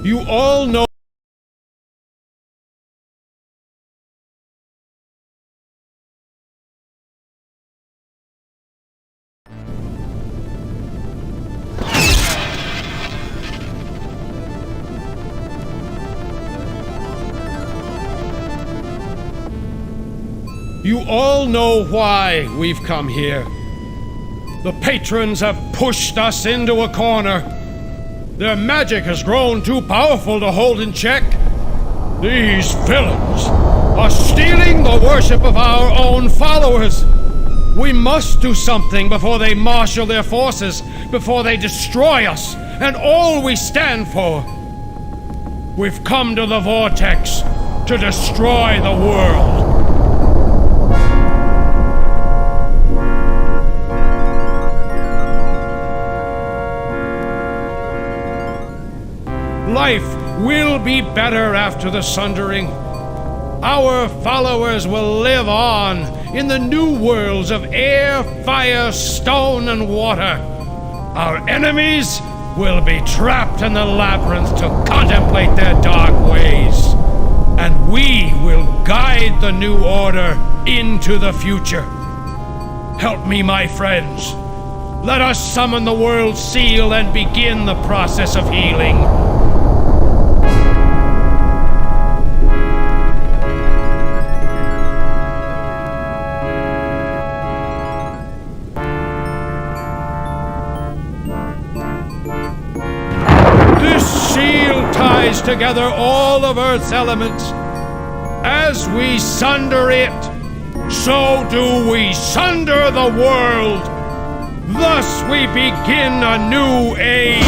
You all know. You all know why we've come here. The patrons have pushed us into a corner. Their magic has grown too powerful to hold in check. These villains are stealing the worship of our own followers. We must do something before they marshal their forces, before they destroy us and all we stand for. We've come to the Vortex to destroy the world. Life will be better after the Sundering. Our followers will live on in the new worlds of air, fire, stone, and water. Our enemies will be trapped in the labyrinth to contemplate their dark ways. And we will guide the new order into the future. Help me, my friends. Let us summon the World Seal and begin the process of healing. Together all of Earth's elements. As we sunder it, so do we sunder the world. Thus we begin a new age.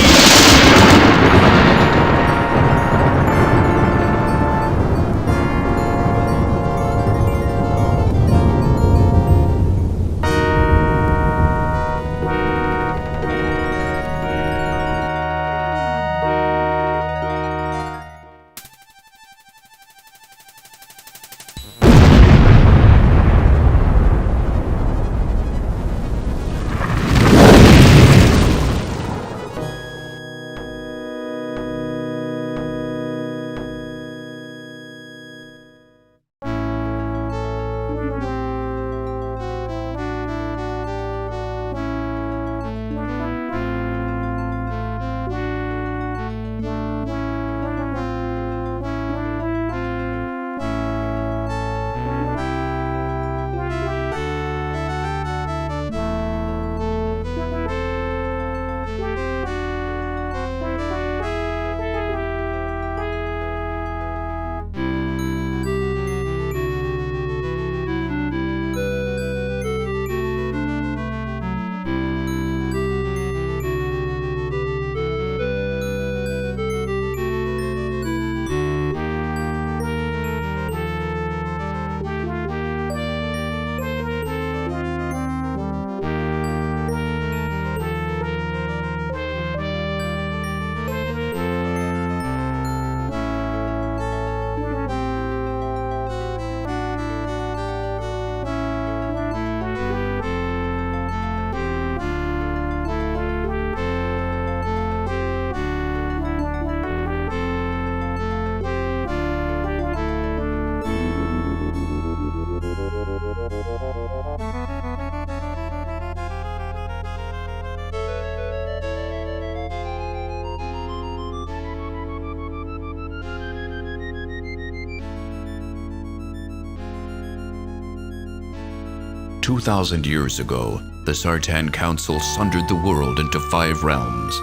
Two 2,000 years ago, the Sartan Council sundered the world into 5 realms.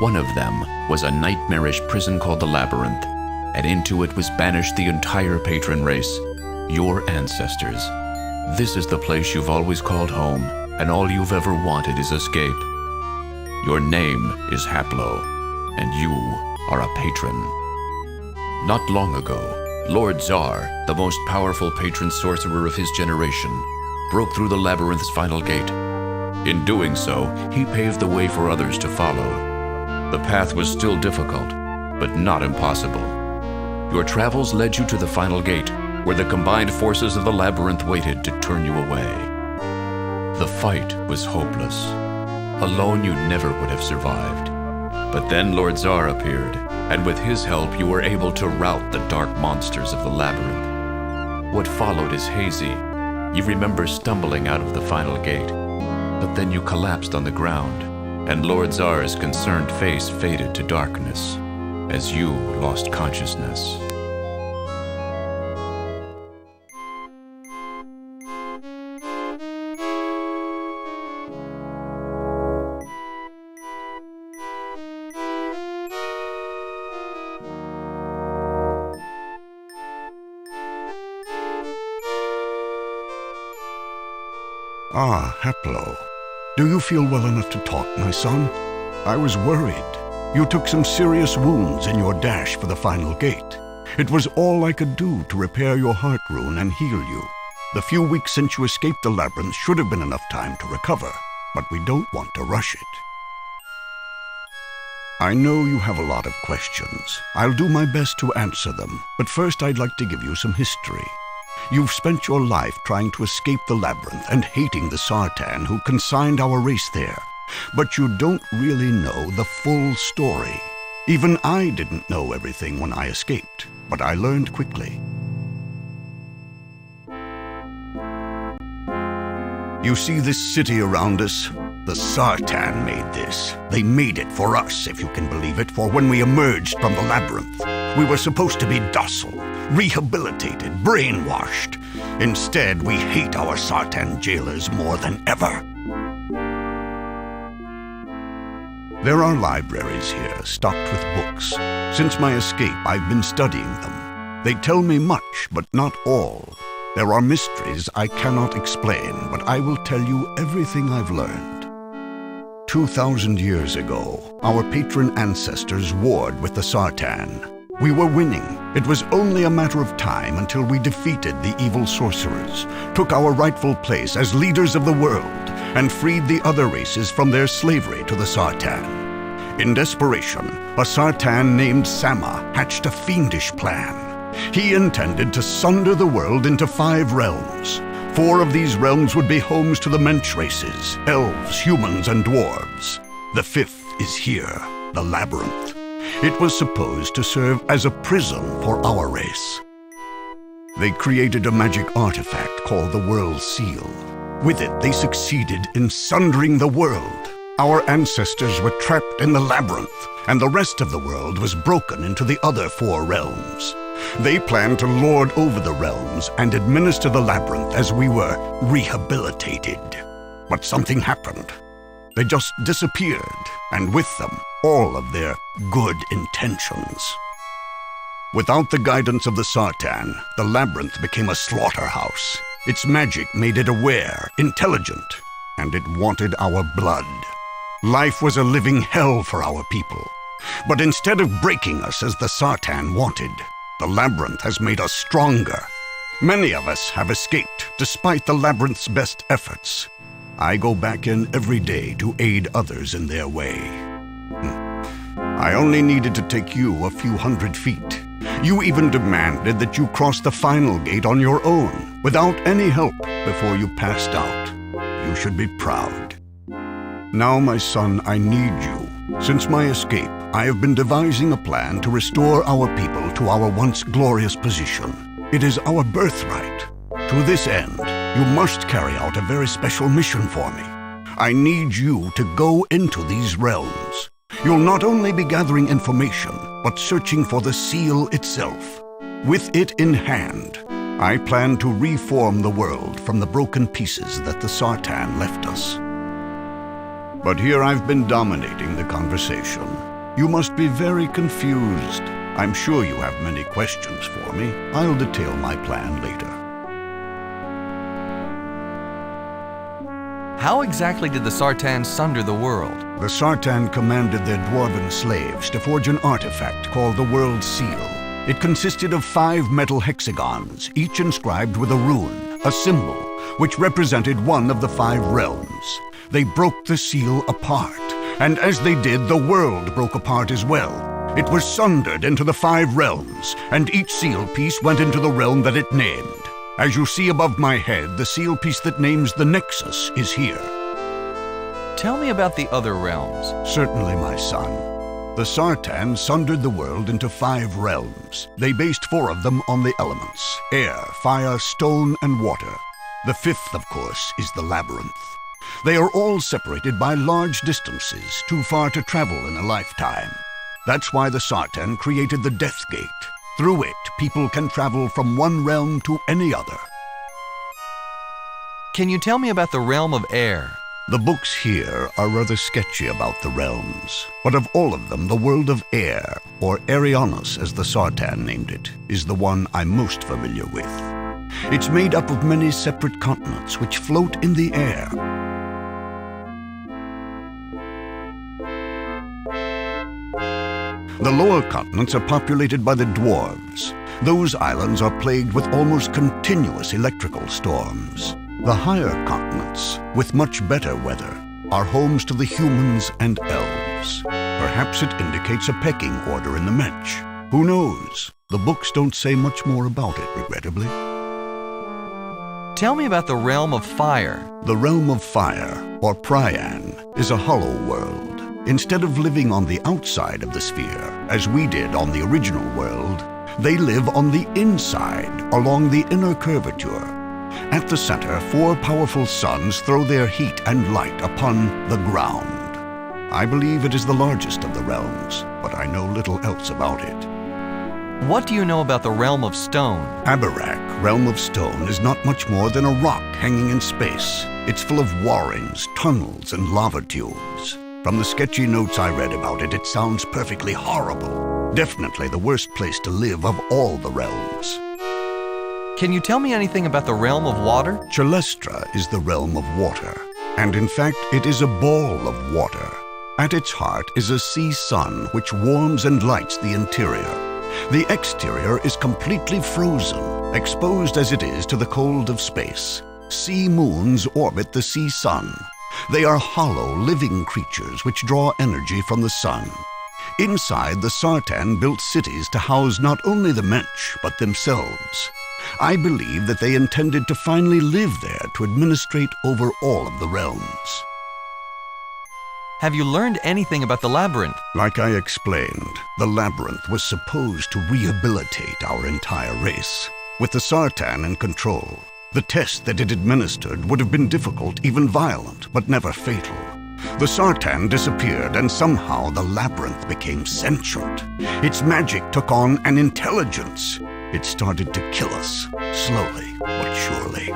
One of them was a nightmarish prison called the Labyrinth, and into it was banished the entire patron race, your ancestors. This is the place you've always called home, and all you've ever wanted is escape. Your name is Haplo, and you are a patron. Not long ago, Lord Zar, the most powerful patron sorcerer of his generation, broke through the Labyrinth's final gate. In doing so, he paved the way for others to follow. The path was still difficult, but not impossible. Your travels led you to the final gate, where the combined forces of the Labyrinth waited to turn you away. The fight was hopeless. Alone, you never would have survived. But then Lord Zar appeared, and with his help you were able to rout the dark monsters of the labyrinth. What followed is hazy. You remember stumbling out of the final gate, but then you collapsed on the ground, and Lord Zar's concerned face faded to darkness as you lost consciousness. Ah, Haplo. Do you feel well enough to talk, my son? I was worried. You took some serious wounds in your dash for the final gate. It was all I could do to repair your heart rune and heal you. The few weeks since you escaped the labyrinth should have been enough time to recover, but we don't want to rush it. I know you have a lot of questions. I'll do my best to answer them, but first I'd like to give you some history. You've spent your life trying to escape the labyrinth and hating the Sartan who consigned our race there. But you don't really know the full story. Even I didn't know everything when I escaped, but I learned quickly. You see this city around us? The Sartan made this. They made it for us, if you can believe it, for when we emerged from the labyrinth, we were supposed to be docile, rehabilitated, brainwashed. Instead, we hate our Sartan jailers more than ever. There are libraries here, stocked with books. Since my escape, I've been studying them. They tell me much, but not all. There are mysteries I cannot explain, but I will tell you everything I've learned. 2,000 years ago, our patron ancestors warred with the Sartan. We were winning. It was only a matter of time until we defeated the evil sorcerers, took our rightful place as leaders of the world, and freed the other races from their slavery to the Sartan. In desperation, a Sartan named Sama hatched a fiendish plan. He intended to sunder the world into 5 realms. 4 of these realms would be homes to the Mensch races, elves, humans, and dwarves. The 5th is here, the Labyrinth. It was supposed to serve as a prison for our race. They created a magic artifact called the World Seal. With it, they succeeded in sundering the world. Our ancestors were trapped in the labyrinth, and the rest of the world was broken into the other 4 realms. They planned to lord over the realms and administer the labyrinth as we were rehabilitated. But something happened. They just disappeared, and with them, all of their good intentions. Without the guidance of the Sartan, the labyrinth became a slaughterhouse. Its magic made it aware, intelligent, and it wanted our blood. Life was a living hell for our people. But instead of breaking us as the Sartan wanted, the labyrinth has made us stronger. Many of us have escaped, despite the labyrinth's best efforts. I go back in every day to aid others in their way. I only needed to take you a few hundred feet. You even demanded that you cross the final gate on your own, without any help, before you passed out. You should be proud. Now, my son, I need you. Since my escape, I have been devising a plan to restore our people to our once glorious position. It is our birthright. To this end, you must carry out a very special mission for me. I need you to go into these realms. You'll not only be gathering information, but searching for the seal itself. With it in hand, I plan to reform the world from the broken pieces that the Sartan left us. But here I've been dominating the conversation. You must be very confused. I'm sure you have many questions for me. I'll detail my plan later. How exactly did the Sartan sunder the world? The Sartan commanded their dwarven slaves to forge an artifact called the World Seal. It consisted of 5 metal hexagons, each inscribed with a rune, a symbol, which represented one of the 5 realms. They broke the seal apart, and as they did, the world broke apart as well. It was sundered into the 5 realms, and each seal piece went into the realm that it named. As you see above my head, the seal piece that names the Nexus is here. Tell me about the other realms. Certainly, my son. The Sartan sundered the world into 5 realms. They based 4 of them on the elements: air, fire, stone, and water. The 5th, of course, is the Labyrinth. They are all separated by large distances, too far to travel in a lifetime. That's why the Sartan created the Death Gate. Through it, people can travel from one realm to any other. Can you tell me about the realm of air? The books here are rather sketchy about the realms, but of all of them, the world of air, or Arianos as the Sartan named it, is the one I'm most familiar with. It's made up of many separate continents which float in the air. The lower continents are populated by the dwarves. Those islands are plagued with almost continuous electrical storms. The higher continents, with much better weather, are homes to the humans and elves. Perhaps it indicates a pecking order in the Mensch. Who knows? The books don't say much more about it, regrettably. Tell me about the realm of fire. The realm of fire, or Prian, is a hollow world. Instead of living on the outside of the sphere, as we did on the original world, they live on the inside, along the inner curvature. At the center, 4 powerful suns throw their heat and light upon the ground. I believe it is the largest of the realms, but I know little else about it. What do you know about the realm of stone? Abarak, realm of stone, is not much more than a rock hanging in space. It's full of warrens, tunnels, and lava tubes. From the sketchy notes I read about it, it sounds perfectly horrible. Definitely the worst place to live of all the realms. Can you tell me anything about the realm of water? Chalestra is the realm of water, and in fact it is a ball of water. At its heart is a sea sun which warms and lights the interior. The exterior is completely frozen, exposed as it is to the cold of space. Sea moons orbit the sea sun. They are hollow, living creatures which draw energy from the sun. Inside, the Sartan built cities to house not only the Mensch, but themselves. I believe that they intended to finally live there to administrate over all of the realms. Have you learned anything about the labyrinth? Like I explained, the labyrinth was supposed to rehabilitate our entire race. With the Sartan in control, the test that it administered would have been difficult, even violent, but never fatal. The Sartan disappeared, and somehow the labyrinth became sentient. Its magic took on an intelligence. It started to kill us, slowly but surely.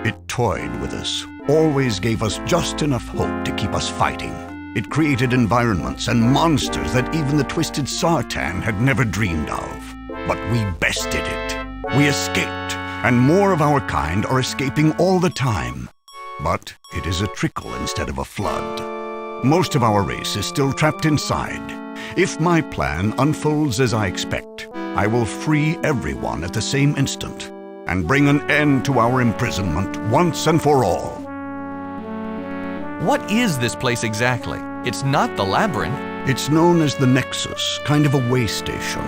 It toyed with us, always gave us just enough hope to keep us fighting. It created environments and monsters that even the twisted Sartan had never dreamed of. But we bested it. We escaped, and more of our kind are escaping all the time. But it is a trickle instead of a flood. Most of our race is still trapped inside. If my plan unfolds as I expect, I will free everyone at the same instant and bring an end to our imprisonment once and for all. What is this place exactly? It's not the labyrinth. It's known as the Nexus, kind of a way station.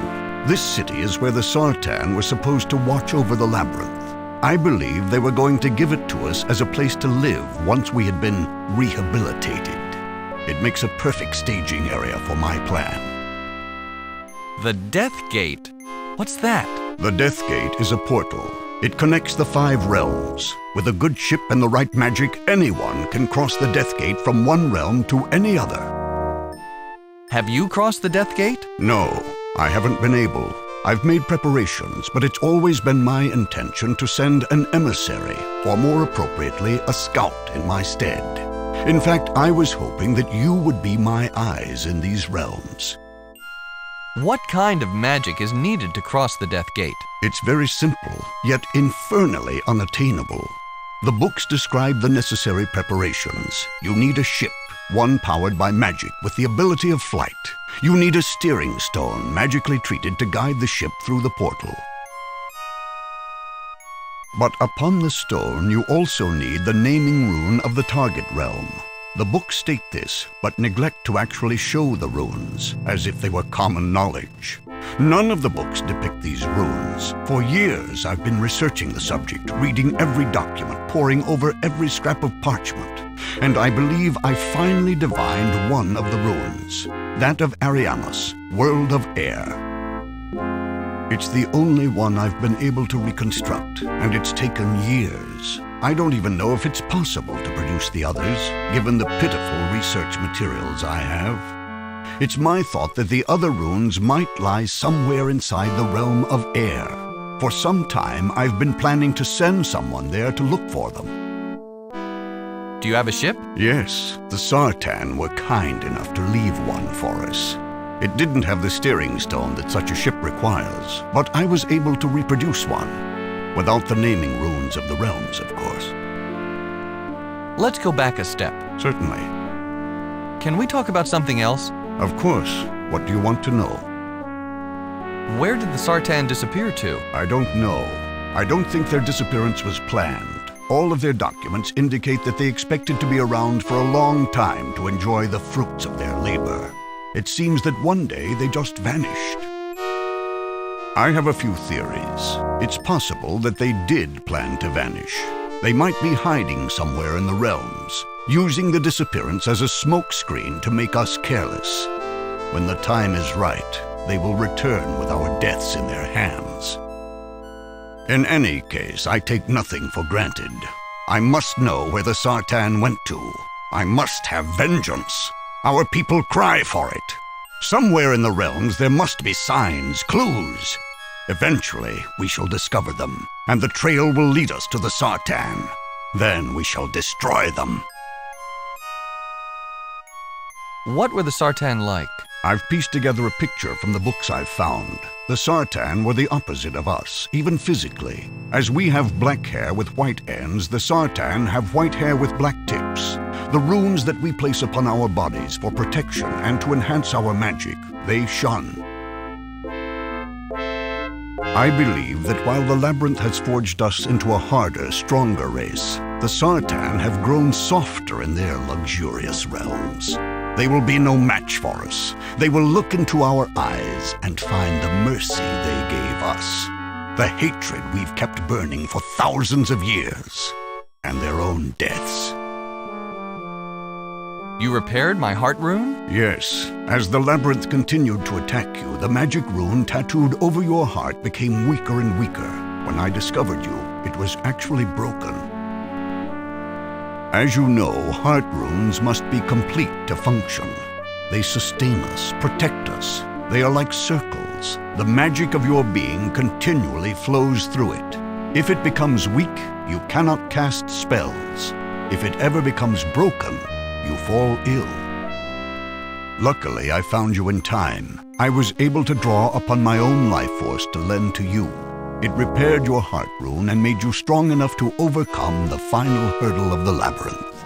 This city is where the Sartan were supposed to watch over the labyrinth. I believe they were going to give it to us as a place to live once we had been rehabilitated. It makes a perfect staging area for my plan. The Death Gate. What's that? The Death Gate is a portal. It connects the 5 realms. With a good ship and the right magic, anyone can cross the Death Gate from one realm to any other. Have you crossed the Death Gate? No, I haven't been able. I've made preparations, but it's always been my intention to send an emissary, or more appropriately, a scout in my stead. In fact, I was hoping that you would be my eyes in these realms. What kind of magic is needed to cross the Death Gate? It's very simple, yet infernally unattainable. The books describe the necessary preparations. You need a ship, one powered by magic with the ability of flight. You need a steering stone magically treated to guide the ship through the portal. But upon the stone, you also need the naming rune of the target realm. The books state this, but neglect to actually show the runes, as if they were common knowledge. None of the books depict these runes. For years, I've been researching the subject, reading every document, poring over every scrap of parchment, and I believe I finally divined one of the runes. that of Ariamus, World of Air. It's the only one I've been able to reconstruct, and it's taken years. I don't even know if it's possible to produce the others, given the pitiful research materials I have. It's my thought that the other runes might lie somewhere inside the realm of air. For some time, I've been planning to send someone there to look for them. Do you have a ship? Yes, the Sartan were kind enough to leave one for us. It didn't have the steering stone that such a ship requires, but I was able to reproduce one, without the naming runes of the realms, of course. Let's go back a step. Certainly. Can we talk about something else? Of course. What do you want to know? Where did the Sartan disappear to? I don't know. I don't think their disappearance was planned. All of their documents indicate that they expected to be around for a long time to enjoy the fruits of their labor. It seems that one day they just vanished. I have a few theories. It's possible that they did plan to vanish. They might be hiding somewhere in the realms, using the disappearance as a smokescreen to make us careless. When the time is right, they will return with our deaths in their hands. In any case, I take nothing for granted. I must know where the Sartan went to. I must have vengeance. Our people cry for it. Somewhere in the realms there must be signs, clues. Eventually, we shall discover them, and the trail will lead us to the Sartan. Then we shall destroy them. What were the Sartan like? I've pieced together a picture from the books I've found. The Sartan were the opposite of us, even physically. As we have black hair with white ends, the Sartan have white hair with black tips. The runes that we place upon our bodies for protection and to enhance our magic, they shun. I believe that while the Labyrinth has forged us into a harder, stronger race, the Sartan have grown softer in their luxurious realms. They will be no match for us. They will look into our eyes and find the mercy they gave us, the hatred we've kept burning for thousands of years, and their own deaths. You repaired my heart rune? Yes. As the Labyrinth continued to attack you, the magic rune tattooed over your heart became weaker and weaker. When I discovered you, it was actually broken. As you know, heart runes must be complete to function. They sustain us, protect us. They are like circles. The magic of your being continually flows through it. If it becomes weak, you cannot cast spells. If it ever becomes broken, you fall ill. Luckily, I found you in time. I was able to draw upon my own life force to lend to you. It repaired your heart rune and made you strong enough to overcome the final hurdle of the Labyrinth.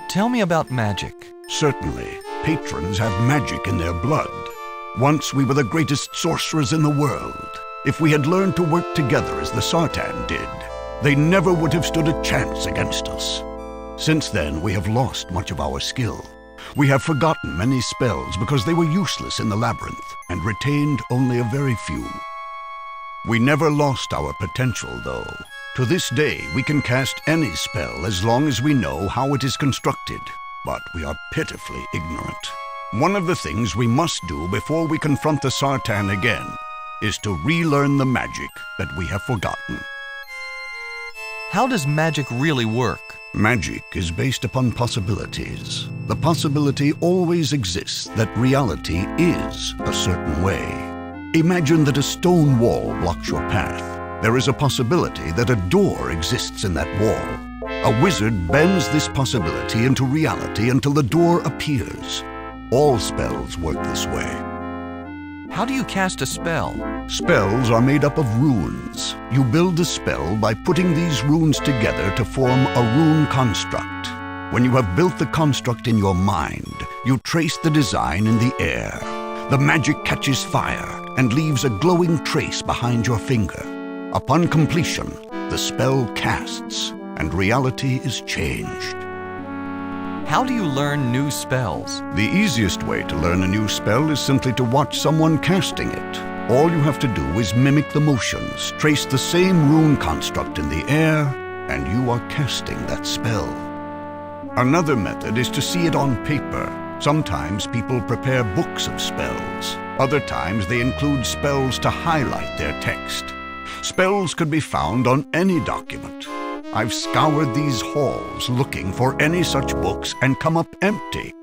Tell me about magic. Certainly, patrons have magic in their blood. Once we were the greatest sorcerers in the world. If we had learned to work together as the Sartan did, they never would have stood a chance against us. Since then, we have lost much of our skill. We have forgotten many spells because they were useless in the Labyrinth and retained only a very few. We never lost our potential, though. To this day, we can cast any spell as long as we know how it is constructed, but we are pitifully ignorant. One of the things we must do before we confront the Sartan again is to relearn the magic that we have forgotten. How does magic really work? Magic is based upon possibilities. The possibility always exists that reality is a certain way. Imagine that a stone wall blocks your path. There is a possibility that a door exists in that wall. A wizard bends this possibility into reality until the door appears. All spells work this way. How do you cast a spell? Spells are made up of runes. You build a spell by putting these runes together to form a rune construct. When you have built the construct in your mind, you trace the design in the air. The magic catches fire and leaves a glowing trace behind your finger. Upon completion, the spell casts, and reality is changed. How do you learn new spells? The easiest way to learn a new spell is simply to watch someone casting it. All you have to do is mimic the motions, trace the same rune construct in the air, and you are casting that spell. Another method is to see it on paper. Sometimes people prepare books of spells. Other times they include spells to highlight their text. Spells could be found on any document. I've scoured these halls looking for any such books and come up empty.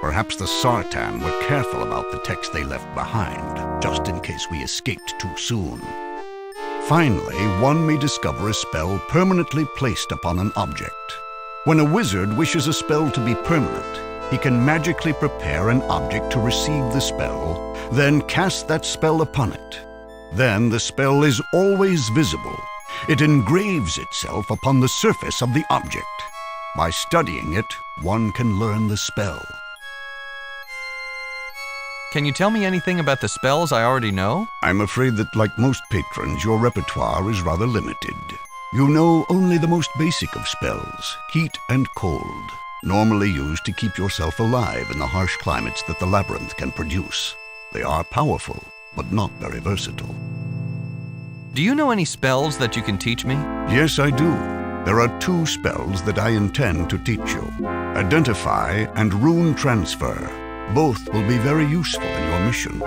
Perhaps the Sartan were careful about the text they left behind, just in case we escaped too soon. Finally, one may discover a spell permanently placed upon an object. When a wizard wishes a spell to be permanent, he can magically prepare an object to receive the spell, then cast that spell upon it. Then the spell is always visible. It engraves itself upon the surface of the object. By studying it, one can learn the spell. Can you tell me anything about the spells I already know? I'm afraid that, like most patrons, your repertoire is rather limited. You know only the most basic of spells, heat and cold, normally used to keep yourself alive in the harsh climates that the labyrinth can produce. They are powerful, but not very versatile. Do you know any spells that you can teach me? Yes, I do. There are 2 spells that I intend to teach you. Identify and Rune Transfer. Both will be very useful in your mission.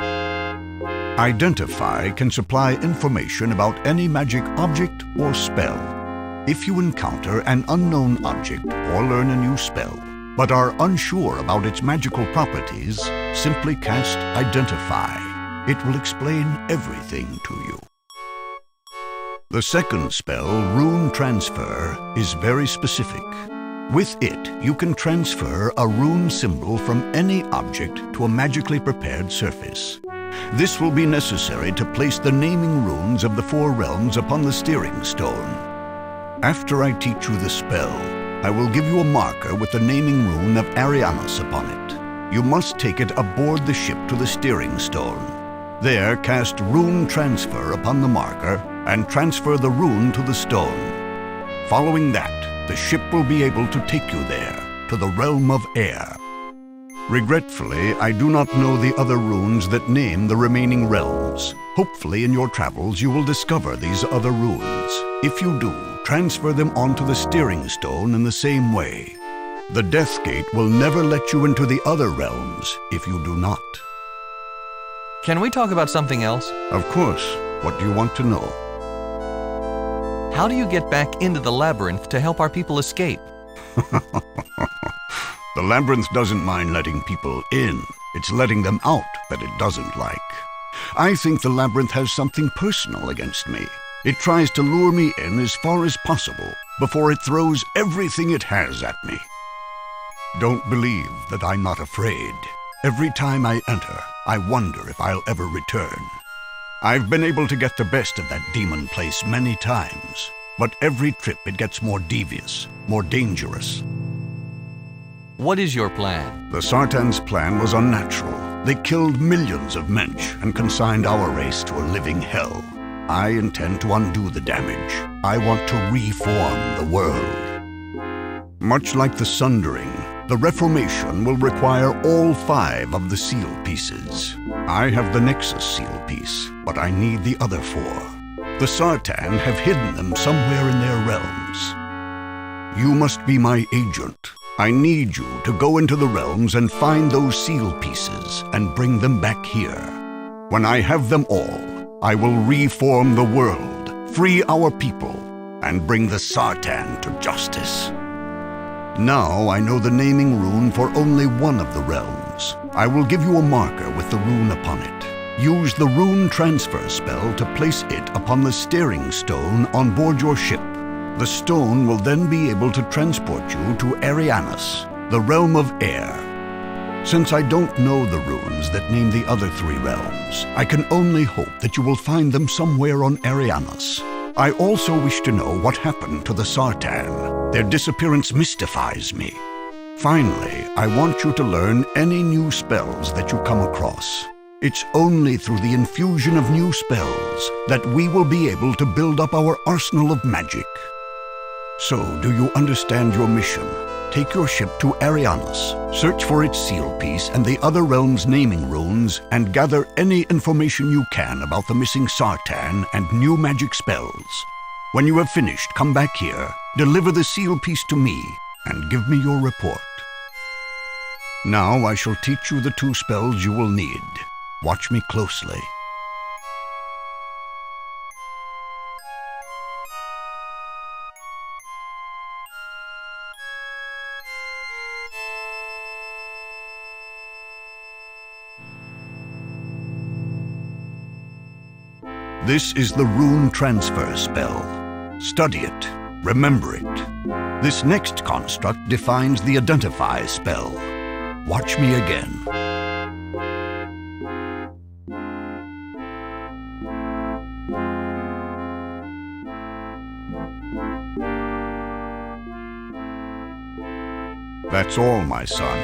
Identify can supply information about any magic object or spell. If you encounter an unknown object or learn a new spell, but are unsure about its magical properties, simply cast Identify. It will explain everything to you. The second spell, Rune Transfer, is very specific. With it, you can transfer a rune symbol from any object to a magically prepared surface. This will be necessary to place the naming runes of the 4 realms upon the steering stone. After I teach you the spell, I will give you a marker with the naming rune of Arianas upon it. You must take it aboard the ship to the steering stone. There, cast Rune Transfer upon the marker and transfer the rune to the stone. Following that, the ship will be able to take you there, to the realm of air. Regretfully, I do not know the other runes that name the remaining realms. Hopefully in your travels you will discover these other runes. If you do, transfer them onto the steering stone in the same way. The Death Gate will never let you into the other realms if you do not. Can we talk about something else? Of course. What do you want to know? How do you get back into the labyrinth to help our people escape? The labyrinth doesn't mind letting people in. It's letting them out that it doesn't like. I think the labyrinth has something personal against me. It tries to lure me in as far as possible before it throws everything it has at me. Don't believe that I'm not afraid. Every time I enter, I wonder if I'll ever return. I've been able to get the best of that demon place many times, but every trip it gets more devious, more dangerous. What is your plan? The Sartan's plan was unnatural. They killed millions of mensch and consigned our race to a living hell. I intend to undo the damage. I want to reform the world. Much like the Sundering, the Reformation will require all 5 of the seal pieces. I have the Nexus seal piece, but I need the other 4. The Sartan have hidden them somewhere in their realms. You must be my agent. I need you to go into the realms and find those seal pieces and bring them back here. When I have them all, I will reform the world, free our people, and bring the Sartan to justice. Now I know the naming rune for only one of the realms. I will give you a marker with the rune upon it. Use the Rune Transfer spell to place it upon the steering stone on board your ship. The stone will then be able to transport you to Arianas, the realm of air. Since I don't know the runes that name the other 3 realms, I can only hope that you will find them somewhere on Arianas. I also wish to know what happened to the Sartan. Their disappearance mystifies me. Finally, I want you to learn any new spells that you come across. It's only through the infusion of new spells that we will be able to build up our arsenal of magic. So, do you understand your mission? Take your ship to Arianas, search for its seal piece and the other realms' naming runes, and gather any information you can about the missing Sartan and new magic spells. When you have finished, come back here, deliver the seal piece to me, and give me your report. Now I shall teach you the 2 spells you will need. Watch me closely. This is the Rune Transfer spell. Study it. Remember it. This next construct defines the Identify spell. Watch me again. That's all, my son.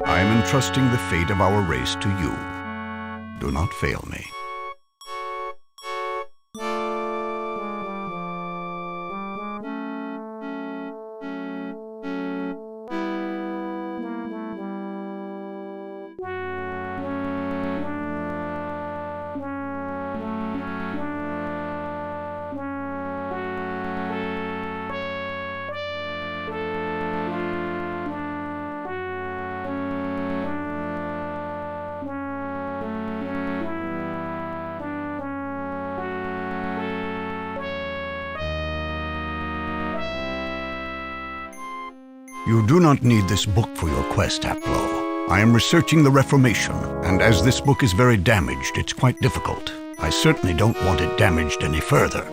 I am entrusting the fate of our race to you. Do not fail me. You do not need this book for your quest, Haplo. I am researching the Reformation, and as this book is very damaged, it's quite difficult. I certainly don't want it damaged any further.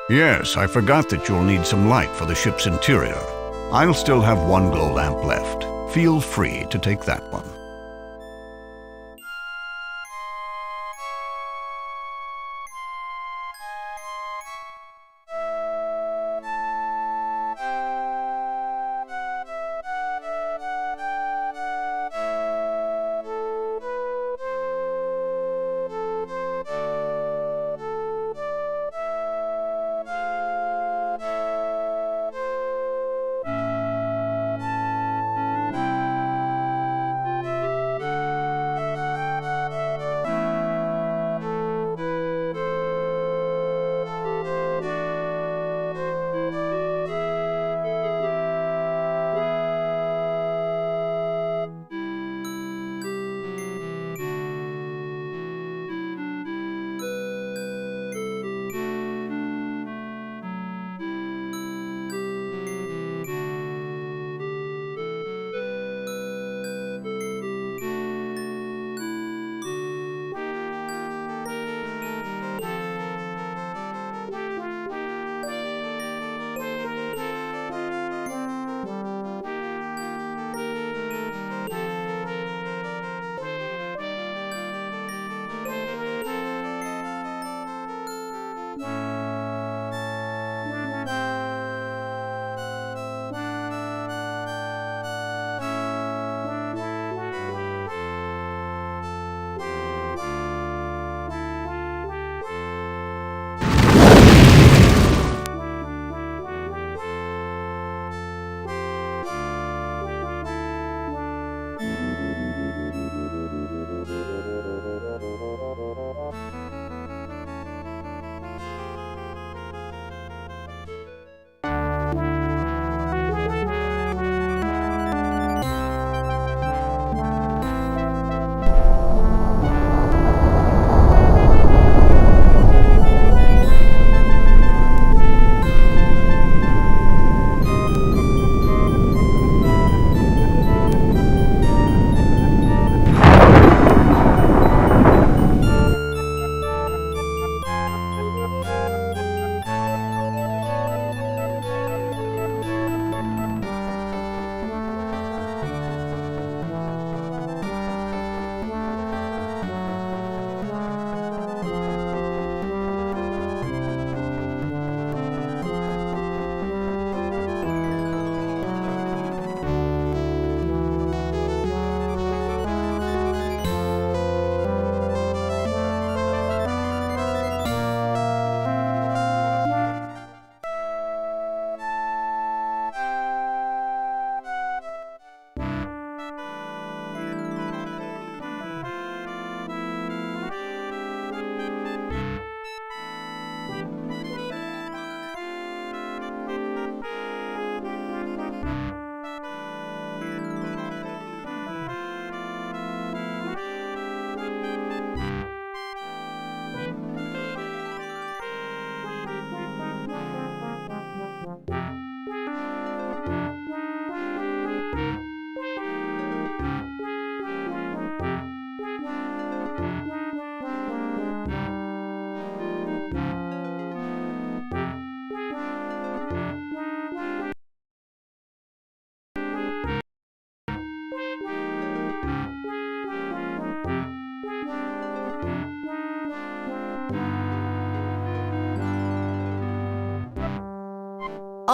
Yes, I forgot that you'll need some light for the ship's interior. I'll still have 1 glow lamp left. Feel free to take that one.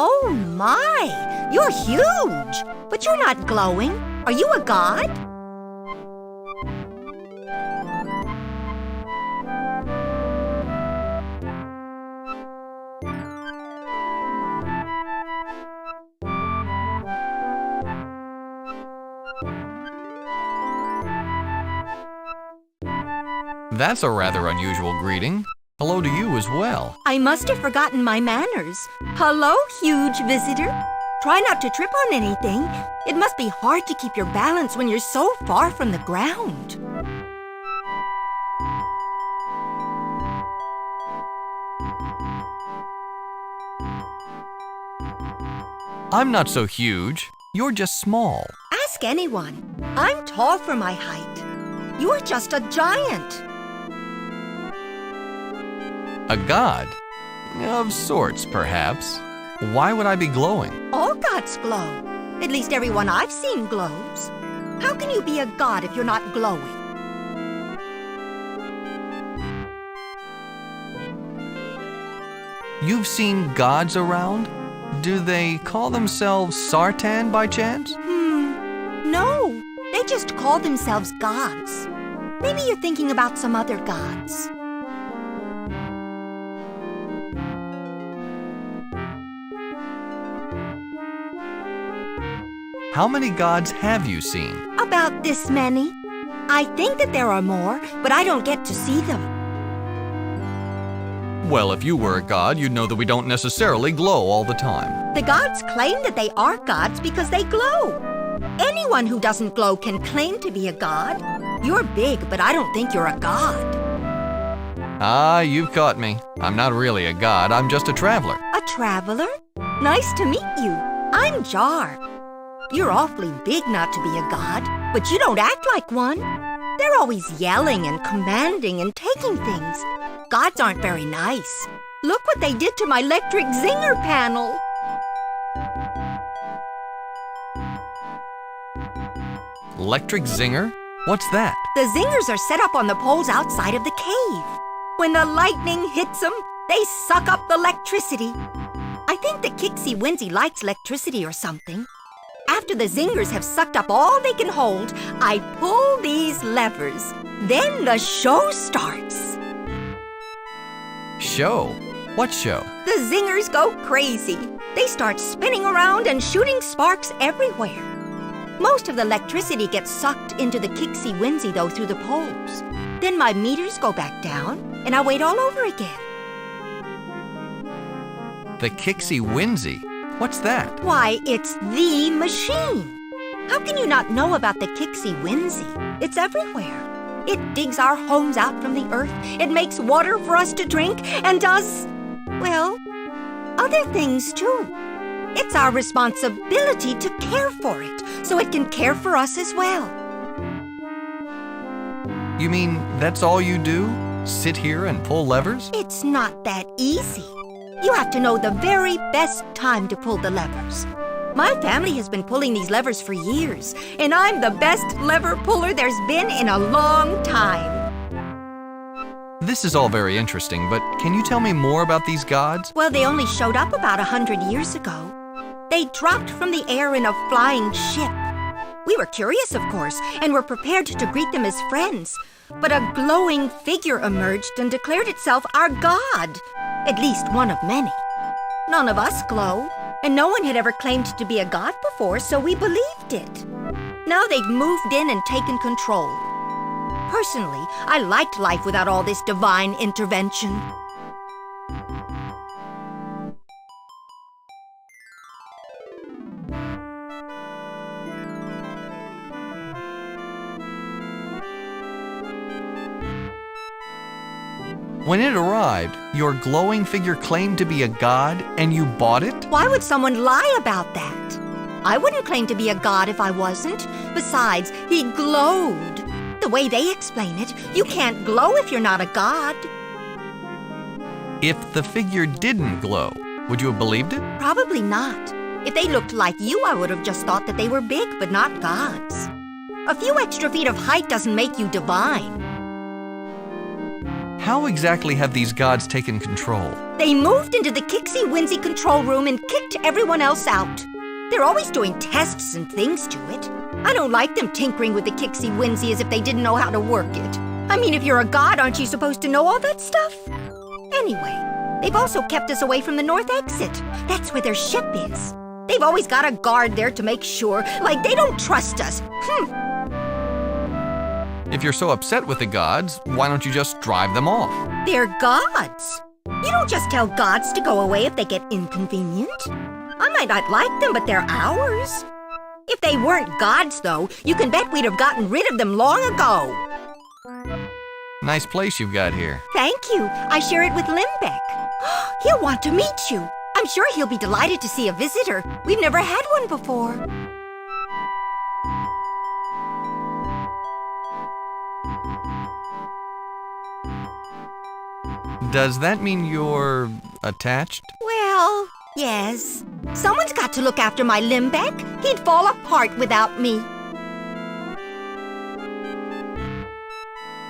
Oh my! You're huge! But you're not glowing. Are you a god? That's a rather unusual greeting. Hello to you as well. I must have forgotten my manners. Hello, huge visitor. Try not to trip on anything. It must be hard to keep your balance when you're so far from the ground. I'm not so huge. You're just small. Ask anyone. I'm tall for my height. You're just a giant. A god? Of sorts, perhaps. Why would I be glowing? All gods glow. At least everyone I've seen glows. How can you be a god if you're not glowing? You've seen gods around? Do they call themselves Sartan by chance? No. They just call themselves gods. Maybe you're thinking about some other gods. How many gods have you seen? About this many. I think that there are more, but I don't get to see them. Well, if you were a god, you'd know that we don't necessarily glow all the time. The gods claim that they are gods because they glow. Anyone who doesn't glow can claim to be a god. You're big, but I don't think you're a god. Ah, you've caught me. I'm not really a god, I'm just a traveler. A traveler? Nice to meet you. I'm Jar. You're awfully big not to be a god, but you don't act like one. They're always yelling and commanding and taking things. Gods aren't very nice. Look what they did to my electric zinger panel. Electric zinger? What's that? The zingers are set up on the poles outside of the cave. When the lightning hits them, they suck up the electricity. I think the Kixie Winsy likes electricity or something. After the zingers have sucked up all they can hold, I pull these levers. Then the show starts. Show? What show? The zingers go crazy. They start spinning around and shooting sparks everywhere. Most of the electricity gets sucked into the Kixie Winsy, though, through the poles. Then my meters go back down, and I wait all over again. The Kixie Winsy? What's that? Why, it's the machine. How can you not know about the Kixie Winsy? It's everywhere. It digs our homes out from the earth. It makes water for us to drink and does, well, other things too. It's our responsibility to care for it, so it can care for us as well. You mean that's all you do? Sit here and pull levers? It's not that easy. You have to know the very best time to pull the levers. My family has been pulling these levers for years, and I'm the best lever puller there's been in a long time. This is all very interesting, but can you tell me more about these gods? Well, they only showed up about 100 years ago. They dropped from the air in a flying ship. We were curious, of course, and were prepared to greet them as friends. But a glowing figure emerged and declared itself our god. At least one of many. None of us glow, and no one had ever claimed to be a god before, so we believed it. Now they've moved in and taken control. Personally, I liked life without all this divine intervention. When it arrived, your glowing figure claimed to be a god, and you bought it? Why would someone lie about that? I wouldn't claim to be a god if I wasn't. Besides, he glowed. The way they explain it, you can't glow if you're not a god. If the figure didn't glow, would you have believed it? Probably not. If they looked like you, I would have just thought that they were big, but not gods. A few extra feet of height doesn't make you divine. How exactly have these gods taken control? They moved into the Kixie Winsy control room and kicked everyone else out. They're always doing tests and things to it. I don't like them tinkering with the Kixie Winsy as if they didn't know how to work it. I mean, if you're a god, aren't you supposed to know all that stuff? Anyway, they've also kept us away from the north exit. That's where their ship is. They've always got a guard there to make sure, like they don't trust us. If you're so upset with the gods, why don't you just drive them off? They're gods. You don't just tell gods to go away if they get inconvenient. I might not like them, but they're ours. If they weren't gods, though, you can bet we'd have gotten rid of them long ago. Nice place you've got here. Thank you. I share it with Limbeck. He'll want to meet you. I'm sure he'll be delighted to see a visitor. We've never had one before. Does that mean you're attached? Well, yes. Someone's got to look after my Limbeck. He'd fall apart without me.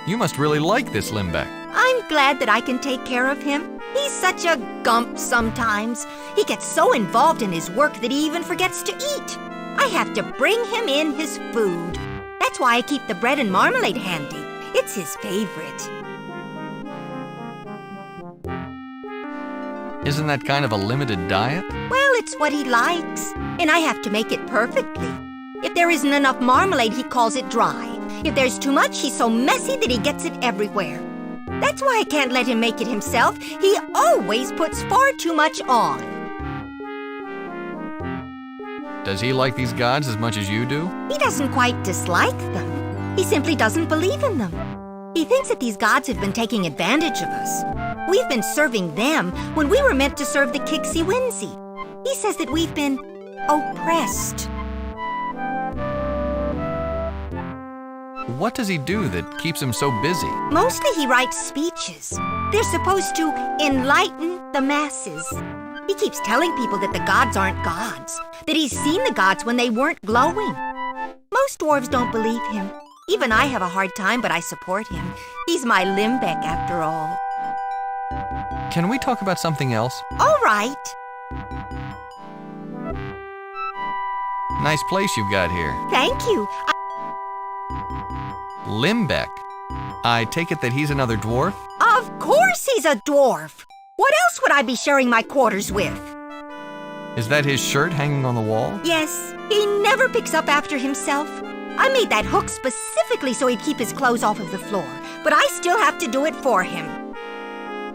You must really like this Limbeck. I'm glad that I can take care of him. He's such a gump sometimes. He gets so involved in his work that he even forgets to eat. I have to bring him in his food. That's why I keep the bread and marmalade handy. It's his favorite. Isn't that kind of a limited diet? Well, it's what he likes, and I have to make it perfectly. If there isn't enough marmalade, he calls it dry. If there's too much, he's so messy that he gets it everywhere. That's why I can't let him make it himself. He always puts far too much on. Does he like these gods as much as you do? He doesn't quite dislike them. He simply doesn't believe in them. He thinks that these gods have been taking advantage of us. We've been serving them when we were meant to serve the Kixie Winsy. He says that we've been oppressed. What does he do that keeps him so busy? Mostly he writes speeches. They're supposed to enlighten the masses. He keeps telling people that the gods aren't gods, that he's seen the gods when they weren't glowing. Most dwarves don't believe him. Even I have a hard time, but I support him. He's my Limbeck, after all. Can we talk about something else? All right. Nice place you've got here. Thank you. Limbeck. I take it that he's another dwarf? Of course he's a dwarf. What else would I be sharing my quarters with? Is that his shirt hanging on the wall? Yes, he never picks up after himself. I made that hook specifically so he'd keep his clothes off of the floor, but I still have to do it for him.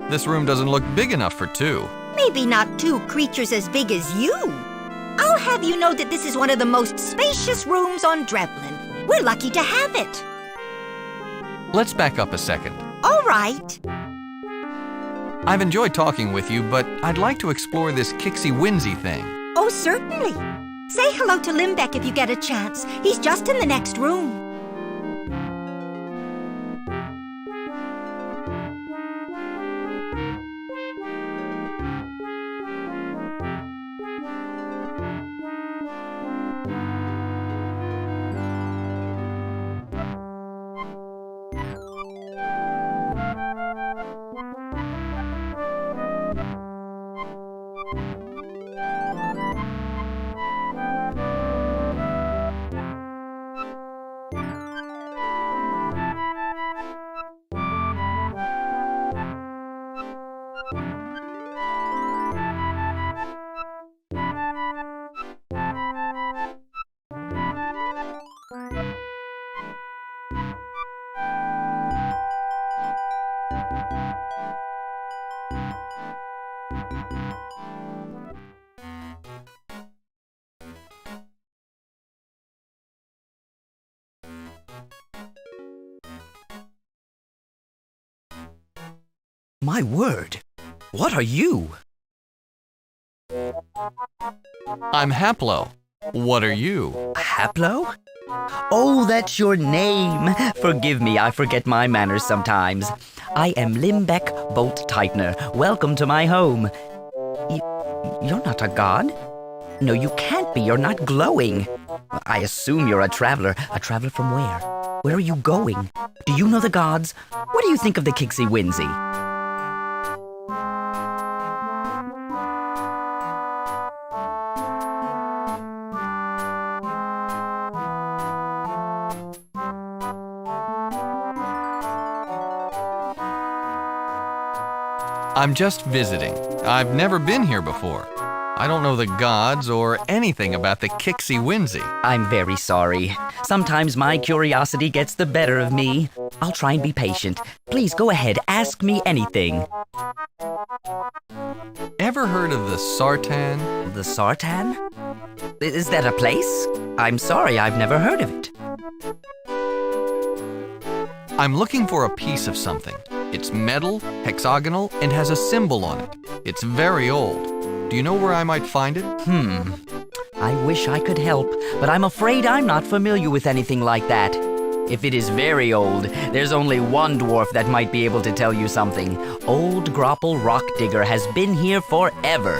This room doesn't look big enough for two. Maybe not two creatures as big as you. I'll have you know that this is one of the most spacious rooms on Dreblin. We're lucky to have it. Let's back up a second. All right. I've enjoyed talking with you, but I'd like to explore this Kixie Winsy thing. Oh, certainly. Say hello to Limbeck if you get a chance. He's just in the next room. My word! What are you? I'm Haplo. What are you? Haplo? Oh, that's your name. Forgive me, I forget my manners sometimes. I am Limbeck Bolt Tightener. Welcome to my home. You're not a god? No, you can't be. You're not glowing. I assume you're a traveler. A traveler from where? Where are you going? Do you know the gods? What do you think of the Kixie Winzy? I'm just visiting. I've never been here before. I don't know the gods or anything about the Kixie Winzy. I'm very sorry. Sometimes my curiosity gets the better of me. I'll try and be patient. Please go ahead, ask me anything. Ever heard of the Sartan? The Sartan? Is that a place? I'm sorry, I've never heard of it. I'm looking for a piece of something. It's metal, hexagonal, and has a symbol on it. It's very old. Do you know where I might find it? I wish I could help, but I'm afraid I'm not familiar with anything like that. If it is very old, there's only one dwarf that might be able to tell you something. Old Grapple Rock Digger has been here forever.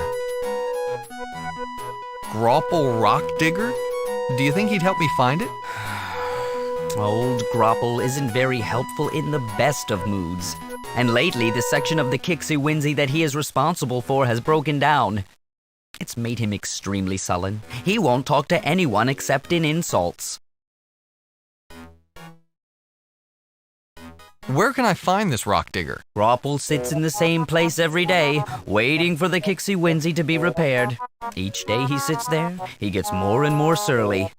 Grapple Rock Digger? Do you think he'd help me find it? Old Grapple isn't very helpful in the best of moods. And lately, the section of the Kixie Winzy that he is responsible for has broken down. It's made him extremely sullen. He won't talk to anyone except in insults. Where can I find this rock digger? Grapple sits in the same place every day, waiting for the Kixie Winzy to be repaired. Each day he sits there, he gets more and more surly.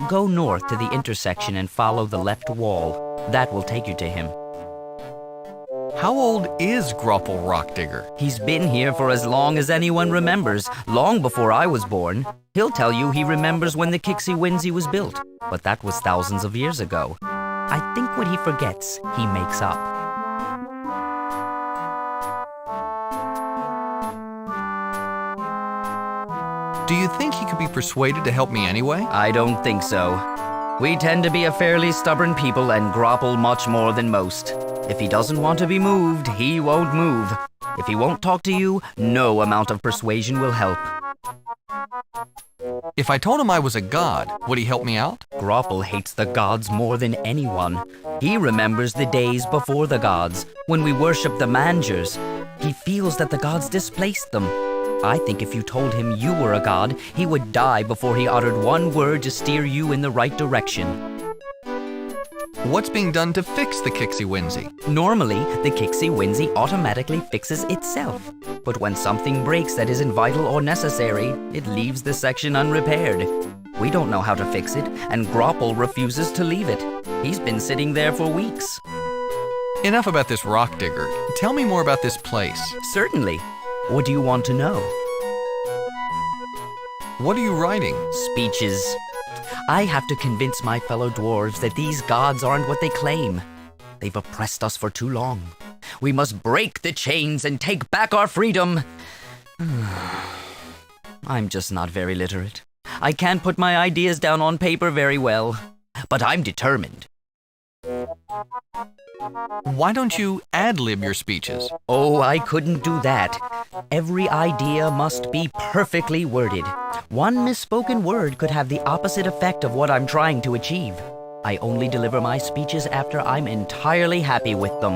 Go north to the intersection and follow the left wall. That will take you to him. How old is Grapple Rock Digger? He's been here for as long as anyone remembers, long before I was born. He'll tell you he remembers when the Kixie Winzy was built, but that was thousands of years ago. I think what he forgets, he makes up. Do you think he could be persuaded to help me anyway? I don't think so. We tend to be a fairly stubborn people and grapple much more than most. If he doesn't want to be moved, he won't move. If he won't talk to you, no amount of persuasion will help. If I told him I was a god, would he help me out? Grapple hates the gods more than anyone. He remembers the days before the gods, when we worshipped the Mangers. He feels that the gods displaced them. I think if you told him you were a god, he would die before he uttered one word to steer you in the right direction. What's being done to fix the Kixie Winzy? Normally, the Kixie Winzy automatically fixes itself. But when something breaks that isn't vital or necessary, it leaves the section unrepaired. We don't know how to fix it, and Grapple refuses to leave it. He's been sitting there for weeks. Enough about this rock digger. Tell me more about this place. Certainly. What do you want to know? What are you writing? Speeches. I have to convince my fellow dwarves that these gods aren't what they claim. They've oppressed us for too long. We must break the chains and take back our freedom. I'm just not very literate. I can't put my ideas down on paper very well, but I'm determined. Why don't you ad-lib your speeches? Oh, I couldn't do that. Every idea must be perfectly worded. One misspoken word could have the opposite effect of what I'm trying to achieve. I only deliver my speeches after I'm entirely happy with them.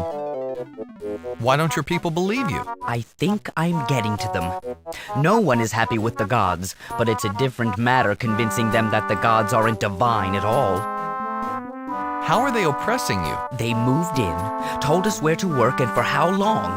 Why don't your people believe you? I think I'm getting to them. No one is happy with the gods, but it's a different matter convincing them that the gods aren't divine at all. How are they oppressing you? They moved in, told us where to work and for how long.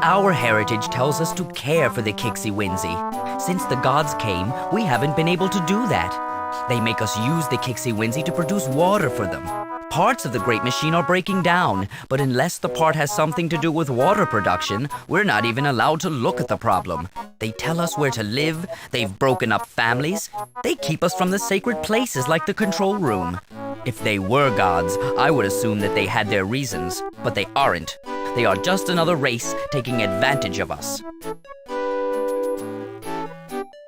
Our heritage tells us to care for the Kixie Winzy. Since the gods came, we haven't been able to do that. They make us use the Kixie Winzy to produce water for them. Parts of the great machine are breaking down, but unless the part has something to do with water production, we're not even allowed to look at the problem. They tell us where to live, they've broken up families, they keep us from the sacred places like the control room. If they were gods, I would assume that they had their reasons, but they aren't. They are just another race taking advantage of us.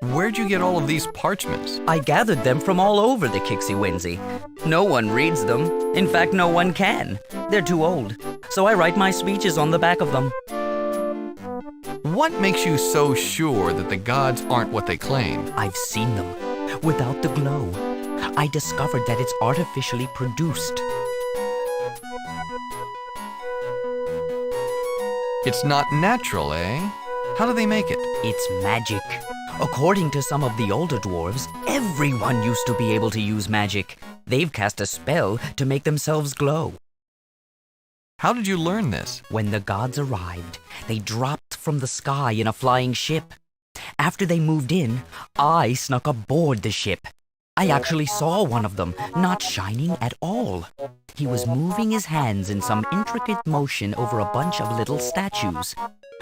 Where'd you get all of these parchments? I gathered them from all over the Kixie Winzy. No one reads them. In fact, no one can. They're too old. So I write my speeches on the back of them. What makes you so sure that the gods aren't what they claim? I've seen them. Without the glow. I discovered that it's artificially produced. It's not natural, eh? How do they make it? It's magic. According to some of the older dwarves, everyone used to be able to use magic. They've cast a spell to make themselves glow. How did you learn this? When the gods arrived, they dropped from the sky in a flying ship. After they moved in, I snuck aboard the ship. I actually saw one of them, not shining at all. He was moving his hands in some intricate motion over a bunch of little statues.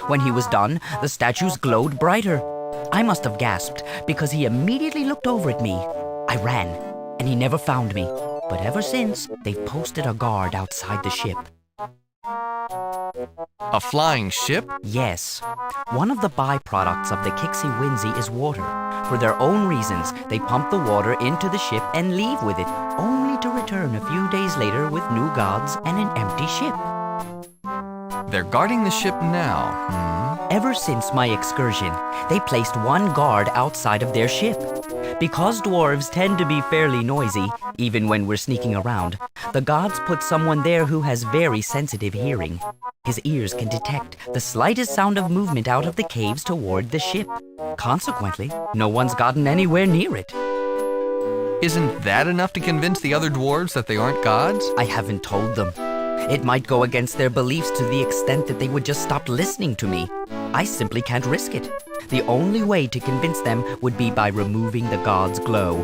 When he was done, the statues glowed brighter. I must have gasped because he immediately looked over at me. I ran, and he never found me. But ever since, they've posted a guard outside the ship. A flying ship? Yes. One of the byproducts of the Kixie Winzy is water. For their own reasons, they pump the water into the ship and leave with it, only to return a few days later with new gods and an empty ship. They're guarding the ship now. Ever since my excursion, they placed one guard outside of their ship. Because dwarves tend to be fairly noisy, even when we're sneaking around, the gods put someone there who has very sensitive hearing. His ears can detect the slightest sound of movement out of the caves toward the ship. Consequently, no one's gotten anywhere near it. Isn't that enough to convince the other dwarves that they aren't gods? I haven't told them. It might go against their beliefs to the extent that they would just stop listening to me. I simply can't risk it. The only way to convince them would be by removing the god's glow.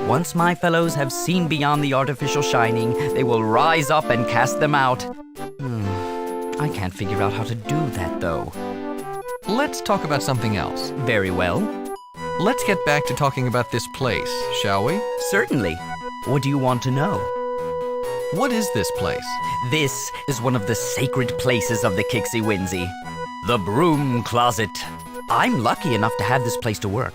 Once my fellows have seen beyond the artificial shining, they will rise up and cast them out. I can't figure out how to do that, though. Let's talk about something else. Very well. Let's get back to talking about this place, shall we? Certainly. What do you want to know? What is this place? This is one of the sacred places of the Kixie Winzy. The Broom Closet. I'm lucky enough to have this place to work.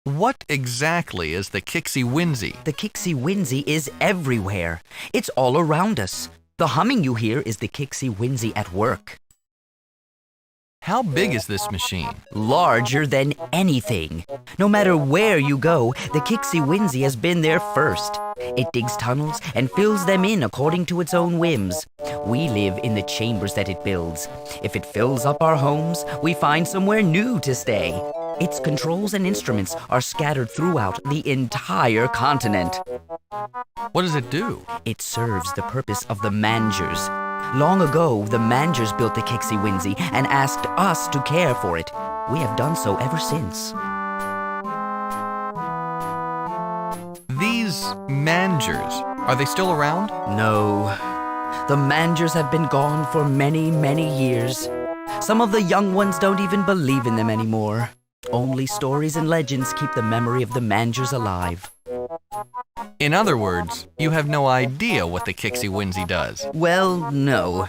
What exactly is the Kixie Winzy? The Kixie Winzy is everywhere. It's all around us. The humming you hear is the Kixie Winzy at work. How big is this machine? Larger than anything. No matter where you go, the Kixie Winzy has been there first. It digs tunnels and fills them in according to its own whims. We live in the chambers that it builds. If it fills up our homes, we find somewhere new to stay. Its controls and instruments are scattered throughout the entire continent. What does it do? It serves the purpose of the Mangers. Long ago, the Mangers built the Kixie Winzy and asked us to care for it. We have done so ever since. These Mangers, are they still around? No. The Mangers have been gone for many, many years. Some of the young ones don't even believe in them anymore. Only stories and legends keep the memory of the Mangers alive. In other words, you have no idea what the Kixie Winzy does. Well, no.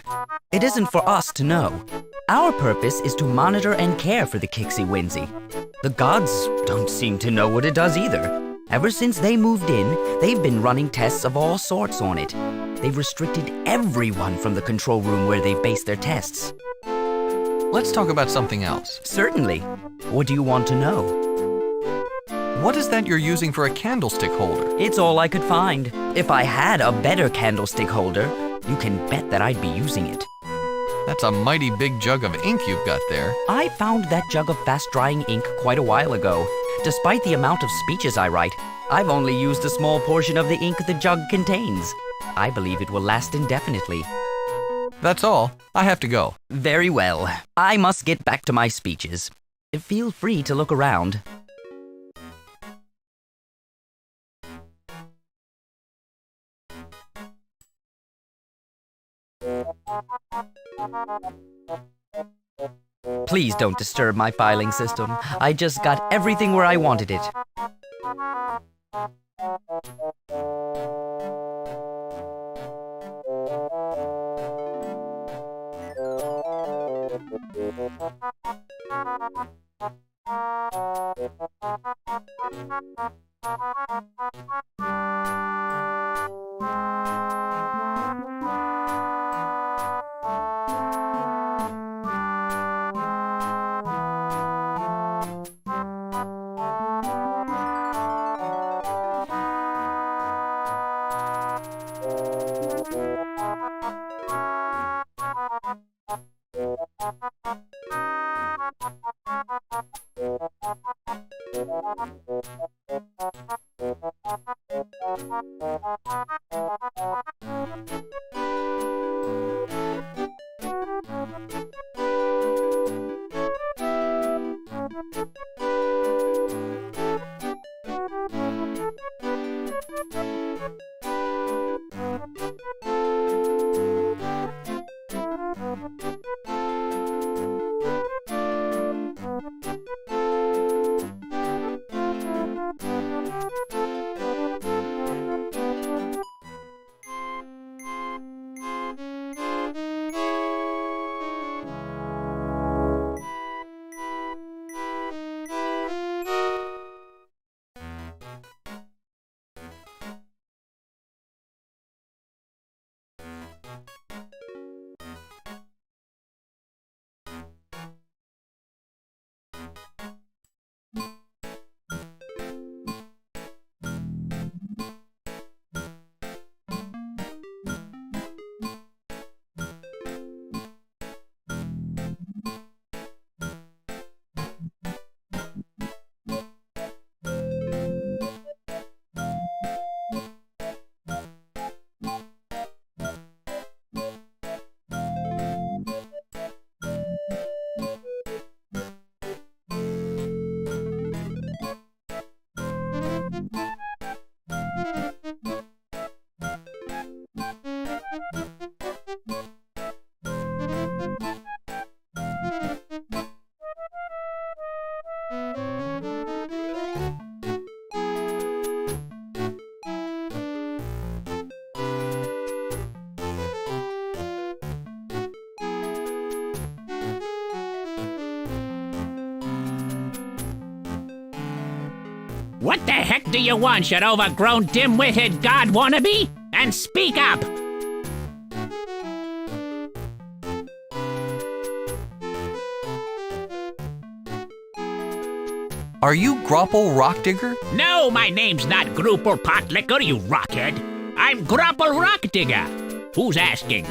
It isn't for us to know. Our purpose is to monitor and care for the Kixie Winzy. The gods don't seem to know what it does either. Ever since they moved in, they've been running tests of all sorts on it. They've restricted everyone from the control room where they've based their tests. Let's talk about something else. Certainly. What do you want to know? What is that you're using for a candlestick holder? It's all I could find. If I had a better candlestick holder, you can bet that I'd be using it. That's a mighty big jug of ink you've got there. I found that jug of fast-drying ink quite a while ago. Despite the amount of speeches I write, I've only used a small portion of the ink the jug contains. I believe it will last indefinitely. That's all. I have to go. Very well. I must get back to my speeches. Feel free to look around. Please don't disturb my filing system. I just got everything where I wanted it. What the heck do you want, you overgrown, dim-witted god wannabe? And speak up! Are you Grapple Rockdigger? No, my name's not Groople Potlicker, you rockhead. I'm Grapple Rockdigger. Who's asking?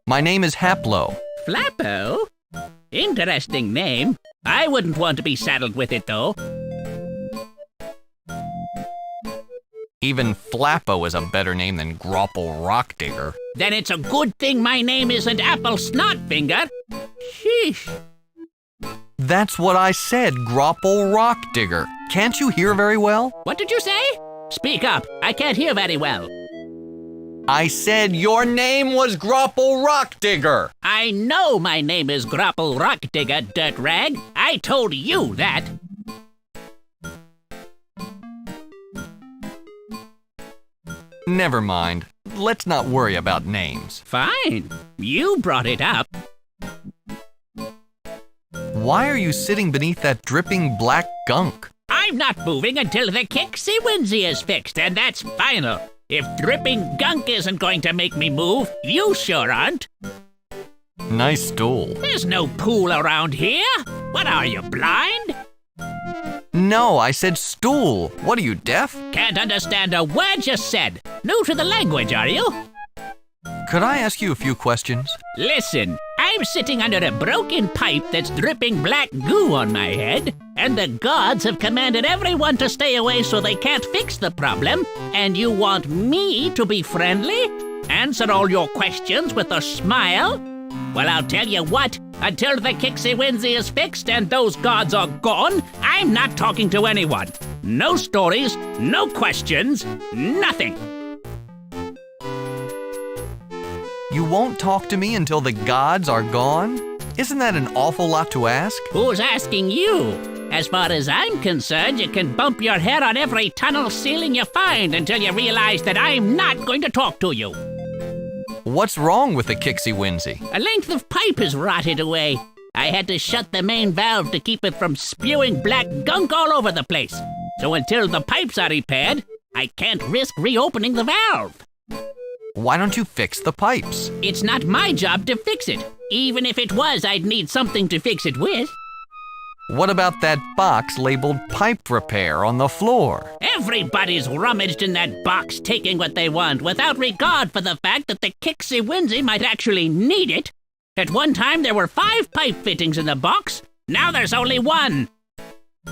My name is Haplo. Flappo? Interesting name. I wouldn't want to be saddled with it, though. Even Flappo is a better name than Grapple Rockdigger. Then it's a good thing my name isn't Apple Snotfinger. Sheesh. That's what I said, Grapple Rockdigger. Can't you hear very well? What did you say? Speak up. I can't hear very well. I said your name was Grapple Rockdigger. I know my name is Grapple Rockdigger, Dirtrag. I told you that. Never mind. Let's not worry about names. Fine. You brought it up. Why are you sitting beneath that dripping black gunk? I'm not moving until the Kixie Winsy is fixed, and that's final. If dripping gunk isn't going to make me move, you sure aren't. Nice stool. There's no pool around here. What are you, blind? No, I said stool. What are you, deaf? Can't understand a word you said. New to the language, are you? Could I ask you a few questions? Listen, I'm sitting under a broken pipe that's dripping black goo on my head, and the gods have commanded everyone to stay away so they can't fix the problem, and you want me to be friendly? Answer all your questions with a smile? Well, I'll tell you what, until the Kixie Winsy is fixed and those gods are gone, I'm not talking to anyone. No stories, no questions, nothing. You won't talk to me until the gods are gone? Isn't that an awful lot to ask? Who's asking you? As far as I'm concerned, you can bump your head on every tunnel ceiling you find until you realize that I'm not going to talk to you. What's wrong with the Kixie Winsy? A length of pipe is rotted away. I had to shut the main valve to keep it from spewing black gunk all over the place. So until the pipes are repaired, I can't risk reopening the valve. Why don't you fix the pipes? It's not my job to fix it. Even if it was, I'd need something to fix it with. What about that box labeled pipe repair on the floor? Everybody's rummaged in that box taking what they want without regard for the fact that the Kixie Winsy might actually need it. At one time, there were 5 pipe fittings in the box. Now there's only 1.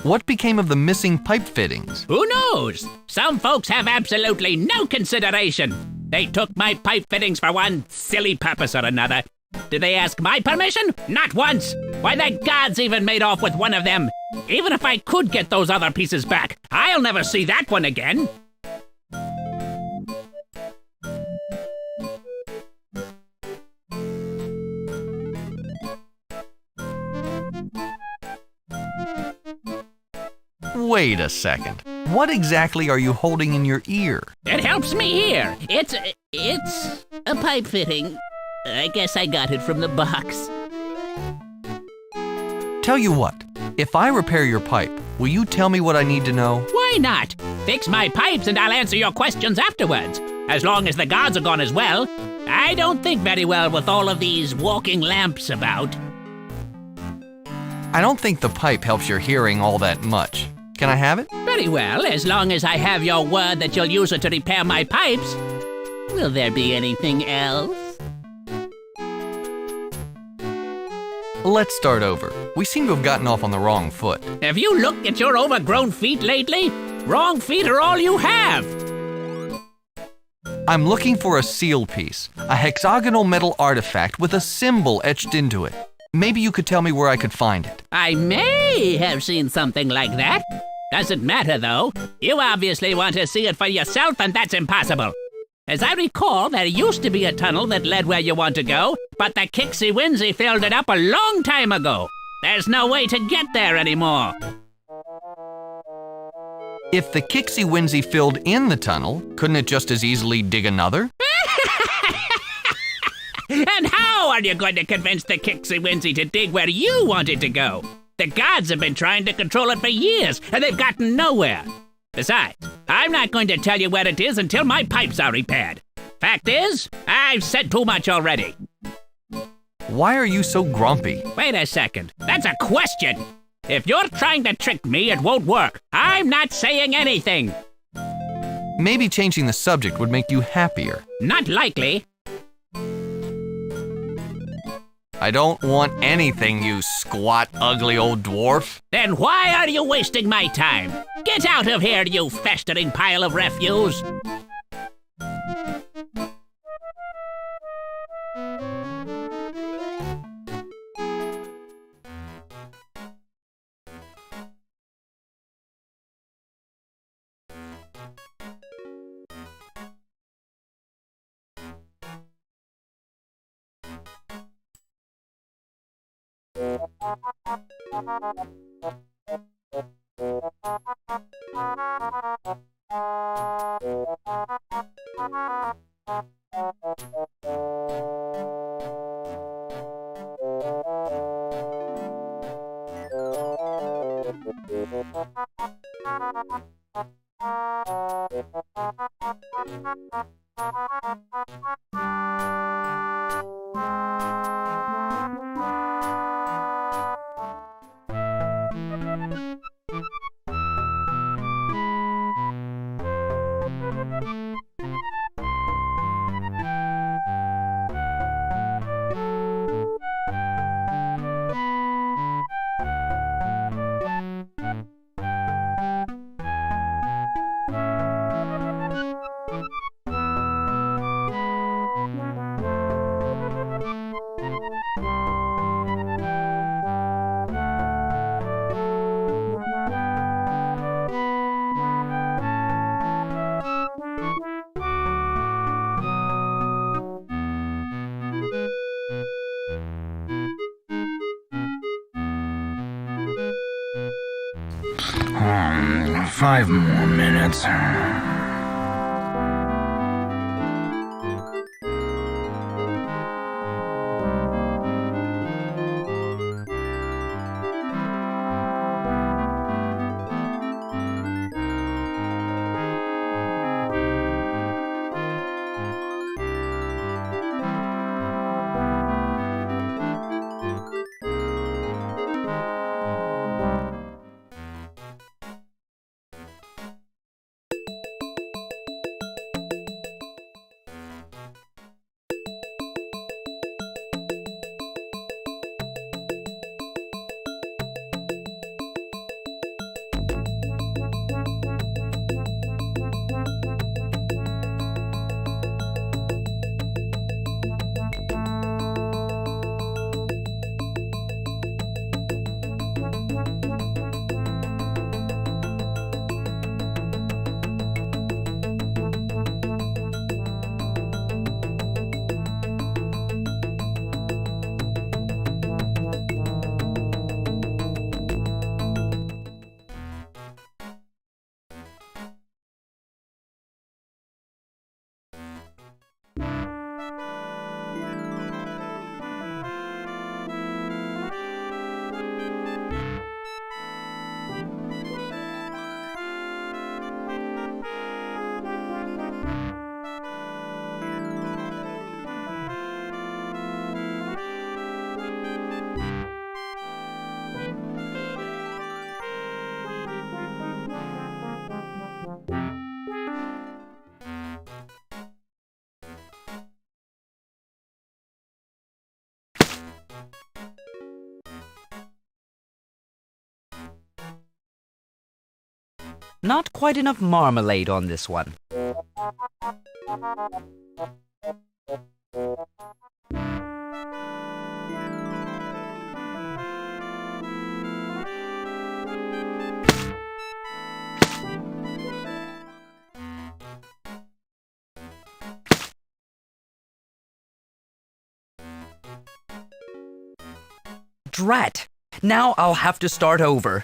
What became of the missing pipe fittings? Who knows? Some folks have absolutely no consideration. They took my pipe fittings for one silly purpose or another. Did they ask my permission? Not once. Why, the gods even made off with one of them. Even if I could get those other pieces back, I'll never see that one again. Wait a second. What exactly are you holding in your ear? It helps me hear. It's a pipe fitting. I guess I got it from the box. Tell you what, if I repair your pipe, will you tell me what I need to know? Why not? Fix my pipes and I'll answer your questions afterwards. As long as the guards are gone as well. I don't think very well with all of these walking lamps about. I don't think the pipe helps your hearing all that much. Can I have it? Very well, as long as I have your word that you'll use it to repair my pipes. Will there be anything else? Let's start over. We seem to have gotten off on the wrong foot. Have you looked at your overgrown feet lately? Wrong feet are all you have. I'm looking for a seal piece, a hexagonal metal artifact with a symbol etched into it. Maybe you could tell me where I could find it. I may have seen something like that. Doesn't matter, though. You obviously want to see it for yourself, and that's impossible. As I recall, there used to be a tunnel that led where you want to go, but the Kixie Winsy filled it up a long time ago. There's no way to get there anymore. If the Kixie Winsy filled in the tunnel, couldn't it just as easily dig another? And how are you going to convince the Kixie Winsy to dig where you want it to go? The gods have been trying to control it for years, and they've gotten nowhere. Besides, I'm not going to tell you where it is until my pipes are repaired. Fact is, I've said too much already. Why are you so grumpy? Wait a second. That's a question. If you're trying to trick me, it won't work. I'm not saying anything. Maybe changing the subject would make you happier. Not likely. I don't want anything, you squat, ugly old dwarf. Then why are you wasting my time? Get out of here, you festering pile of refuse! Five more minutes. Not quite enough marmalade on this one. Drat! Now I'll have to start over.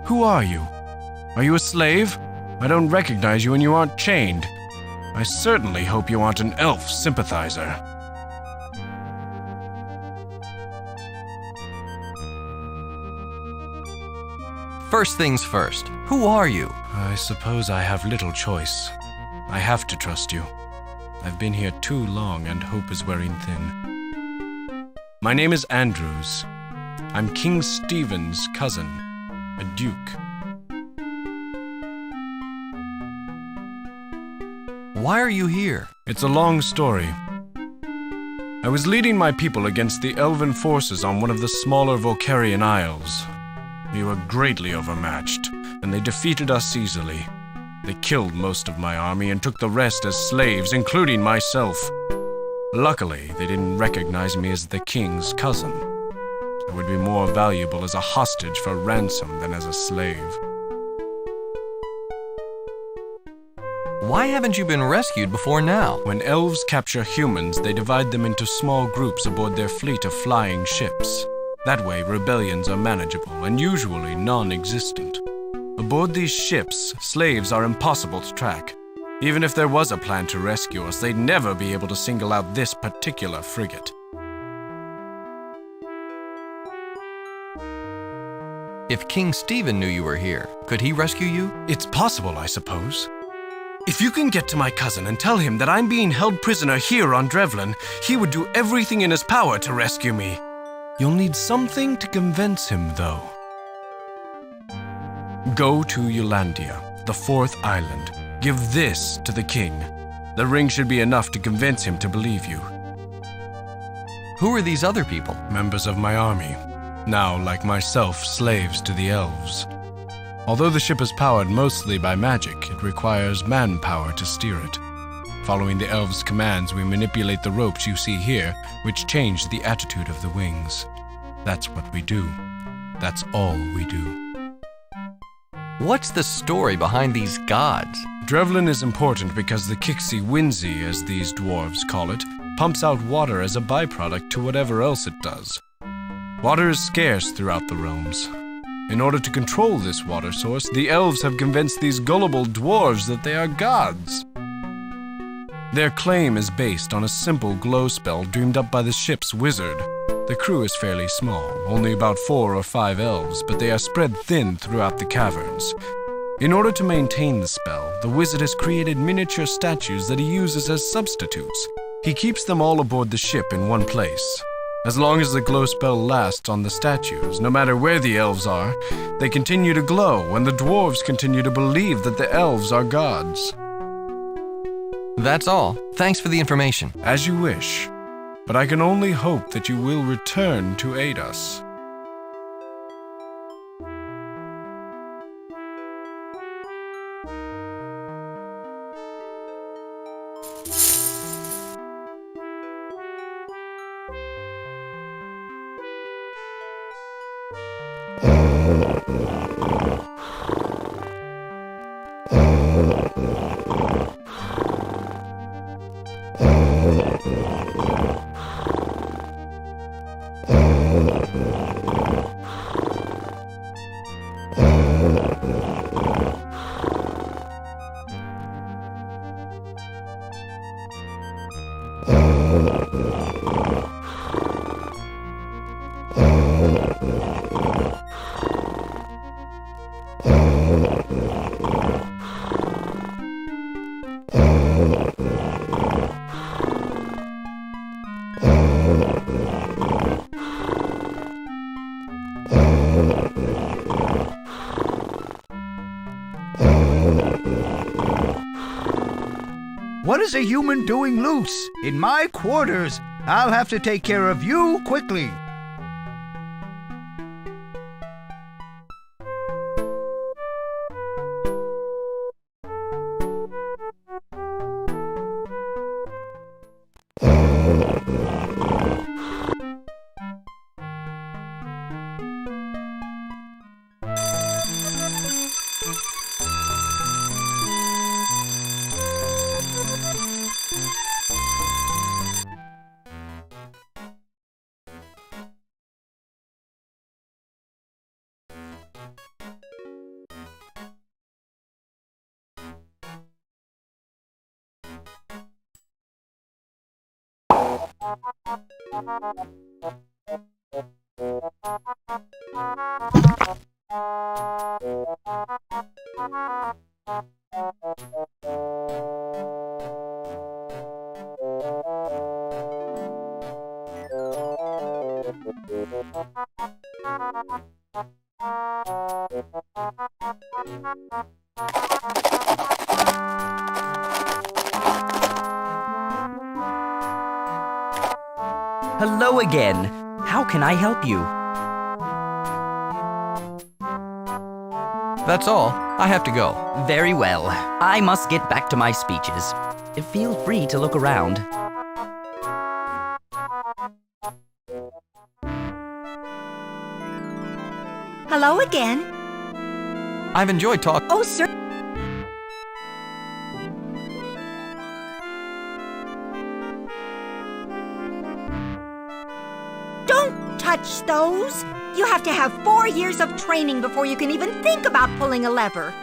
Who are you? Are you a slave? I don't recognize you and you aren't chained. I certainly hope you aren't an elf sympathizer. First things first, who are you? I suppose I have little choice. I have to trust you. I've been here too long and hope is wearing thin. My name is Andrews. I'm King Stephen's cousin, a duke. Why are you here? It's a long story. I was leading my people against the elven forces on one of the smaller Volcarian isles. We were greatly overmatched, and they defeated us easily. They killed most of my army and took the rest as slaves, including myself. Luckily, they didn't recognize me as the king's cousin. I would be more valuable as a hostage for ransom than as a slave. Why haven't you been rescued before now? When elves capture humans, they divide them into small groups aboard their fleet of flying ships. That way, rebellions are manageable and usually non-existent. Aboard these ships, slaves are impossible to track. Even if there was a plan to rescue us, they'd never be able to single out this particular frigate. If King Stephen knew you were here, could he rescue you? It's possible, I suppose. If you can get to my cousin and tell him that I'm being held prisoner here on Drevlin, he would do everything in his power to rescue me. You'll need something to convince him, though. Go to Eulandia, the fourth island. Give this to the king. The ring should be enough to convince him to believe you. Who are these other people? Members of my army. Now, like myself, slaves to the elves. Although the ship is powered mostly by magic, it requires manpower to steer it. Following the elves' commands, we manipulate the ropes you see here, which change the attitude of the wings. That's what we do. That's all we do. What's the story behind these gods? Drevlin is important because the Kixi Winzi, as these dwarves call it, pumps out water as a byproduct to whatever else it does. Water is scarce throughout the realms. In order to control this water source, the elves have convinced these gullible dwarves that they are gods. Their claim is based on a simple glow spell dreamed up by the ship's wizard. The crew is fairly small, only about 4 or 5 elves, but they are spread thin throughout the caverns. In order to maintain the spell, the wizard has created miniature statues that he uses as substitutes. He keeps them all aboard the ship in one place. As long as the glow spell lasts on the statues, no matter where the elves are, they continue to glow, and the dwarves continue to believe that the elves are gods. That's all. Thanks for the information. As you wish, but I can only hope that you will return to aid us. What is a human doing loose? In my quarters. I'll have to take care of you quickly. Hello again. How can I help you? That's all. I have to go. Very well. I must get back to my speeches. Feel free to look around. Hello again. I've enjoyed talking. Oh, sir. Don't touch those. You have to have 4 years of training before you can even think about pulling a lever.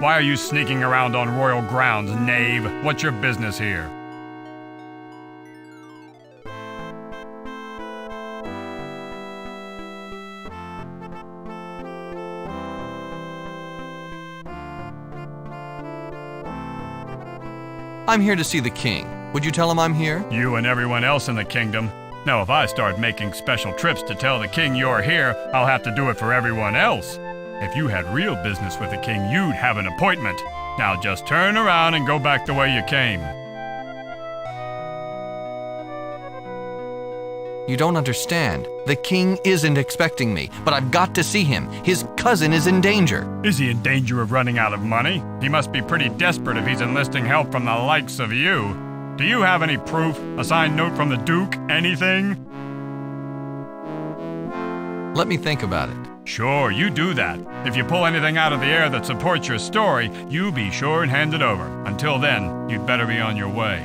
Why are you sneaking around on royal grounds, knave? What's your business here? I'm here to see the king. Would you tell him I'm here? You and everyone else in the kingdom. Now, if I start making special trips to tell the king you're here, I'll have to do it for everyone else. If you had real business with the king, you'd have an appointment. Now just turn around and go back the way you came. You don't understand. The king isn't expecting me, but I've got to see him. His cousin is in danger. Is he in danger of running out of money? He must be pretty desperate if he's enlisting help from the likes of you. Do you have any proof? A signed note from the Duke? Anything? Let me think about it. Sure, you do that. If you pull anything out of the air that supports your story, you be sure and hand it over. Until then, you'd better be on your way.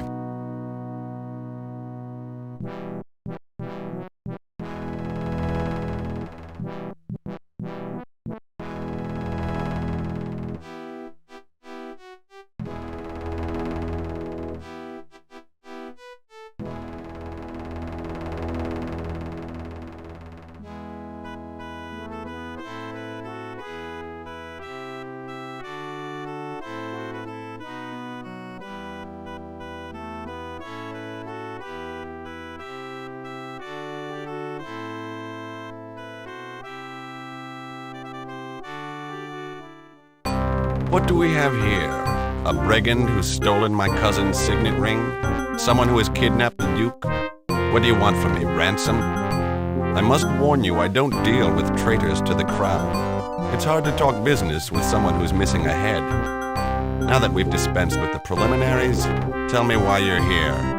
What do we have here? A brigand who's stolen my cousin's signet ring? Someone who has kidnapped the Duke? What do you want from me, ransom? I must warn you, I don't deal with traitors to the crown. It's hard to talk business with someone who's missing a head. Now that we've dispensed with the preliminaries, tell me why you're here.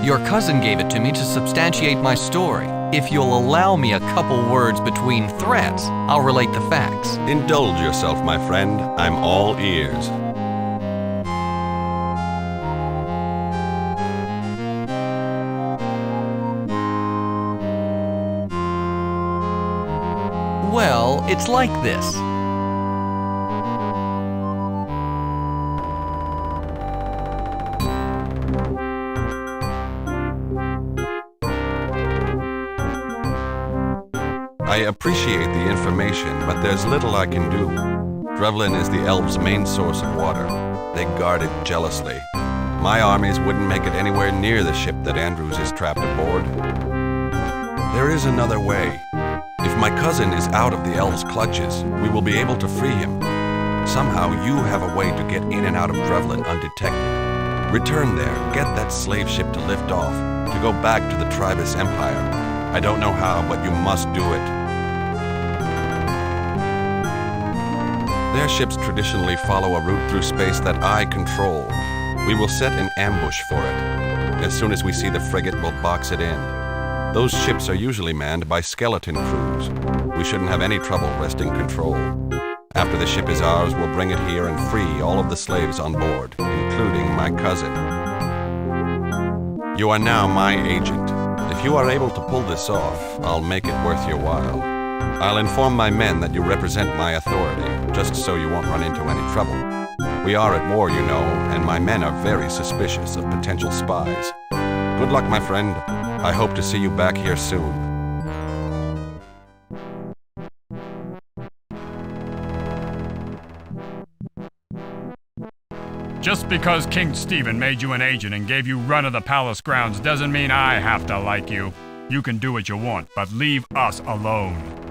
Your cousin gave it to me to substantiate my story. If you'll allow me a couple words between threats, I'll relate the facts. Indulge yourself, my friend. I'm all ears. Well, it's like this. I appreciate the information, but there's little I can do. Drevlin is the elves' main source of water. They guard it jealously. My armies wouldn't make it anywhere near the ship that Andrews is trapped aboard. There is another way. If my cousin is out of the elves' clutches, we will be able to free him. Somehow you have a way to get in and out of Drevlin undetected. Return there, get that slave ship to lift off, to go back to the Tribus Empire. I don't know how, but you must do it. Their ships traditionally follow a route through space that I control. We will set an ambush for it. As soon as we see the frigate, we'll box it in. Those ships are usually manned by skeleton crews. We shouldn't have any trouble wresting control. After the ship is ours, we'll bring it here and free all of the slaves on board, including my cousin. You are now my agent. If you are able to pull this off, I'll make it worth your while. I'll inform my men that you represent my authority, just so you won't run into any trouble. We are at war, you know, and my men are very suspicious of potential spies. Good luck, my friend. I hope to see you back here soon. Just because King Stephen made you an agent and gave you run of the palace grounds doesn't mean I have to like you. You can do what you want, but leave us alone.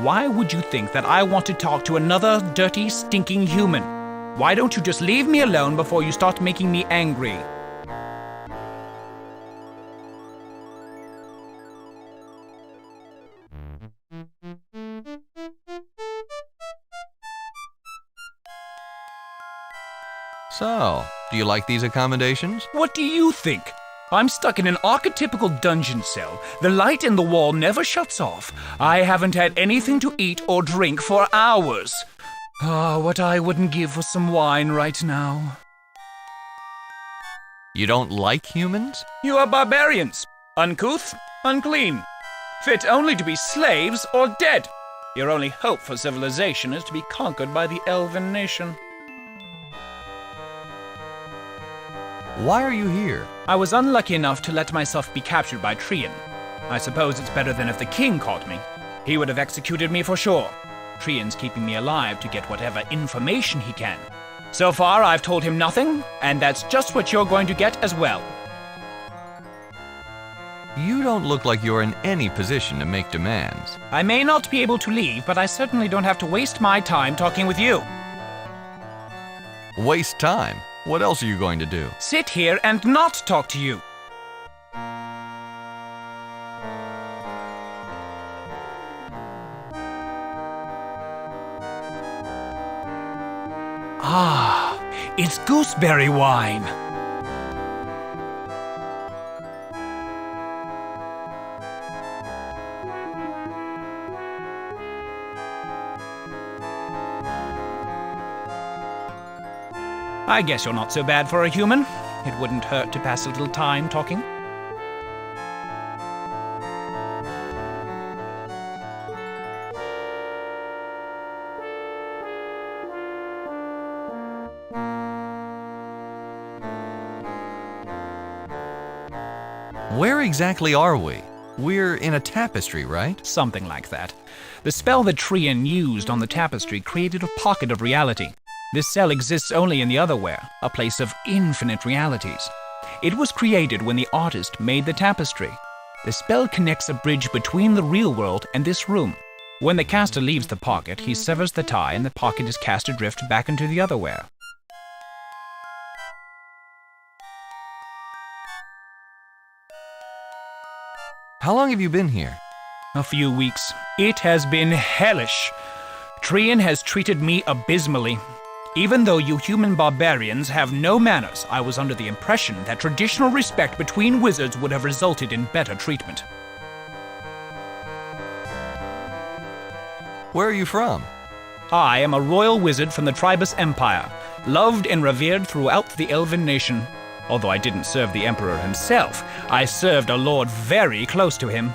Why would you think that I want to talk to another dirty, stinking human? Why don't you just leave me alone before you start making me angry? So, do you like these accommodations? What do you think? I'm stuck in an archetypical dungeon cell. The light in the wall never shuts off. I haven't had anything to eat or drink for hours. Ah, what I wouldn't give for some wine right now. You don't like humans? You are barbarians. Uncouth, unclean. Fit only to be slaves or dead. Your only hope for civilization is to be conquered by the elven nation. Why are you here? I was unlucky enough to let myself be captured by Trian. I suppose it's better than if the king caught me. He would have executed me for sure. Trian's keeping me alive to get whatever information he can. So far, I've told him nothing, and that's just what you're going to get as well. You You don't look like you're in any position to make demands. I may not be able to leave, but I certainly don't have to waste my time talking with you. Waste time? What else are you going to do? Sit here and not talk to you. Ah, it's gooseberry wine. I guess you're not so bad for a human. It wouldn't hurt to pass a little time talking. Where exactly are we? We're in a tapestry, right? Something like that. The spell that Trian used on the tapestry created a pocket of reality. This cell exists only in the Otherwhere, a place of infinite realities. It was created when the artist made the tapestry. The spell connects a bridge between the real world and this room. When the caster leaves the pocket, he severs the tie and the pocket is cast adrift back into the Otherwhere. How long have you been here? A few weeks. It has been hellish. Trian has treated me abysmally. Even though you human barbarians have no manners, I was under the impression that traditional respect between wizards would have resulted in better treatment. Where are you from? I am a royal wizard from the Tribus Empire, loved and revered throughout the Elven nation. Although I didn't serve the Emperor himself, I served a lord very close to him.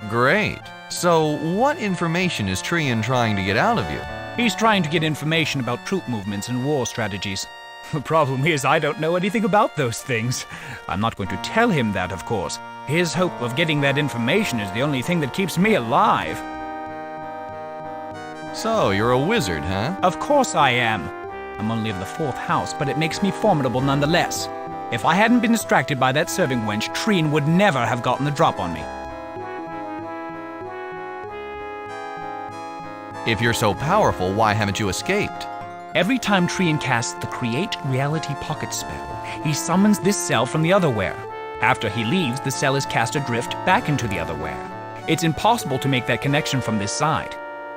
Great. So, what information is Trian trying to get out of you? He's trying to get information about troop movements and war strategies. The problem is I don't know anything about those things. I'm not going to tell him that, of course. His hope of getting that information is the only thing that keeps me alive. So, you're a wizard, huh? Of course I am. I'm only of the 4th house, but it makes me formidable nonetheless. If I hadn't been distracted by that serving wench, Trian would never have gotten the drop on me. If you're so powerful, why haven't you escaped? Every time Trian casts the Create Reality Pocket spell, he summons this cell from the Otherwhere. After he leaves, the cell is cast adrift back into the Otherwhere. It's impossible to make that connection from this side.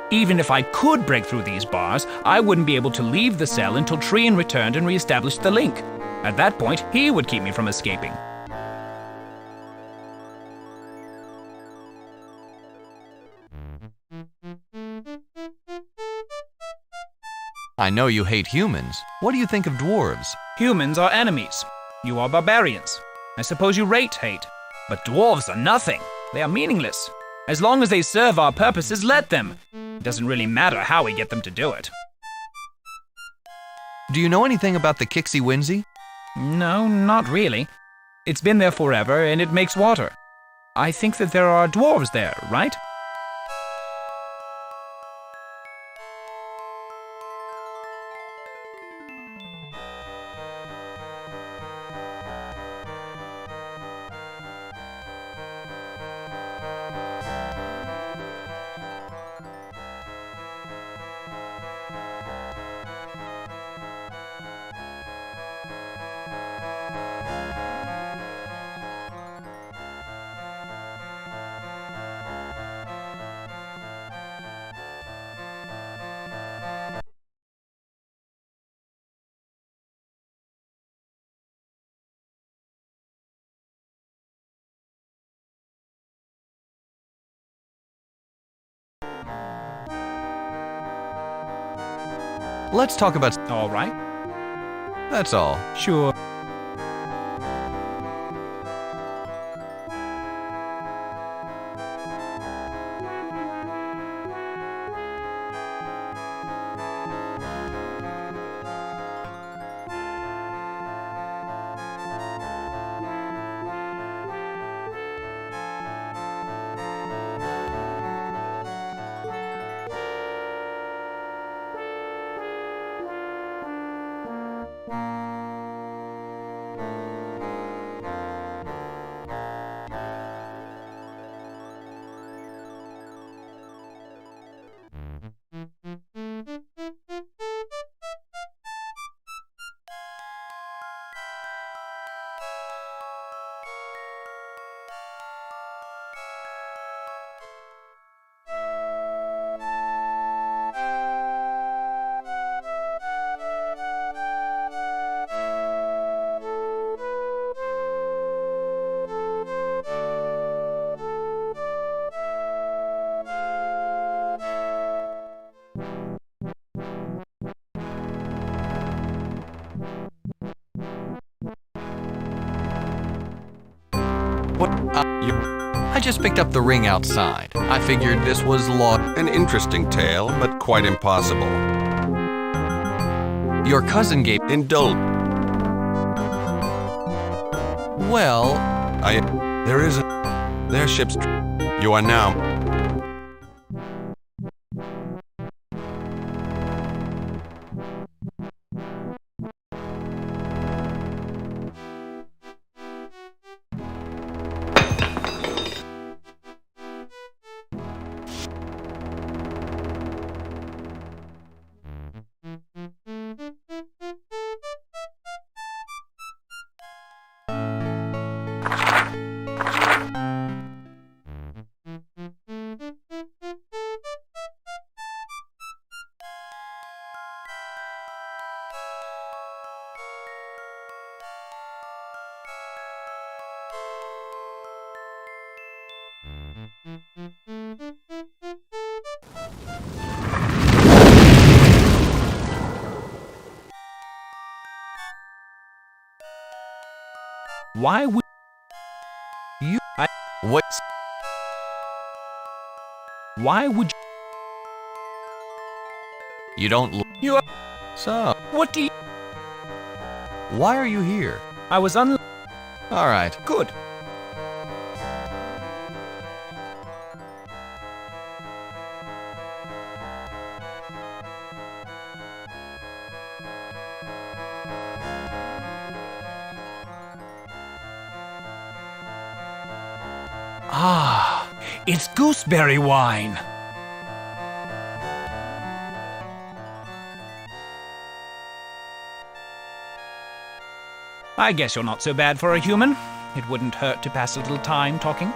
Even if I could break through these bars, I wouldn't be able to leave the cell until Trian returned and reestablished the link. At that point, he would keep me from escaping. I know you hate humans. What do you think of dwarves? Humans are enemies. You are barbarians. I suppose you rate hate. But dwarves are nothing. They are meaningless. As long as they serve our purposes, let them. It doesn't really matter how we get them to do it. Do you know anything about the Kixie Whinsey? No, not really. It's been there forever, and it makes water. I think that there are dwarves there, right? Let's talk about... All right. That's all. Sure. I just picked up the ring outside. I figured this was An interesting tale, but quite impossible. Your cousin gave... Indulge. Well... There is a... Their ship's... You are now... Why would you... What? Why would you... don't... You are... So... What do you... Why are you here? I was All right. Good. Ah, it's gooseberry wine. I guess you're not so bad for a human. It wouldn't hurt to pass a little time talking.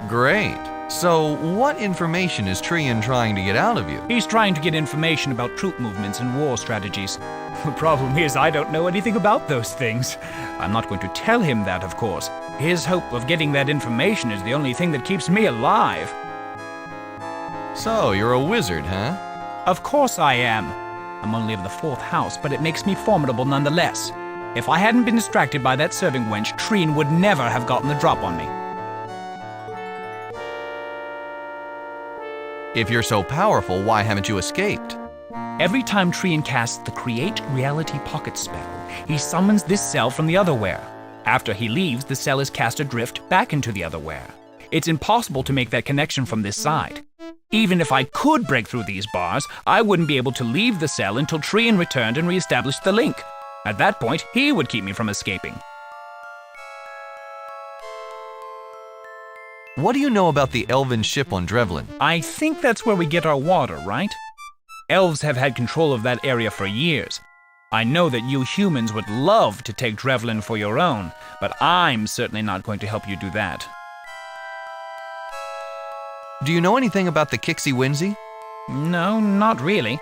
Great. So, what information is Trian trying to get out of you? He's trying to get information about troop movements and war strategies. The problem is I don't know anything about those things. I'm not going to tell him that, of course. His hope of getting that information is the only thing that keeps me alive. So, you're a wizard, huh? Of course I am. I'm only of the 4th house, but it makes me formidable nonetheless. If I hadn't been distracted by that serving wench, Trian would never have gotten the drop on me. If you're so powerful, why haven't you escaped? Every time Trian casts the Create Reality Pocket spell, he summons this cell from the Otherwhere. After he leaves, the cell is cast adrift back into the Otherwhere. It's impossible to make that connection from this side. Even if I could break through these bars, I wouldn't be able to leave the cell until Trian returned and reestablished the link. At that point, he would keep me from escaping. What do you know about the elven ship on Drevlin? I think that's where we get our water, right? Elves have had control of that area for years. I know that you humans would love to take Drevlin for your own, but I'm certainly not going to help you do that. Do you know anything about the Kixie Windsey? No, not really.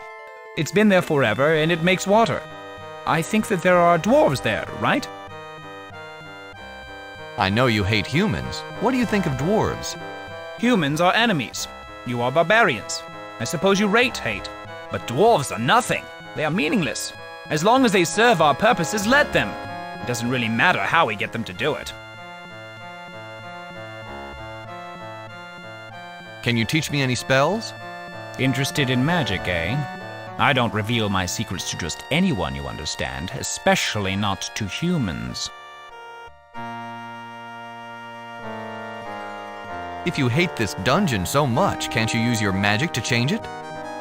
It's been there forever, and it makes water. I think that there are dwarves there, right? I know you hate humans. What do you think of dwarves? Humans are enemies. You are barbarians. I suppose you rate hate. But dwarves are nothing. They are meaningless. As long as they serve our purposes, let them. It doesn't really matter how we get them to do it. Can you teach me any spells? Interested in magic, eh? I don't reveal my secrets to just anyone, you understand, especially not to humans. If you hate this dungeon so much, can't you use your magic to change it?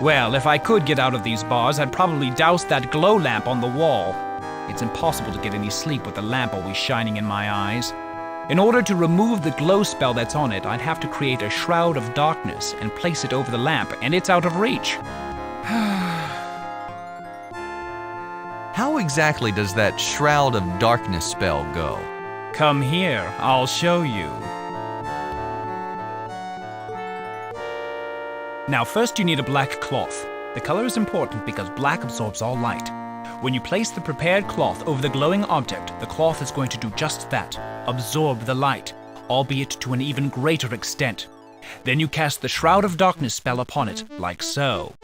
Well, if I could get out of these bars, I'd probably douse that glow lamp on the wall. It's impossible to get any sleep with the lamp always shining in my eyes. In order to remove the glow spell that's on it, I'd have to create a shroud of darkness and place it over the lamp, and it's out of reach. How exactly does that shroud of darkness spell go? Come here, I'll show you. Now first you need a black cloth. The color is important because black absorbs all light. When you place the prepared cloth over the glowing object, the cloth is going to do just that, absorb the light, albeit to an even greater extent. Then you cast the Shroud of Darkness spell upon it, like so.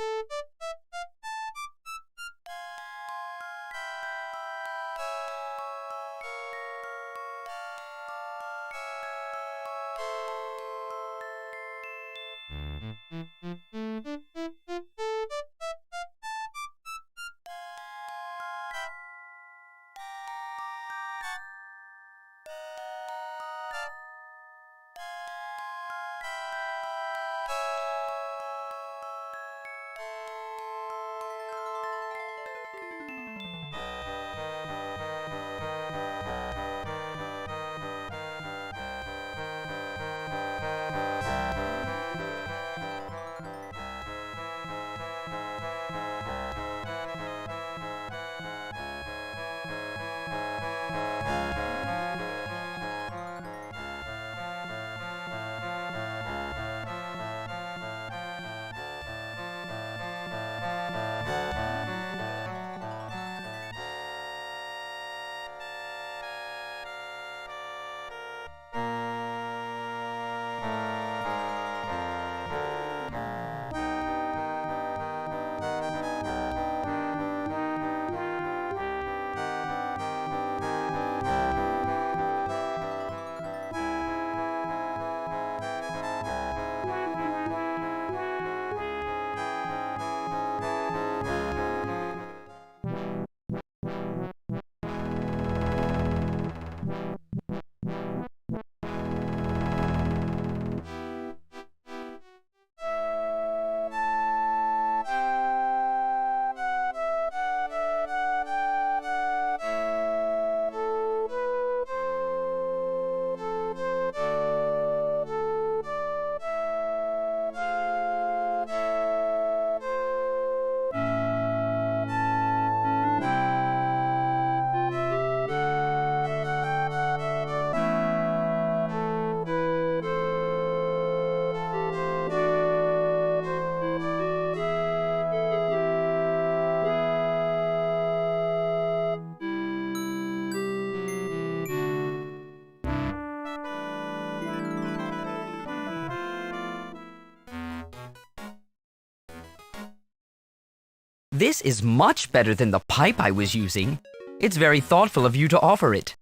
This is much better than the pipe I was using. It's very thoughtful of you to offer it.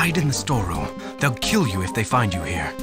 Hide in the storeroom. They'll kill you if they find you here.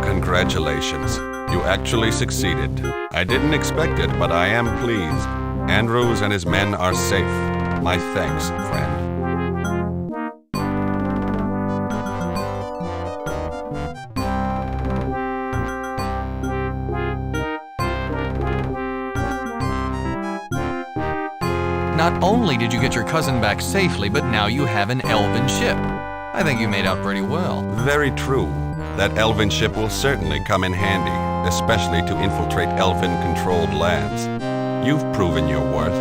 Congratulations. You actually succeeded. I didn't expect it, but I am pleased. Andrews and his men are safe. My thanks, friend. Not only did you get your cousin back safely, but now you have an elven ship. I think you made out pretty well. Very true. That elven ship will certainly come in handy, especially to infiltrate elven-controlled lands. You've proven your worth.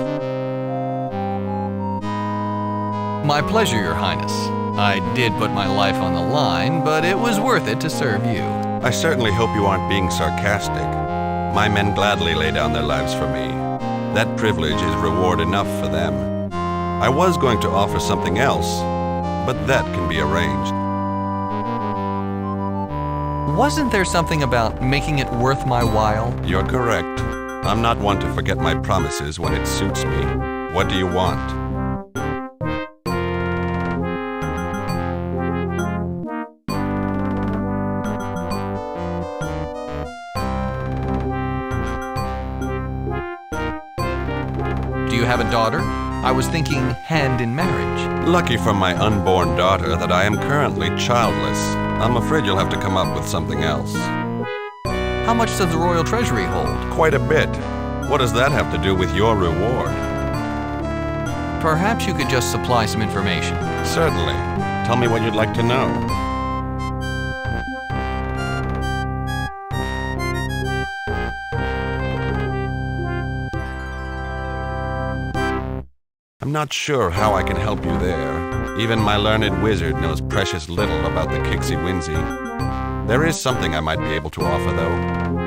My pleasure, Your Highness. I did put my life on the line, but it was worth it to serve you. I certainly hope you aren't being sarcastic. My men gladly lay down their lives for me. That privilege is reward enough for them. I was going to offer something else, but that can be arranged. Wasn't there something about making it worth my while? You're correct. I'm not one to forget my promises when it suits me. What do you want? Do you have a daughter? I was thinking hand in marriage. Lucky for my unborn daughter that I am currently childless. I'm afraid you'll have to come up with something else. How much does the royal treasury hold? Quite a bit. What does that have to do with your reward? Perhaps you could just supply some information. Certainly. Tell me what you'd like to know. I'm not sure how I can help you there. Even my learned wizard knows precious little about the Kixie-Winzy. There is something I might be able to offer, though.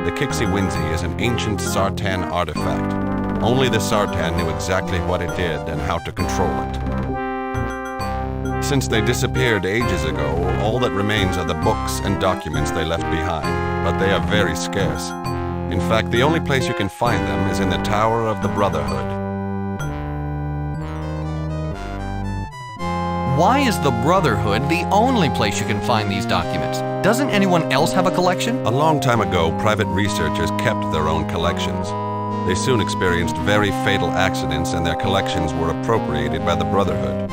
The Kixie-Winzy is an ancient Sartan artifact. Only the Sartan knew exactly what it did and how to control it. Since they disappeared ages ago, all that remains are the books and documents they left behind, but they are very scarce. In fact, the only place you can find them is in the Tower of the Brotherhood. Why is the Brotherhood the only place you can find these documents? Doesn't anyone else have a collection? A long time ago, private researchers kept their own collections. They soon experienced very fatal accidents and their collections were appropriated by the Brotherhood.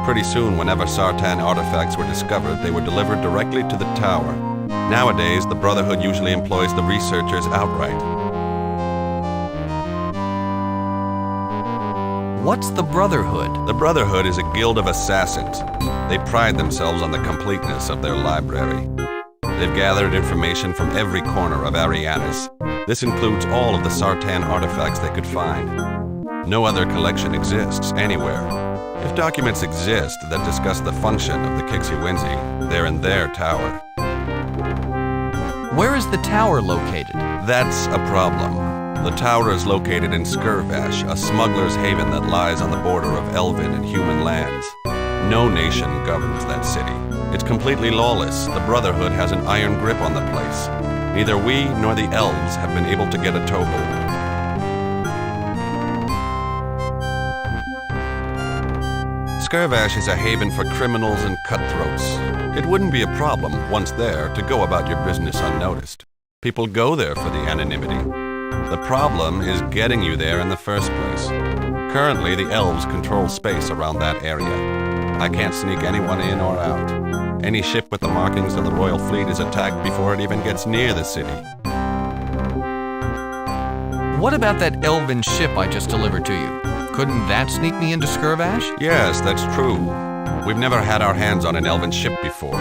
Pretty soon, whenever Sartan artifacts were discovered, they were delivered directly to the tower. Nowadays, the Brotherhood usually employs the researchers outright. What's the Brotherhood? The Brotherhood is a guild of assassins. They pride themselves on the completeness of their library. They've gathered information from every corner of Arianis. This includes all of the Sartan artifacts they could find. No other collection exists anywhere. If documents exist that discuss the function of the Kixie-Winzy, they're in their tower. Where is the tower located? That's a problem. The tower is located in Skirvash, a smuggler's haven that lies on the border of elven and human lands. No nation governs that city. It's completely lawless. The Brotherhood has an iron grip on the place. Neither we nor the elves have been able to get a toehold. Skirvash is a haven for criminals and cutthroats. It wouldn't be a problem, once there, to go about your business unnoticed. People go there for the anonymity. The problem is getting you there in the first place. Currently, the elves control space around that area. I can't sneak anyone in or out. Any ship with the markings of the Royal Fleet is attacked before it even gets near the city. What about that elven ship I just delivered to you? Couldn't that sneak me into Skirvash? Yes, that's true. We've never had our hands on an elven ship before.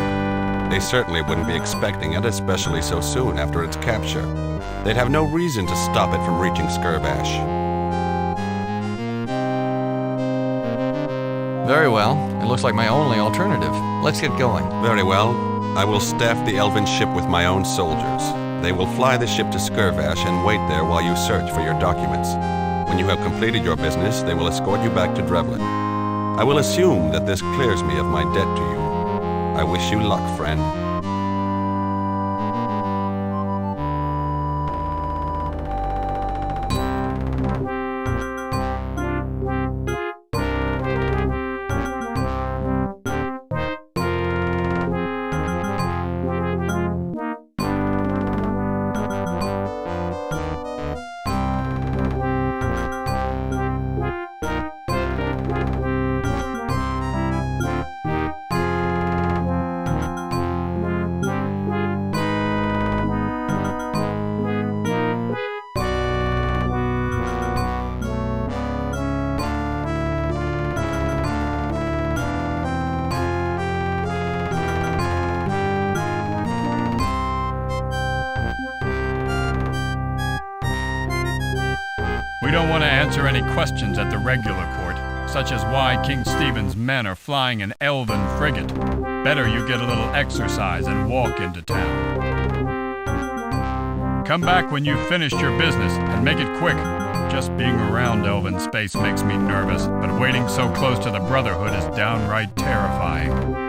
They certainly wouldn't be expecting it, especially so soon after its capture. They'd have no reason to stop it from reaching Skirvash. Very well. It looks like my only alternative. Let's get going. Very well. I will staff the elven ship with my own soldiers. They will fly the ship to Skirvash and wait there while you search for your documents. When you have completed your business, they will escort you back to Drevlin. I will assume that this clears me of my debt to you. I wish you luck, friend. We don't want to answer any questions at the regular court, such as why King Stephen's men are flying an elven frigate. Better you get a little exercise and walk into town. Come back when you've finished your business, and make it quick. Just being around elven space makes me nervous, but waiting so close to the Brotherhood is downright terrifying.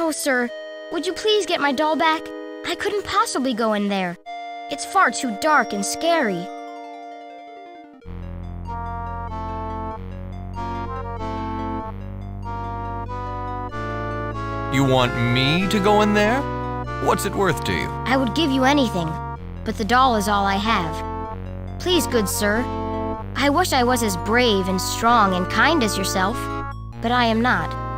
Oh, sir, would you please get my doll back? I couldn't possibly go in there. It's far too dark and scary. You want me to go in there? What's it worth to you? I would give you anything, but the doll is all I have. Please, good sir. I wish I was as brave and strong and kind as yourself, but I am not.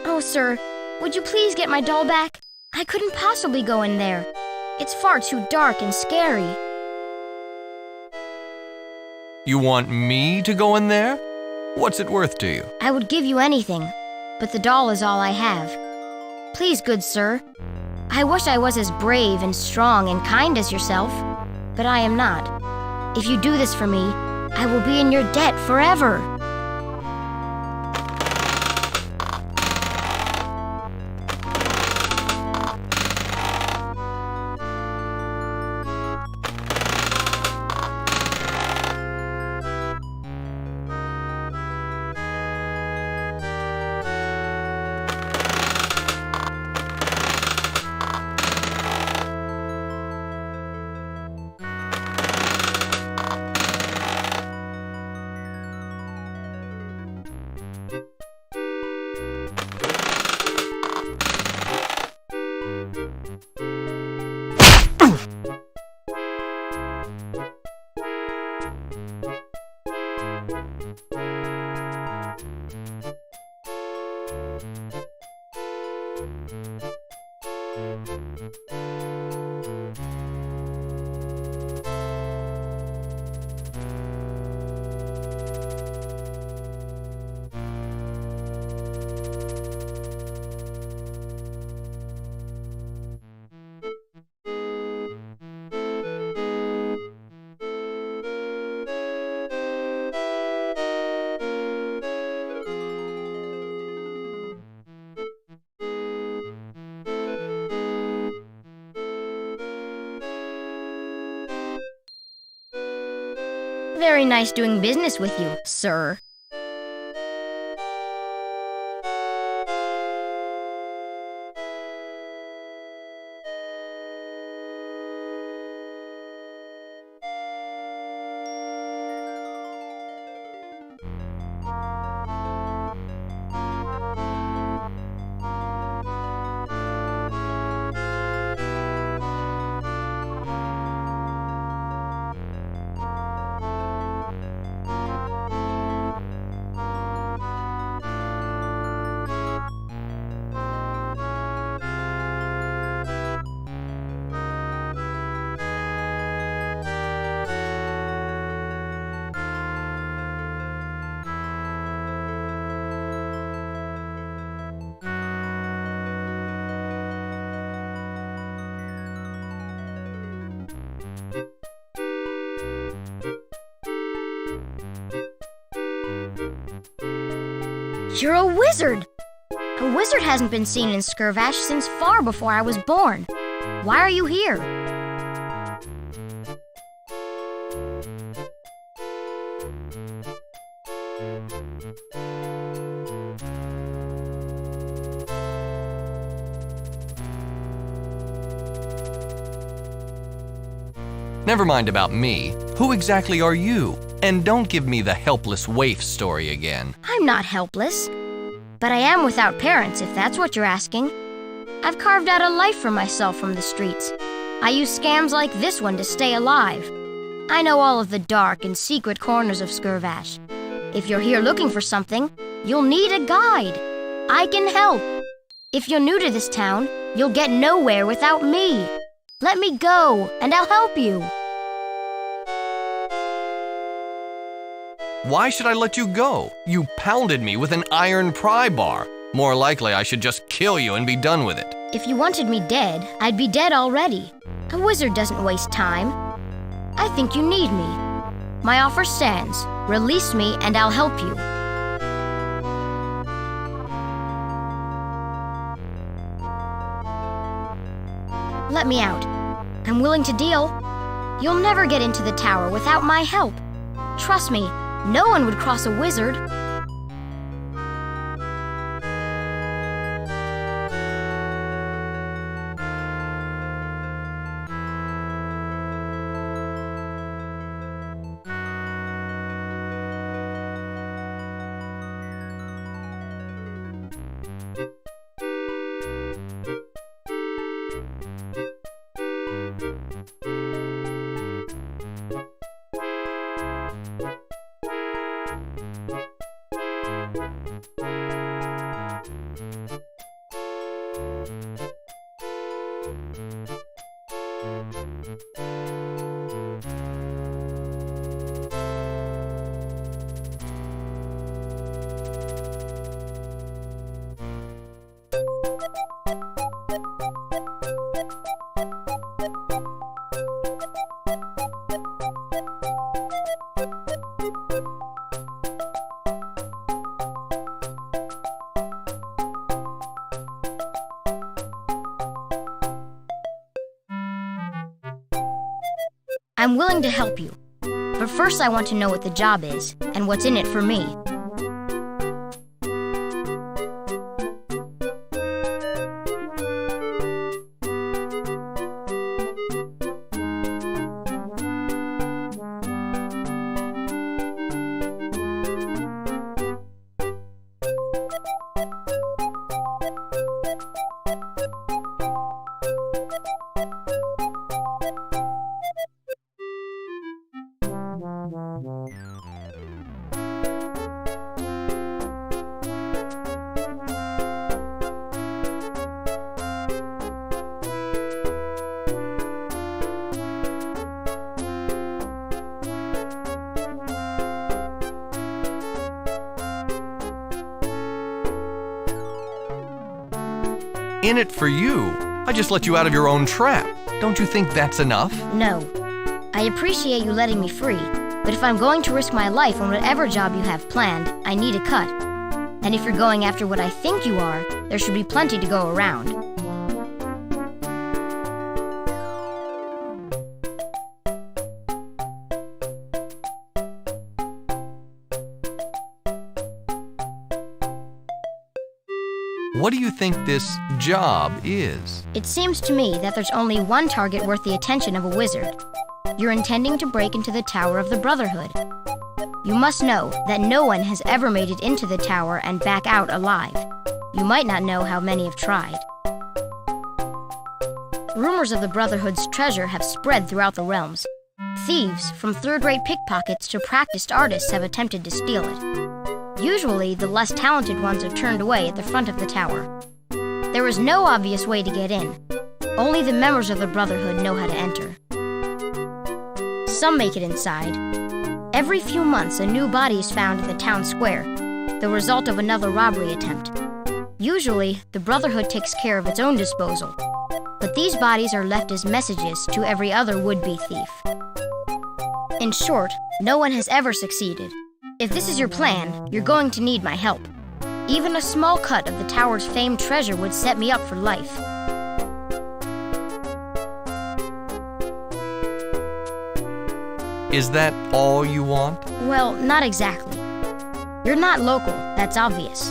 Oh, sir, would you please get my doll back? I couldn't possibly go in there. It's far too dark and scary. You want me to go in there? What's it worth to you? I would give you anything, but the doll is all I have. Please, good sir. I wish I was as brave and strong and kind as yourself, but I am not. If you do this for me, I will be in your debt forever. Very nice doing business with you, sir. You're a wizard! A wizard hasn't been seen in Skirvash since far before I was born. Why are you here? Never mind about me. Who exactly are you? And don't give me the helpless waif story again. I'm not helpless, but I am without parents, if that's what you're asking. I've carved out a life for myself from the streets. I use scams like this one to stay alive. I know all of the dark and secret corners of Skirvash. If you're here looking for something, You'll need a guide. I can help. If you're new to this town, you'll get nowhere without me. Let me go, and I'll help you. Why should I let you go? You pounded me with an iron pry bar. More likely I should just kill you and be done with it. If you wanted me dead, I'd be dead already. A wizard doesn't waste time. I think you need me. My offer stands. Release me and I'll help you. Let me out. I'm willing to deal. You'll never get into the tower without my help. Trust me, no one would cross a wizard. I'm willing to help you, but first I want to know what the job is and what's in it for me. In it for you? I just let you out of your own trap. Don't you think that's enough? No. I appreciate you letting me free, but if I'm going to risk my life on whatever job you have planned, I need a cut. And if you're going after what I think you are, there should be plenty to go around. What do you think this job is? It seems to me that there's only one target worth the attention of a wizard. You're intending to break into the Tower of the Brotherhood. You must know that no one has ever made it into the tower and back out alive. You might not know how many have tried. Rumors of the Brotherhood's treasure have spread throughout the realms. Thieves, from third-rate pickpockets to practiced artists, have attempted to steal it. Usually, the less talented ones are turned away at the front of the tower. There is no obvious way to get in. Only the members of the Brotherhood know how to enter. Some make it inside. Every few months, a new body is found in the town square, the result of another robbery attempt. Usually, the Brotherhood takes care of its own disposal, but these bodies are left as messages to every other would-be thief. In short, no one has ever succeeded. If this is your plan, you're going to need my help. Even a small cut of the tower's famed treasure would set me up for life. Is that all you want? Well, not exactly. You're not local, that's obvious.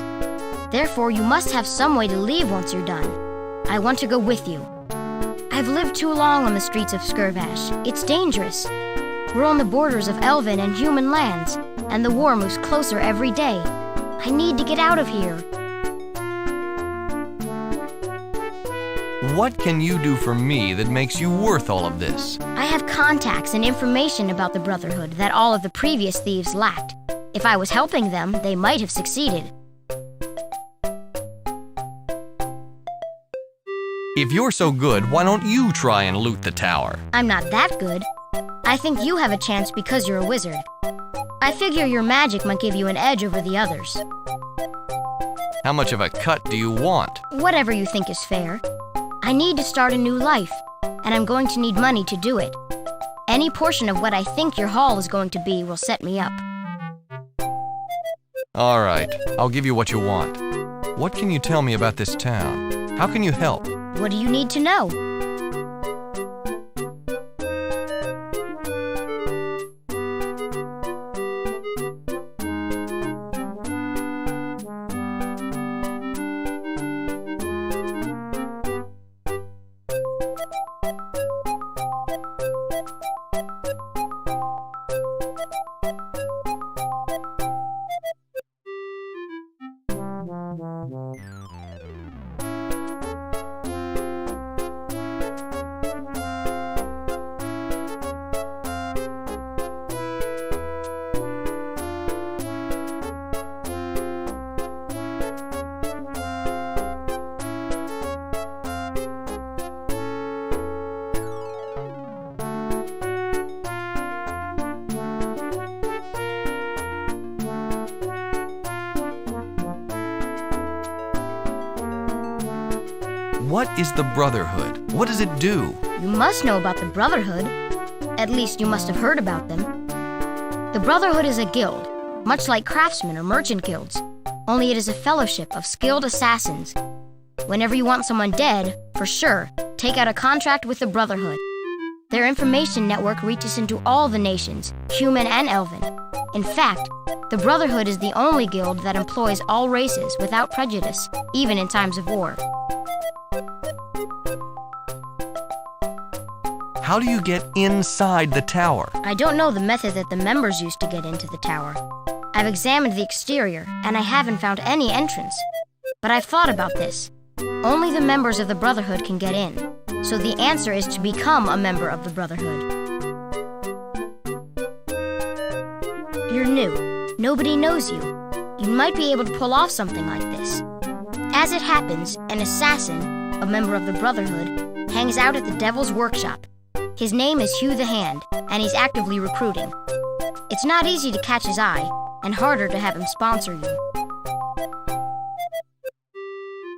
Therefore, you must have some way to leave once you're done. I want to go with you. I've lived too long on the streets of Skirvash. It's dangerous. We're on the borders of elven and human lands, and the war moves closer every day. I need to get out of here. What can you do for me that makes you worth all of this? I have contacts and information about the Brotherhood that all of the previous thieves lacked. If I was helping them, they might have succeeded. If you're so good, why don't you try and loot the tower? I'm not that good. I think you have a chance because you're a wizard. I figure your magic might give you an edge over the others. How much of a cut do you want? Whatever you think is fair. I need to start a new life, and I'm going to need money to do it. Any portion of what I think your haul is going to be will set me up. All right, I'll give you what you want. What can you tell me about this town? How can you help? What do you need to know? What is the Brotherhood? What does it do? You must know about the Brotherhood. At least you must have heard about them. The Brotherhood is a guild, much like craftsmen or merchant guilds, only it is a fellowship of skilled assassins. Whenever you want someone dead, for sure, take out a contract with the Brotherhood. Their information network reaches into all the nations, human and elven. In fact, the Brotherhood is the only guild that employs all races without prejudice, even in times of war. How do you get inside the tower? I don't know the method that the members used to get into the tower. I've examined the exterior, and I haven't found any entrance. But I've thought about this. Only the members of the Brotherhood can get in. So the answer is to become a member of the Brotherhood. You're new. Nobody knows you. You might be able to pull off something like this. As it happens, an assassin, a member of the Brotherhood, hangs out at the Devil's Workshop. His name is Hugh the Hand, and he's actively recruiting. It's not easy to catch his eye, and harder to have him sponsor you.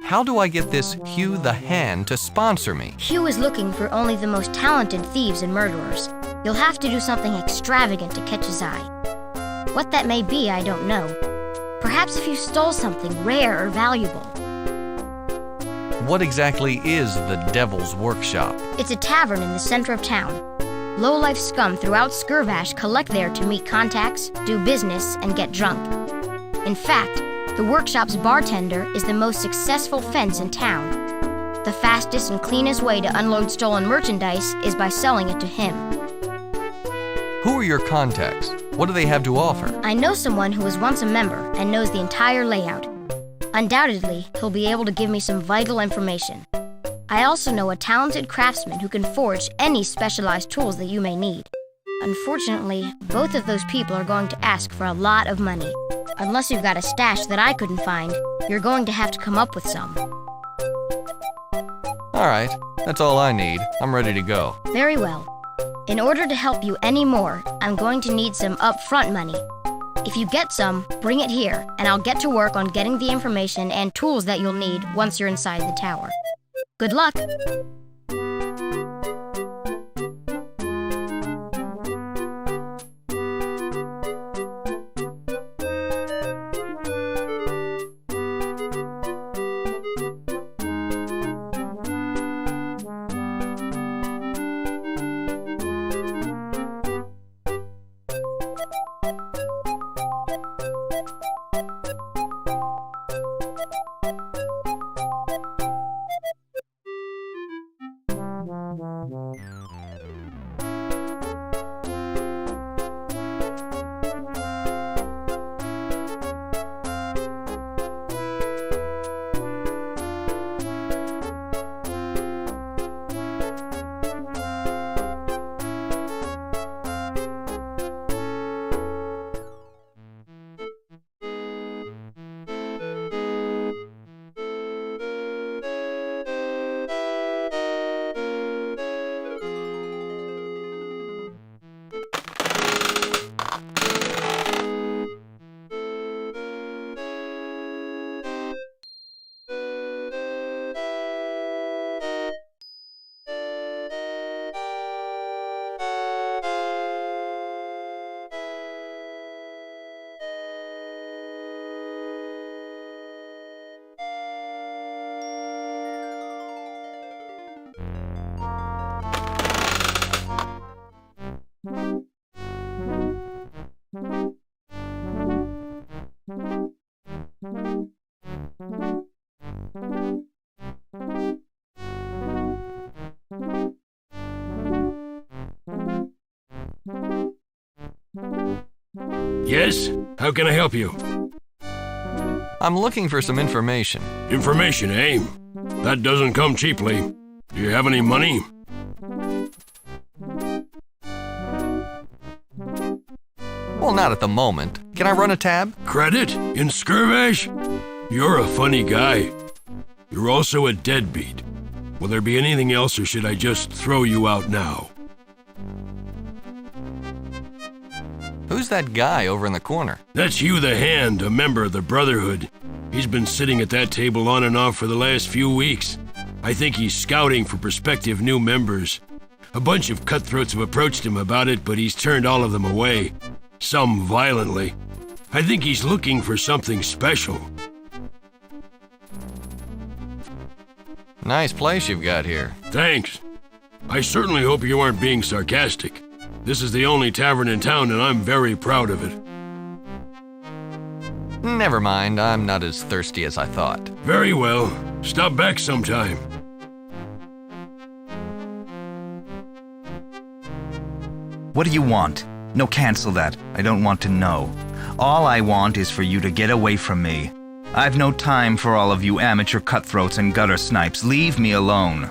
How do I get this Hugh the Hand to sponsor me? Hugh is looking for only the most talented thieves and murderers. You'll have to do something extravagant to catch his eye. What that may be, I don't know. Perhaps if you stole something rare or valuable. What exactly is the Devil's Workshop? It's a tavern in the center of town. Low-life scum throughout Skirvash collect there to meet contacts, do business, and get drunk. In fact, the workshop's bartender is the most successful fence in town. The fastest and cleanest way to unload stolen merchandise is by selling it to him. Who are your contacts? What do they have to offer? I know someone who was once a member and knows the entire layout. Undoubtedly, he'll be able to give me some vital information. I also know a talented craftsman who can forge any specialized tools that you may need. Unfortunately, both of those people are going to ask for a lot of money. Unless you've got a stash that I couldn't find, you're going to have to come up with some. All right, that's all I need. I'm ready to go. Very well. In order to help you any more, I'm going to need some upfront money. If you get some, bring it here, and I'll get to work on getting the information and tools that you'll need once you're inside the tower. Good luck! Yes? How can I help you? I'm looking for some information. Information, eh? That doesn't come cheaply. Do you have any money? Well, not at the moment. Can I run a tab? Credit? In Skirvash? You're a funny guy. You're also a deadbeat. Will there be anything else, or should I just throw you out now? Who's that guy over in the corner? That's Hugh the Hand, a member of the Brotherhood. He's been sitting at that table on and off for the last few weeks. I think he's scouting for prospective new members. A bunch of cutthroats have approached him about it, but he's turned all of them away. Some violently. I think he's looking for something special. Nice place you've got here. Thanks. I certainly hope you aren't being sarcastic. This is the only tavern in town, and I'm very proud of it. Never mind, I'm not as thirsty as I thought. Very well. Stop back sometime. What do you want? No, cancel that. I don't want to know. All I want is for you to get away from me. I've no time for all of you amateur cutthroats and gutter snipes. Leave me alone.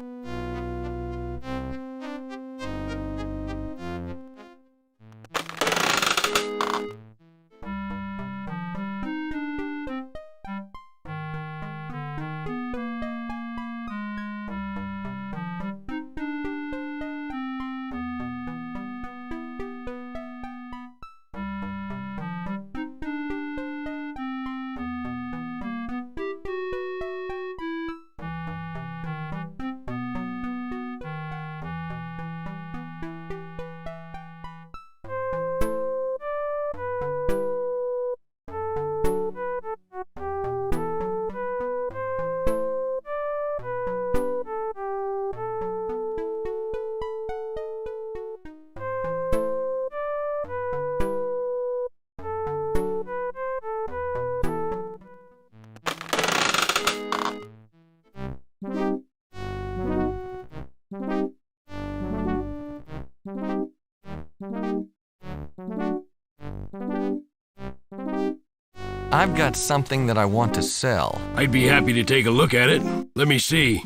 I've got something that I want to sell. I'd be happy to take a look at it. Let me see.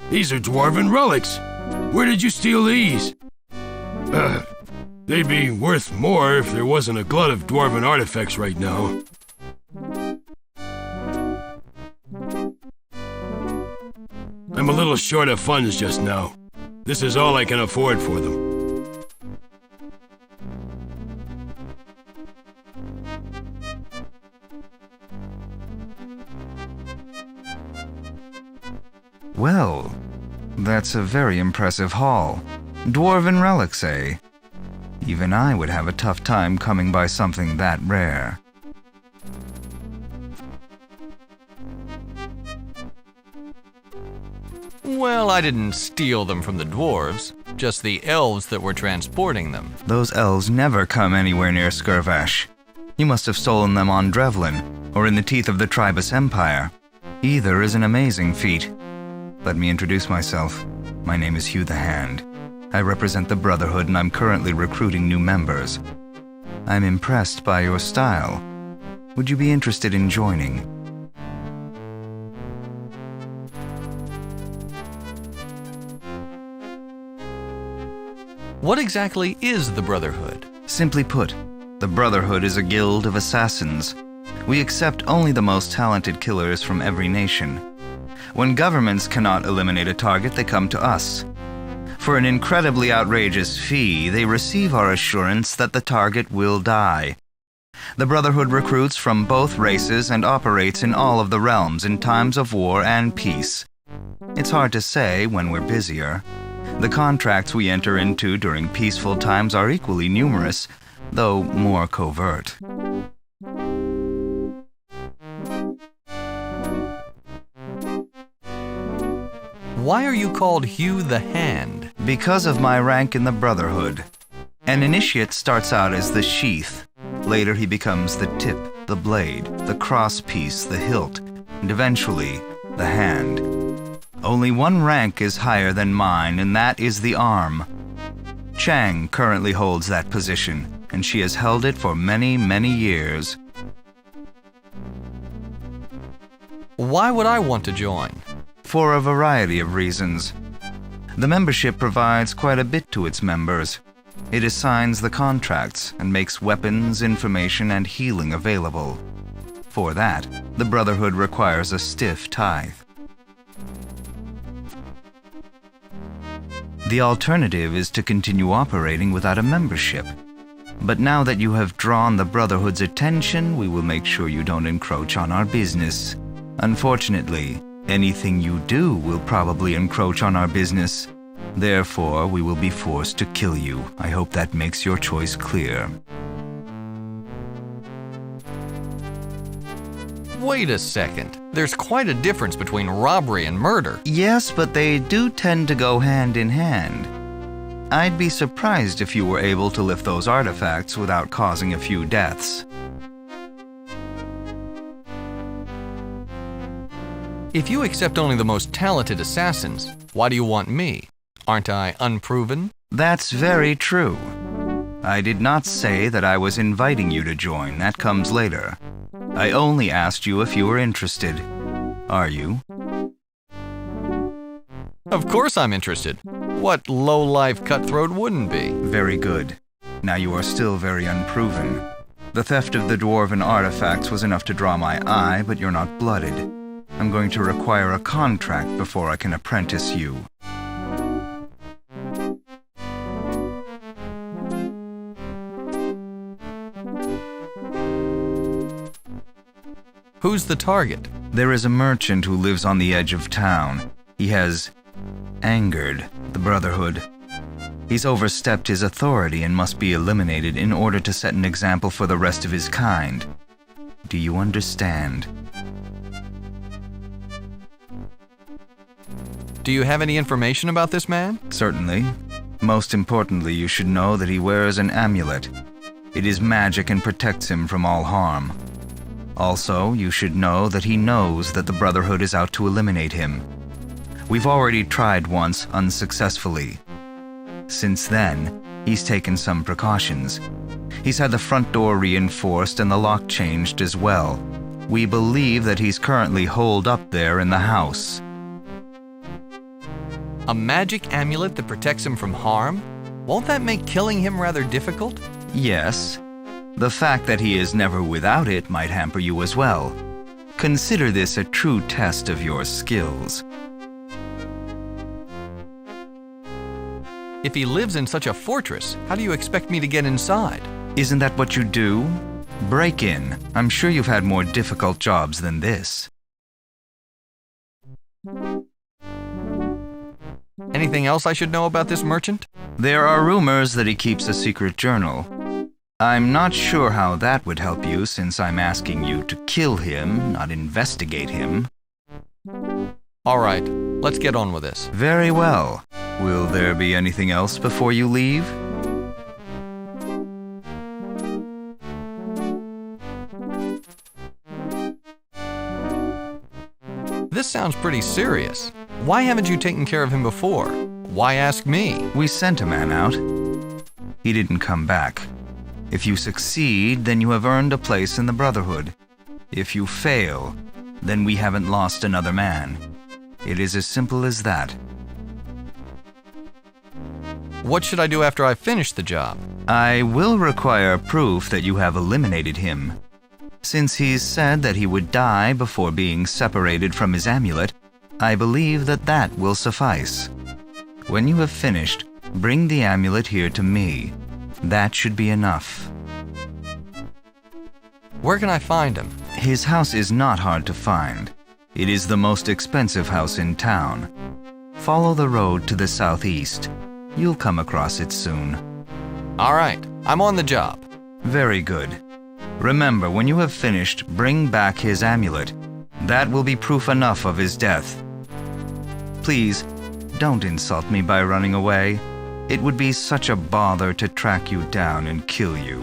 These are dwarven relics. Where did you steal these? They'd be worth more if there wasn't a glut of dwarven artifacts right now. I'm a little short of funds just now. This is all I can afford for them. Well, that's a very impressive haul. Dwarven relics, eh? Even I would have a tough time coming by something that rare. Well, I didn't steal them from the dwarves, just the elves that were transporting them. Those elves never come anywhere near Skirvash. You must have stolen them on Drevlin, or in the teeth of the Tribus Empire. Either is an amazing feat. Let me introduce myself. My name is Hugh the Hand. I represent the Brotherhood and I'm currently recruiting new members. I'm impressed by your style. Would you be interested in joining? What exactly is the Brotherhood? Simply put, the Brotherhood is a guild of assassins. We accept only the most talented killers from every nation. When governments cannot eliminate a target, they come to us. For an incredibly outrageous fee, they receive our assurance that the target will die. The Brotherhood recruits from both races and operates in all of the realms in times of war and peace. It's hard to say when we're busier. The contracts we enter into during peaceful times are equally numerous, though more covert. Why are you called Hugh the Hand? Because of my rank in the Brotherhood. An initiate starts out as the sheath. Later he becomes the tip, the blade, the crosspiece, the hilt, and eventually the hand. Only one rank is higher than mine, and that is the arm. Chang currently holds that position, and she has held it for many, many years. Why would I want to join? For a variety of reasons. The membership provides quite a bit to its members. It assigns the contracts and makes weapons, information, and healing available. For that, the Brotherhood requires a stiff tithe. The alternative is to continue operating without a membership. But now that you have drawn the Brotherhood's attention, we will make sure you don't encroach on our business. Unfortunately, anything you do will probably encroach on our business. Therefore, we will be forced to kill you. I hope that makes your choice clear. Wait a second. There's quite a difference between robbery and murder. Yes, but they do tend to go hand in hand. I'd be surprised if you were able to lift those artifacts without causing a few deaths. If you accept only the most talented assassins, why do you want me? Aren't I unproven? That's very true. I did not say that I was inviting you to join. That comes later. I only asked you if you were interested. Are you? Of course I'm interested. What low-life cutthroat wouldn't be? Very good. Now you are still very unproven. The theft of the dwarven artifacts was enough to draw my eye, but you're not blooded. I'm going to require a contract before I can apprentice you. Who's the target? There is a merchant who lives on the edge of town. He has angered the Brotherhood. He's overstepped his authority and must be eliminated in order to set an example for the rest of his kind. Do you understand? Do you have any information about this man? Certainly. Most importantly, you should know that he wears an amulet. It is magic and protects him from all harm. Also, you should know that he knows that the Brotherhood is out to eliminate him. We've already tried once unsuccessfully. Since then, he's taken some precautions. He's had the front door reinforced and the lock changed as well. We believe that he's currently holed up there in the house. A magic amulet that protects him from harm? Won't that make killing him rather difficult? Yes. The fact that he is never without it might hamper you as well. Consider this a true test of your skills. If he lives in such a fortress, how do you expect me to get inside? Isn't that what you do? Break in. I'm sure you've had more difficult jobs than this. Anything else I should know about this merchant? There are rumors that he keeps a secret journal. I'm not sure how that would help you since I'm asking you to kill him, not investigate him. All right, let's get on with this. Very well. Will there be anything else before you leave? This sounds pretty serious. Why haven't you taken care of him before? Why ask me? We sent a man out. He didn't come back. If you succeed, then you have earned a place in the Brotherhood. If you fail, then we haven't lost another man. It is as simple as that. What should I do after I finish the job? I will require proof that you have eliminated him. Since he's said that he would die before being separated from his amulet, I believe that that will suffice. When you have finished, bring the amulet here to me. That should be enough. Where can I find him? His house is not hard to find. It is the most expensive house in town. Follow the road to the southeast. You'll come across it soon. All right, I'm on the job. Very good. Remember, when you have finished, bring back his amulet. That will be proof enough of his death. Please, don't insult me by running away. It would be such a bother to track you down and kill you.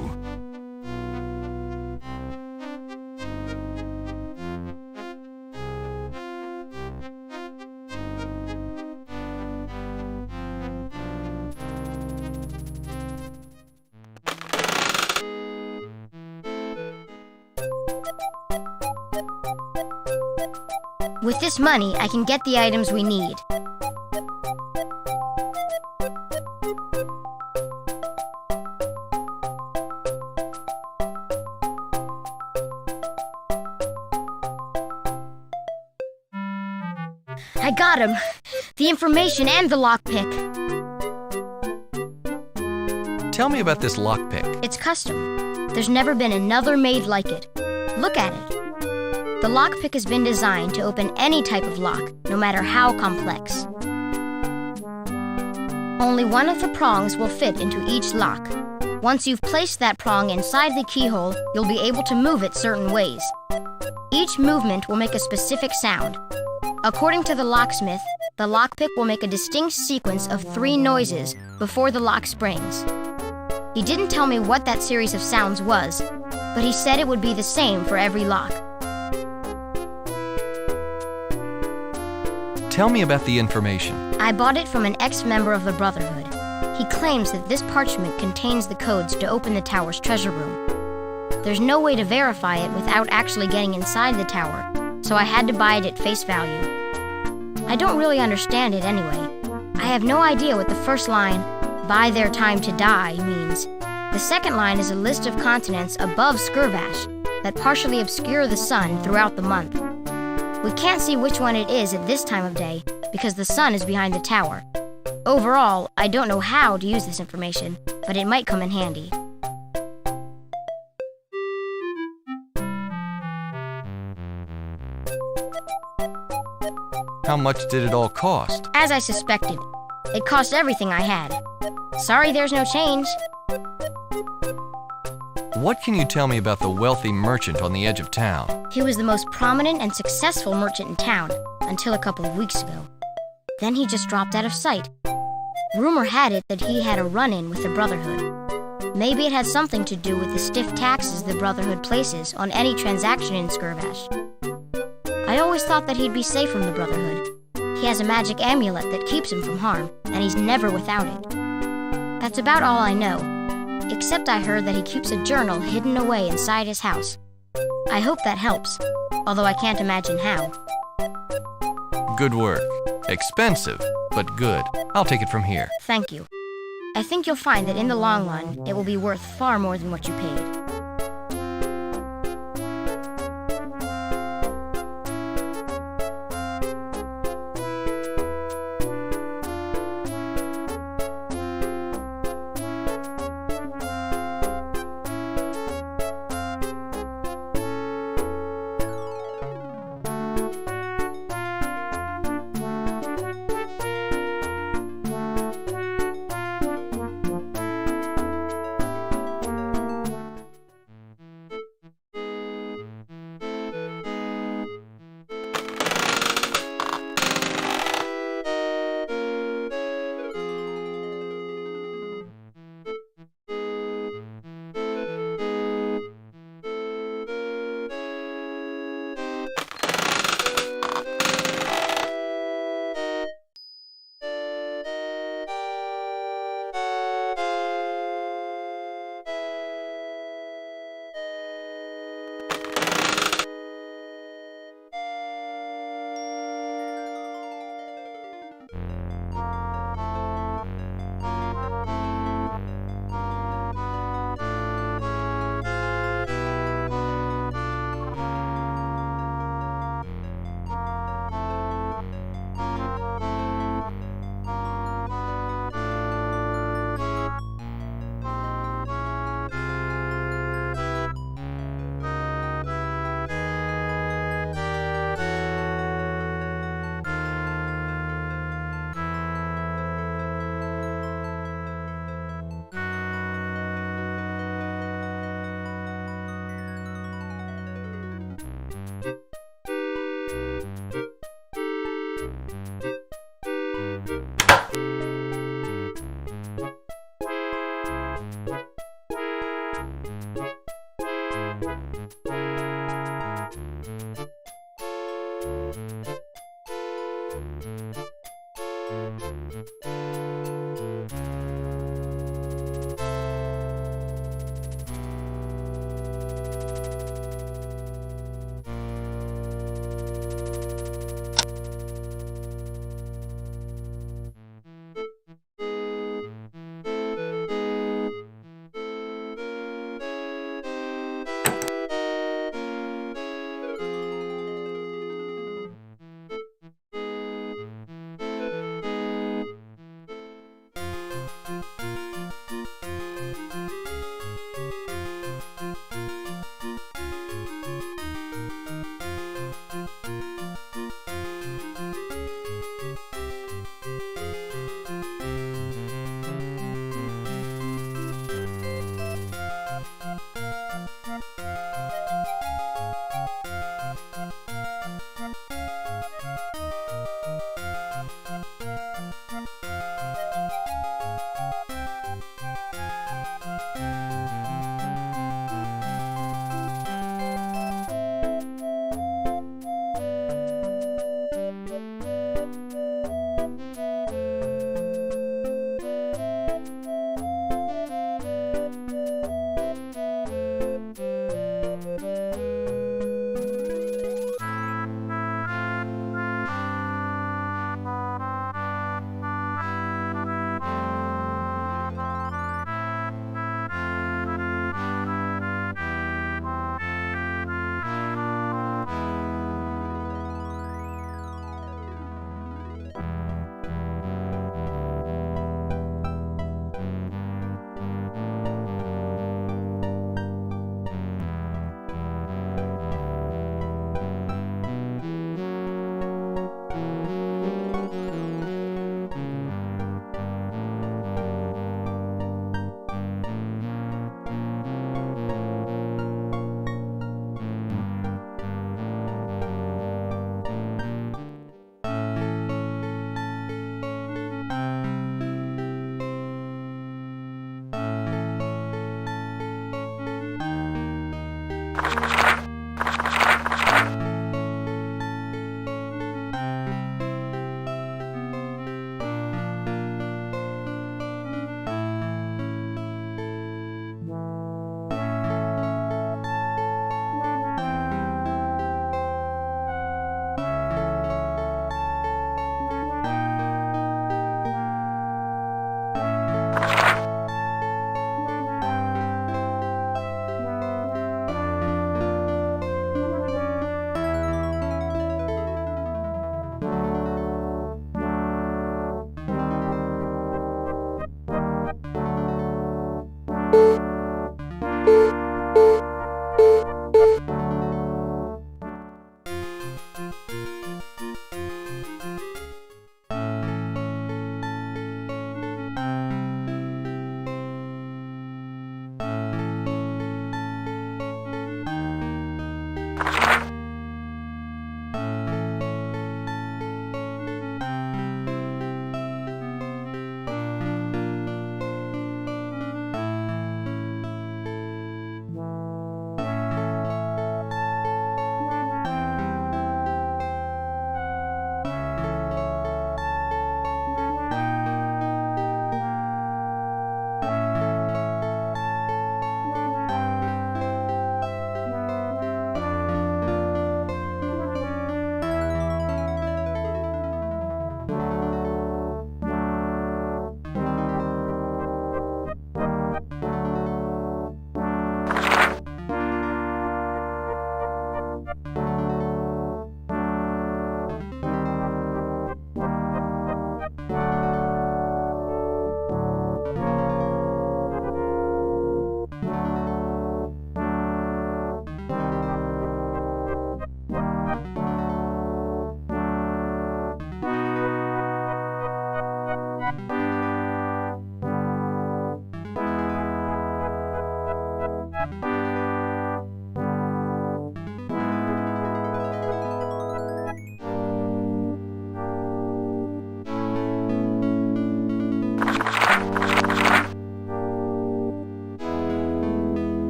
With this money, I can get the items we need. I got him! The information and the lockpick. Tell me about this lockpick. It's custom. There's never been another made like it. Look at it. The lockpick has been designed to open any type of lock, no matter how complex. Only one of the prongs will fit into each lock. Once you've placed that prong inside the keyhole, you'll be able to move it certain ways. Each movement will make a specific sound. According to the locksmith, the lockpick will make a distinct sequence of 3 noises before the lock springs. He didn't tell me what that series of sounds was, but he said it would be the same for every lock. Tell me about the information. I bought it from an ex-member of the Brotherhood. He claims that this parchment contains the codes to open the tower's treasure room. There's no way to verify it without actually getting inside the tower, so I had to buy it at face value. I don't really understand it anyway. I have no idea what the first line, "by their time to die," means. The second line is a list of continents above Skirvash that partially obscure the sun throughout the month. We can't see which one it is at this time of day because the sun is behind the tower. Overall, I don't know how to use this information, but it might come in handy. How much did it all cost? As I suspected, it cost everything I had. Sorry there's no change. What can you tell me about the wealthy merchant on the edge of town? He was the most prominent and successful merchant in town until a couple of weeks ago. Then he just dropped out of sight. Rumor had it that he had a run-in with the Brotherhood. Maybe it had something to do with the stiff taxes the Brotherhood places on any transaction in Skirvash. I always thought that he'd be safe from the Brotherhood. He has a magic amulet that keeps him from harm, and he's never without it. That's about all I know, except I heard that he keeps a journal hidden away inside his house. I hope that helps, although I can't imagine how. Good work. Expensive, but good. I'll take it from here. Thank you. I think you'll find that in the long run, it will be worth far more than what you paid.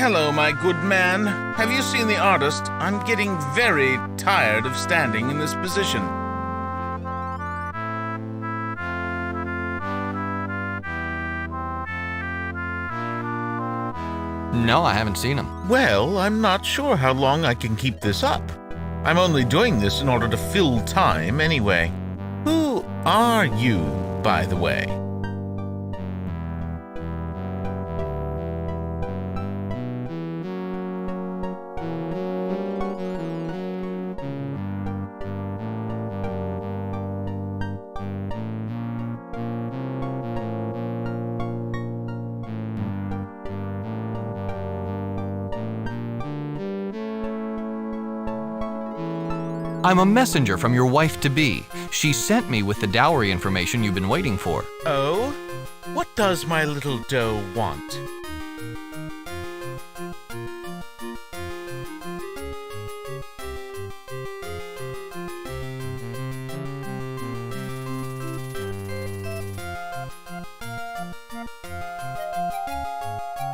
Hello, my good man. Have you seen the artist? I'm getting very tired of standing in this position. No, I haven't seen him. Well, I'm not sure how long I can keep this up. I'm only doing this in order to fill time anyway. Who are you, by the way? I'm a messenger from your wife-to-be. She sent me with the dowry information you've been waiting for. Oh? What does my little doe want?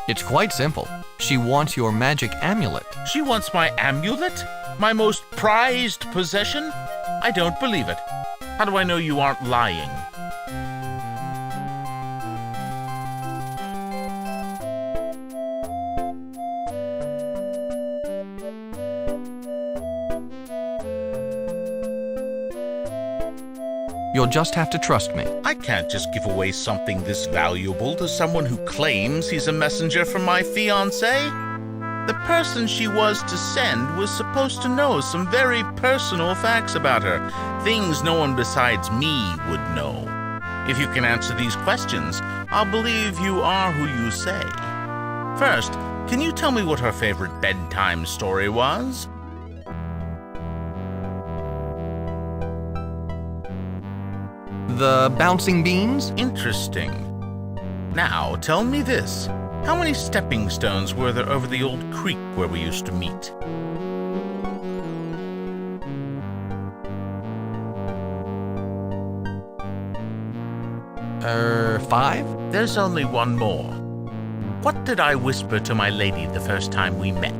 It's quite simple. She wants your magic amulet. She wants my amulet? My most prized possession? I don't believe it. How do I know you aren't lying? You'll just have to trust me. I can't just give away something this valuable to someone who claims he's a messenger from my fiancée. The person she was to send was supposed to know some very personal facts about her, things no one besides me would know. If you can answer these questions, I'll believe you are who you say. First, can you tell me what her favorite bedtime story was? The bouncing beans? Interesting. Now, tell me this. How many stepping stones were there over the old creek where we used to meet? 5? There's only one more. What did I whisper to my lady the first time we met?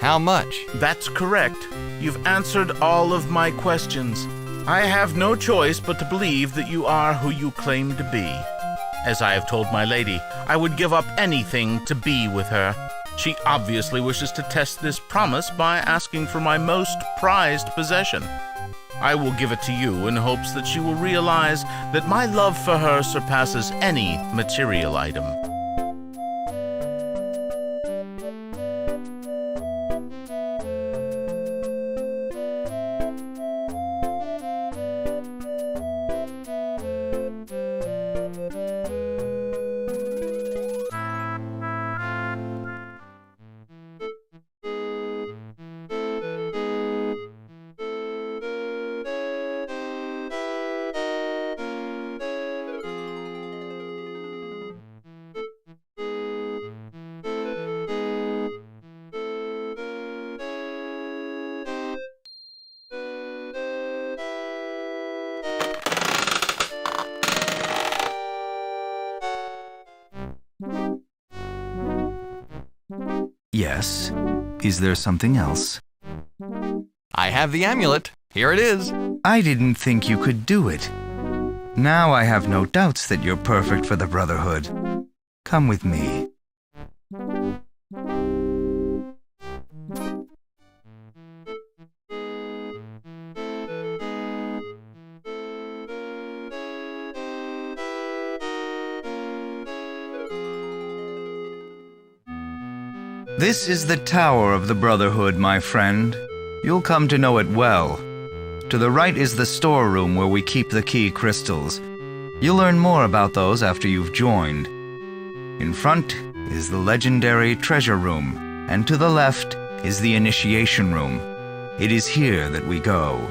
How much? That's correct. You've answered all of my questions. I have no choice but to believe that you are who you claim to be. As I have told my lady, I would give up anything to be with her. She obviously wishes to test this promise by asking for my most prized possession. I will give it to you in hopes that she will realize that my love for her surpasses any material item. Yes. Is there something else? I have the amulet. Here it is. I didn't think you could do it. Now I have no doubts that you're perfect for the Brotherhood. Come with me. This is the Tower of the Brotherhood, my friend. You'll come to know it well. To the right is the storeroom where we keep the key crystals. You'll learn more about those after you've joined. In front is the legendary treasure room, and to the left is the initiation room. It is here that we go.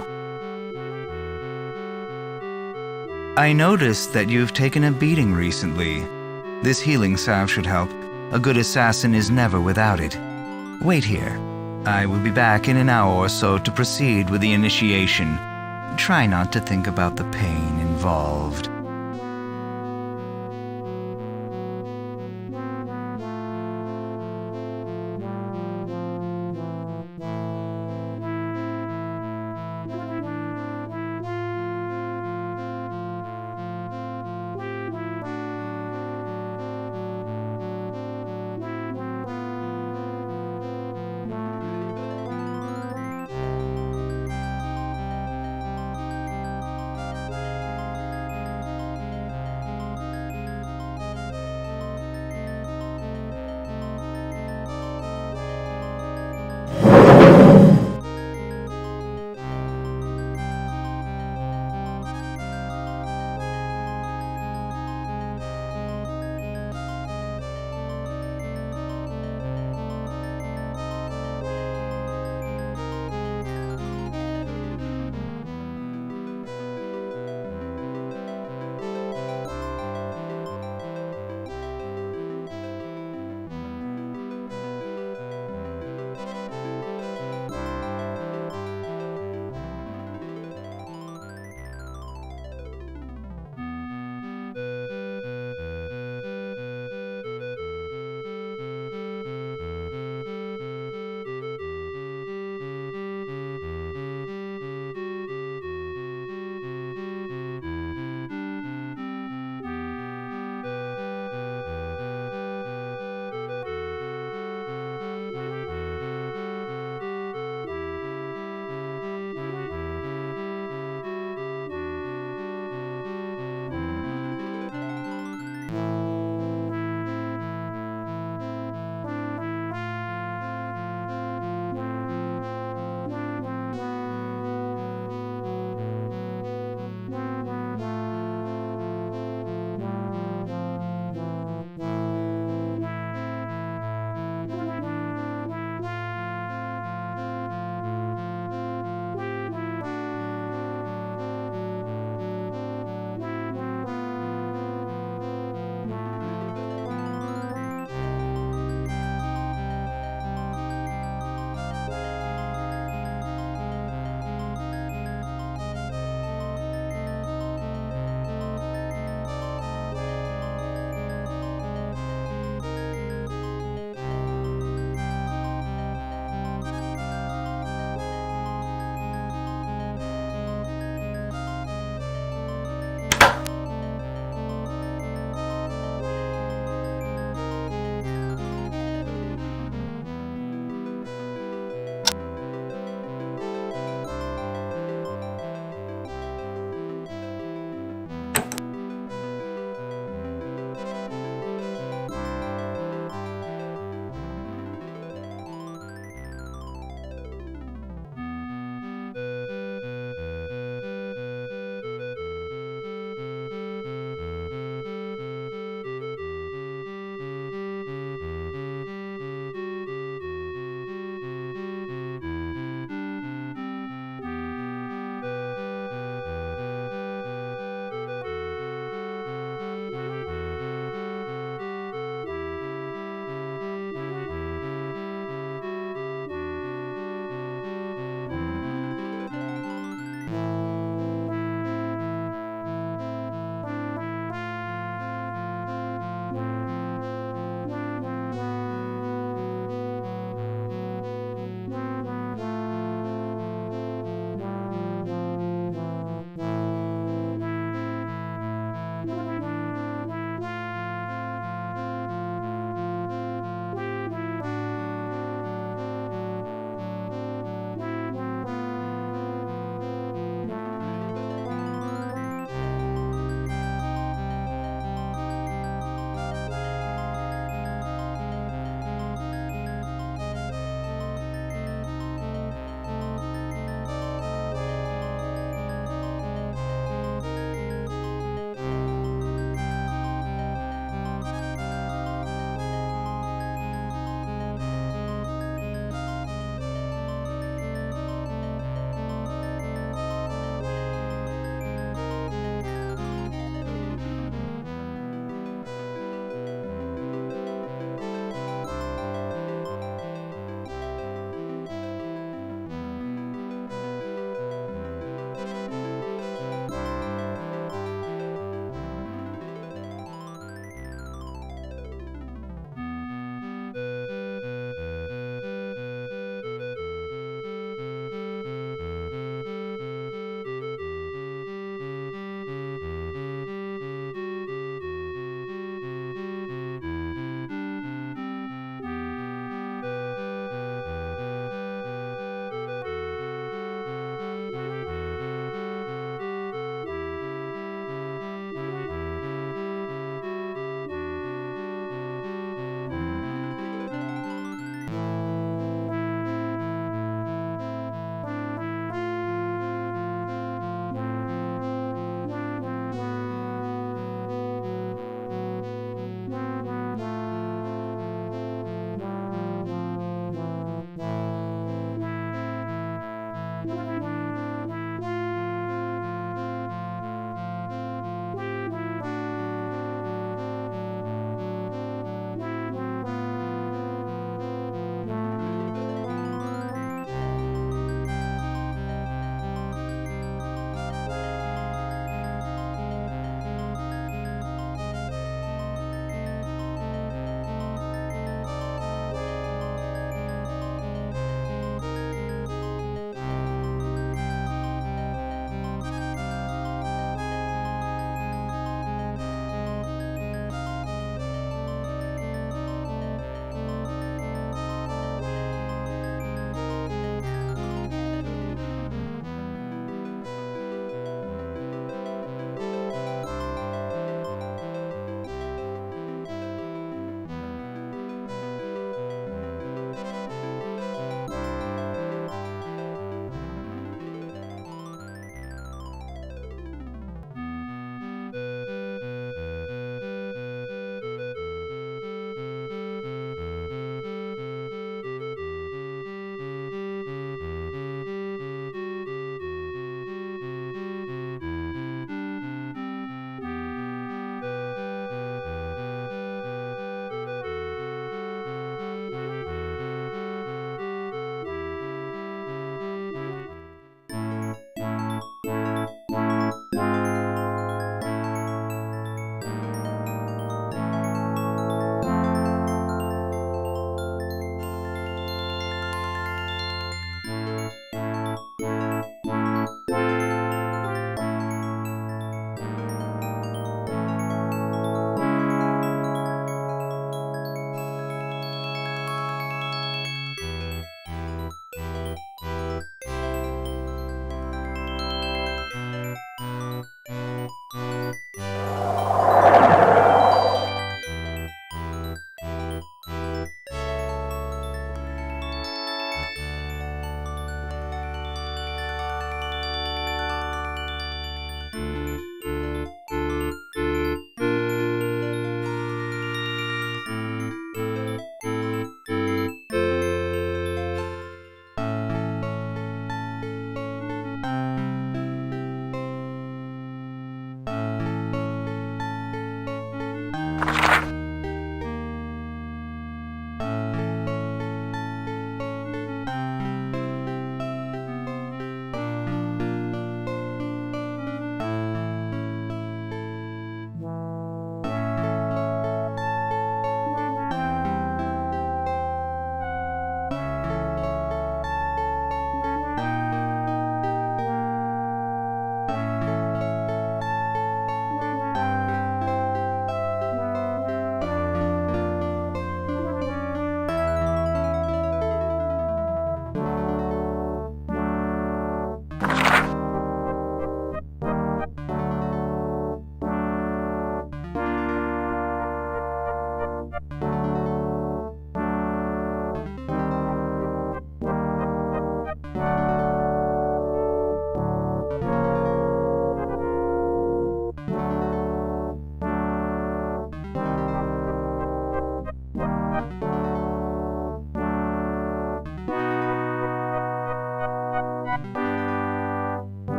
I noticed that you've taken a beating recently. This healing salve should help. A good assassin is never without it. Wait here. I will be back in an hour or so to proceed with the initiation. Try not to think about the pain involved.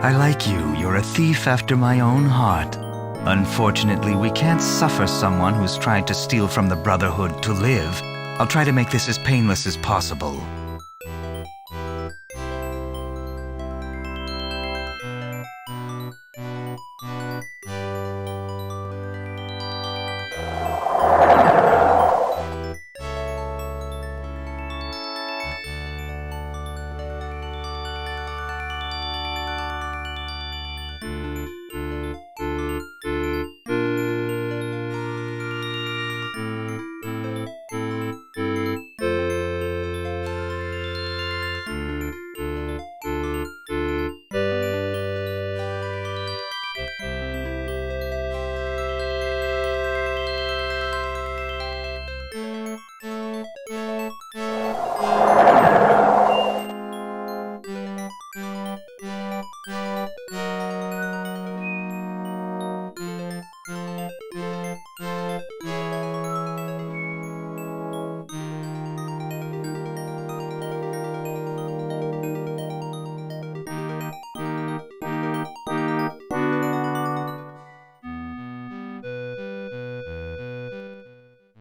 I like you. You're a thief after my own heart. Unfortunately, we can't suffer someone who's tried to steal from the Brotherhood to live. I'll try to make this as painless as possible.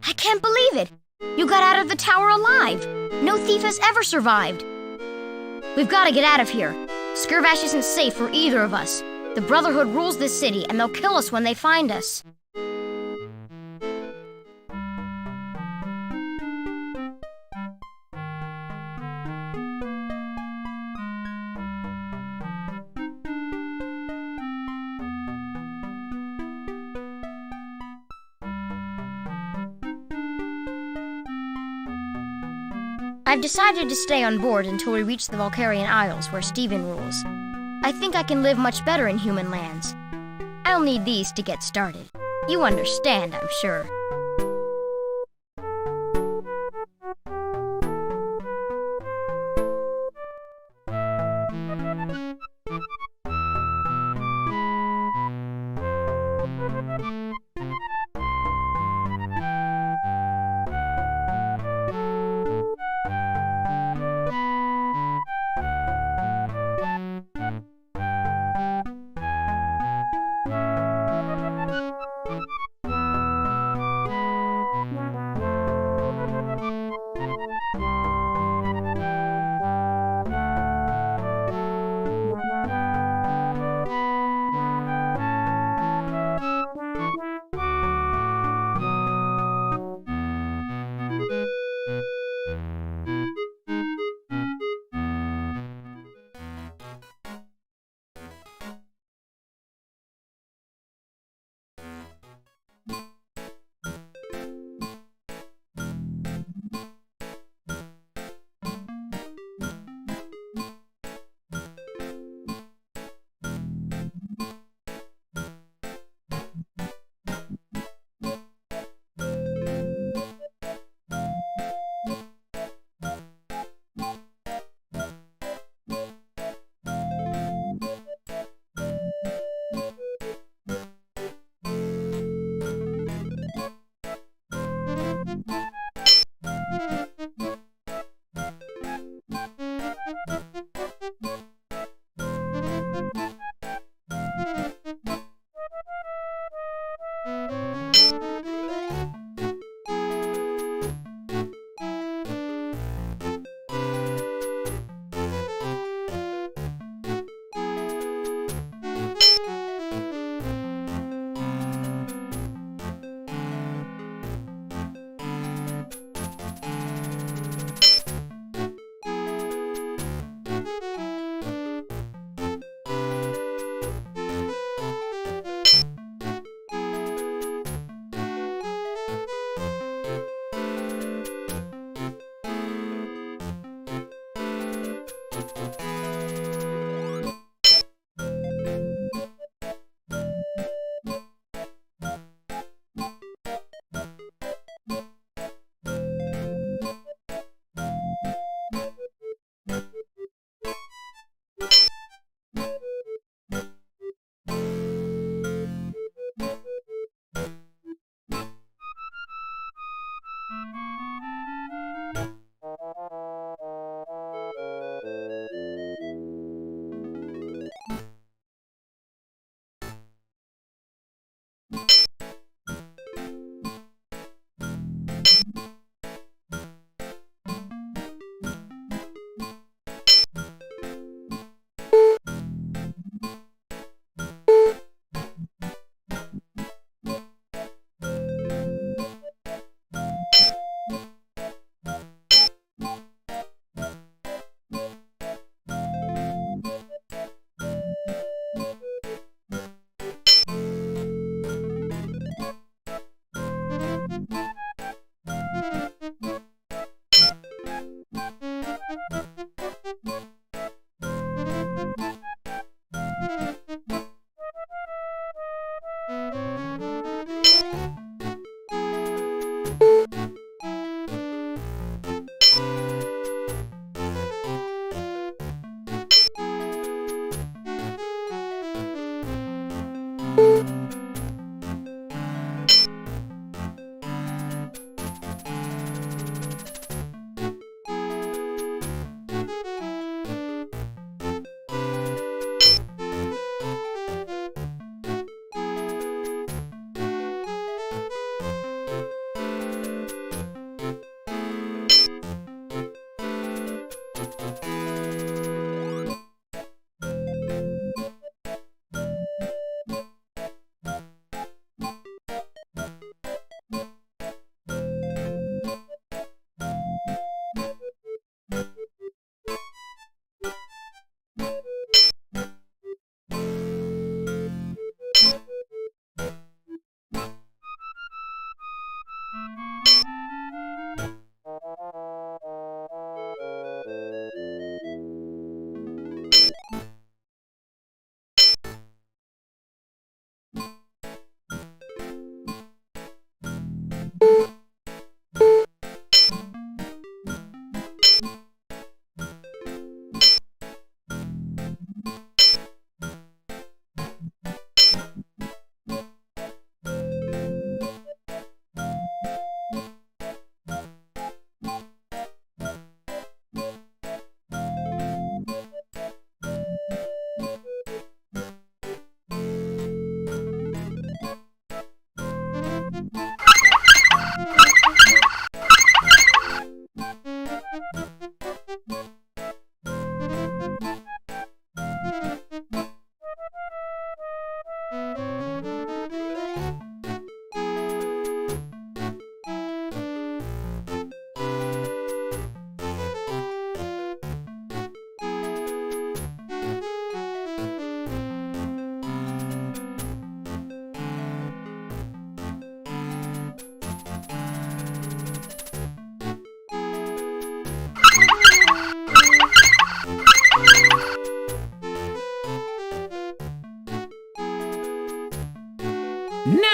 I can't believe it! You got out of the tower alive! No thief has ever survived! We've got to get out of here. Skirvash isn't safe for either of us. The Brotherhood rules this city, and they'll kill us when they find us. I've decided to stay on board until we reach the Valkyrian Isles where Stephen rules. I think I can live much better in human lands. I'll need these to get started. You understand, I'm sure.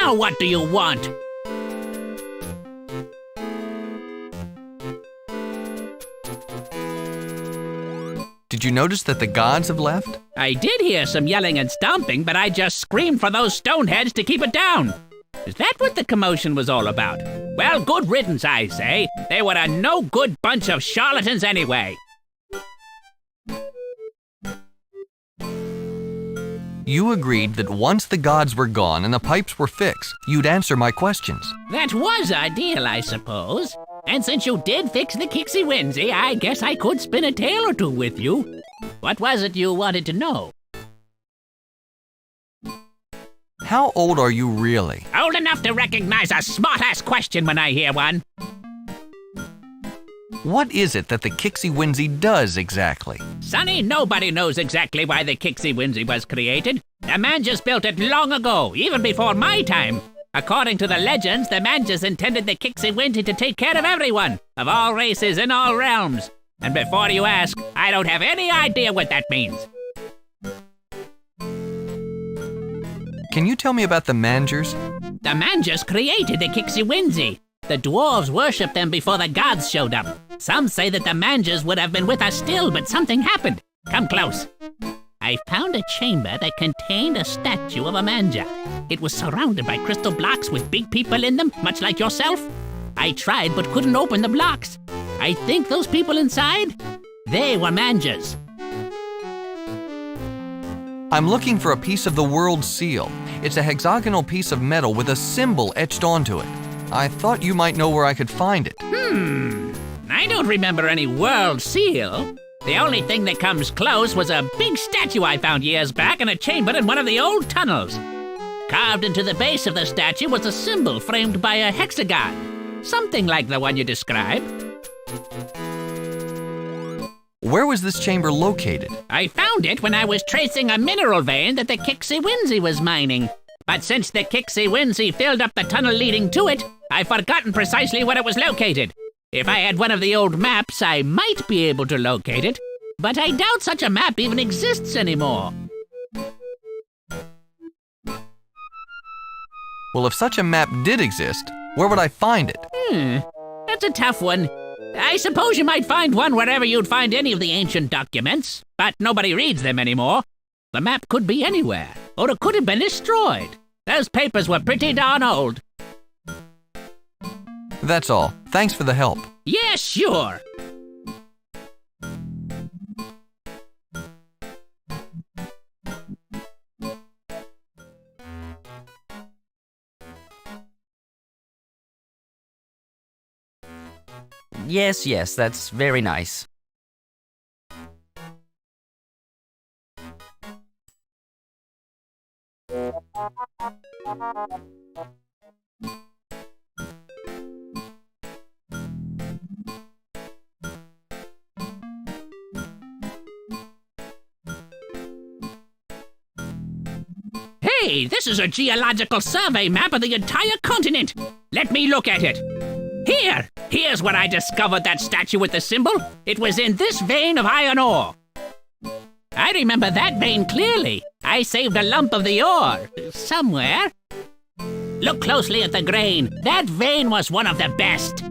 Now what do you want? Did you notice that the gods have left? I did hear some yelling and stomping, but I just screamed for those stoneheads to keep it down. Is that what the commotion was all about? Well, good riddance, I say. They were a no-good bunch of charlatans anyway. You agreed that once the gods were gone and the pipes were fixed, you'd answer my questions. That was our deal, I suppose. And since you did fix the Kixie Winsy, I guess I could spin a tale or two with you. What was it you wanted to know? How old are you really? Old enough to recognize a smart-ass question when I hear one. What is it that the Kixie Winsy does exactly? Sonny, nobody knows exactly why the Kixie Winsy was created. The Manjus built it long ago, even before my time. According to the legends, the Manjus intended the Kixie Winsy to take care of everyone, of all races in all realms. And before you ask, I don't have any idea what that means. Can you tell me about the Manjers? The Manjus created the Kixie Winsy. The dwarves worshipped them before the gods showed up. Some say that the Manjus would have been with us still, but something happened. Come close. I found a chamber that contained a statue of a Manja. It was surrounded by crystal blocks with big people in them, much like yourself. I tried but couldn't open the blocks. I think those people inside, they were Manjas. I'm looking for a piece of the world seal. It's a hexagonal piece of metal with a symbol etched onto it. I thought you might know where I could find it. I don't remember any world seal. The only thing that comes close was a big statue I found years back in a chamber in one of the old tunnels. Carved into the base of the statue was a symbol framed by a hexagon. Something like the one you described. Where was this chamber located? I found it when I was tracing a mineral vein that the Kixie Winsy was mining. But since the Kixie Winsy filled up the tunnel leading to it, I've forgotten precisely where it was located. If I had one of the old maps, I might be able to locate it, but I doubt such a map even exists anymore. Well, if such a map did exist, where would I find it? That's a tough one. I suppose you might find one wherever you'd find any of the ancient documents, but nobody reads them anymore. The map could be anywhere, or it could have been destroyed. Those papers were pretty darn old. That's all. Thanks for the help. Yeah, sure. Yes, that's very nice. Hey, this is a geological survey map of the entire continent. Let me look at it. Here's where I discovered that statue with the symbol. It was in this vein of iron ore. I remember that vein clearly. I saved a lump of the ore somewhere. Look closely at the grain. That vein was one of the best.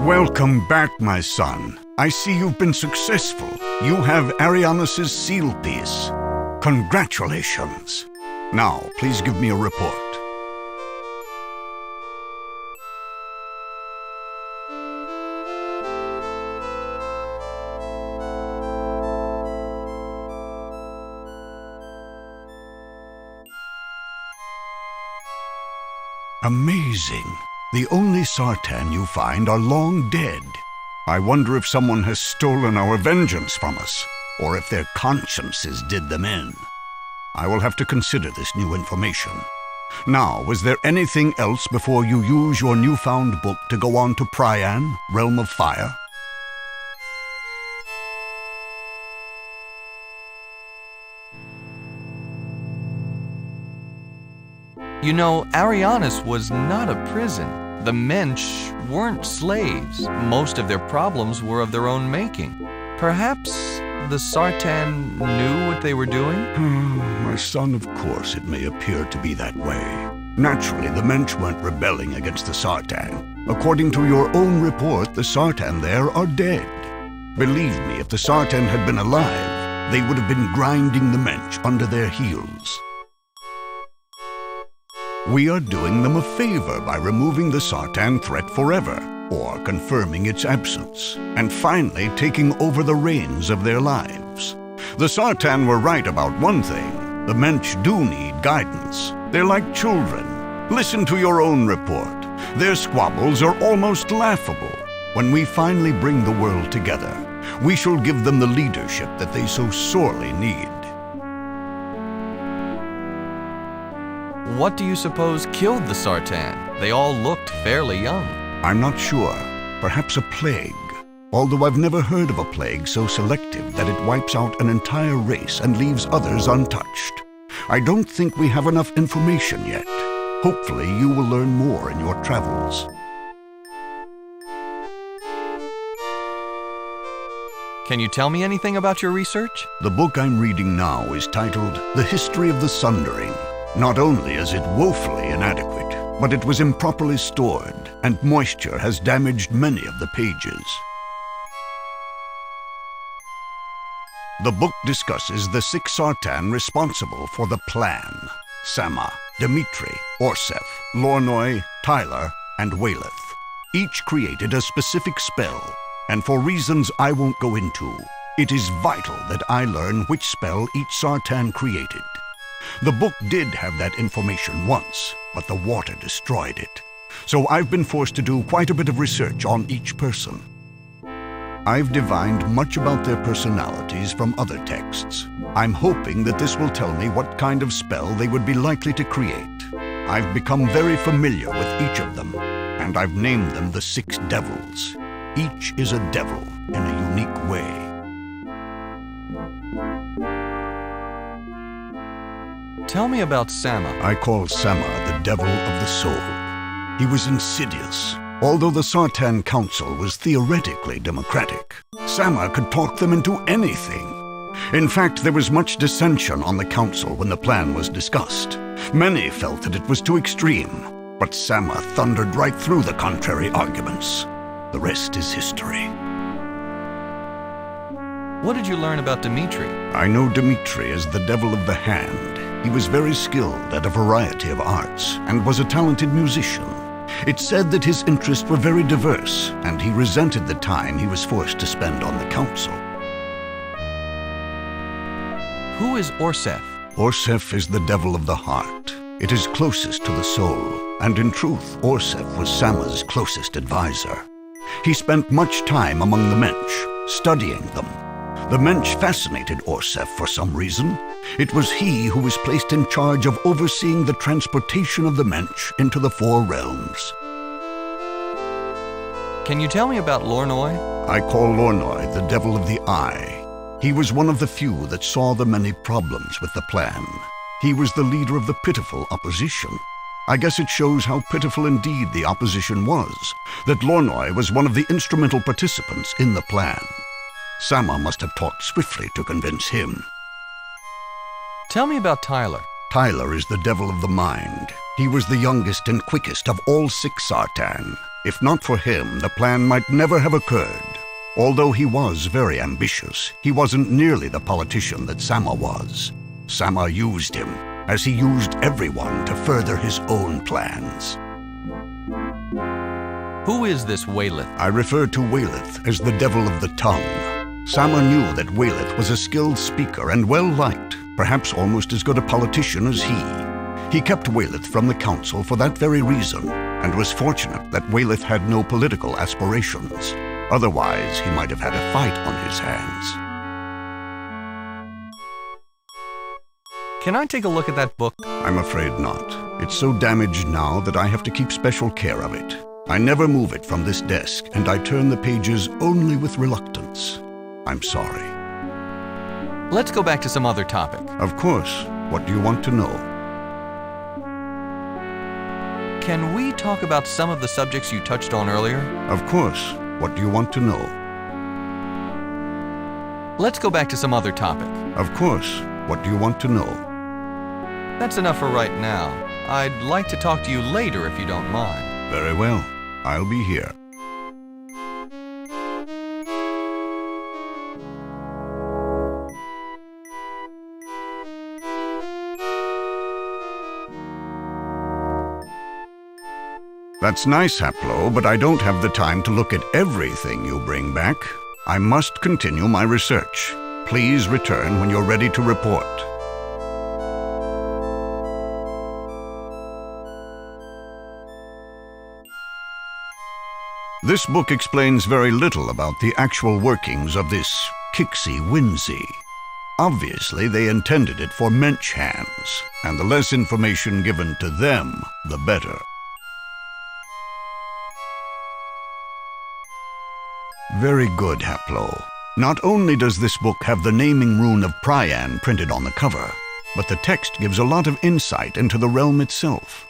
Welcome back, my son. I see you've been successful. You have Arianus' seal piece. Congratulations. Now, please give me a report. Amazing. The only Sartan you find are long dead. I wonder if someone has stolen our vengeance from us, or if their consciences did them in. I will have to consider this new information. Now, was there anything else before you use your newfound book to go on to Prian, Realm of Fire? You know, Arianus was not a prison. The Mensch weren't slaves. Most of their problems were of their own making. Perhaps the Sartan knew what they were doing? My son, of course it may appear to be that way. Naturally, the Mensch weren't rebelling against the Sartan. According to your own report, the Sartan there are dead. Believe me, if the Sartan had been alive, they would have been grinding the Mensch under their heels. We are doing them a favor by removing the Sartan threat forever, or confirming its absence, and finally taking over the reins of their lives. The Sartan were right about one thing. The Mensch do need guidance. They're like children. Listen to your own report. Their squabbles are almost laughable. When we finally bring the world together, we shall give them the leadership that they so sorely need. What do you suppose killed the Sartan? They all looked fairly young. I'm not sure. Perhaps a plague. Although I've never heard of a plague so selective that it wipes out an entire race and leaves others untouched. I don't think we have enough information yet. Hopefully you will learn more in your travels. Can you tell me anything about your research? The book I'm reading now is titled The History of the Sundering. Not only is it woefully inadequate, but it was improperly stored, and moisture has damaged many of the pages. The book discusses the 6 Sartan responsible for the plan: Sama, Dimitri, Orsef, Lornoi, Tyler, and Weyleth. Each created a specific spell, and for reasons I won't go into, it is vital that I learn which spell each Sartan created. The book did have that information once, but the water destroyed it. So I've been forced to do quite a bit of research on each person. I've divined much about their personalities from other texts. I'm hoping that this will tell me what kind of spell they would be likely to create. I've become very familiar with each of them, and I've named them the 6 devils. Each is a devil in a unique way. Tell me about Sama. I call Sama the devil of the soul. He was insidious. Although the Sartan Council was theoretically democratic, Sama could talk them into anything. In fact, there was much dissension on the council when the plan was discussed. Many felt that it was too extreme, but Sama thundered right through the contrary arguments. The rest is history. What did you learn about Dimitri? I know Dimitri as the devil of the hand. He was very skilled at a variety of arts and was a talented musician. It's said that his interests were very diverse, and he resented the time he was forced to spend on the council. Who is Orsef? Orsef is the devil of the heart. It is closest to the soul, and in truth, Orsef was Sama's closest advisor. He spent much time among the Mensch, studying them. The Mensch fascinated Orsef for some reason. It was he who was placed in charge of overseeing the transportation of the Mensch into the 4 realms. Can you tell me about Lornoi? I call Lornoi the devil of the eye. He was one of the few that saw the many problems with the plan. He was the leader of the pitiful opposition. I guess it shows how pitiful indeed the opposition was, that Lornoi was one of the instrumental participants in the plan. Sama must have talked swiftly to convince him. Tell me about Tyler. Tyler is the devil of the mind. He was the youngest and quickest of all 6 Sartan. If not for him, the plan might never have occurred. Although he was very ambitious, he wasn't nearly the politician that Sama was. Sama used him, as he used everyone to further his own plans. Who is this Wayleth? I refer to Wayleth as the devil of the tongue. Sama knew that Wayleth was a skilled speaker and well-liked, perhaps almost as good a politician as he. He kept Wayleth from the council for that very reason, and was fortunate that Wayleth had no political aspirations. Otherwise, he might have had a fight on his hands. Can I take a look at that book? I'm afraid not. It's so damaged now that I have to keep special care of it. I never move it from this desk, and I turn the pages only with reluctance. I'm sorry. Let's go back to some other topic. Of course. What do you want to know? Can we talk about some of the subjects you touched on earlier? Of course. What do you want to know? Let's go back to some other topic. Of course. What do you want to know? That's enough for right now. I'd like to talk to you later if you don't mind. Very well. I'll be here. That's nice, Haplo, but I don't have the time to look at everything you bring back. I must continue my research. Please return when you're ready to report. This book explains very little about the actual workings of this Kixie Whimsy. Obviously, they intended it for mensch hands, and the less information given to them, the better. Very good, Haplo. Not only does this book have the naming rune of Prian printed on the cover, but the text gives a lot of insight into the realm itself.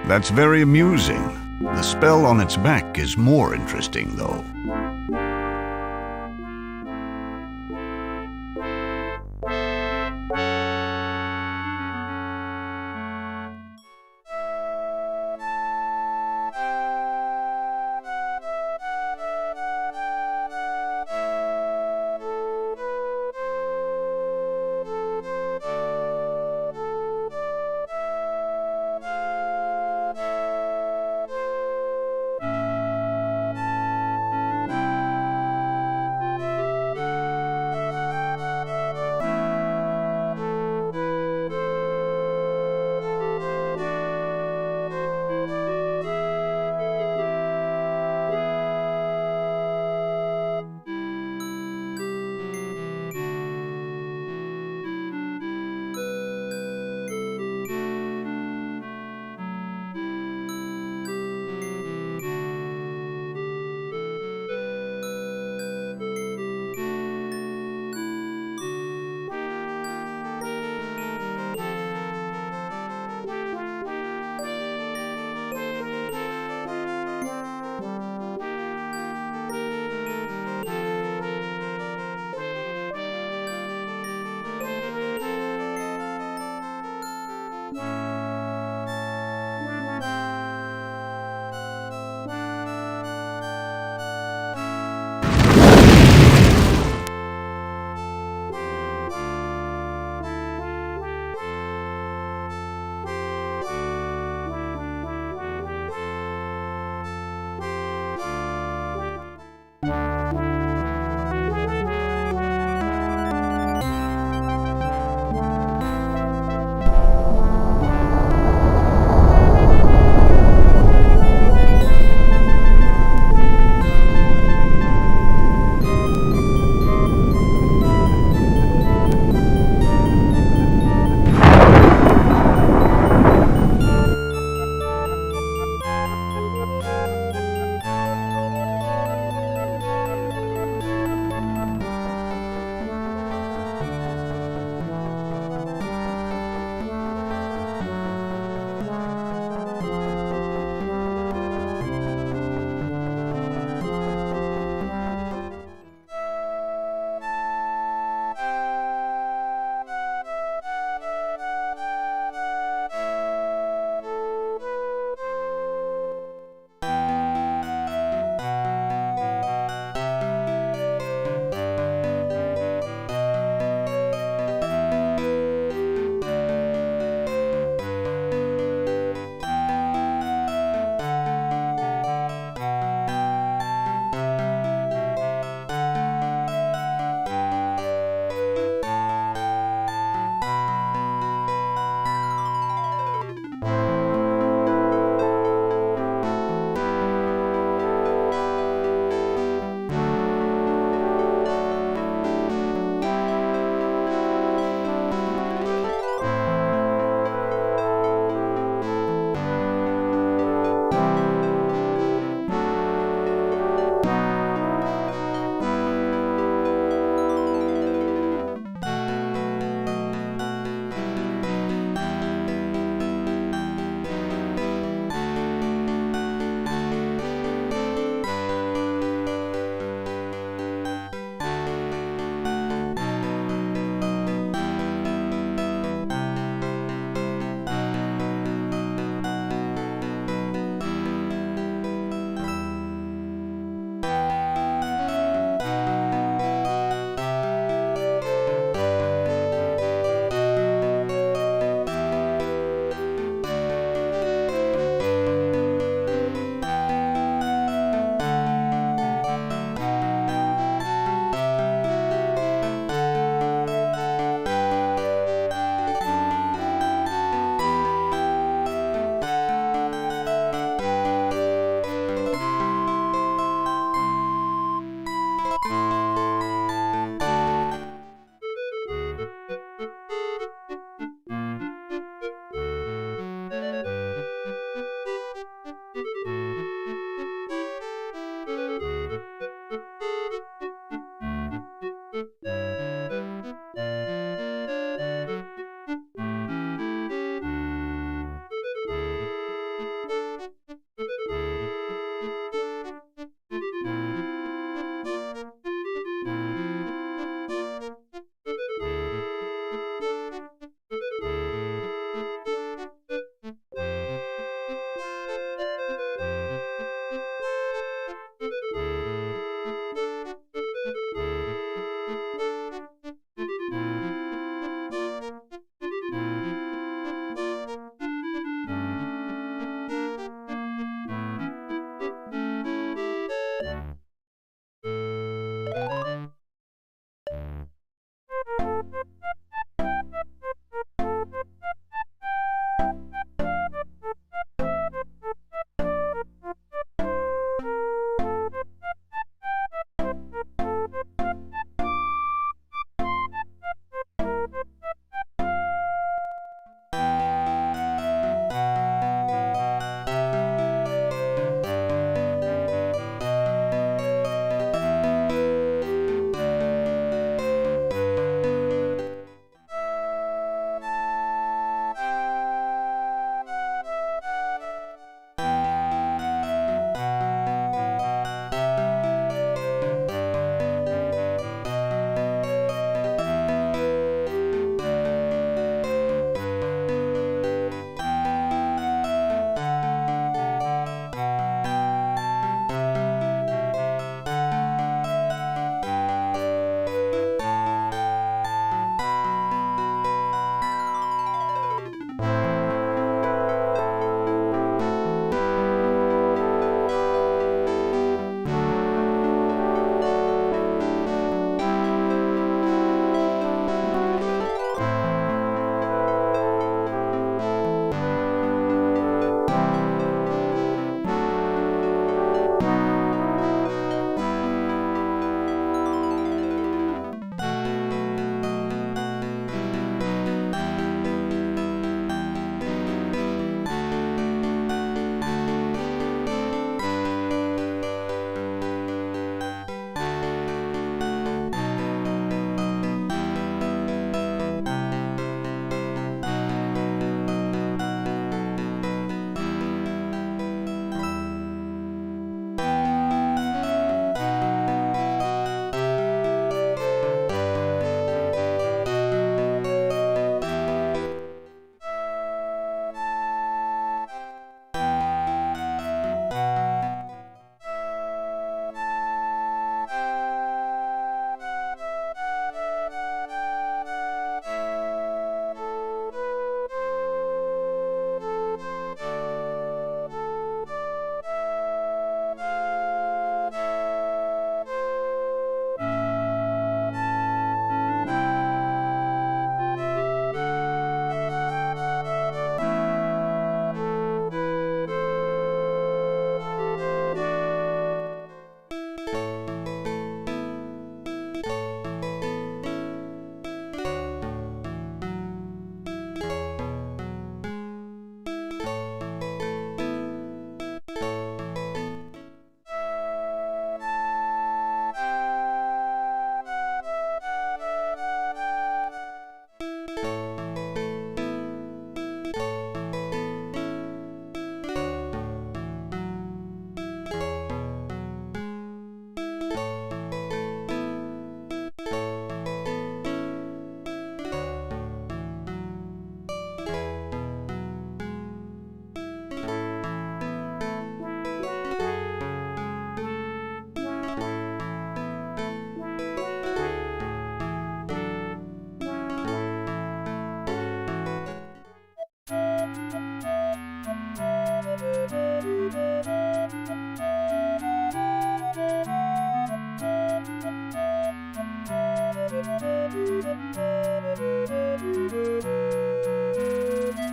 That's very amusing. The spell on its back is more interesting, though.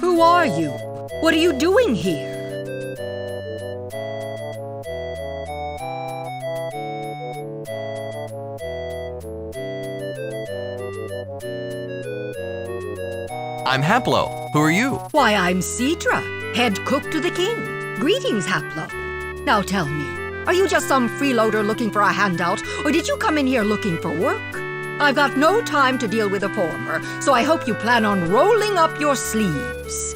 Who are you? What are you doing here? I'm Haplo. Who are you? Why, I'm Cedra, head cook to the king. Greetings, Haplo. Now tell me, are you just some freeloader looking for a handout, or did you come in here looking for work? I've got no time to deal with a former, so I hope you plan on rolling up your sleeves.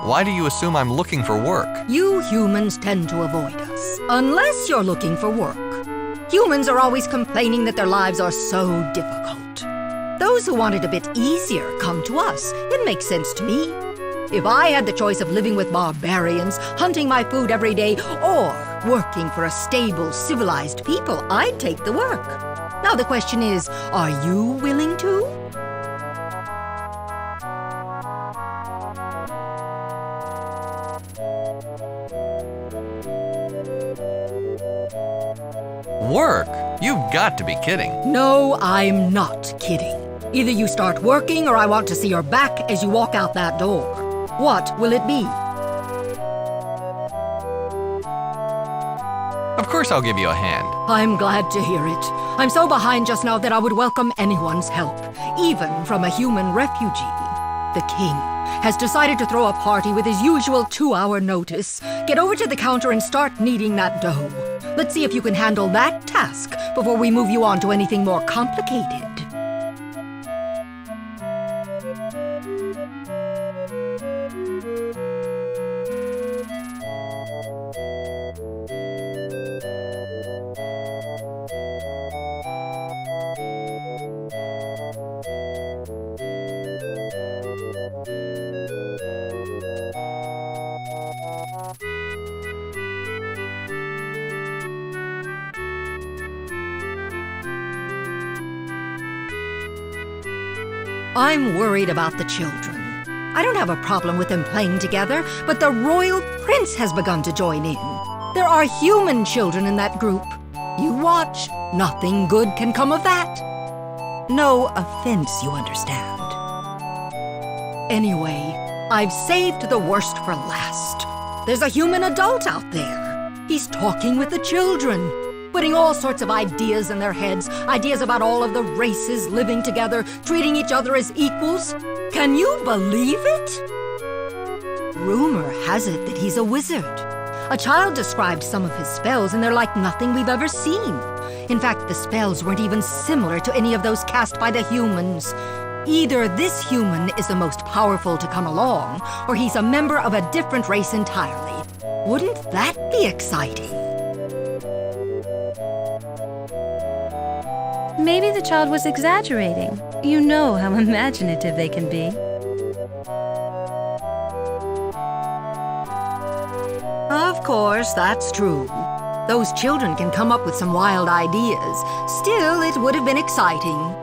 Why do you assume I'm looking for work? You humans tend to avoid us, unless you're looking for work. Humans are always complaining that their lives are so difficult. Those who want it a bit easier come to us. It makes sense to me. If I had the choice of living with barbarians, hunting my food every day, or working for a stable, civilized people, I'd take the work. Now the question is, are you willing to? Work? You've got to be kidding. No, I'm not kidding. Either you start working or I want to see your back as you walk out that door. What will it be? Of course I'll give you a hand. I'm glad to hear it. I'm so behind just now that I would welcome anyone's help, even from a human refugee. The king has decided to throw a party with his usual 2-hour notice. Get over to the counter and start kneading that dough. Let's see if you can handle that task before we move you on to anything more complicated. I'm worried about the children. I don't have a problem with them playing together, but the royal prince has begun to join in. There are human children in that group. You watch. Nothing good can come of that. No offense, you understand. Anyway, I've saved the worst for last. There's a human adult out there. He's talking with the children, putting all sorts of ideas in their heads, ideas about all of the races living together, treating each other as equals. Can you believe it? Rumor has it that he's a wizard. A child described some of his spells, and they're like nothing we've ever seen. In fact, the spells weren't even similar to any of those cast by the humans. Either this human is the most powerful to come along, or he's a member of a different race entirely. Wouldn't that be exciting? Maybe the child was exaggerating. You know how imaginative they can be. Of course, that's true. Those children can come up with some wild ideas. Still, it would have been exciting.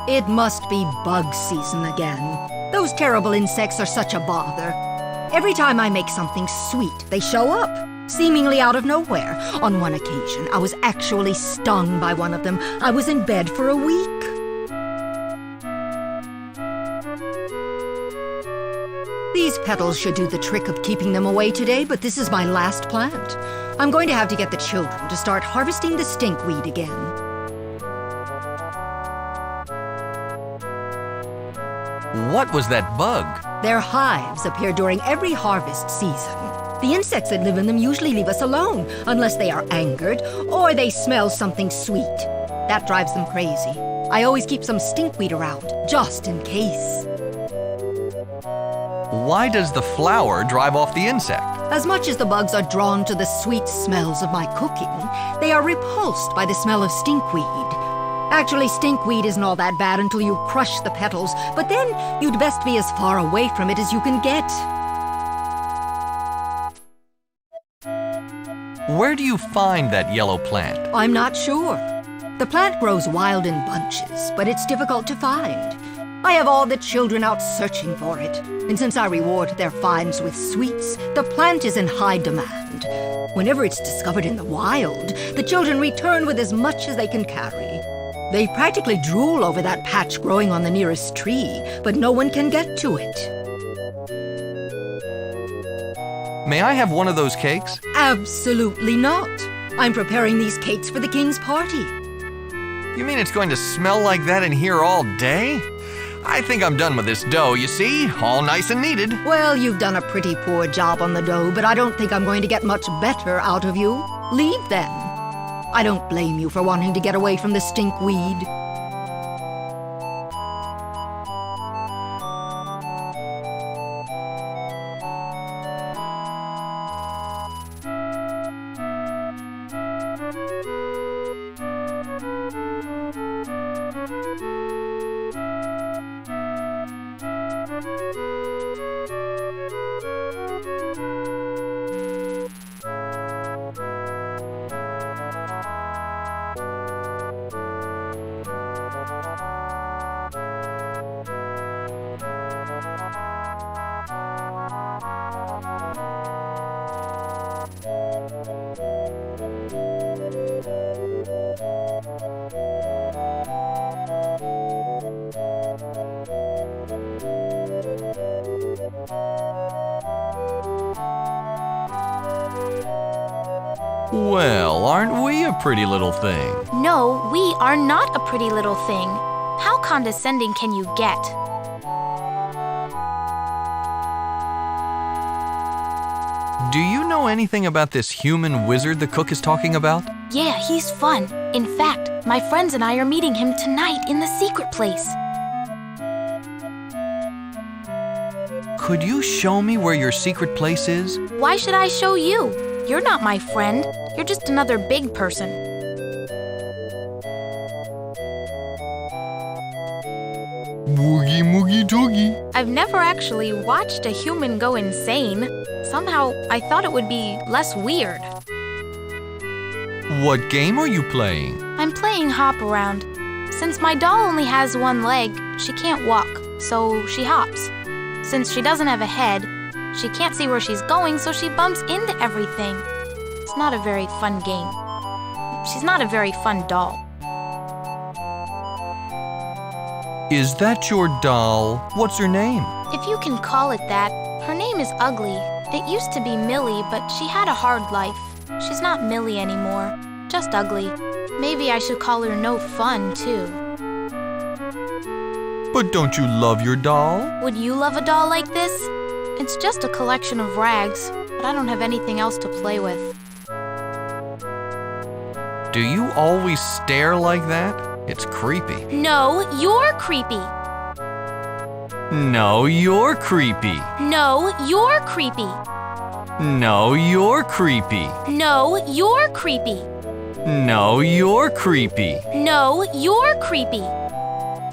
It must be bug season again. Those terrible insects are such a bother. Every time I make something sweet, they show up. seemingly out of nowhere. On one occasion, I was actually stung by one of them. I was in bed for a week. These petals should do the trick of keeping them away today, but this is my last plant. I'm going to have to get the children to start harvesting the stinkweed again. What was that bug? Their hives appear during every harvest season. The insects that live in them usually leave us alone, unless they are angered or they smell something sweet. That drives them crazy. I always keep some stinkweed around, just in case. Why does the flower drive off the insect? As much as the bugs are drawn to the sweet smells of my cooking, they are repulsed by the smell of stinkweed. Actually, stinkweed isn't all that bad until you crush the petals, but then you'd best be as far away from it as you can get. Where do you find that yellow plant? I'm not sure. The plant grows wild in bunches, but it's difficult to find. I have all the children out searching for it, and since I reward their finds with sweets, the plant is in high demand. Whenever it's discovered in the wild, the children return with as much as they can carry. They practically drool over that patch growing on the nearest tree, but no one can get to it. May I have one of those cakes? Absolutely not. I'm preparing these cakes for the king's party. You mean it's going to smell like that in here all day? I think I'm done with this dough, you see? All nice and needed. Well, you've done a pretty poor job on the dough, but I don't think I'm going to get much better out of you. Leave then. I don't blame you for wanting to get away from the stinkweed. Well, aren't we a pretty little thing? No, we are not a pretty little thing. How condescending can you get? Do you know anything about this human wizard the cook is talking about? Yeah, he's fun. In fact, my friends and I are meeting him tonight in the secret place. Could you show me where your secret place is? Why should I show you? You're not my friend. You're just another big person. Boogie moogie doogie. I've never actually watched a human go insane. Somehow, I thought it would be less weird. What game are you playing? I'm playing hop around. Since my doll only has one leg, she can't walk, so she hops. Since she doesn't have a head, she can't see where she's going, so she bumps into everything. It's not a very fun game. She's not a very fun doll. Is that your doll? What's her name? If you can call it that, her name is Ugly. It used to be Millie, but she had a hard life. She's not Millie anymore, just Ugly. Maybe I should call her No Fun, too. But don't you love your doll? Would you love a doll like this? It's just a collection of rags, but I don't have anything else to play with. Do you always stare like that? It's creepy. No, you're creepy. No, you're creepy. No, you're creepy. No, you're creepy. No, you're creepy. No, you're creepy. No, you're creepy.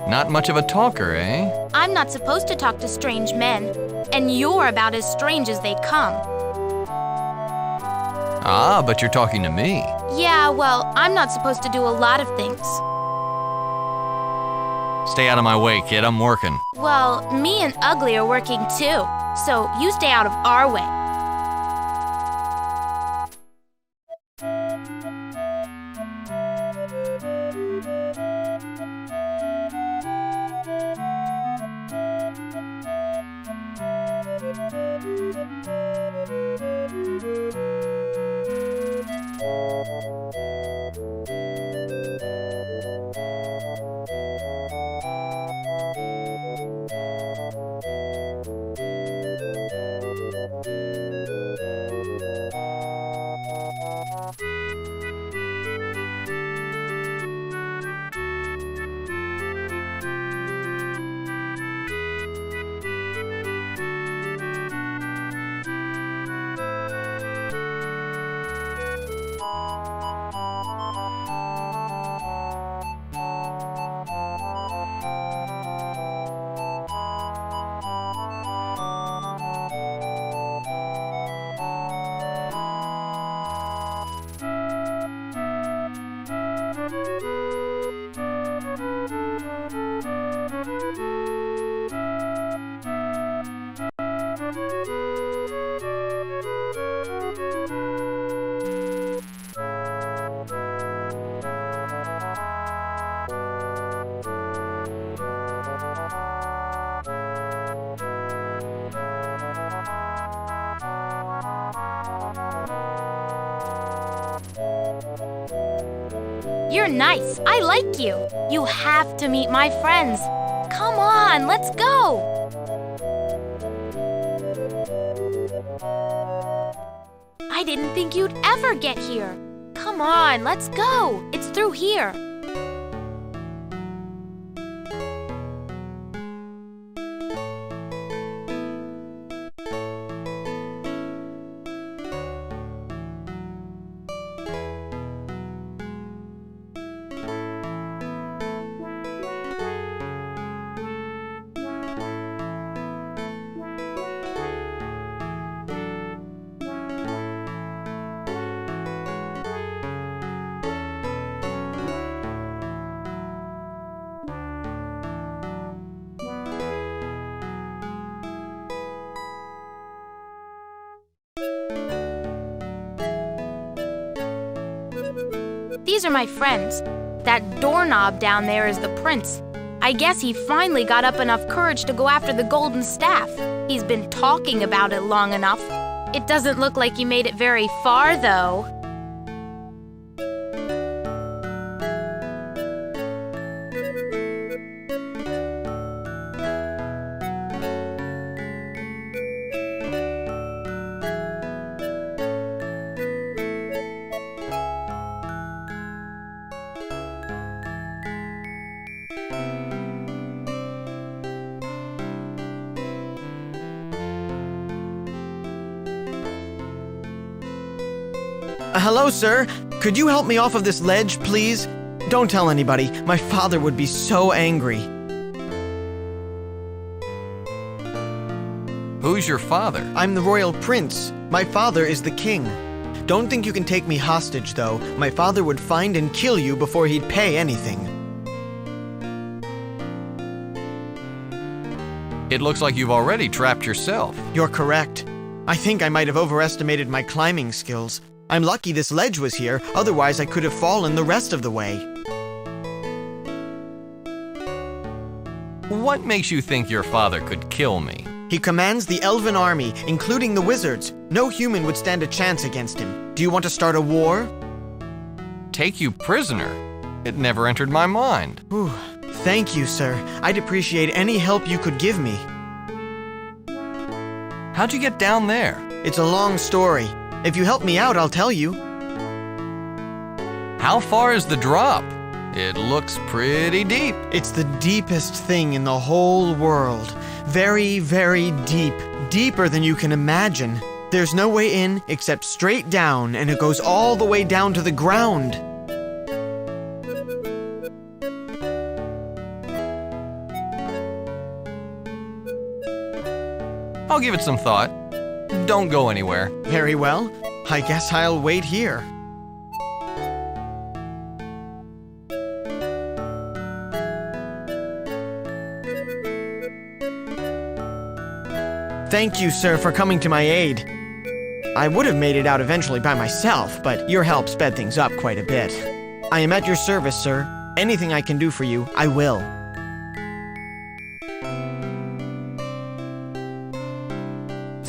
Not much of a talker, eh? I'm not supposed to talk to strange men, and you're about as strange as they come. Ah, but you're talking to me. Yeah, well, I'm not supposed to do a lot of things. Stay out of my way, kid. I'm working. Well, me and Ugly are working too, so you stay out of our way. You're nice. I like you. You have to meet my friends. Come on, let's go. I didn't think you'd ever get here. Come on, let's go. It's through here. These are my friends. That doorknob down there is the prince. I guess he finally got up enough courage to go after the golden staff. He's been talking about it long enough. It doesn't look like he made it very far, though. Hello, sir. Could you help me off of this ledge, please? Don't tell anybody. My father would be so angry. Who's your father? I'm the royal prince. My father is the king. Don't think you can take me hostage, though. My father would find and kill you before he'd pay anything. It looks like you've already trapped yourself. You're correct. I think I might have overestimated my climbing skills. I'm lucky this ledge was here, otherwise I could have fallen the rest of the way. What makes you think your father could kill me? He commands the elven army, including the wizards. No human would stand a chance against him. Do you want to start a war? Take you prisoner? It never entered my mind. Whew. Thank you, sir. I'd appreciate any help you could give me. How'd you get down there? It's a long story. If you help me out, I'll tell you. How far is the drop? It looks pretty deep. It's the deepest thing in the whole world. Very, very deep. Deeper than you can imagine. There's no way in except straight down, and it goes all the way down to the ground. I'll give it some thought. Don't go anywhere. Very well. I guess I'll wait here. Thank you, sir, for coming to my aid. I would have made it out eventually by myself, but your help sped things up quite a bit. I am at your service, sir. Anything I can do for you, I will.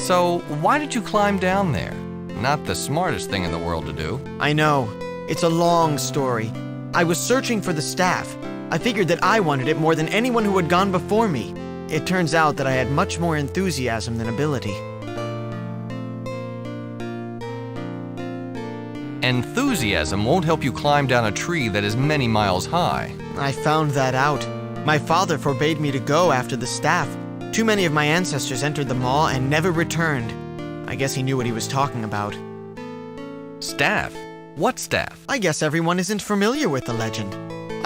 So, why did you climb down there? Not the smartest thing in the world to do. I know. It's a long story. I was searching for the staff. I figured that I wanted it more than anyone who had gone before me. It turns out that I had much more enthusiasm than ability. Enthusiasm won't help you climb down a tree that is many miles high. I found that out. My father forbade me to go after the staff. Too many of my ancestors entered the maw and never returned. I guess he knew what he was talking about. Staff? What staff? I guess everyone isn't familiar with the legend.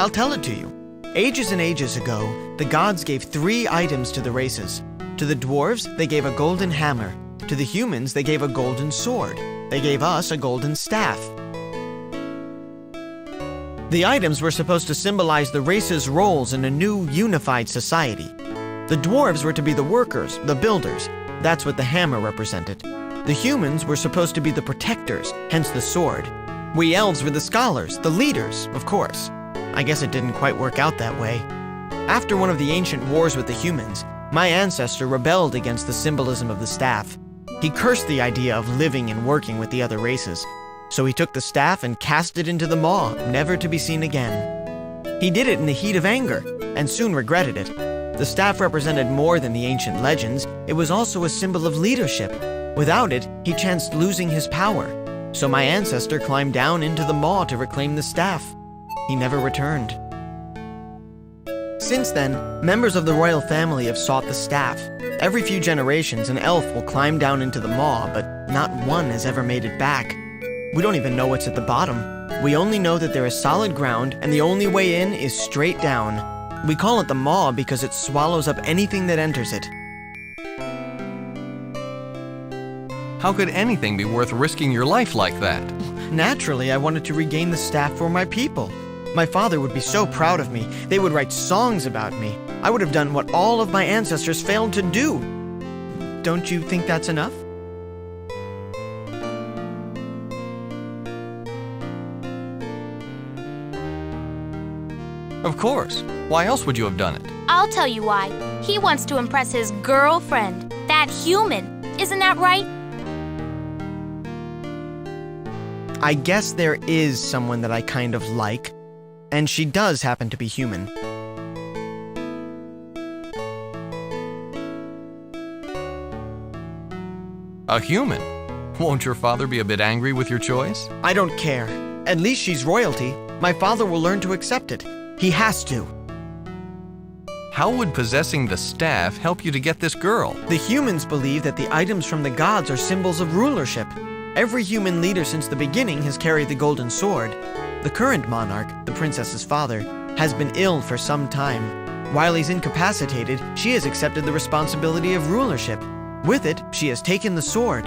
I'll tell it to you. Ages and ages ago, the gods gave 3 items to the races. To the dwarves, they gave a golden hammer. To the humans, they gave a golden sword. They gave us a golden staff. The items were supposed to symbolize the race's roles in a new, unified society. The dwarves were to be the workers, the builders. That's what the hammer represented. The humans were supposed to be the protectors, hence the sword. We elves were the scholars, the leaders, of course. I guess it didn't quite work out that way. After one of the ancient wars with the humans, my ancestor rebelled against the symbolism of the staff. He cursed the idea of living and working with the other races. So he took the staff and cast it into the maw, never to be seen again. He did it in the heat of anger, and soon regretted it. The staff represented more than the ancient legends. It was also a symbol of leadership. Without it, he chanced losing his power. So my ancestor climbed down into the maw to reclaim the staff. He never returned. Since then, members of the royal family have sought the staff. Every few generations, an elf will climb down into the maw, but not one has ever made it back. We don't even know what's at the bottom. We only know that there is solid ground, and the only way in is straight down. We call it the maw because it swallows up anything that enters it. How could anything be worth risking your life like that? Naturally, I wanted to regain the staff for my people. My father would be so proud of me. They would write songs about me. I would have done what all of my ancestors failed to do. Don't you think that's enough? Of course. Why else would you have done it? I'll tell you why. He wants to impress his girlfriend, that human. Isn't that right? I guess there is someone that I kind of like, and she does happen to be human. A human? Won't your father be a bit angry with your choice? I don't care. At least she's royalty. My father will learn to accept it. He has to. How would possessing the staff help you to get this girl? The humans believe that the items from the gods are symbols of rulership. Every human leader since the beginning has carried the golden sword. The current monarch, the princess's father, has been ill for some time. While he's incapacitated, she has accepted the responsibility of rulership. With it, she has taken the sword.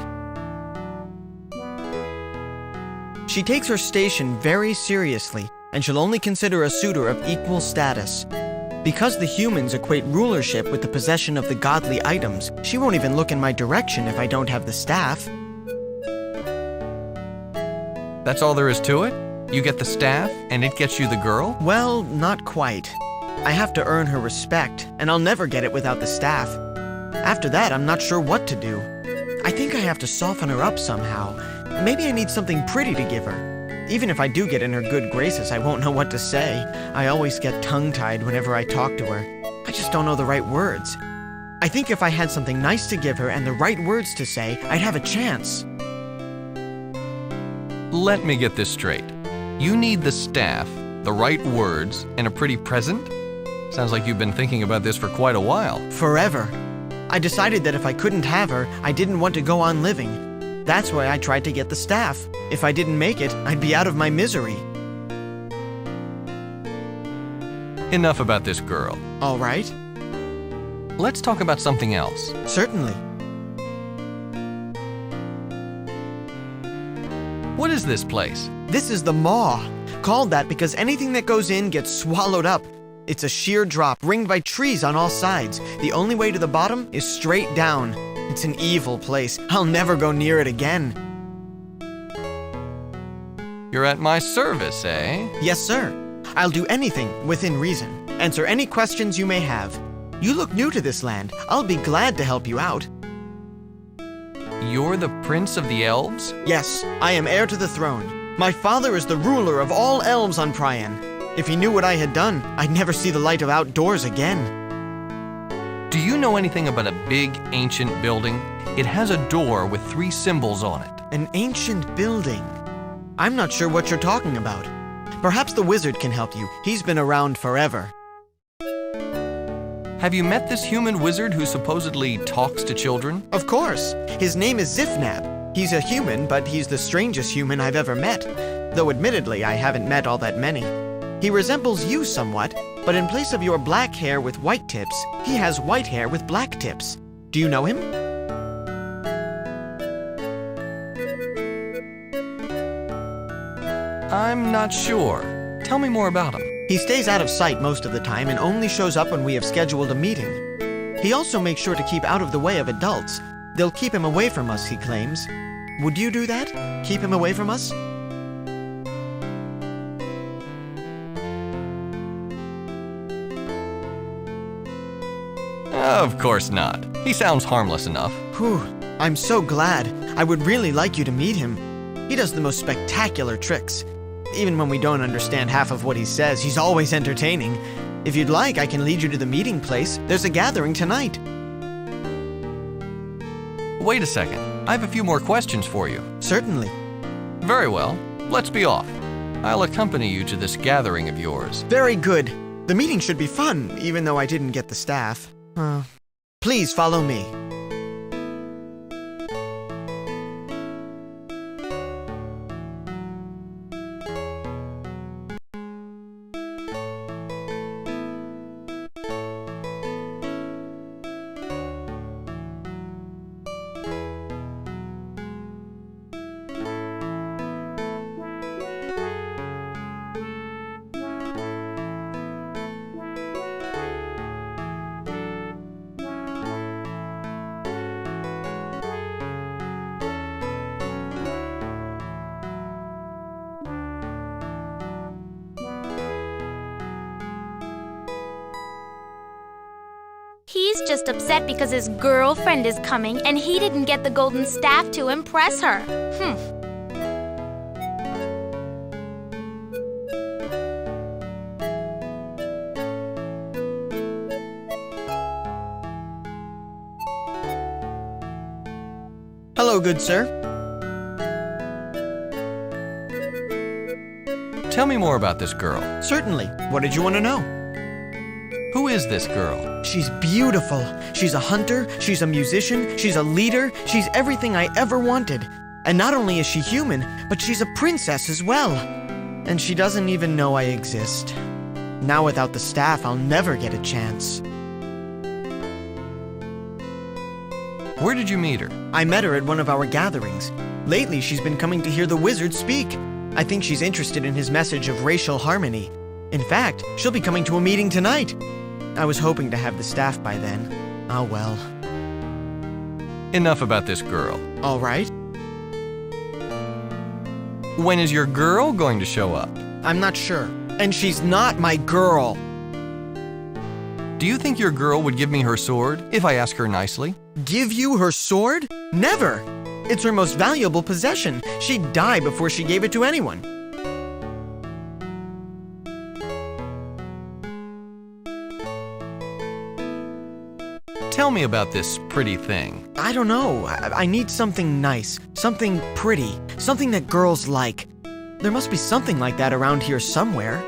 She takes her station very seriously, and she'll only consider a suitor of equal status. Because the humans equate rulership with the possession of the godly items, she won't even look in my direction if I don't have the staff. That's all there is to it? You get the staff, and it gets you the girl? Well, not quite. I have to earn her respect, and I'll never get it without the staff. After that, I'm not sure what to do. I think I have to soften her up somehow. Maybe I need something pretty to give her. Even if I do get in her good graces, I won't know what to say. I always get tongue-tied whenever I talk to her. I just don't know the right words. I think if I had something nice to give her and the right words to say, I'd have a chance. Let me get this straight. You need the staff, the right words, and a pretty present? Sounds like you've been thinking about this for quite a while. Forever. I decided that if I couldn't have her, I didn't want to go on living. That's why I tried to get the staff. If I didn't make it, I'd be out of my misery. Enough about this girl. All right. Let's talk about something else. Certainly. What is this place? This is the maw. Called that because anything that goes in gets swallowed up. It's a sheer drop, ringed by trees on all sides. The only way to the bottom is straight down. It's an evil place. I'll never go near it again. You're at my service, eh? Yes, sir. I'll do anything within reason. Answer any questions you may have. You look new to this land. I'll be glad to help you out. you're the Prince of the Elves? Yes, I am heir to the throne. My father is the ruler of all elves on Prian. If he knew what I had done, I'd never see the light of outdoors again. Do you know anything about a big, ancient building? It has a door with 3 symbols on it. An ancient building? I'm not sure what you're talking about. Perhaps the wizard can help you. He's been around forever. Have you met this human wizard who supposedly talks to children? Of course. His name is Zifnab. He's a human, but he's the strangest human I've ever met. Though admittedly, I haven't met all that many. He resembles you somewhat, but in place of your black hair with white tips, he has white hair with black tips. Do you know him? I'm not sure. Tell me more about him. He stays out of sight most of the time and only shows up when we have scheduled a meeting. He also makes sure to keep out of the way of adults. They'll keep him away from us, he claims. Would you do that? Keep him away from us? Of course not. He sounds harmless enough. Whew, I'm so glad. I would really like you to meet him. He does the most spectacular tricks. Even when we don't understand half of what he says, he's always entertaining. If you'd like, I can lead you to the meeting place. There's a gathering tonight. Wait a second. I have a few more questions for you. Certainly. Very well. Let's be off. I'll accompany you to this gathering of yours. Very good. The meeting should be fun, even though I didn't get the staff. Please follow me. He's just upset because his girlfriend is coming and he didn't get the golden staff to impress her. Hello, good sir. Tell me more about this girl. Certainly. What did you want to know? Who is this girl? She's beautiful. She's a hunter, she's a musician, she's a leader, she's everything I ever wanted. And not only is she human, but she's a princess as well. And she doesn't even know I exist. Now without the staff, I'll never get a chance. Where did you meet her? I met her at one of our gatherings. Lately, she's been coming to hear the wizard speak. I think she's interested in his message of racial harmony. In fact, she'll be coming to a meeting tonight. I was hoping to have the staff by then. Oh well. Enough about this girl. All right. When is your girl going to show up? I'm not sure. And she's not my girl. Do you think your girl would give me her sword if I ask her nicely? Give you her sword? Never! It's her most valuable possession. She'd die before she gave it to anyone. Tell me about this pretty thing. I don't know. I need something nice, something pretty, something that girls like. There must be something like that around here somewhere.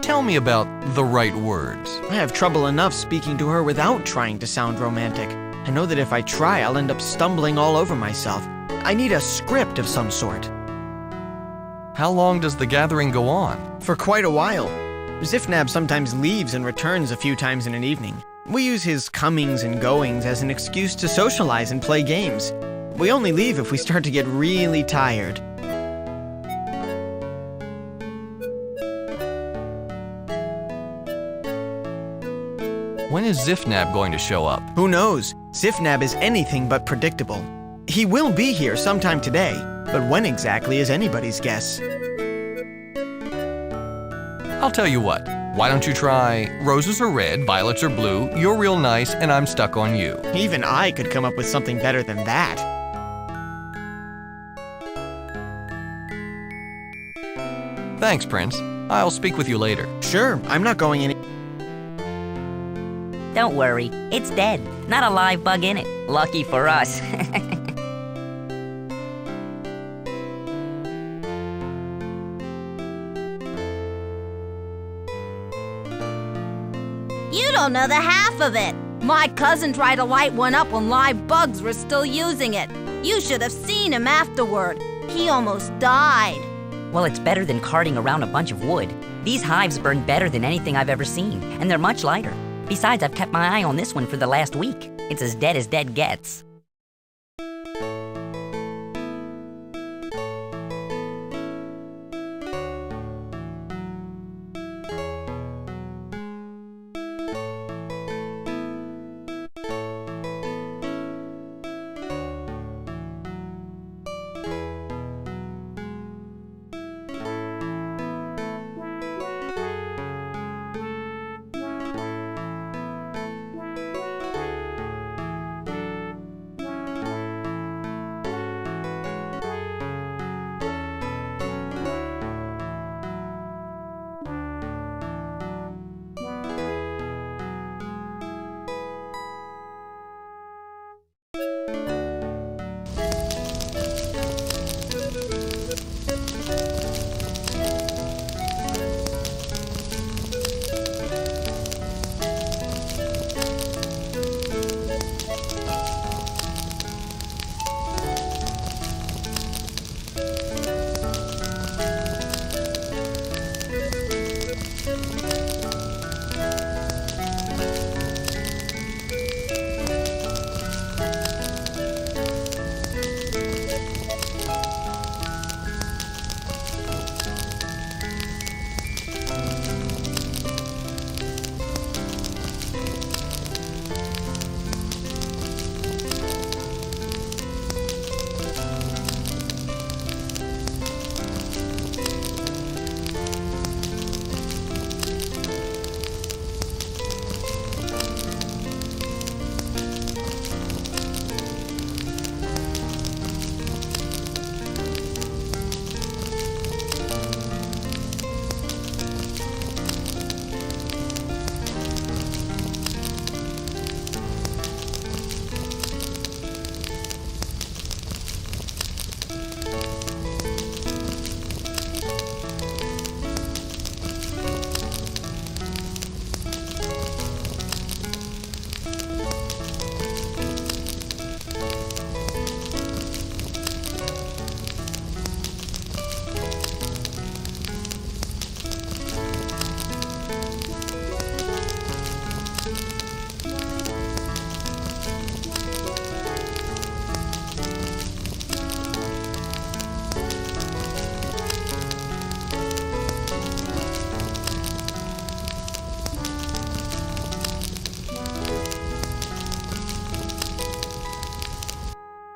Tell me about the right words. I have trouble enough speaking to her without trying to sound romantic. I know that if I try, I'll end up stumbling all over myself. I need a script of some sort. How long does the gathering go on? For quite a while. Zifnab sometimes leaves and returns a few times in an evening. We use his comings and goings as an excuse to socialize and play games. We only leave if we start to get really tired. When is Zifnab going to show up? Who knows? Zifnab is anything but predictable. He will be here sometime today, but when exactly is anybody's guess. I'll tell you what. Why don't you try roses are red, violets are blue, you're real nice, and I'm stuck on you? Even I could come up with something better than that. Thanks, Prince. I'll speak with you later. Sure, I'm not going any. Don't worry, it's dead. Not a live bug in it. Lucky for us. You don't know the half of it. My cousin tried to light one up when live bugs were still using it. You should have seen him afterward. He almost died. Well, it's better than carting around a bunch of wood. These hives burn better than anything I've ever seen, and they're much lighter. Besides, I've kept my eye on this one for the last week. It's as dead gets.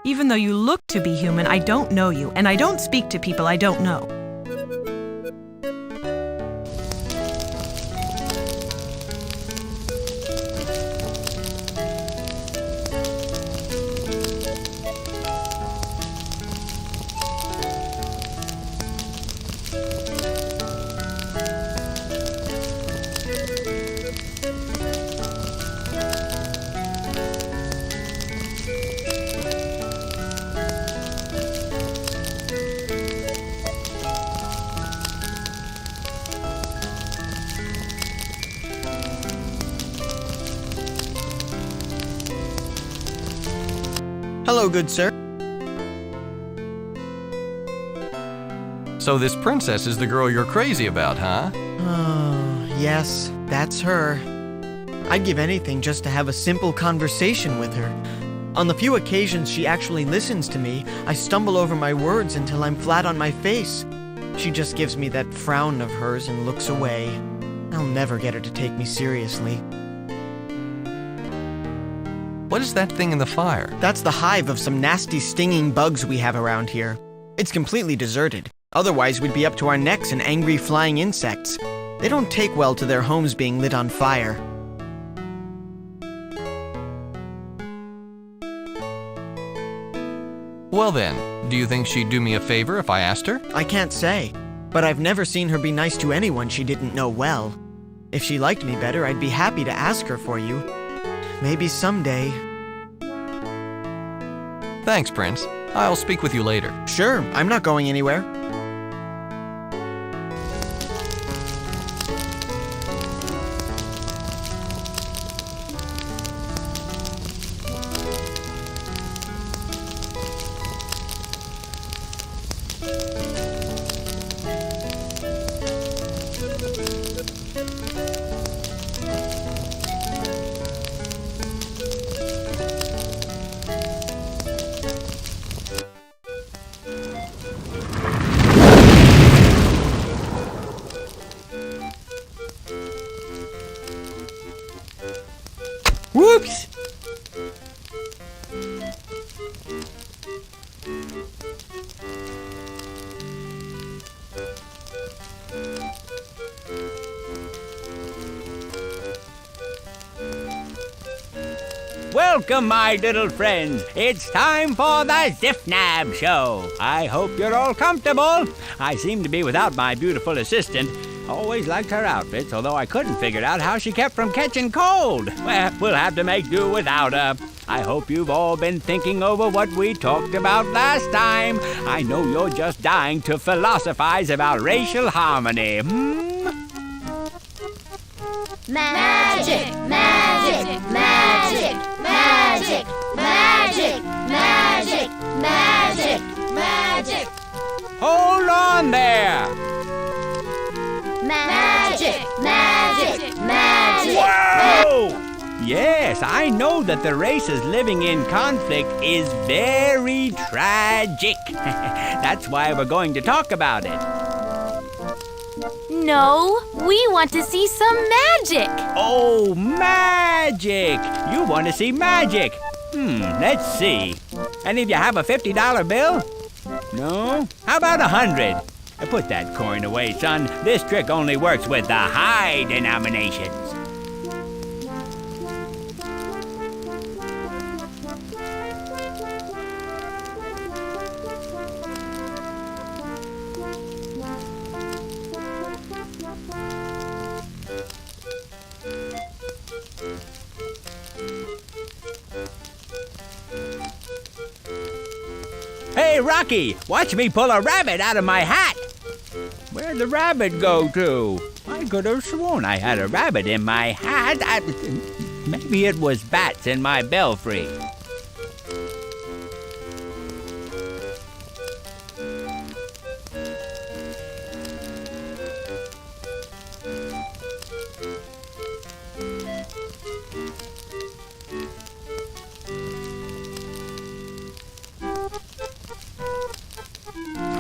Even though you look to be human, I don't know you, and I don't speak to people I don't know. Hello, good sir. So this princess is the girl you're crazy about, huh? Oh, yes, that's her. I'd give anything just to have a simple conversation with her. On the few occasions she actually listens to me, I stumble over my words until I'm flat on my face. She just gives me that frown of hers and looks away. I'll never get her to take me seriously. What is that thing in the fire? That's the hive of some nasty stinging bugs we have around here. It's completely deserted. Otherwise, we'd be up to our necks in angry flying insects. They don't take well to their homes being lit on fire. Well then, do you think she'd do me a favor if I asked her? I can't say, but I've never seen her be nice to anyone she didn't know well. If she liked me better, I'd be happy to ask her for you. Maybe someday. Thanks, Prince. I'll speak with you later. Sure, I'm not going anywhere. Whoops! Welcome, my little friends. It's time for the Ziff-Nab Show. I hope you're all comfortable. I seem to be without my beautiful assistant. Always liked her outfits, although I couldn't figure out how she kept from catching cold. Well, we'll have to make do without her. I hope you've all been thinking over what we talked about last time. I know you're just dying to philosophize about racial harmony. Magic, magic, magic, magic, magic, magic, magic, magic. Hold on there. Magic, magic, magic. Whoa! Yes, I know that the races living in conflict is very tragic. That's why we're going to talk about it. No, we want to see some magic. Oh, magic! You want to see magic? Let's see. Any of you have a $50 bill? No? How about 100? Put that coin away, son. This trick only works with the high denominations. Hey, Rocky, watch me pull a rabbit out of my hat. Where'd the rabbit go to? I could have sworn I had a rabbit in my hat. Maybe it was bats in my belfry.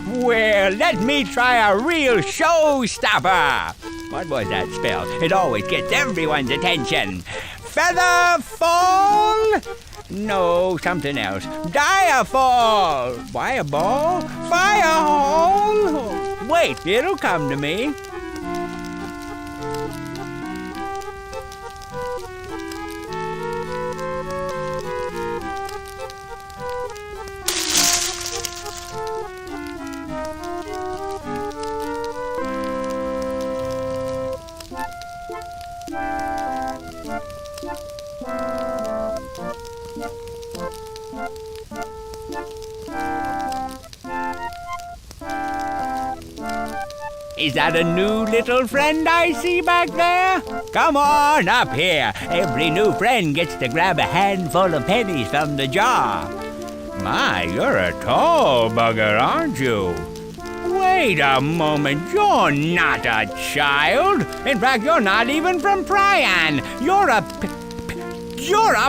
Well, let me try a real showstopper. What was that spell? It always gets everyone's attention. Feather fall? No, something else. Direfall. Fireball? Firehole? Wait, it'll come to me. Is that a new little friend I see back there? Come on up here. Every new friend gets to grab a handful of pennies from the jar. My, you're a tall bugger, aren't you? Wait a moment, you're not a child. In fact, you're not even from Prian. You're a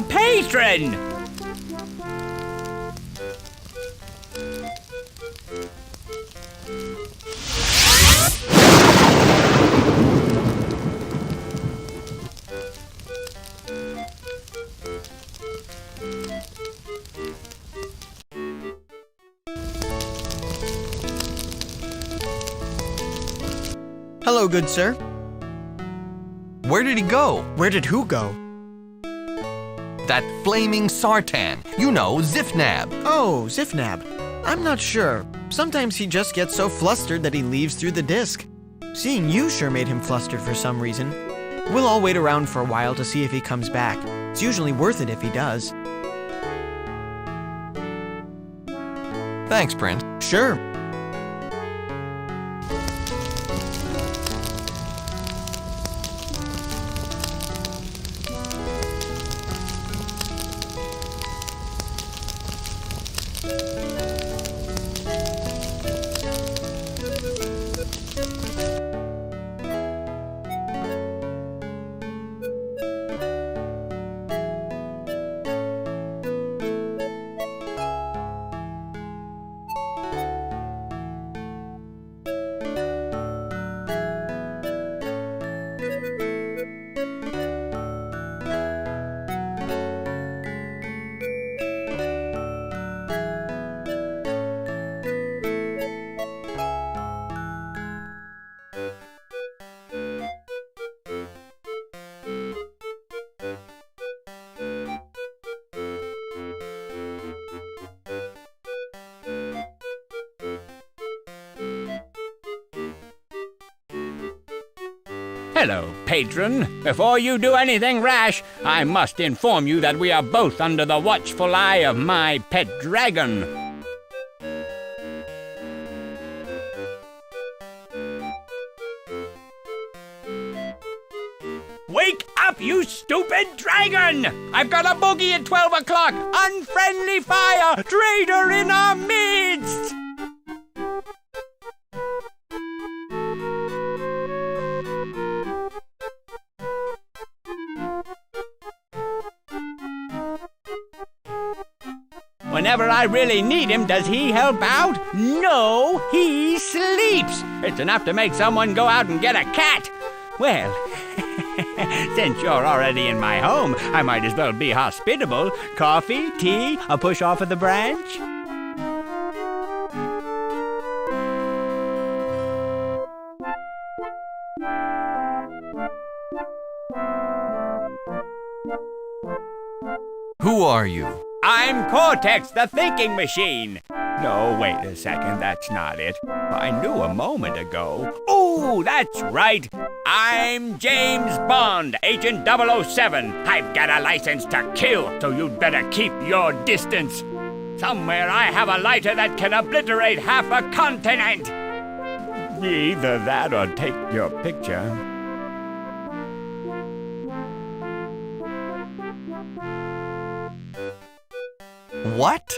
patron. Hello, good sir. Where did he go? Where did who go? That flaming Sartan. You know, Zifnab. Oh, Zifnab. I'm not sure. Sometimes he just gets so flustered that he leaves through the disc. Seeing you sure made him flustered for some reason. We'll all wait around for a while to see if he comes back. It's usually worth it if he does. Thanks, Prince. Sure. Hello, patron. Before you do anything rash, I must inform you that we are both under the watchful eye of my pet dragon. Wake up, you stupid dragon! I've got a boogie at 12 o'clock! Unfriendly fire! Traitor in our midst! Whenever I really need him, does he help out? No, he sleeps. It's enough to make someone go out and get a cat. Well, since you're already in my home, I might as well be hospitable. Coffee, tea, a push off of the branch? Who are you? I'm Cortex, the thinking machine. No, wait a second, that's not it. I knew a moment ago. Ooh, that's right. I'm James Bond, Agent 007. I've got a license to kill, so you'd better keep your distance. Somewhere I have a lighter that can obliterate half a continent. Either that or take your picture. What?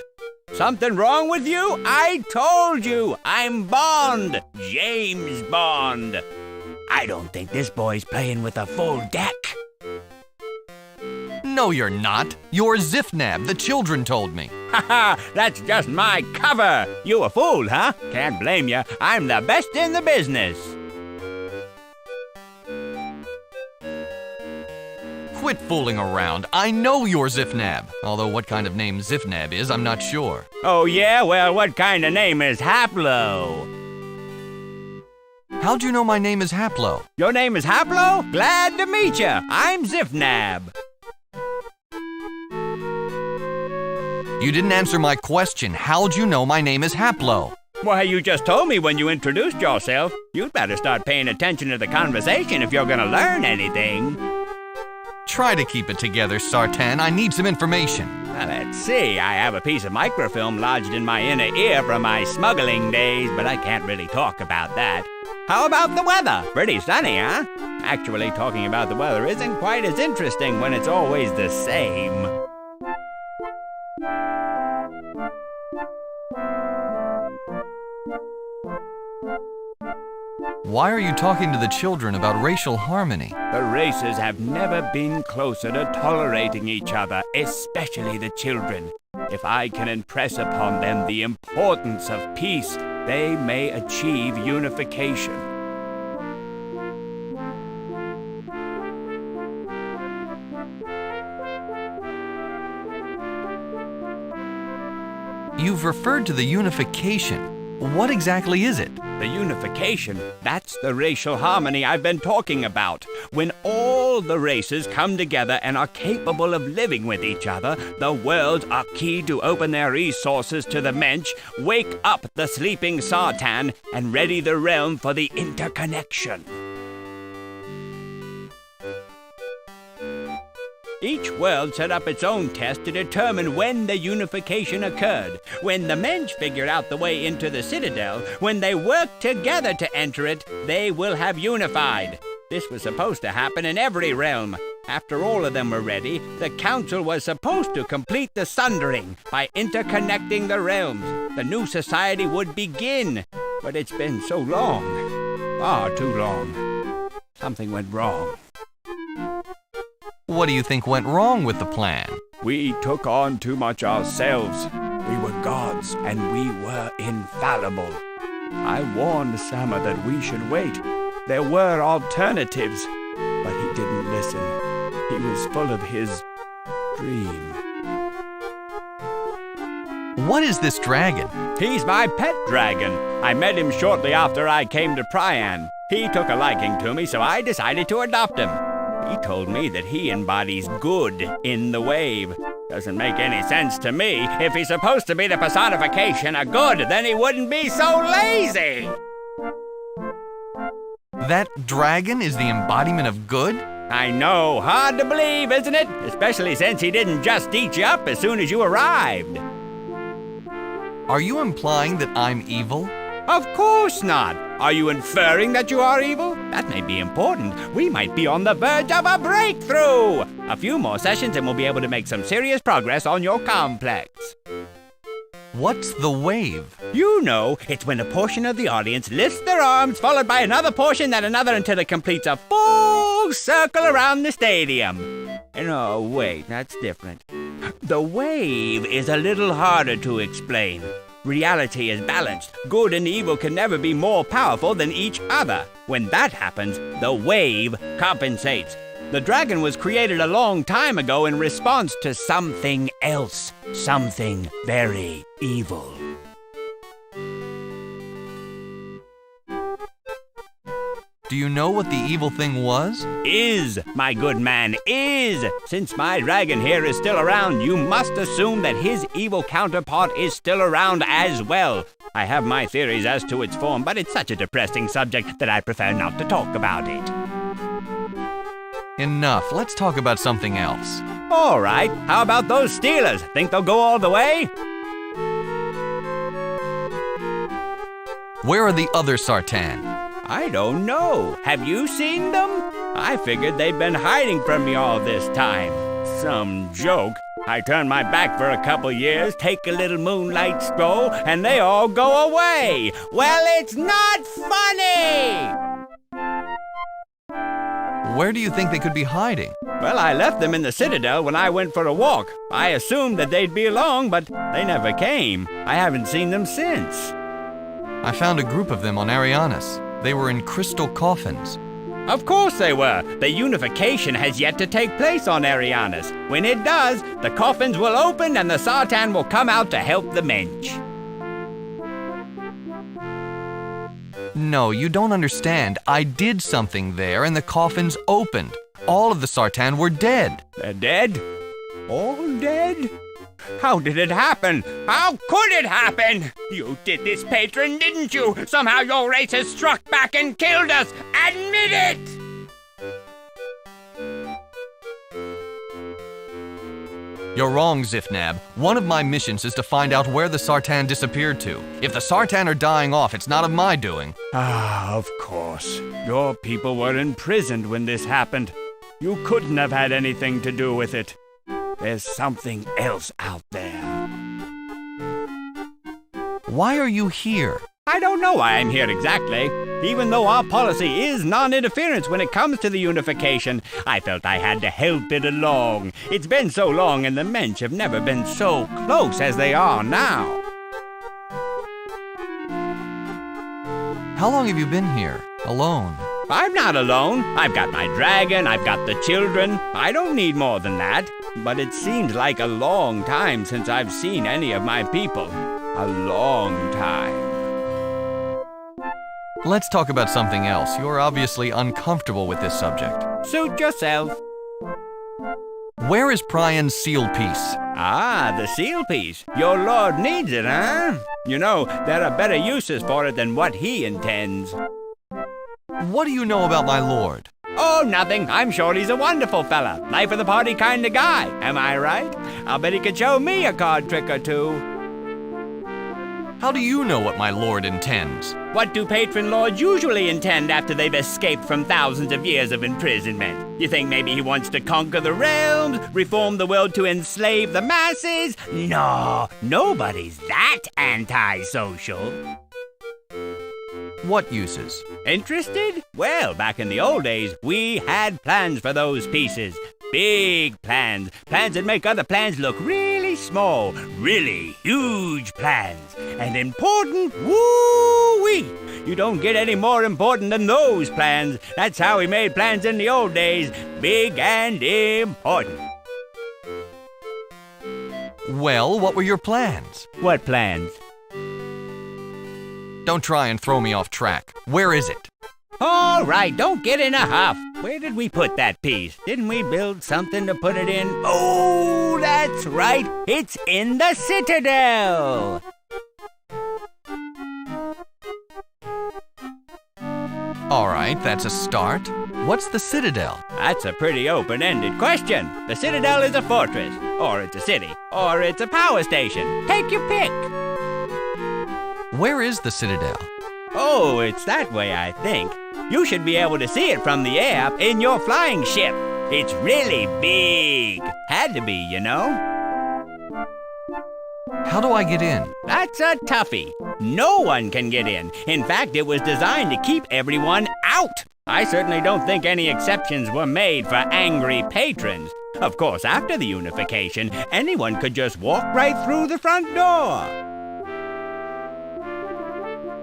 Something wrong with you? I told you! I'm Bond! James Bond! I don't think this boy's playing with a full deck. No, you're not. You're Zifnab, the children told me. Haha, that's just my cover! You a fool, huh? Can't blame you. I'm the best in the business. Quit fooling around. I know you're Zifnab. Although what kind of name Zifnab is, I'm not sure. Oh yeah? Well, what kind of name is Haplo? How'd you know my name is Haplo? Your name is Haplo? Glad to meet you. I'm Zifnab. You didn't answer my question. How'd you know my name is Haplo? Why, you just told me when you introduced yourself. You'd better start paying attention to the conversation if you're gonna learn anything. Try to keep it together, Sartan. I need some information. Well, let's see. I have a piece of microfilm lodged in my inner ear from my smuggling days, but I can't really talk about that. How about the weather? Pretty sunny, huh? Actually, talking about the weather isn't quite as interesting when it's always the same. Why are you talking to the children about racial harmony? The races have never been closer to tolerating each other, especially the children. If I can impress upon them the importance of peace, they may achieve unification. You've referred to the unification. What exactly is it? The unification, that's the racial harmony I've been talking about. When all the races come together and are capable of living with each other, the worlds are key to open their resources to the Mensch, wake up the sleeping Sartan, and ready the realm for the interconnection. Each world set up its own test to determine when the unification occurred. When the Mensch figured out the way into the Citadel, when they worked together to enter it, they will have unified. This was supposed to happen in every realm. After all of them were ready, the Council was supposed to complete the sundering by interconnecting the realms. The new society would begin. But it's been so long. Far too long. Something went wrong. What do you think went wrong with the plan? We took on too much ourselves. We were gods, and we were infallible. I warned Sama that we should wait. There were alternatives, but he didn't listen. He was full of his dream. What is this dragon? He's my pet dragon. I met him shortly after I came to Prian. He took a liking to me, so I decided to adopt him. He told me that he embodies good in the wave. Doesn't make any sense to me. If he's supposed to be the personification of good, then he wouldn't be so lazy. That dragon is the embodiment of good? I know, hard to believe, isn't it? Especially since he didn't just eat you up as soon as you arrived. Are you implying that I'm evil? Of course not. Are you inferring that you are evil? That may be important. We might be on the verge of a breakthrough. A few more sessions and we'll be able to make some serious progress on your complex. What's the wave? You know, it's when a portion of the audience lifts their arms, followed by another portion, then another, until it completes a full circle around the stadium. No, wait, that's different. The wave is a little harder to explain. Reality is balanced. Good and evil can never be more powerful than each other. When that happens, the wave compensates. The dragon was created a long time ago in response to something else. Something very evil. Do you know what the evil thing was? Is, my good man, is. Since my dragon here is still around, you must assume that his evil counterpart is still around as well. I have my theories as to its form, but it's such a depressing subject that I prefer not to talk about it. Enough. Let's talk about something else. All right. How about those Steelers? Think they'll go all the way? Where are the other Sartan? I don't know. Have you seen them? I figured they'd been hiding from me all this time. Some joke. I turn my back for a couple years, take a little moonlight stroll, and they all go away. Well, it's not funny! Where do you think they could be hiding? Well, I left them in the Citadel when I went for a walk. I assumed that they'd be along, but they never came. I haven't seen them since. I found a group of them on Arianis. They were in crystal coffins. Of course they were. The unification has yet to take place on Arianis. When it does, the coffins will open and the Sartan will come out to help the Mensch. No, you don't understand. I did something there and the coffins opened. All of the Sartan were dead. They're dead? All dead? How did it happen? How could it happen? You did this, patron, didn't you? Somehow your race has struck back and killed us. Admit it! You're wrong, Zifnab. One of my missions is to find out where the Sartan disappeared to. If the Sartan are dying off, it's not of my doing. Ah, of course. Your people were imprisoned when this happened. You couldn't have had anything to do with it. There's something else out there. Why are you here? I don't know why I'm here exactly. Even though our policy is non-interference when it comes to the unification, I felt I had to help it along. It's been so long and the Mensch have never been so close as they are now. How long have you been here? Alone? I'm not alone. I've got my dragon, I've got the children. I don't need more than that. But it seems like a long time since I've seen any of my people. A long time. Let's talk about something else. You're obviously uncomfortable with this subject. Suit yourself. Where is Priam's seal piece? Ah, the seal piece. Your lord needs it, huh? You know, there are better uses for it than what he intends. What do you know about my lord? Oh, nothing. I'm sure he's a wonderful fella. Life of the party kind of guy. Am I right? I'll bet he could show me a card trick or two. How do you know what my lord intends? What do patron lords usually intend after they've escaped from thousands of years of imprisonment? You think maybe he wants to conquer the realms, reform the world to enslave the masses? No, nobody's that antisocial. What uses? Interested? Well, back in the old days, we had plans for those pieces. Big plans. Plans that make other plans look really small. Really huge plans. And important, woo-wee! You don't get any more important than those plans. That's how we made plans in the old days. Big and important. Well, what were your plans? What plans? Don't try and throw me off track. Where is it? All right, don't get in a huff. Where did we put that piece? Didn't we build something to put it in? Oh, that's right. It's in the Citadel. All right, that's a start. What's the Citadel? That's a pretty open-ended question. The Citadel is a fortress, or it's a city, or it's a power station. Take your pick. Where is the Citadel? Oh, it's that way, I think. You should be able to see it from the air in your flying ship. It's really big. Had to be, you know. How do I get in? That's a toughie. No one can get in. In fact, it was designed to keep everyone out. I certainly don't think any exceptions were made for angry patrons. Of course, after the unification, anyone could just walk right through the front door.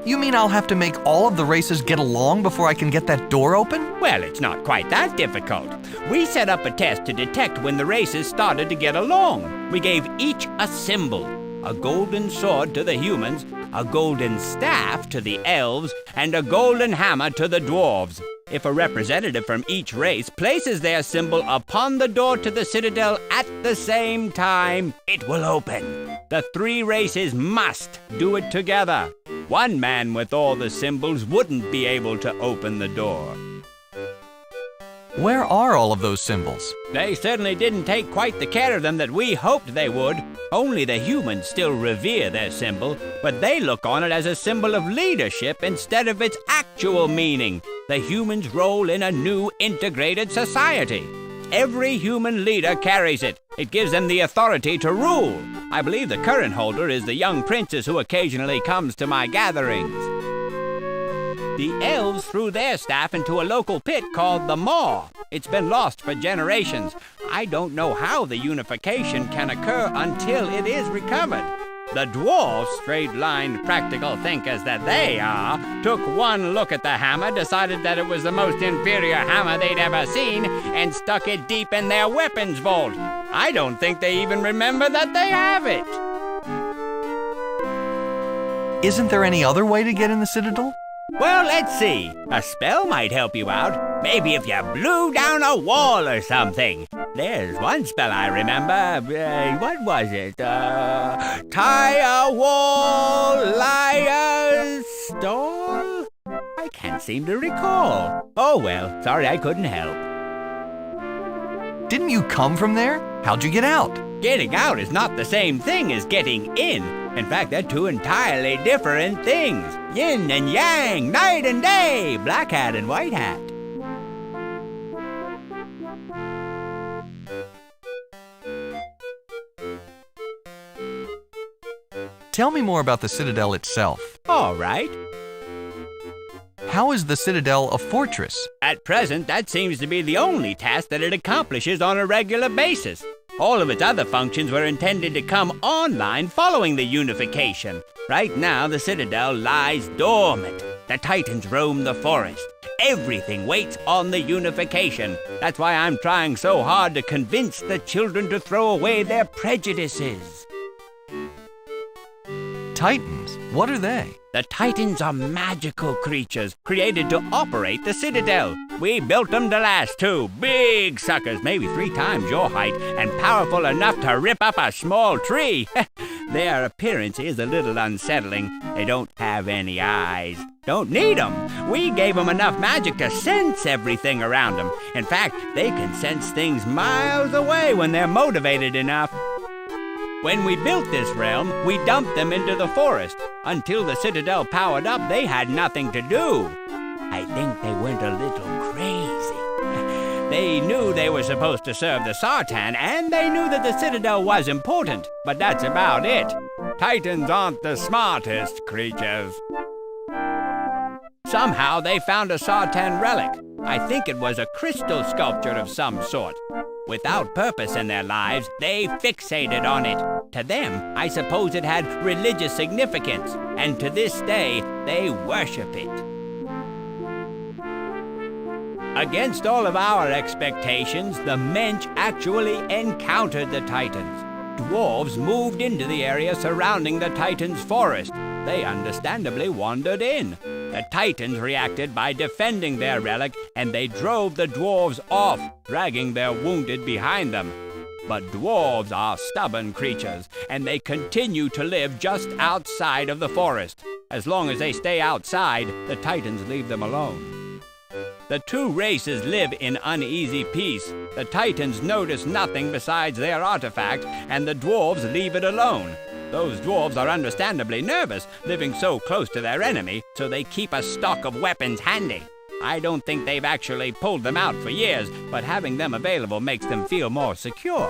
You mean I'll have to make all of the races get along before I can get that door open? Well, it's not quite that difficult. We set up a test to detect when the races started to get along. We gave each a symbol. A golden sword to the humans, a golden staff to the elves, and a golden hammer to the dwarves. If a representative from each race places their symbol upon the door to the Citadel at the same time, it will open. The three races must do it together. One man with all the symbols wouldn't be able to open the door. Where are all of those symbols? They certainly didn't take quite the care of them that we hoped they would. Only the humans still revere their symbol, but they look on it as a symbol of leadership instead of its actual meaning, the humans' role in a new integrated society. Every human leader carries it. It gives them the authority to rule. I believe the current holder is the young princess who occasionally comes to my gatherings. The elves threw their staff into a local pit called the Maw. It's been lost for generations. I don't know how the unification can occur until it is recovered. The dwarves, straight-lined practical thinkers that they are, took one look at the hammer, decided that it was the most inferior hammer they'd ever seen, and stuck it deep in their weapons vault. I don't think they even remember that they have it. Isn't there any other way to get in the Citadel? Well, let's see. A spell might help you out. Maybe if you blew down a wall or something. There's one spell I remember. What was it? Tie a wall, lie a stall? I can't seem to recall. Oh well, sorry I couldn't help. Didn't you come from there? How'd you get out? Getting out is not the same thing as getting in. In fact, they're two entirely different things. Yin and yang, night and day, black hat and white hat. Tell me more about the Citadel itself. All right. How is the Citadel a fortress? At present, that seems to be the only task that it accomplishes on a regular basis. All of its other functions were intended to come online following the unification. Right now, the Citadel lies dormant. The Titans roam the forest. Everything waits on the unification. That's why I'm trying so hard to convince the children to throw away their prejudices. Titans? What are they? The Titans are magical creatures created to operate the Citadel. We built them to last, too. Big suckers, maybe 3 times your height, and powerful enough to rip up a small tree. Their appearance is a little unsettling. They don't have any eyes. Don't need them. We gave them enough magic to sense everything around them. In fact, they can sense things miles away when they're motivated enough. When we built this realm, we dumped them into the forest. Until the Citadel powered up, they had nothing to do. I think they went a little crazy. They knew they were supposed to serve the Sartan, and they knew that the Citadel was important, but that's about it. Titans aren't the smartest creatures. Somehow they found a Sartan relic. I think it was a crystal sculpture of some sort. Without purpose in their lives, they fixated on it. To them, I suppose it had religious significance, and to this day, they worship it. Against all of our expectations, the Mensch actually encountered the Titans. Dwarves moved into the area surrounding the Titans' forest. They understandably wandered in. The Titans reacted by defending their relic, and they drove the dwarves off, dragging their wounded behind them. But dwarves are stubborn creatures, and they continue to live just outside of the forest. As long as they stay outside, the Titans leave them alone. The two races live in uneasy peace. The Titans notice nothing besides their artifact, and the dwarves leave it alone. Those dwarves are understandably nervous, living so close to their enemy, so they keep a stock of weapons handy. I don't think they've actually pulled them out for years, but having them available makes them feel more secure.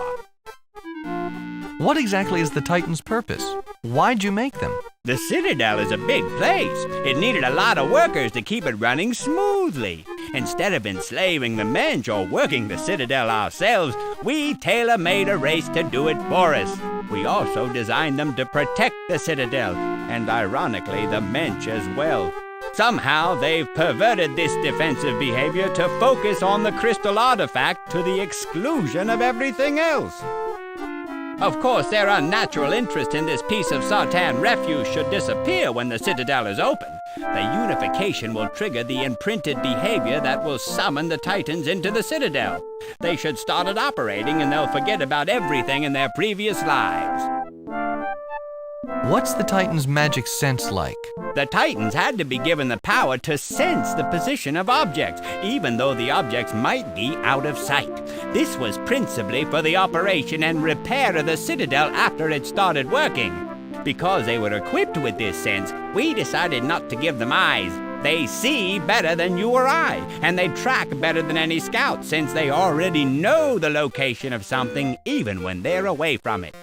What exactly is the Titan's purpose? Why'd you make them? The Citadel is a big place. It needed a lot of workers to keep it running smoothly. Instead of enslaving the Mensch or working the Citadel ourselves, we tailor-made a race to do it for us. We also designed them to protect the Citadel, and ironically, the Mensch as well. Somehow, they've perverted this defensive behavior to focus on the crystal artifact to the exclusion of everything else. Of course, their unnatural interest in this piece of Sartan refuse should disappear when the Citadel is open. The unification will trigger the imprinted behavior that will summon the Titans into the Citadel. They should start it operating, and they'll forget about everything in their previous lives. What's the Titan's magic sense like? The Titans had to be given the power to sense the position of objects, even though the objects might be out of sight. This was principally for the operation and repair of the Citadel after it started working. Because they were equipped with this sense, we decided not to give them eyes. They see better than you or I, and they track better than any scout, since they already know the location of something even when they're away from it.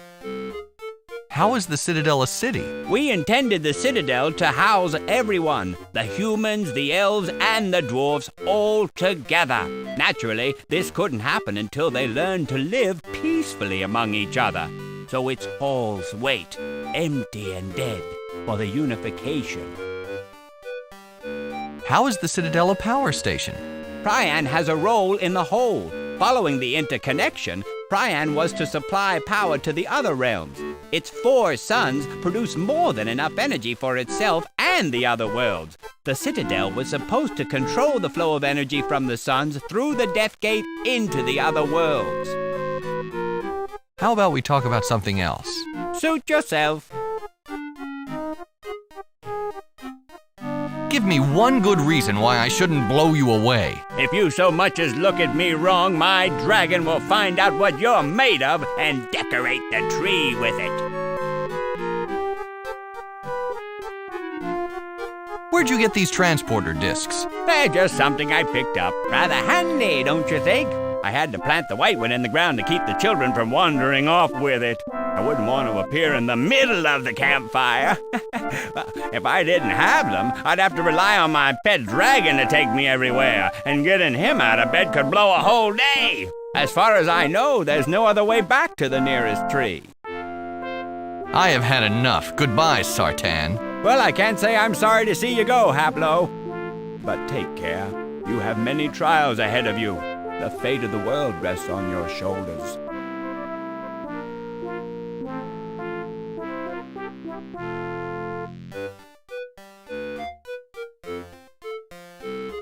How is the Citadel a city? We intended the Citadel to house everyone, the humans, the elves, and the dwarves all together. Naturally, this couldn't happen until they learned to live peacefully among each other. So its halls wait, empty and dead, for the unification. How is the Citadel a power station? Prian has a role in the whole. Following the interconnection, Prian was to supply power to the other realms. Its 4 suns produce more than enough energy for itself and the other worlds. The Citadel was supposed to control the flow of energy from the suns through the Death Gate into the other worlds. How about we talk about something else? Suit yourself. Give me one good reason why I shouldn't blow you away. If you so much as look at me wrong, my dragon will find out what you're made of and decorate the tree with it. Where'd you get these transporter discs? They're just something I picked up. Rather handy, don't you think? I had to plant the white one in the ground to keep the children from wandering off with it. I wouldn't want to appear in the middle of the campfire. If I didn't have them, I'd have to rely on my pet dragon to take me everywhere, and getting him out of bed could blow a whole day. As far as I know, there's no other way back to the nearest tree. I have had enough. Goodbye, Sartan. Well, I can't say I'm sorry to see you go, Haplo. But take care. You have many trials ahead of you. The fate of the world rests on your shoulders.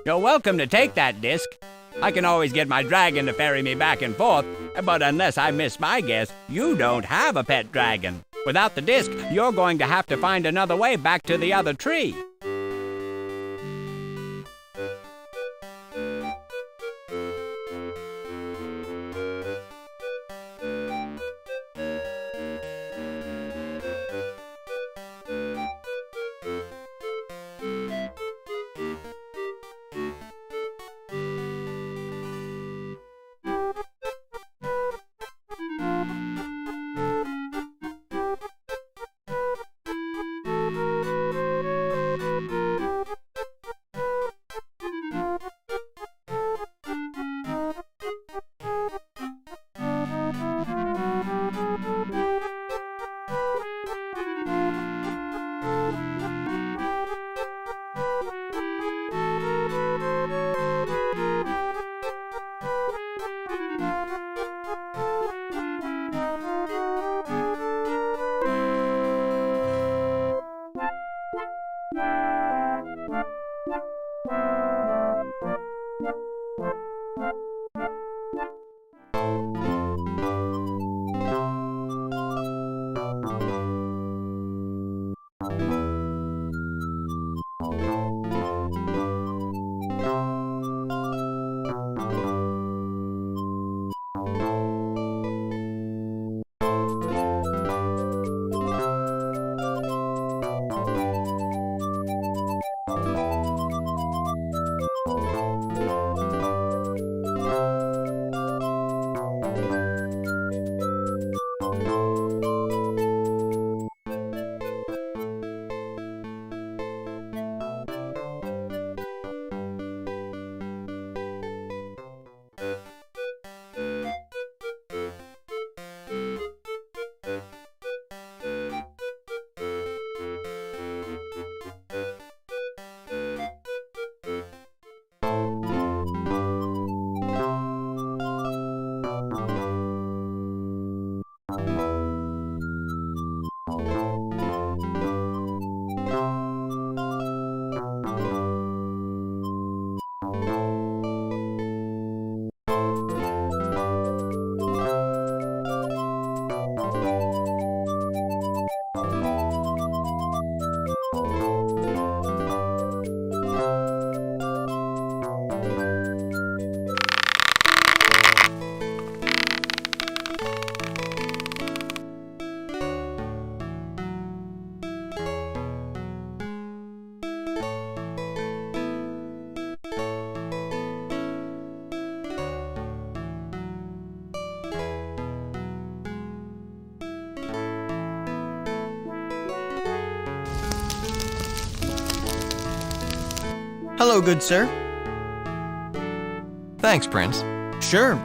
You're welcome to take that disc. I can always get my dragon to ferry me back and forth, but unless I miss my guess, you don't have a pet dragon. Without the disc, you're going to have to find another way back to the other tree. Hello, good sir. Thanks, Prince. Sure.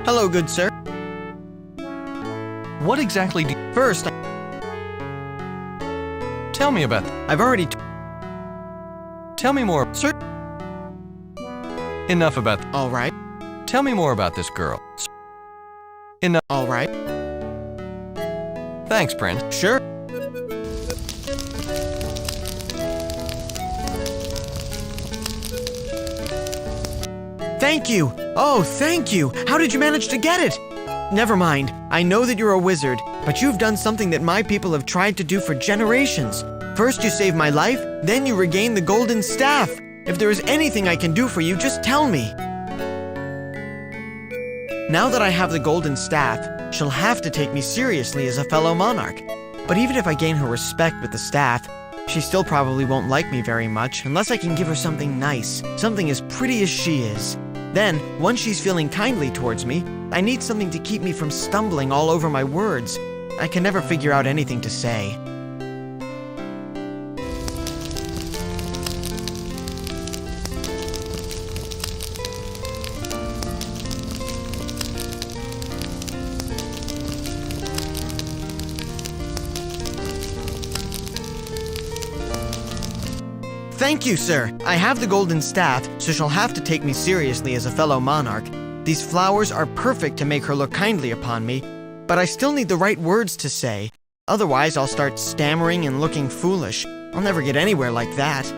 Hello, good sir. What exactly do you... First, Tell me about... I've already... Tell me more. Sir... Enough about... All right. Tell me more about this girl. Enough. All right. Thanks, Prince. Sure. Thank you! Oh, thank you! How did you manage to get it? Never mind. I know that you're a wizard, but you've done something that my people have tried to do for generations. First you saved my life, then you regained the golden staff. If there is anything I can do for you, just tell me. Now that I have the golden staff, she'll have to take me seriously as a fellow monarch. But even if I gain her respect with the staff, she still probably won't like me very much unless I can give her something nice, something as pretty as she is. Then, once she's feeling kindly towards me, I need something to keep me from stumbling all over my words. I can never figure out anything to say. Thank you, sir. I have the golden staff, so she'll have to take me seriously as a fellow monarch. These flowers are perfect to make her look kindly upon me, but I still need the right words to say. Otherwise, I'll start stammering and looking foolish. I'll never get anywhere like that.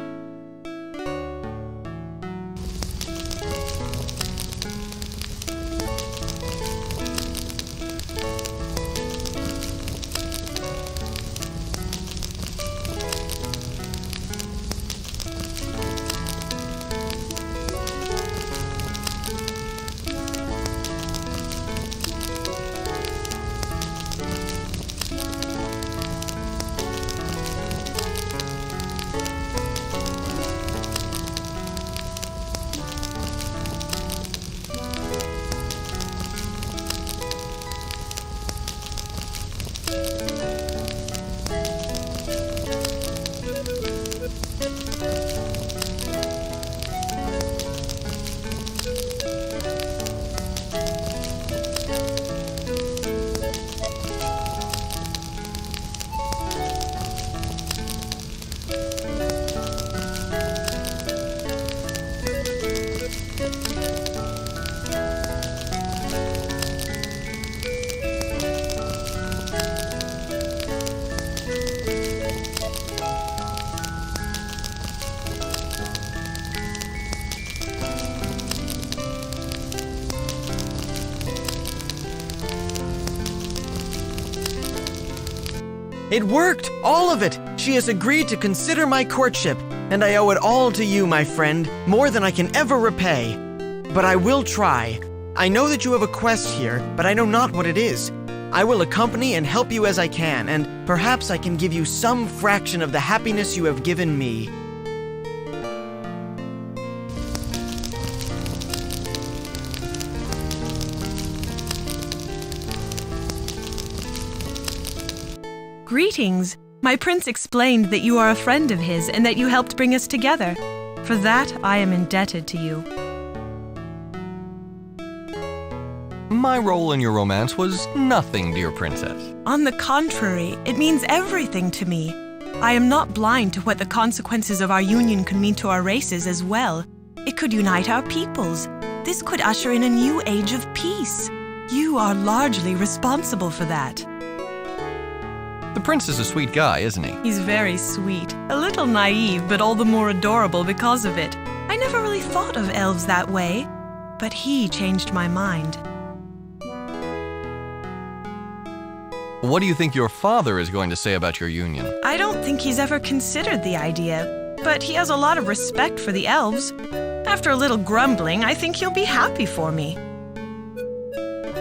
It worked! All of it! She has agreed to consider my courtship, and I owe it all to you, my friend, more than I can ever repay. But I will try. I know that you have a quest here, but I know not what it is. I will accompany and help you as I can, and perhaps I can give you some fraction of the happiness you have given me. Greetings! My prince explained that you are a friend of his and that you helped bring us together. For that, I am indebted to you. My role in your romance was nothing, dear princess. On the contrary, it means everything to me. I am not blind to what the consequences of our union could mean to our races as well. It could unite our peoples. This could usher in a new age of peace. You are largely responsible for that. The prince is a sweet guy, isn't he? He's very sweet. A little naive, but all the more adorable because of it. I never really thought of elves that way, but he changed my mind. What do you think your father is going to say about your union? I don't think he's ever considered the idea, but he has a lot of respect for the elves. After a little grumbling, I think he'll be happy for me.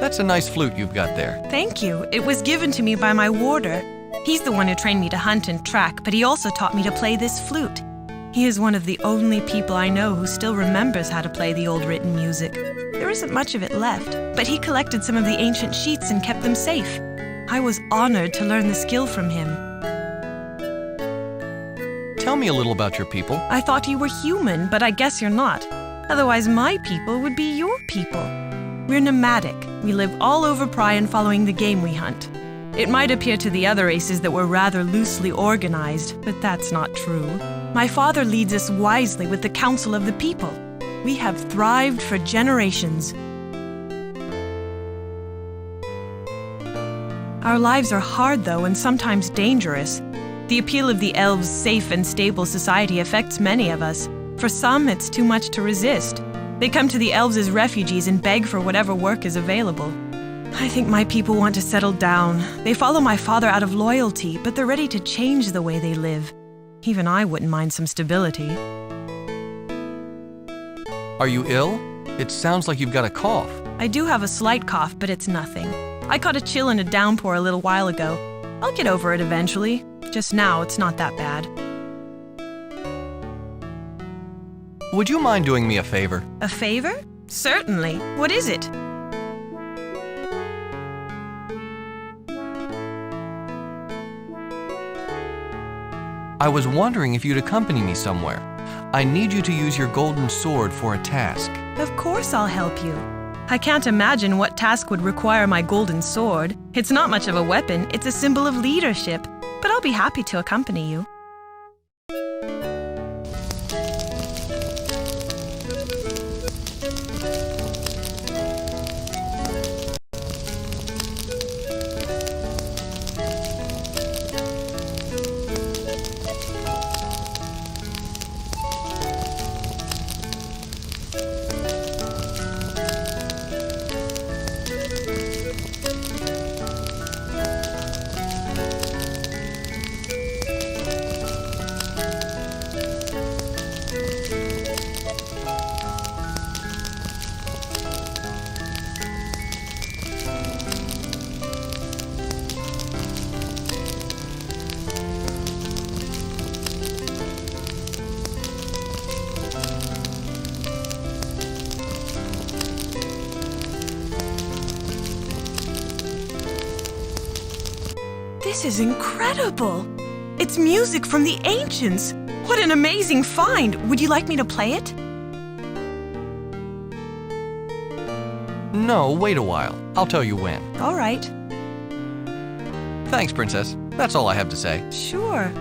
That's a nice flute you've got there. Thank you. It was given to me by my warder. He's the one who trained me to hunt and track, but he also taught me to play this flute. He is one of the only people I know who still remembers how to play the old written music. There isn't much of it left, but he collected some of the ancient sheets and kept them safe. I was honored to learn the skill from him. Tell me a little about your people. I thought you were human, but I guess you're not. Otherwise, my people would be your people. We're nomadic. We live all over Prion following the game we hunt. It might appear to the other races that we're rather loosely organized, but that's not true. My father leads us wisely with the counsel of the people. We have thrived for generations. Our lives are hard, though, and sometimes dangerous. The appeal of the elves' safe and stable society affects many of us. For some, it's too much to resist. They come to the elves as refugees and beg for whatever work is available. I think my people want to settle down. They follow my father out of loyalty, but they're ready to change the way they live. Even I wouldn't mind some stability. Are you ill? It sounds like you've got a cough. I do have a slight cough, but it's nothing. I caught a chill and a downpour a little while ago. I'll get over it eventually. Just now, it's not that bad. Would you mind doing me a favor? A favor? Certainly. What is it? I was wondering if you'd accompany me somewhere. I need you to use your golden sword for a task. Of course I'll help you. I can't imagine what task would require my golden sword. It's not much of a weapon, it's a symbol of leadership, but I'll be happy to accompany you. This is incredible! It's music from the ancients! What an amazing find! Would you like me to play it? No, wait a while. I'll tell you when. All right. Thanks, Princess. That's all I have to say. Sure.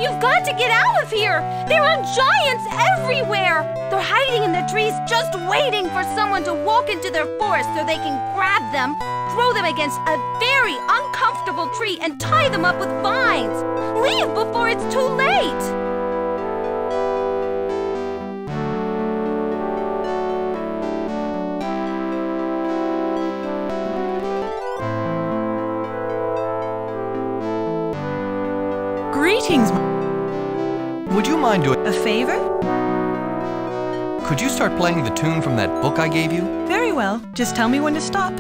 You've got to get out of here! There are giants everywhere! They're hiding in the trees just waiting for someone to walk into their forest so they can grab them, throw them against a very uncomfortable tree, and tie them up with vines! Leave before it's too late! Greetings, Would you mind doing a favor? Could you start playing the tune from that book I gave you? Very well. Just tell me when to stop.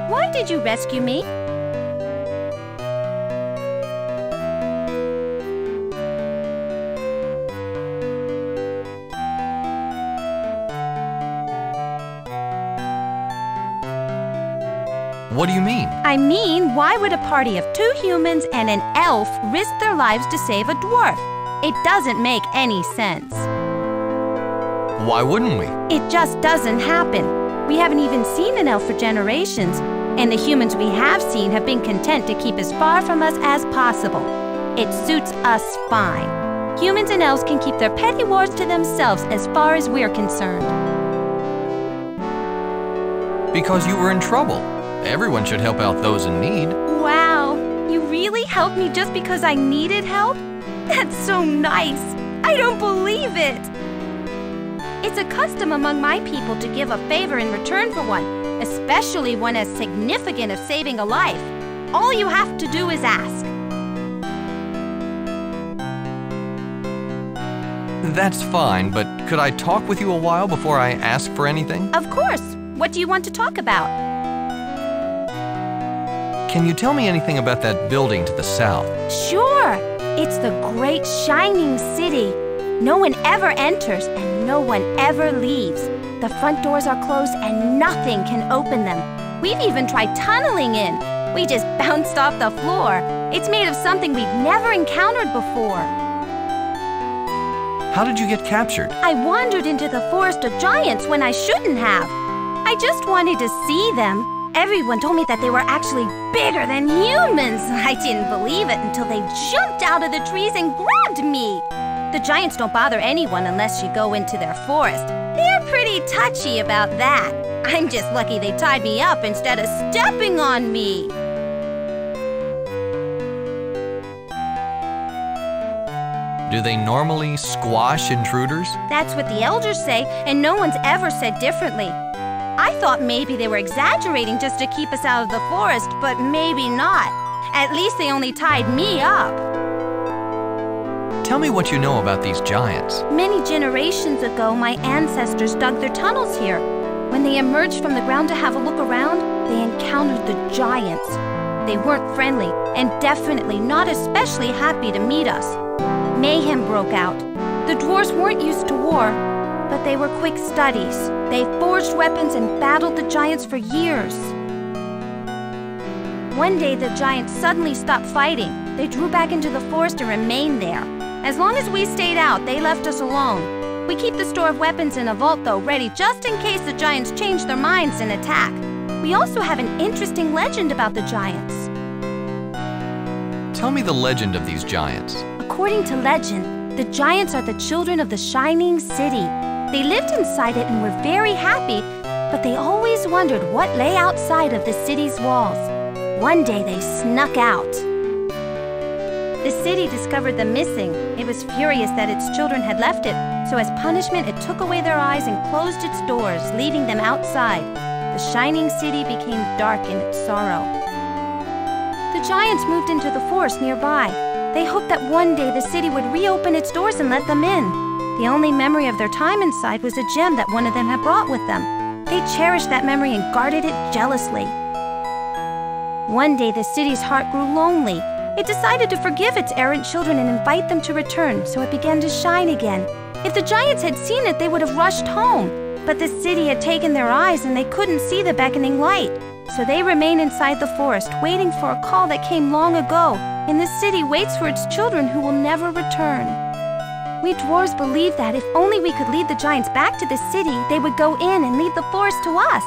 Why did you rescue me? What do you mean? I mean, why would a party of 2 humans and an elf risk their lives to save a dwarf? It doesn't make any sense. Why wouldn't we? It just doesn't happen. We haven't even seen an elf for generations, and the humans we have seen have been content to keep as far from us as possible. It suits us fine. Humans and elves can keep their petty wars to themselves as far as we're concerned. Because you were in trouble, Everyone should help out those in need. Wow, you really helped me just because I needed help? That's so nice. I don't believe it. It's a custom among my people to give a favor in return for one, especially one as significant as saving a life. All you have to do is ask. That's fine, but could I talk with you a while before I ask for anything? Of course. What do you want to talk about? Can you tell me anything about that building to the south? Sure. It's the great shining city. No one ever enters and no one ever leaves. The front doors are closed and nothing can open them. We've even tried tunneling in. We just bounced off the floor. It's made of something we've never encountered before. How did you get captured? I wandered into the forest of giants when I shouldn't have. I just wanted to see them. Everyone told me that they were actually bigger than humans. I didn't believe it until they jumped out of the trees and grabbed me. The giants don't bother anyone unless you go into their forest. They're pretty touchy about that. I'm just lucky they tied me up instead of stepping on me. Do they normally squash intruders? That's what the elders say, and no one's ever said differently. I thought maybe they were exaggerating just to keep us out of the forest, but maybe not. At least they only tied me up. Tell me what you know about these giants. Many generations ago, my ancestors dug their tunnels here. When they emerged from the ground to have a look around, they encountered the giants. They weren't friendly, and definitely not especially happy to meet us. Mayhem broke out. The dwarves weren't used to war, but they were quick studies. They forged weapons and battled the giants for years. One day, the giants suddenly stopped fighting. They drew back into the forest and remained there. As long as we stayed out, they left us alone. We keep the store of weapons in a vault, though, ready just in case the giants change their minds and attack. We also have an interesting legend about the giants. Tell me the legend of these giants. According to legend, the giants are the children of the Shining City. They lived inside it and were very happy, but they always wondered what lay outside of the city's walls. One day they snuck out. The city discovered them missing. It was furious that its children had left it, so as punishment it took away their eyes and closed its doors, leaving them outside. The Shining City became dark in its sorrow. The giants moved into the forest nearby. They hoped that one day the city would reopen its doors and let them in. The only memory of their time inside was a gem that one of them had brought with them. They cherished that memory and guarded it jealously. One day the city's heart grew lonely. It decided to forgive its errant children and invite them to return, so it began to shine again. If the giants had seen it, they would have rushed home. But the city had taken their eyes and they couldn't see the beckoning light. So they remain inside the forest, waiting for a call that came long ago, and the city waits for its children who will never return. We dwarves believe that if only we could lead the giants back to the city, they would go in and lead the forest to us.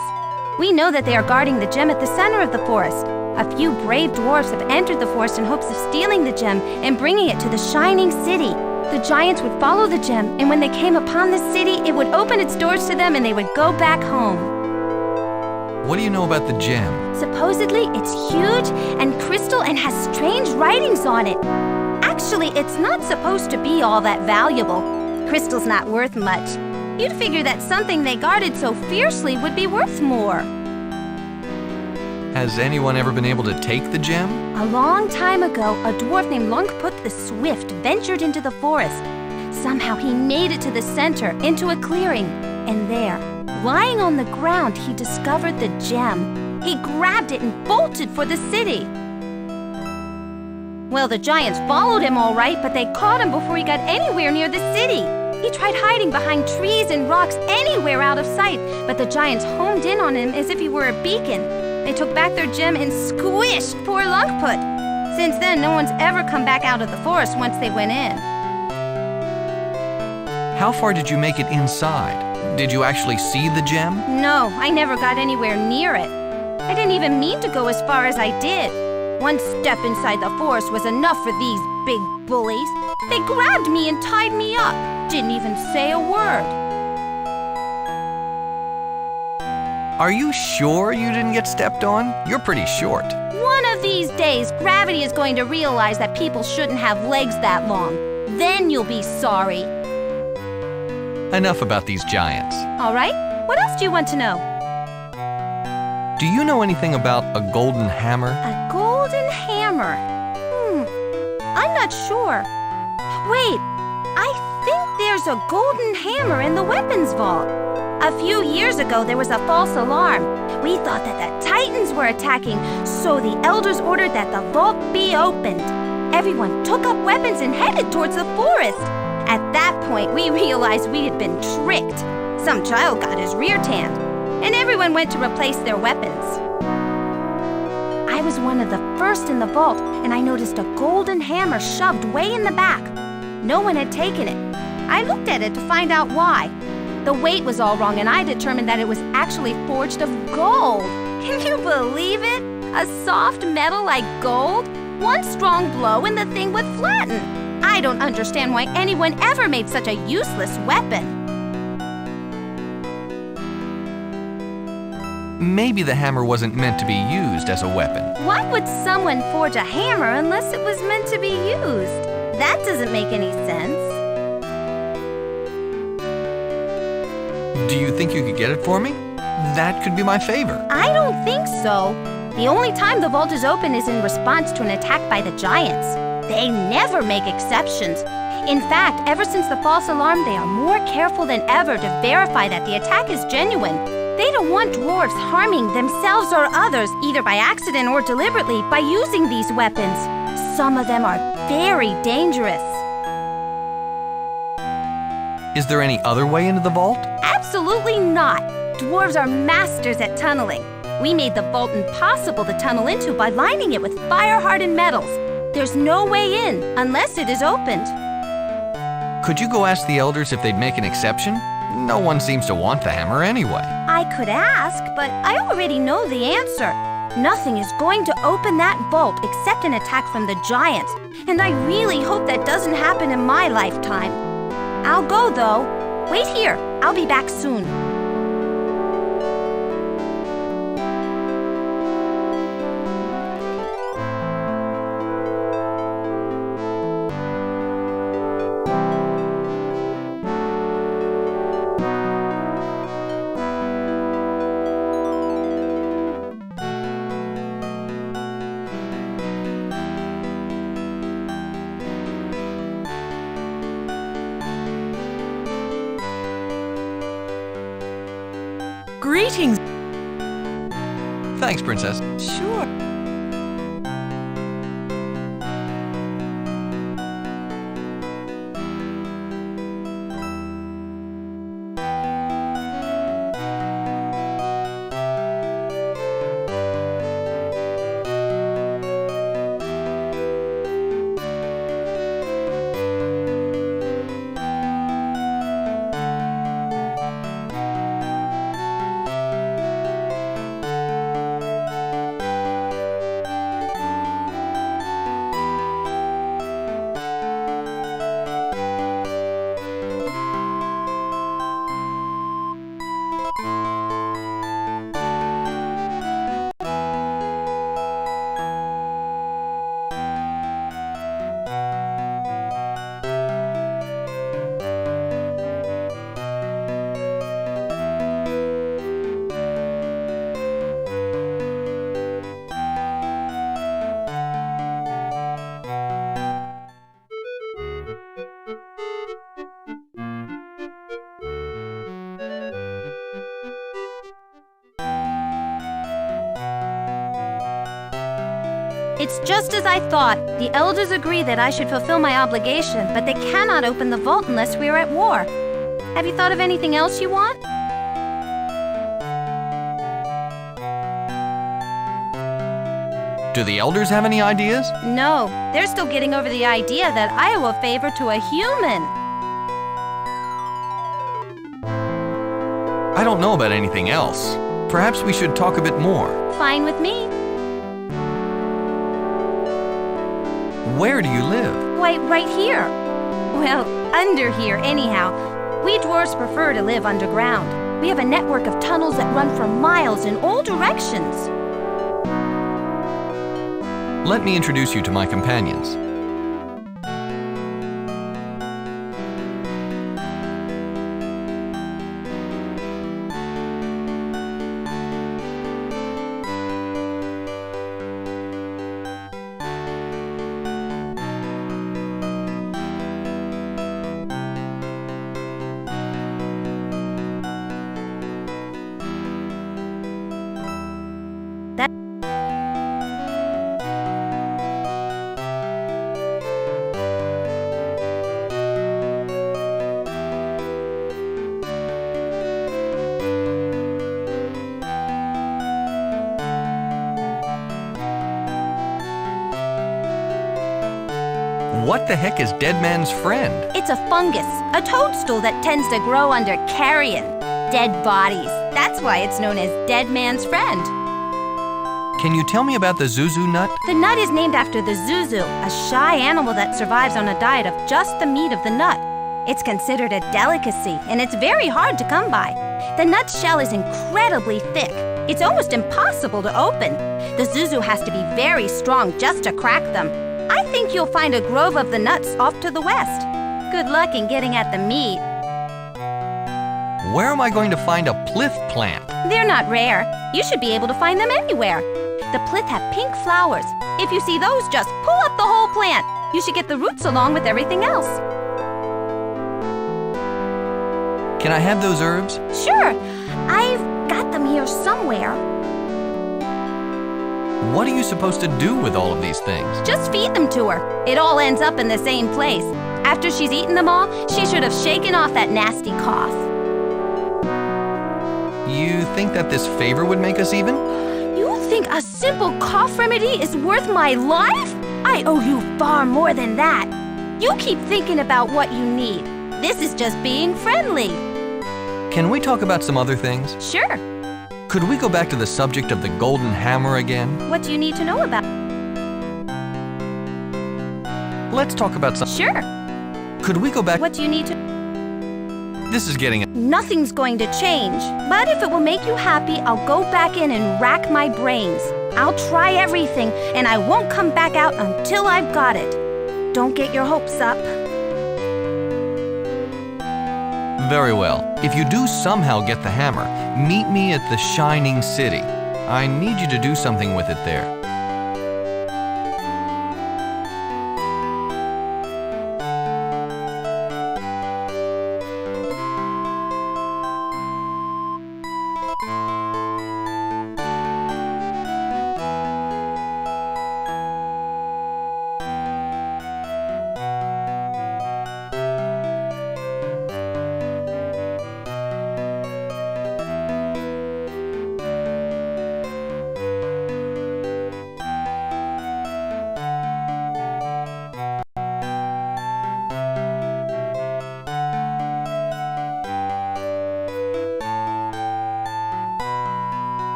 We know that they are guarding the gem at the center of the forest. A few brave dwarves have entered the forest in hopes of stealing the gem and bringing it to the Shining City. The giants would follow the gem, and when they came upon the city, it would open its doors to them and they would go back home. What do you know about the gem? Supposedly, it's huge and crystal and has strange writings on it. Actually, it's not supposed to be all that valuable. Crystal's not worth much. You'd figure that something they guarded so fiercely would be worth more. Has anyone ever been able to take the gem? A long time ago, a dwarf named Lungput the Swift ventured into the forest. Somehow he made it to the center, into a clearing, and there, lying on the ground, he discovered the gem. He grabbed it and bolted for the city. Well, the giants followed him all right, but they caught him before he got anywhere near the city. He tried hiding behind trees and rocks anywhere out of sight, but the giants homed in on him as if he were a beacon. They took back their gem and squished poor Lungput. Since then, no one's ever come back out of the forest once they went in. How far did you make it inside? Did you actually see the gem? No, I never got anywhere near it. I didn't even mean to go as far as I did. One step inside the forest was enough for these big bullies. They grabbed me and tied me up. Didn't even say a word. Are you sure you didn't get stepped on? You're pretty short. One of these days, gravity is going to realize that people shouldn't have legs that long. Then you'll be sorry. Enough about these giants. All right, what else do you want to know? Do you know anything about a golden hammer? A golden hammer? I'm not sure. Wait, I think there's a golden hammer in the weapons vault. A few years ago, there was a false alarm. We thought that the Titans were attacking, so the elders ordered that the vault be opened. Everyone took up weapons and headed towards the forest. At that point, we realized we had been tricked. Some child got his rear tanned, and everyone went to replace their weapons. I was one of the first in the vault, and I noticed a golden hammer shoved way in the back. No one had taken it. I looked at it to find out why. The weight was all wrong, and I determined that it was actually forged of gold. Can you believe it? A soft metal like gold? One strong blow and the thing would flatten. I don't understand why anyone ever made such a useless weapon. Maybe the hammer wasn't meant to be used as a weapon. Why would someone forge a hammer unless it was meant to be used? That doesn't make any sense. Do you think you could get it for me? That could be my favor. I don't think so. The only time the vault is open is in response to an attack by the giants. They never make exceptions. In fact, ever since the false alarm, they are more careful than ever to verify that the attack is genuine. They don't want dwarves harming themselves or others, either by accident or deliberately, by using these weapons. Some of them are very dangerous. Is there any other way into the vault? Absolutely not. Dwarves are masters at tunneling. We made the vault impossible to tunnel into by lining it with fire-hardened metals. There's no way in unless it is opened. Could you go ask the elders if they'd make an exception? No one seems to want the hammer anyway. I could ask, but I already know the answer. Nothing is going to open that vault except an attack from the giants, and I really hope that doesn't happen in my lifetime. I'll go, though. Wait here. I'll be back soon. Greetings. Thanks, Princess. Sure. It's just as I thought. The elders agree that I should fulfill my obligation, but they cannot open the vault unless we are at war. Have you thought of anything else you want? Do the elders have any ideas? No, they're still getting over the idea that I owe a favor to a human. I don't know about anything else. Perhaps we should talk a bit more. Fine with me. Where do you live? Why, right here. Well, under here, anyhow. We dwarves prefer to live underground. We have a network of tunnels that run for miles in all directions. Let me introduce you to my companions. What the heck is Dead Man's Friend? It's a fungus, a toadstool that tends to grow under carrion, dead bodies. That's why it's known as Dead Man's Friend. Can you tell me about the zuzu nut? The nut is named after the zuzu, a shy animal that survives on a diet of just the meat of the nut. It's considered a delicacy, and it's very hard to come by. The nut's shell is incredibly thick. It's almost impossible to open. The zuzu has to be very strong just to crack them. I think you'll find a grove of the nuts off to the west. Good luck in getting at the meat. Where am I going to find a plith plant? They're not rare. You should be able to find them anywhere. The plith have pink flowers. If you see those, just pull up the whole plant. You should get the roots along with everything else. Can I have those herbs? Sure. I've got them here somewhere. What are you supposed to do with all of these things? Just feed them to her. It all ends up in the same place. After she's eaten them all, she should have shaken off that nasty cough. You think that this favor would make us even? You think a simple cough remedy is worth my life? I owe you far more than that. You keep thinking about what you need. This is just being friendly. Can we talk about some other things? Sure. Could we go back to the subject of the golden hammer again? What do you need to know about? Let's talk about some... Sure. Could we go back... What do you need to... This is getting... Nothing's going to change. But if it will make you happy, I'll go back in and rack my brains. I'll try everything, and I won't come back out until I've got it. Don't get your hopes up. Very well. If you do somehow get the hammer, meet me at the Shining City. I need you to do something with it there.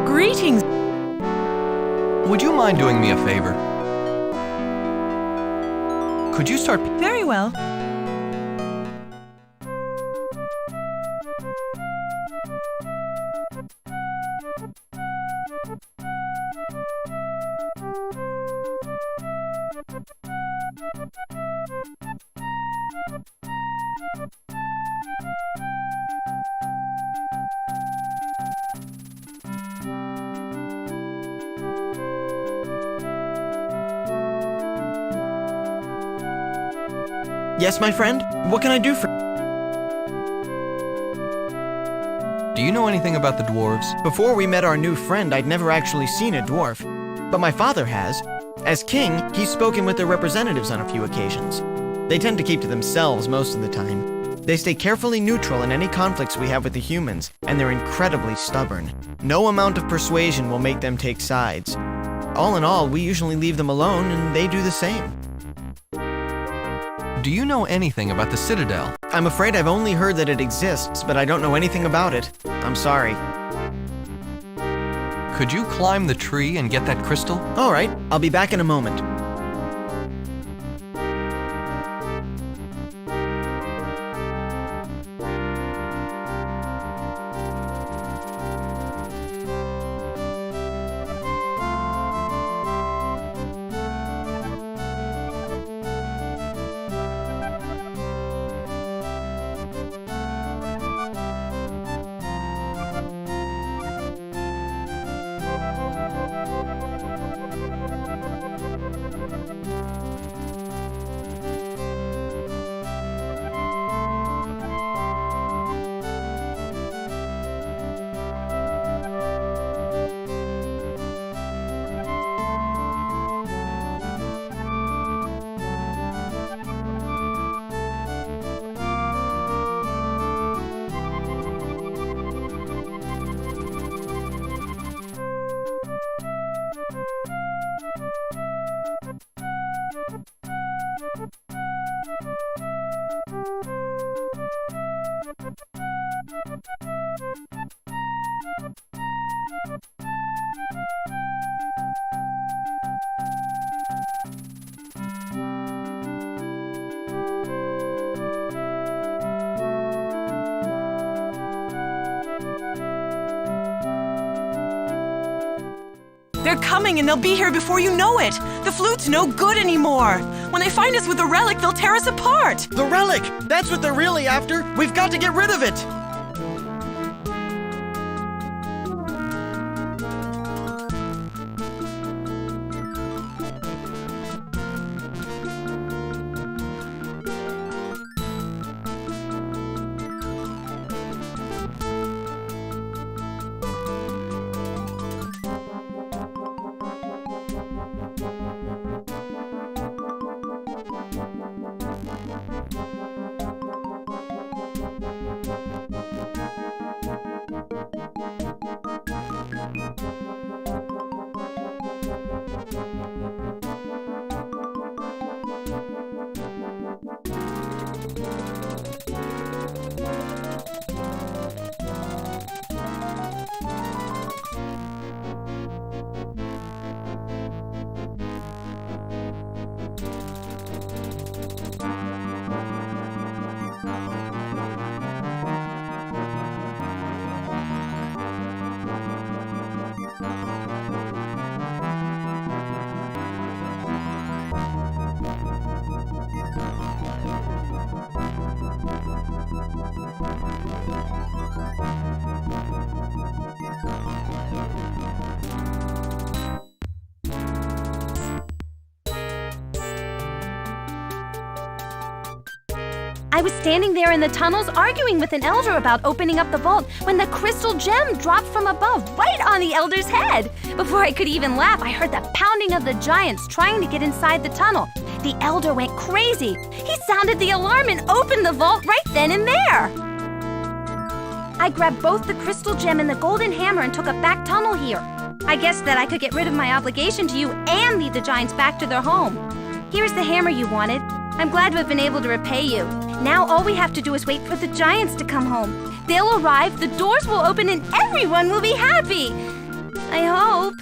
Greetings. Would you mind doing me a favor? Could you start... Very well. Yes, my friend? What can I do for... Do you know anything about the dwarves? Before we met our new friend, I'd never actually seen a dwarf. But my father has. As king, he's spoken with their representatives on a few occasions. They tend to keep to themselves most of the time. They stay carefully neutral in any conflicts we have with the humans, and they're incredibly stubborn. No amount of persuasion will make them take sides. All in all, we usually leave them alone, and they do the same. Do you know anything about the Citadel? I'm afraid I've only heard that it exists, but I don't know anything about it. I'm sorry. Could you climb the tree and get that crystal? All right, I'll be back in a moment. They're coming and they'll be here before you know it. The flute's no good anymore. When they find us with the relic, they'll tear us apart. The relic! That's what they're really after! We've got to get rid of it! I was standing there in the tunnels arguing with an elder about opening up the vault when the crystal gem dropped from above right on the elder's head. Before I could even laugh, I heard the pounding of the giants trying to get inside the tunnel. The elder went crazy. He sounded the alarm and opened the vault right then and there. I grabbed both the crystal gem and the golden hammer and took a back tunnel here. I guessed that I could get rid of my obligation to you and lead the giants back to their home. Here's the hammer you wanted. I'm glad to have been able to repay you. Now all we have to do is wait for the giants to come home. They'll arrive, the doors will open, and everyone will be happy. I hope.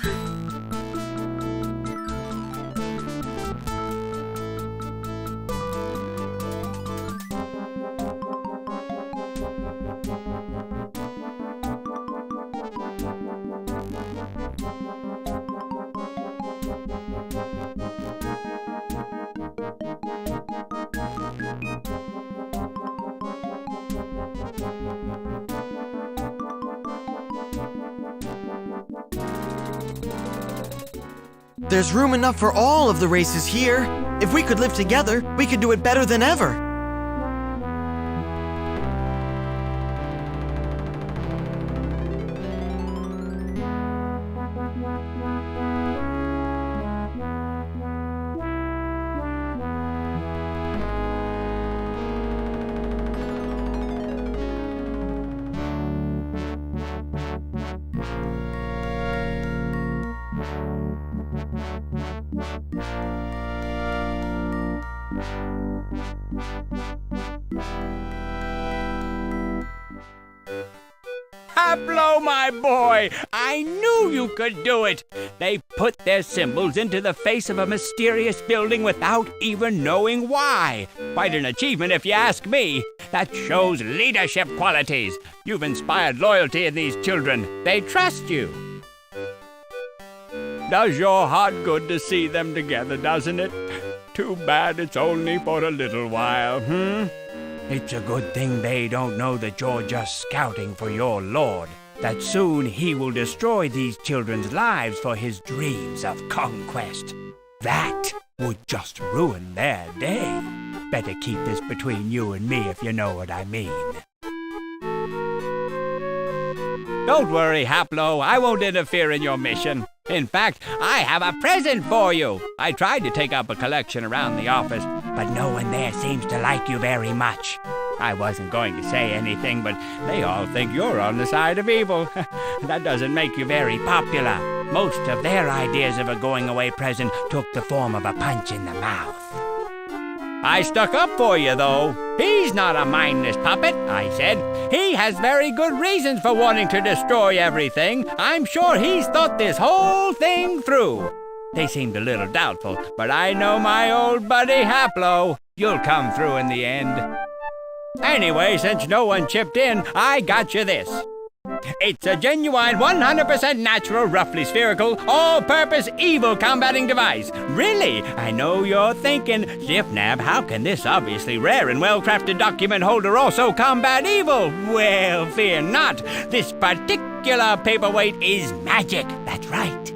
There's room enough for all of the races here. If we could live together, we could do it better than ever. Haplo, my boy! I knew you could do it! They put their symbols into the face of a mysterious building without even knowing why. Quite an achievement if you ask me. That shows leadership qualities. You've inspired loyalty in these children. They trust you. Does your heart good to see them together, doesn't it? Too bad it's only for a little while, It's a good thing they don't know that you're just scouting for your lord, that soon he will destroy these children's lives for his dreams of conquest. That would just ruin their day. Better keep this between you and me if you know what I mean. Don't worry, Haplo, I won't interfere in your mission. In fact, I have a present for you. I tried to take up a collection around the office, but no one there seems to like you very much. I wasn't going to say anything, but they all think you're on the side of evil. That doesn't make you very popular. Most of their ideas of a going-away present took the form of a punch in the mouth. I stuck up for you, though. He's not a mindless puppet, I said. He has very good reasons for wanting to destroy everything. I'm sure he's thought this whole thing through. They seemed a little doubtful, but I know my old buddy Haplo. You'll come through in the end. Anyway, since no one chipped in, I got you this. It's a genuine 100% natural, roughly spherical, all-purpose evil combating device. Really? I know you're thinking, Zipnab, how can this obviously rare and well-crafted document holder also combat evil? Well, fear not. This particular paperweight is magic. That's right.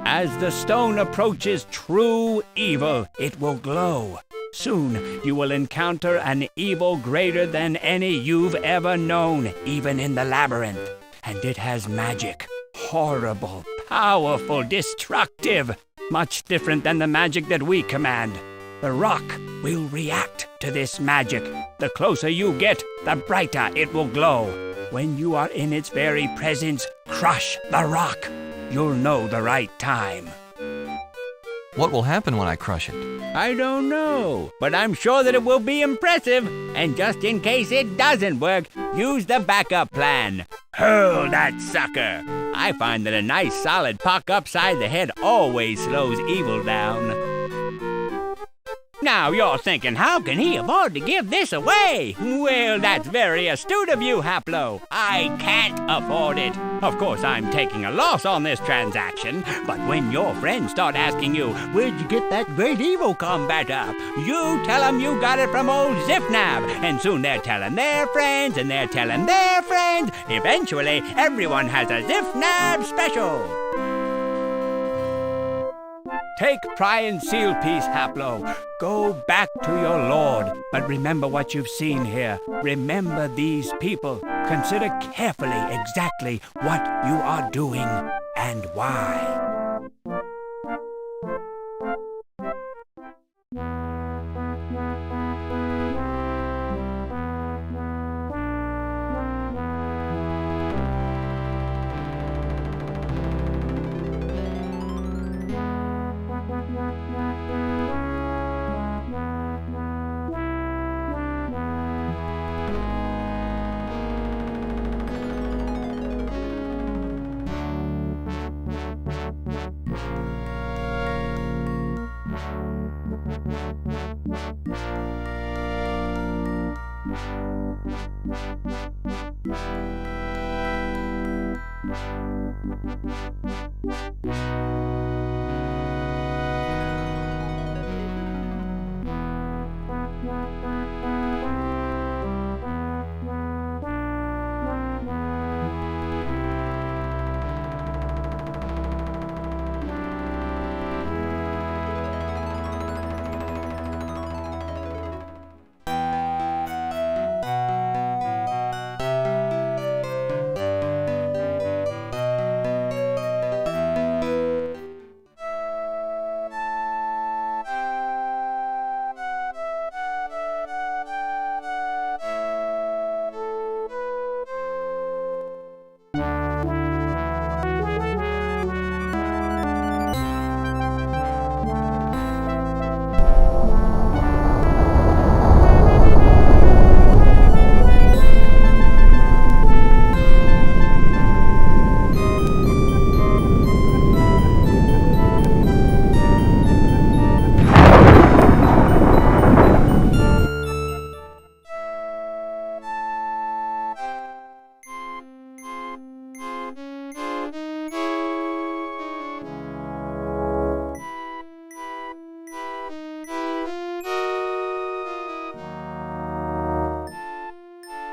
As the stone approaches true evil, it will glow. Soon you will encounter an evil greater than any you've ever known, even in the labyrinth. And it has magic. Horrible, powerful, destructive. Much different than the magic that we command. The rock will react to this magic. The closer you get, the brighter it will glow. When you are in its very presence, crush the rock. You'll know the right time. What will happen when I crush it? I don't know, but I'm sure that it will be impressive. And just in case it doesn't work, use the backup plan. Hurl that sucker. I find that a nice solid puck upside the head always slows evil down. Now you're thinking, how can he afford to give this away? Well, that's very astute of you, Haplo. I can't afford it. Of course, I'm taking a loss on this transaction, but when your friends start asking you, where'd you get that great evil combater? You tell them you got it from old Zipnab, and soon they're telling their friends, and they're telling their friends. Eventually, everyone has a Zipnab special. Take Prion Seal Piece, Haplo. Go back to your lord, but remember what you've seen here. Remember these people. Consider carefully exactly what you are doing and why.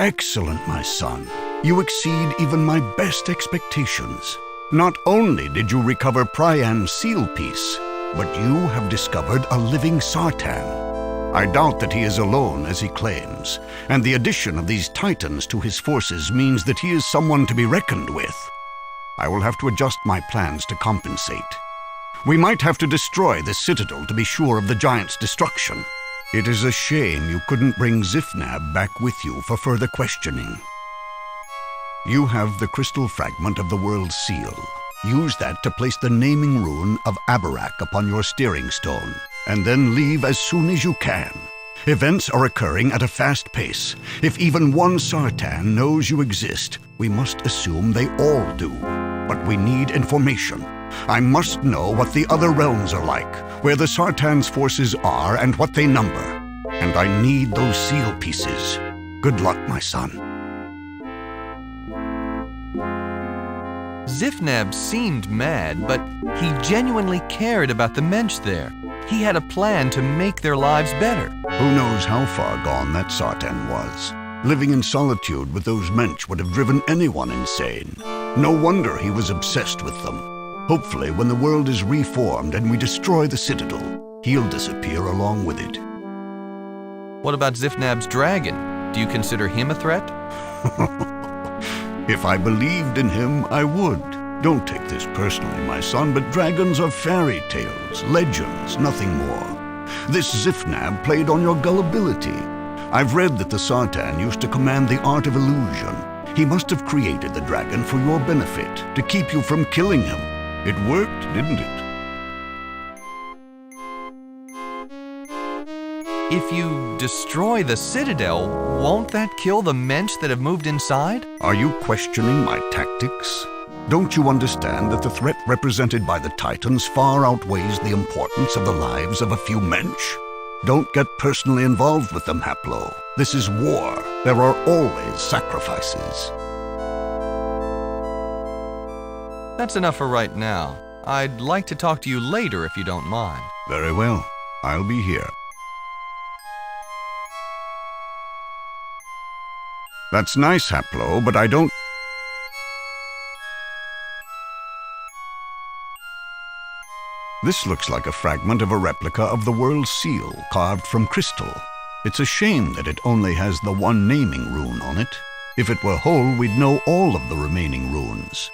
Excellent, my son. You exceed even my best expectations. Not only did you recover Priam's seal piece, but you have discovered a living Sartan. I doubt that he is alone, as he claims, and the addition of these Titans to his forces means that he is someone to be reckoned with. I will have to adjust my plans to compensate. We might have to destroy this citadel to be sure of the giant's destruction. It is a shame you couldn't bring Zifnab back with you for further questioning. You have the crystal fragment of the world's seal. Use that to place the naming rune of Abarak upon your steering stone, and then leave as soon as you can. Events are occurring at a fast pace. If even one Sartan knows you exist, we must assume they all do. But we need information. I must know what the other realms are like, where the Sartan's forces are, and what they number. And I need those seal pieces. Good luck, my son. Zifnab seemed mad, but he genuinely cared about the Mensch there. He had a plan to make their lives better. Who knows how far gone that Sartan was? Living in solitude with those Mensch would have driven anyone insane. No wonder he was obsessed with them. Hopefully, when the world is reformed and we destroy the citadel, he'll disappear along with it. What about Zifnab's dragon? Do you consider him a threat? If I believed in him, I would. Don't take this personally, my son, but dragons are fairy tales, legends, nothing more. This Zifnab played on your gullibility. I've read that the Sartan used to command the art of illusion. He must have created the dragon for your benefit, to keep you from killing him. It worked, didn't it? If you destroy the citadel, won't that kill the Mensch that have moved inside? Are you questioning my tactics? Don't you understand that the threat represented by the Titans far outweighs the importance of the lives of a few Mensch? Don't get personally involved with them, Haplo. This is war. There are always sacrifices. That's enough for right now. I'd like to talk to you later if you don't mind. Very well. I'll be here. That's nice, Haplo, but I don't... This looks like a fragment of a replica of the world's seal, carved from crystal. It's a shame that it only has the one naming rune on it. If it were whole, we'd know all of the remaining runes.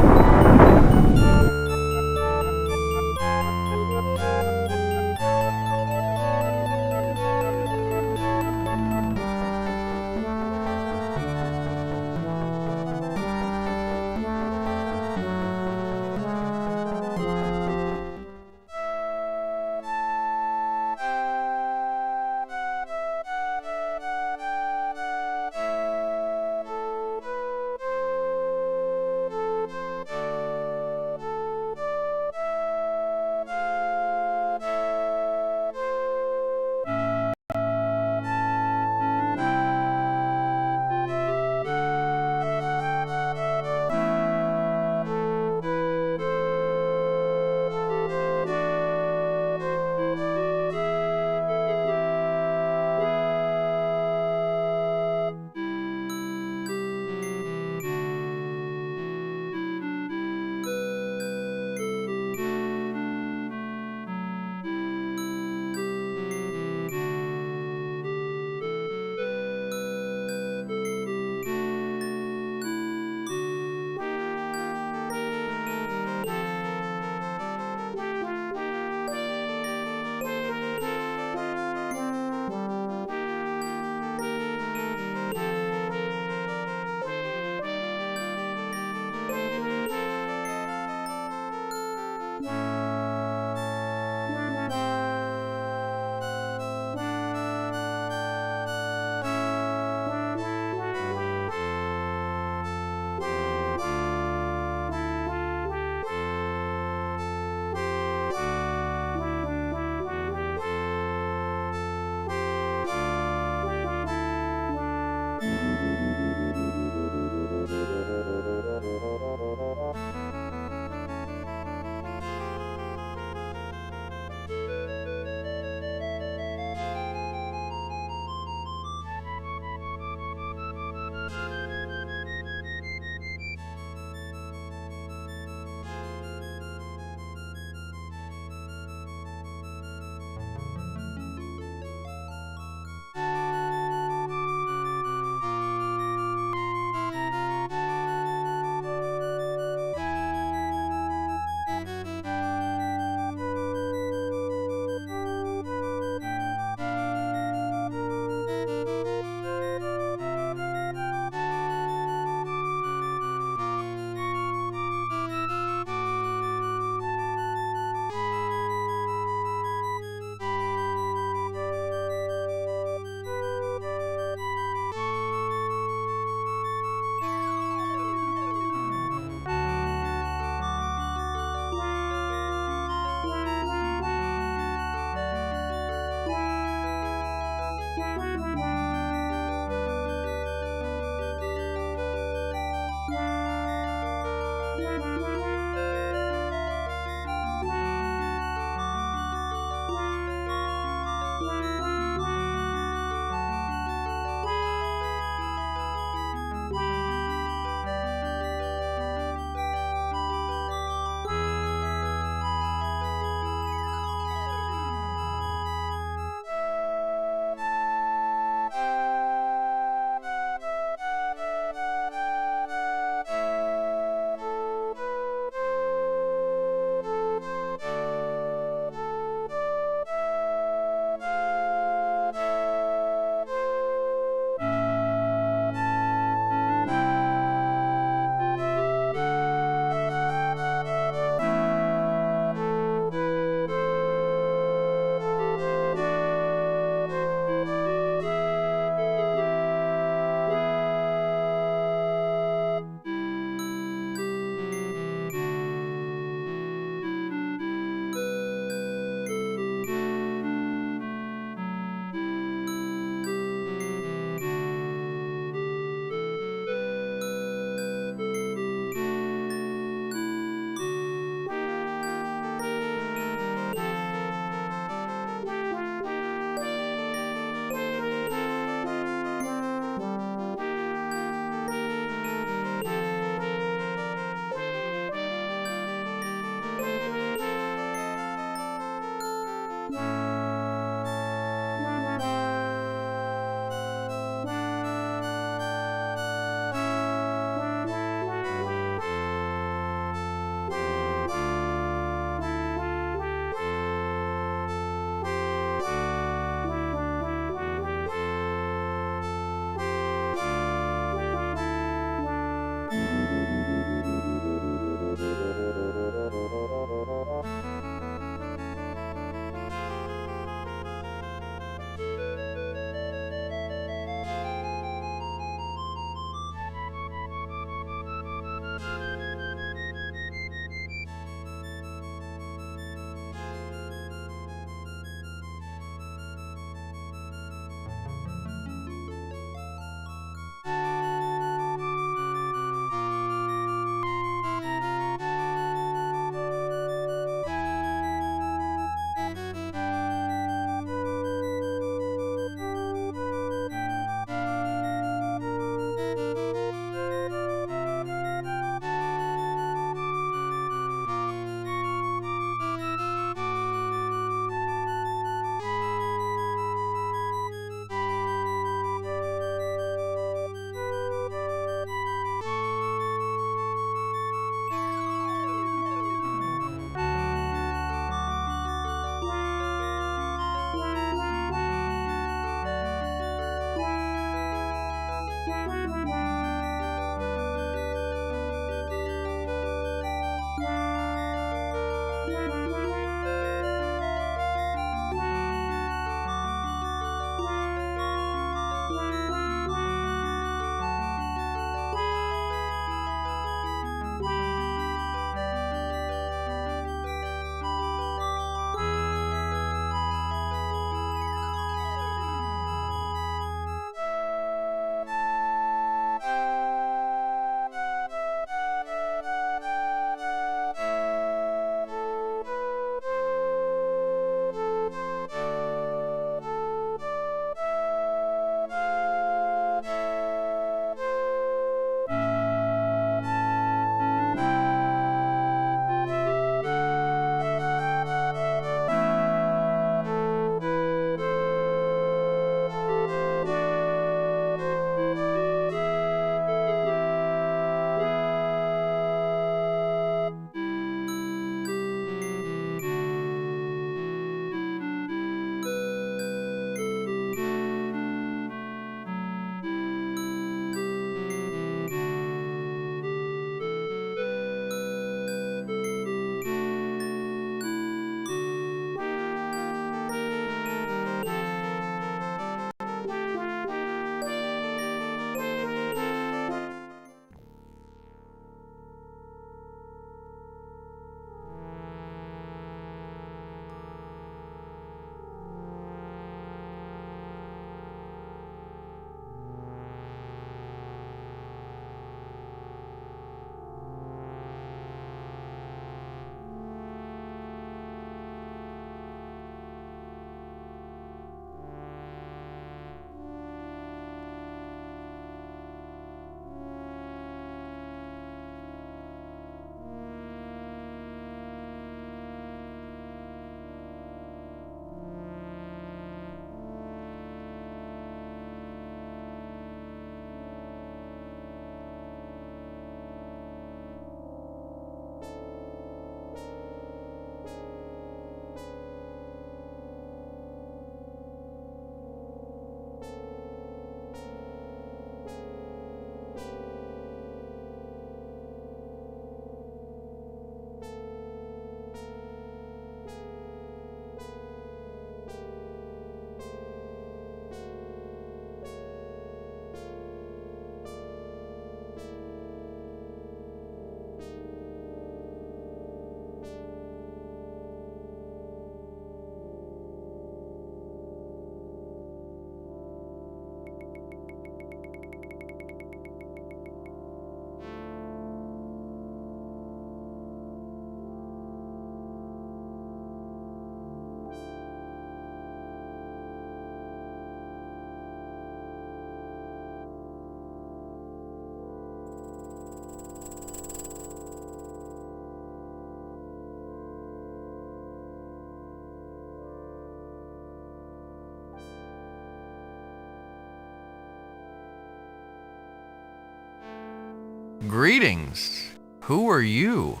Greetings. Who are you?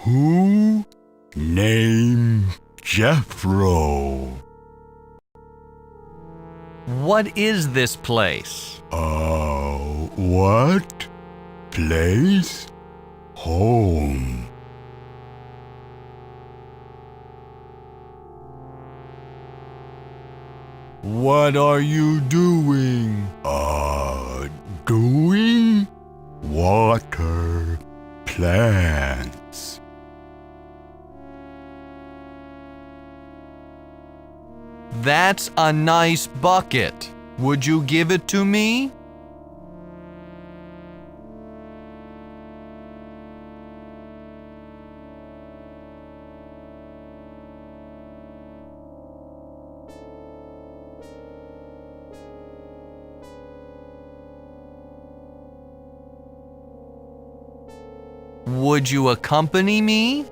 Who? Name Jethro. What is this place? What? Place? Home. What are you doing? Doing? Water plants. That's a nice bucket. Would you give it to me? Would you accompany me?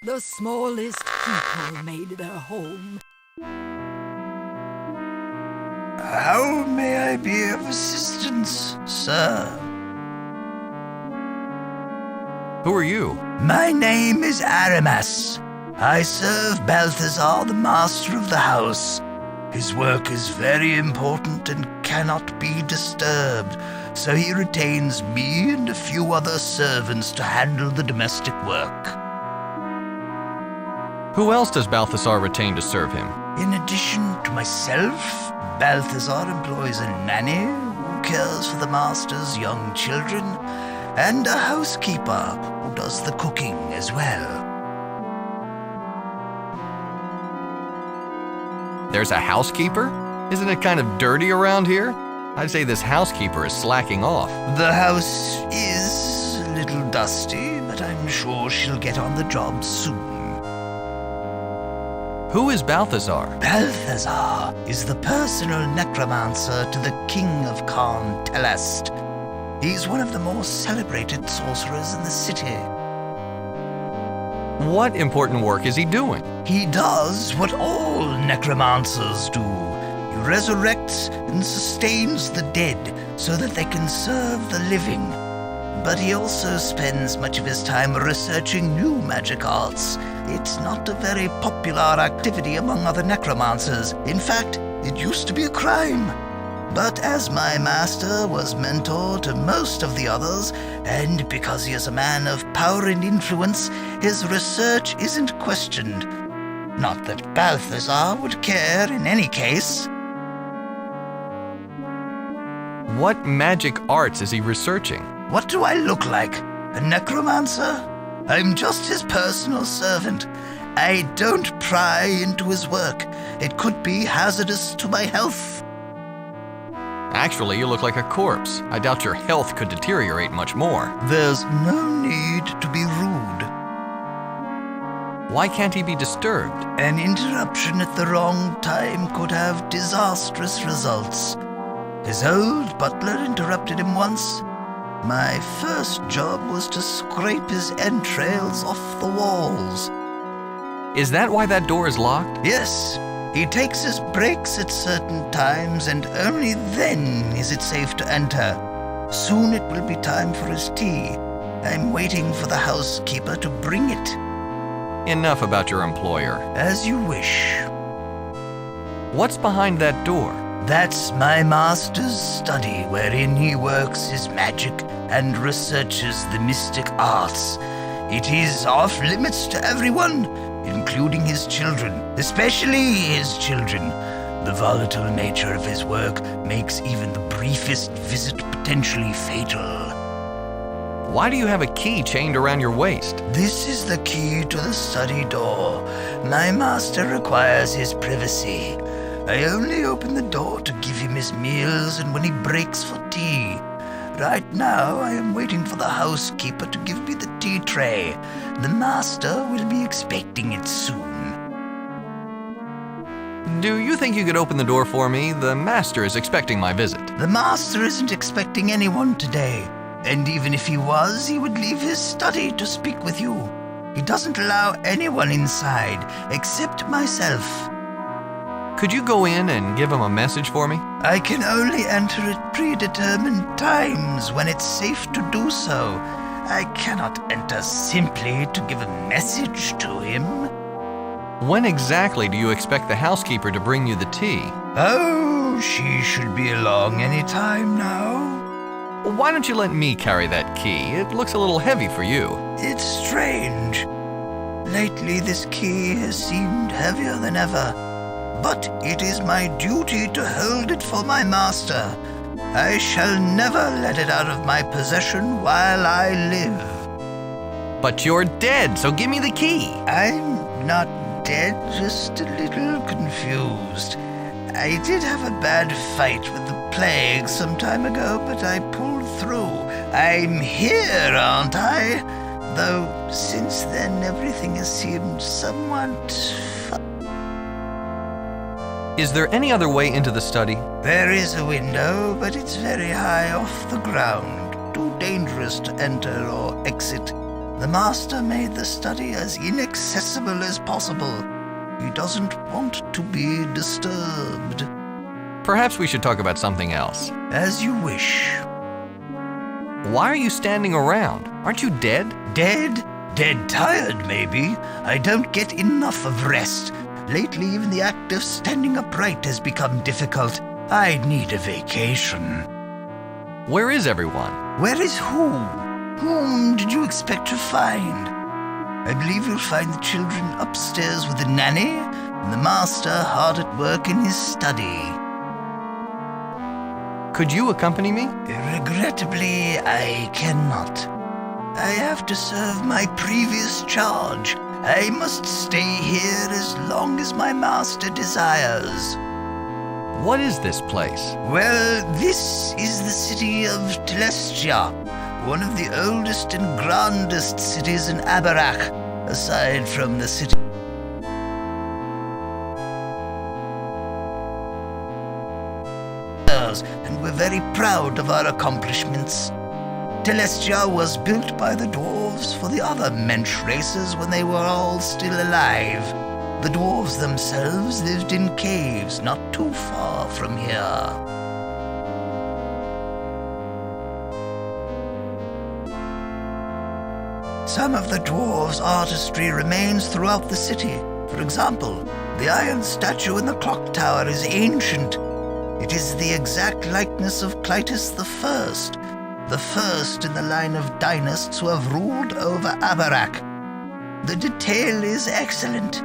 The smallest people made their home. How may I be of assistance, sir? Who are you? My name is Aramas. I serve Balthazar, the master of the house. His work is very important and cannot be disturbed, so he retains me and a few other servants to handle the domestic work. Who else does Balthazar retain to serve him? In addition to myself, Balthazar employs a nanny who cares for the master's young children, and a housekeeper who does the cooking as well. There's a housekeeper? Isn't it kind of dirty around here? I'd say this housekeeper is slacking off. The house is a little dusty, but I'm sure she'll get on the job soon. Who is Balthazar? Balthazar is the personal necromancer to the king of Khan Telest. He's one of the most celebrated sorcerers in the city. What important work is he doing? He does what all necromancers do. He resurrects and sustains the dead so that they can serve the living. But he also spends much of his time researching new magic arts. It's not a very popular activity among other necromancers. In fact, it used to be a crime. But as my master was mentor to most of the others, and because he is a man of power and influence, his research isn't questioned. Not that Balthazar would care in any case. What magic arts is he researching? What do I look like? A necromancer? I'm just his personal servant. I don't pry into his work. It could be hazardous to my health. Actually, you look like a corpse. I doubt your health could deteriorate much more. There's no need to be rude. Why can't he be disturbed? An interruption at the wrong time could have disastrous results. His old butler interrupted him once. My first job was to scrape his entrails off the walls. Is that why that door is locked? Yes. He takes his breaks at certain times, and only then is it safe to enter. Soon it will be time for his tea. I'm waiting for the housekeeper to bring it. Enough about your employer. As you wish. What's behind that door? That's my master's study, wherein he works his magic and researches the mystic arts. It is off limits to everyone, including his children, especially his children. The volatile nature of his work makes even the briefest visit potentially fatal. Why do you have a key chained around your waist? This is the key to the study door. My master requires his privacy. I only open the door to give him his meals and when he breaks for tea. Right now, I am waiting for the housekeeper to give me the tea tray. The master will be expecting it soon. Do you think you could open the door for me? The master is expecting my visit. The master isn't expecting anyone today. And even if he was, he would leave his study to speak with you. He doesn't allow anyone inside, except myself. Could you go in and give him a message for me? I can only enter at predetermined times when it's safe to do so. I cannot enter simply to give a message to him. When exactly do you expect the housekeeper to bring you the tea? Oh, she should be along any time now. Why don't you let me carry that key? It looks a little heavy for you. It's strange. Lately, this key has seemed heavier than ever. But it is my duty to hold it for my master. I shall never let it out of my possession while I live. But you're dead, so give me the key. I'm not dead, just a little confused. I did have a bad fight with the plague some time ago, but I pulled through. I'm here, aren't I? Though since then everything has seemed somewhat... Is there any other way into the study? There is a window, but it's very high off the ground. Too dangerous to enter or exit. The master made the study as inaccessible as possible. He doesn't want to be disturbed. Perhaps we should talk about something else. As you wish. Why are you standing around? Aren't you dead? Dead? Dead tired, maybe. I don't get enough of rest. Lately, even the act of standing upright has become difficult. I need a vacation. Where is everyone? Where is who? Whom did you expect to find? I believe you'll find the children upstairs with the nanny, and the master hard at work in his study. Could you accompany me? Regrettably, I cannot. I have to serve my previous charge. I must stay here as long as my master desires. What is this place? Well, this is the city of Telestia, one of the oldest and grandest cities in Abarak, aside from the city. And we're very proud of our accomplishments. Telestia was built by the dwarves for the other mensch races when they were all still alive. The dwarves themselves lived in caves not too far from here. Some of the dwarves' artistry remains throughout the city. For example, the iron statue in the clock tower is ancient. It is the exact likeness of Clytus the first in the line of dynasts who have ruled over Abarak. The detail is excellent.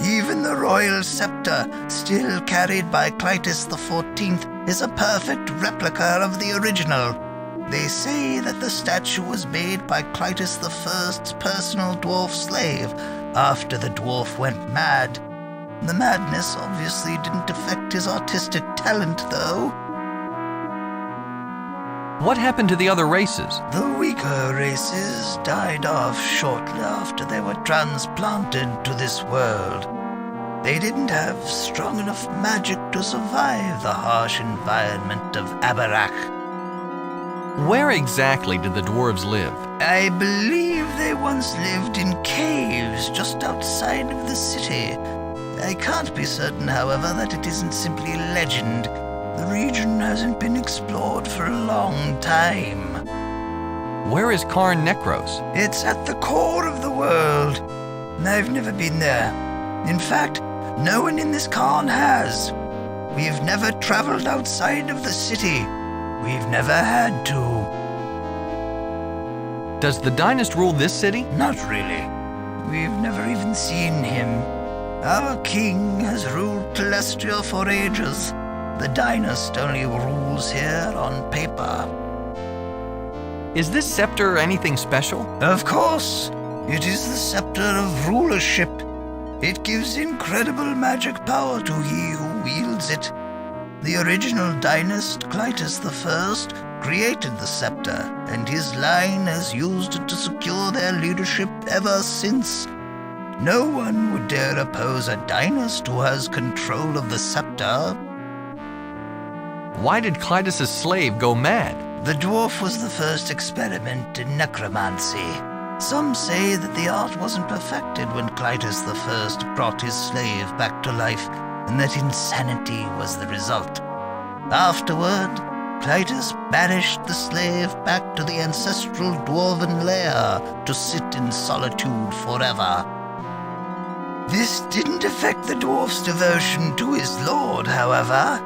Even the royal scepter, still carried by Clytus XIV, is a perfect replica of the original. They say that the statue was made by Clytus I's personal dwarf slave after the dwarf went mad. The madness obviously didn't affect his artistic talent, though. What happened to the other races? The weaker races died off shortly after they were transplanted to this world. They didn't have strong enough magic to survive the harsh environment of Abarak. Where exactly did the dwarves live? I believe they once lived in caves just outside of the city. I can't be certain, however, that it isn't simply legend. The region hasn't been explored for a long time. Where is Karn Necros? It's at the core of the world. I've never been there. In fact, no one in this Karn has. We've never traveled outside of the city. We've never had to. Does the dynast rule this city? Not really. We've never even seen him. Our king has ruled Telestia for ages. The dynast only rules here on paper. Is this scepter anything special? Of course. It is the scepter of rulership. It gives incredible magic power to he who wields it. The original dynast, Clytus I, created the scepter, and his line has used it to secure their leadership ever since. No one would dare oppose a dynast who has control of the scepter. Why did Clytus' slave go mad? The dwarf was the first experiment in necromancy. Some say that the art wasn't perfected when Clytus I brought his slave back to life, and that insanity was the result. Afterward, Clytus banished the slave back to the ancestral dwarven lair to sit in solitude forever. This didn't affect the dwarf's devotion to his lord, however.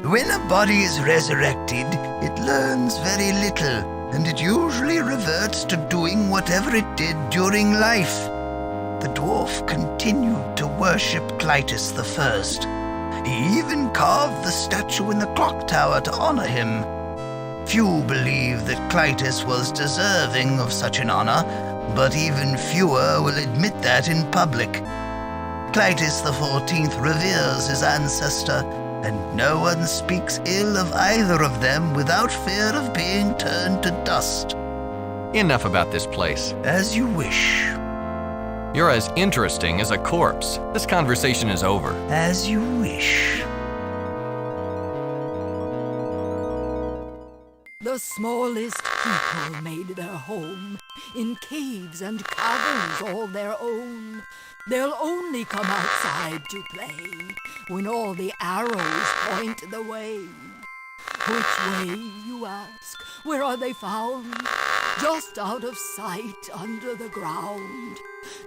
When a body is resurrected, it learns very little, and it usually reverts to doing whatever it did during life. The dwarf continued to worship Clytus I. He even carved the statue in the clock tower to honor him. Few believe that Clytus was deserving of such an honor, but even fewer will admit that in public. Clytus XIV reveres his ancestor, and no one speaks ill of either of them without fear of being turned to dust. Enough about this place. As you wish. You're as interesting as a corpse. This conversation is over. As you wish. The smallest people made their home in caves and caverns all their own. They'll only come outside to play when all the arrows point the way. Which way, you ask? Where are they found? Just out of sight under the ground.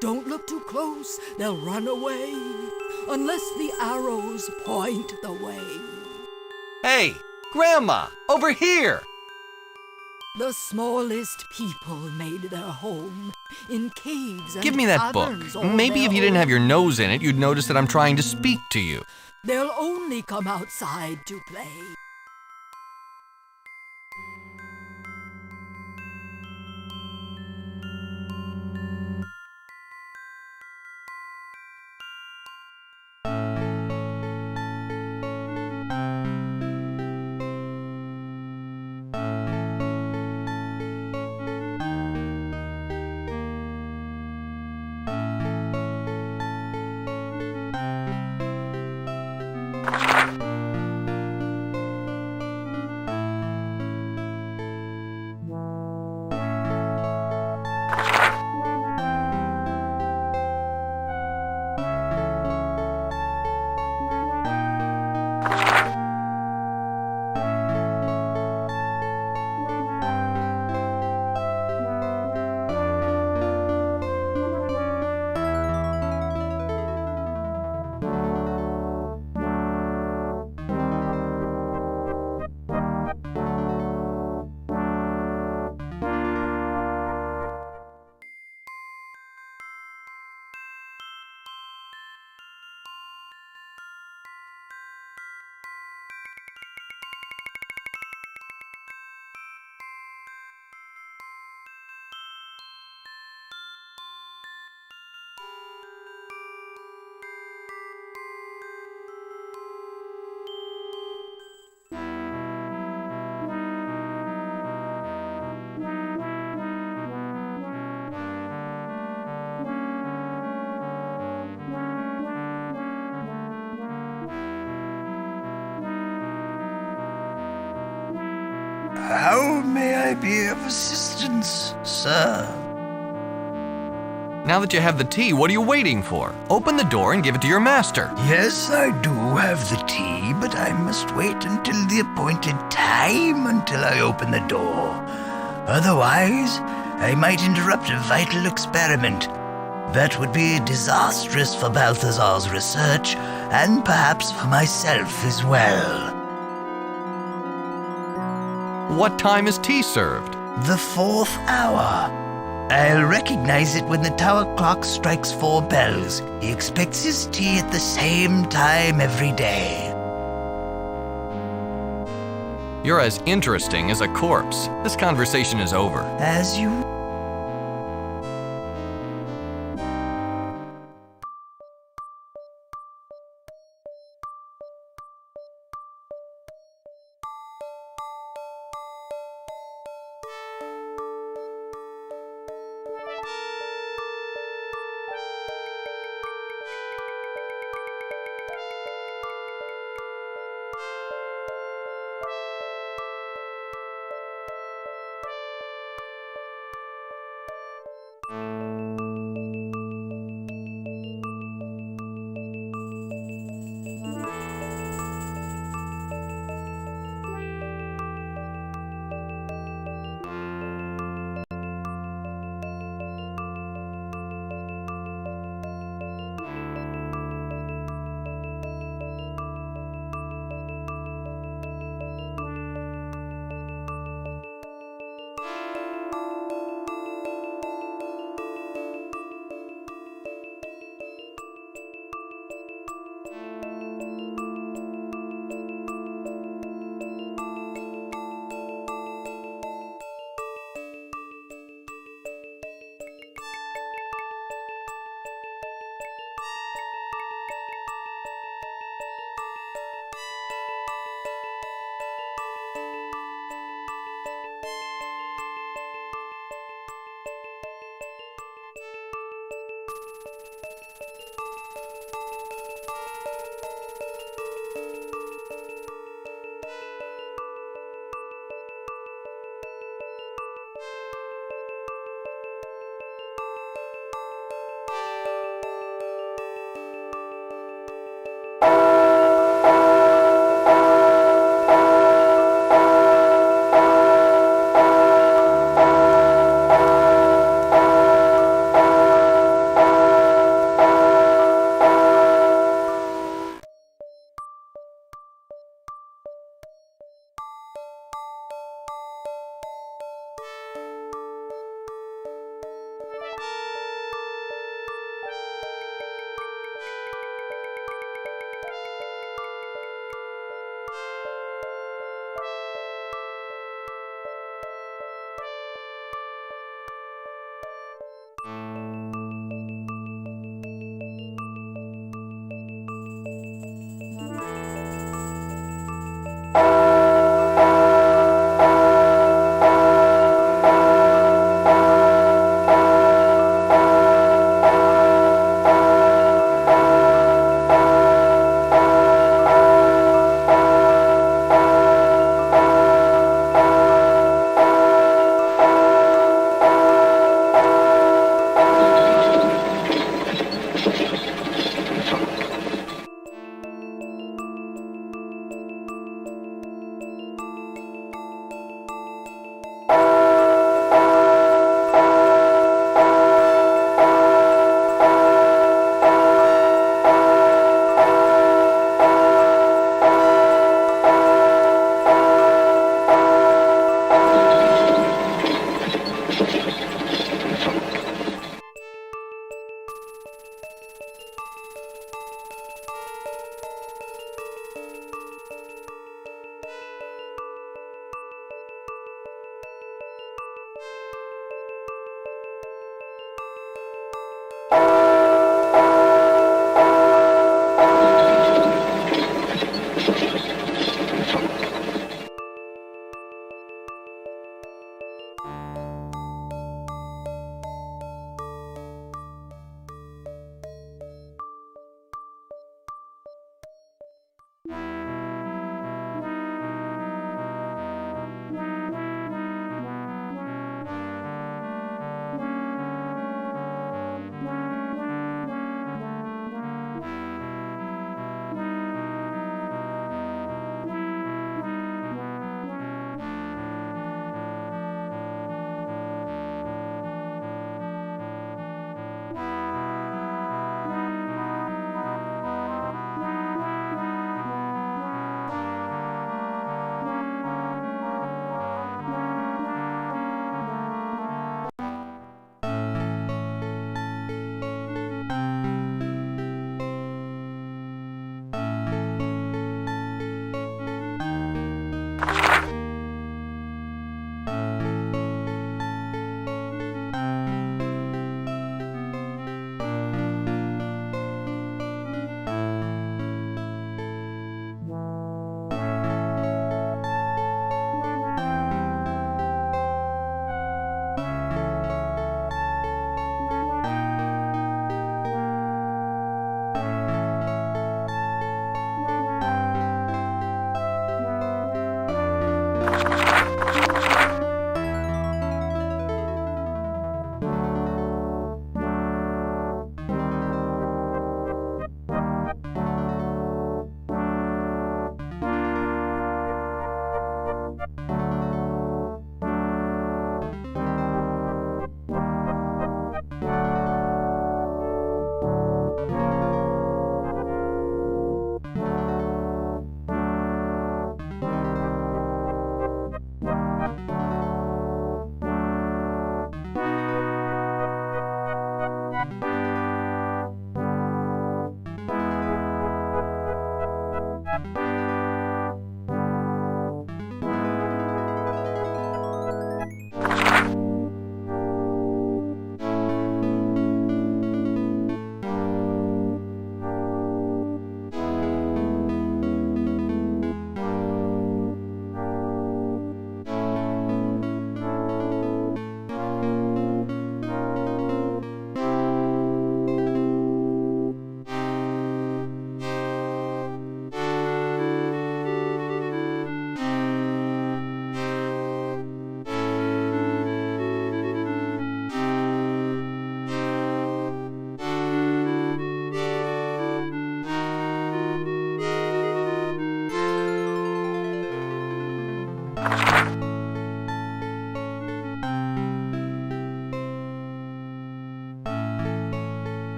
Don't look too close, they'll run away, unless the arrows point the way. Hey, Grandma, over here! The smallest people made their home in caves and Give me that book. caverns all Maybe their if you didn't own. have your nose in it, you'd notice that I'm trying to speak to you. They'll only come outside to play. How may I be of assistance, sir? Now that you have the tea, what are you waiting for? Open the door and give it to your master. Yes, I do have the tea, but I must wait until the appointed time until I open the door. Otherwise, I might interrupt a vital experiment. That would be disastrous for Balthazar's research, and perhaps for myself as well. What time is tea served? The 4th hour. I'll recognize it when the tower clock strikes 4 bells. He expects his tea at the same time every day. You're as interesting as a corpse. This conversation is over. As you...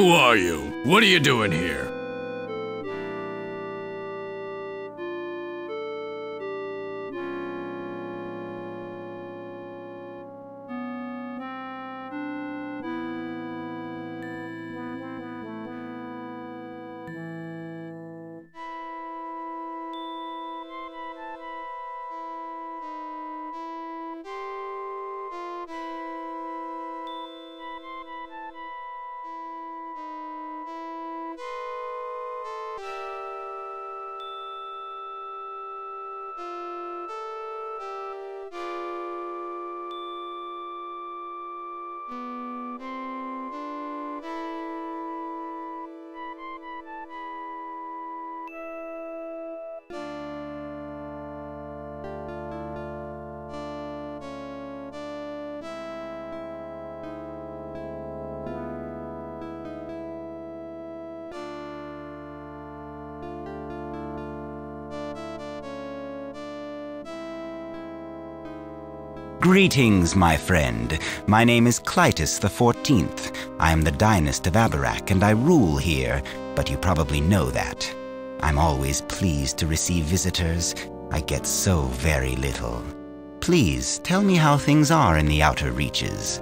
Who are you? What are you doing here? Greetings, my friend. My name is Clytus the 14th. I am the Dynast of Abarak, and I rule here, but you probably know that. I'm always pleased to receive visitors. I get so very little. Please, tell me how things are in the outer reaches.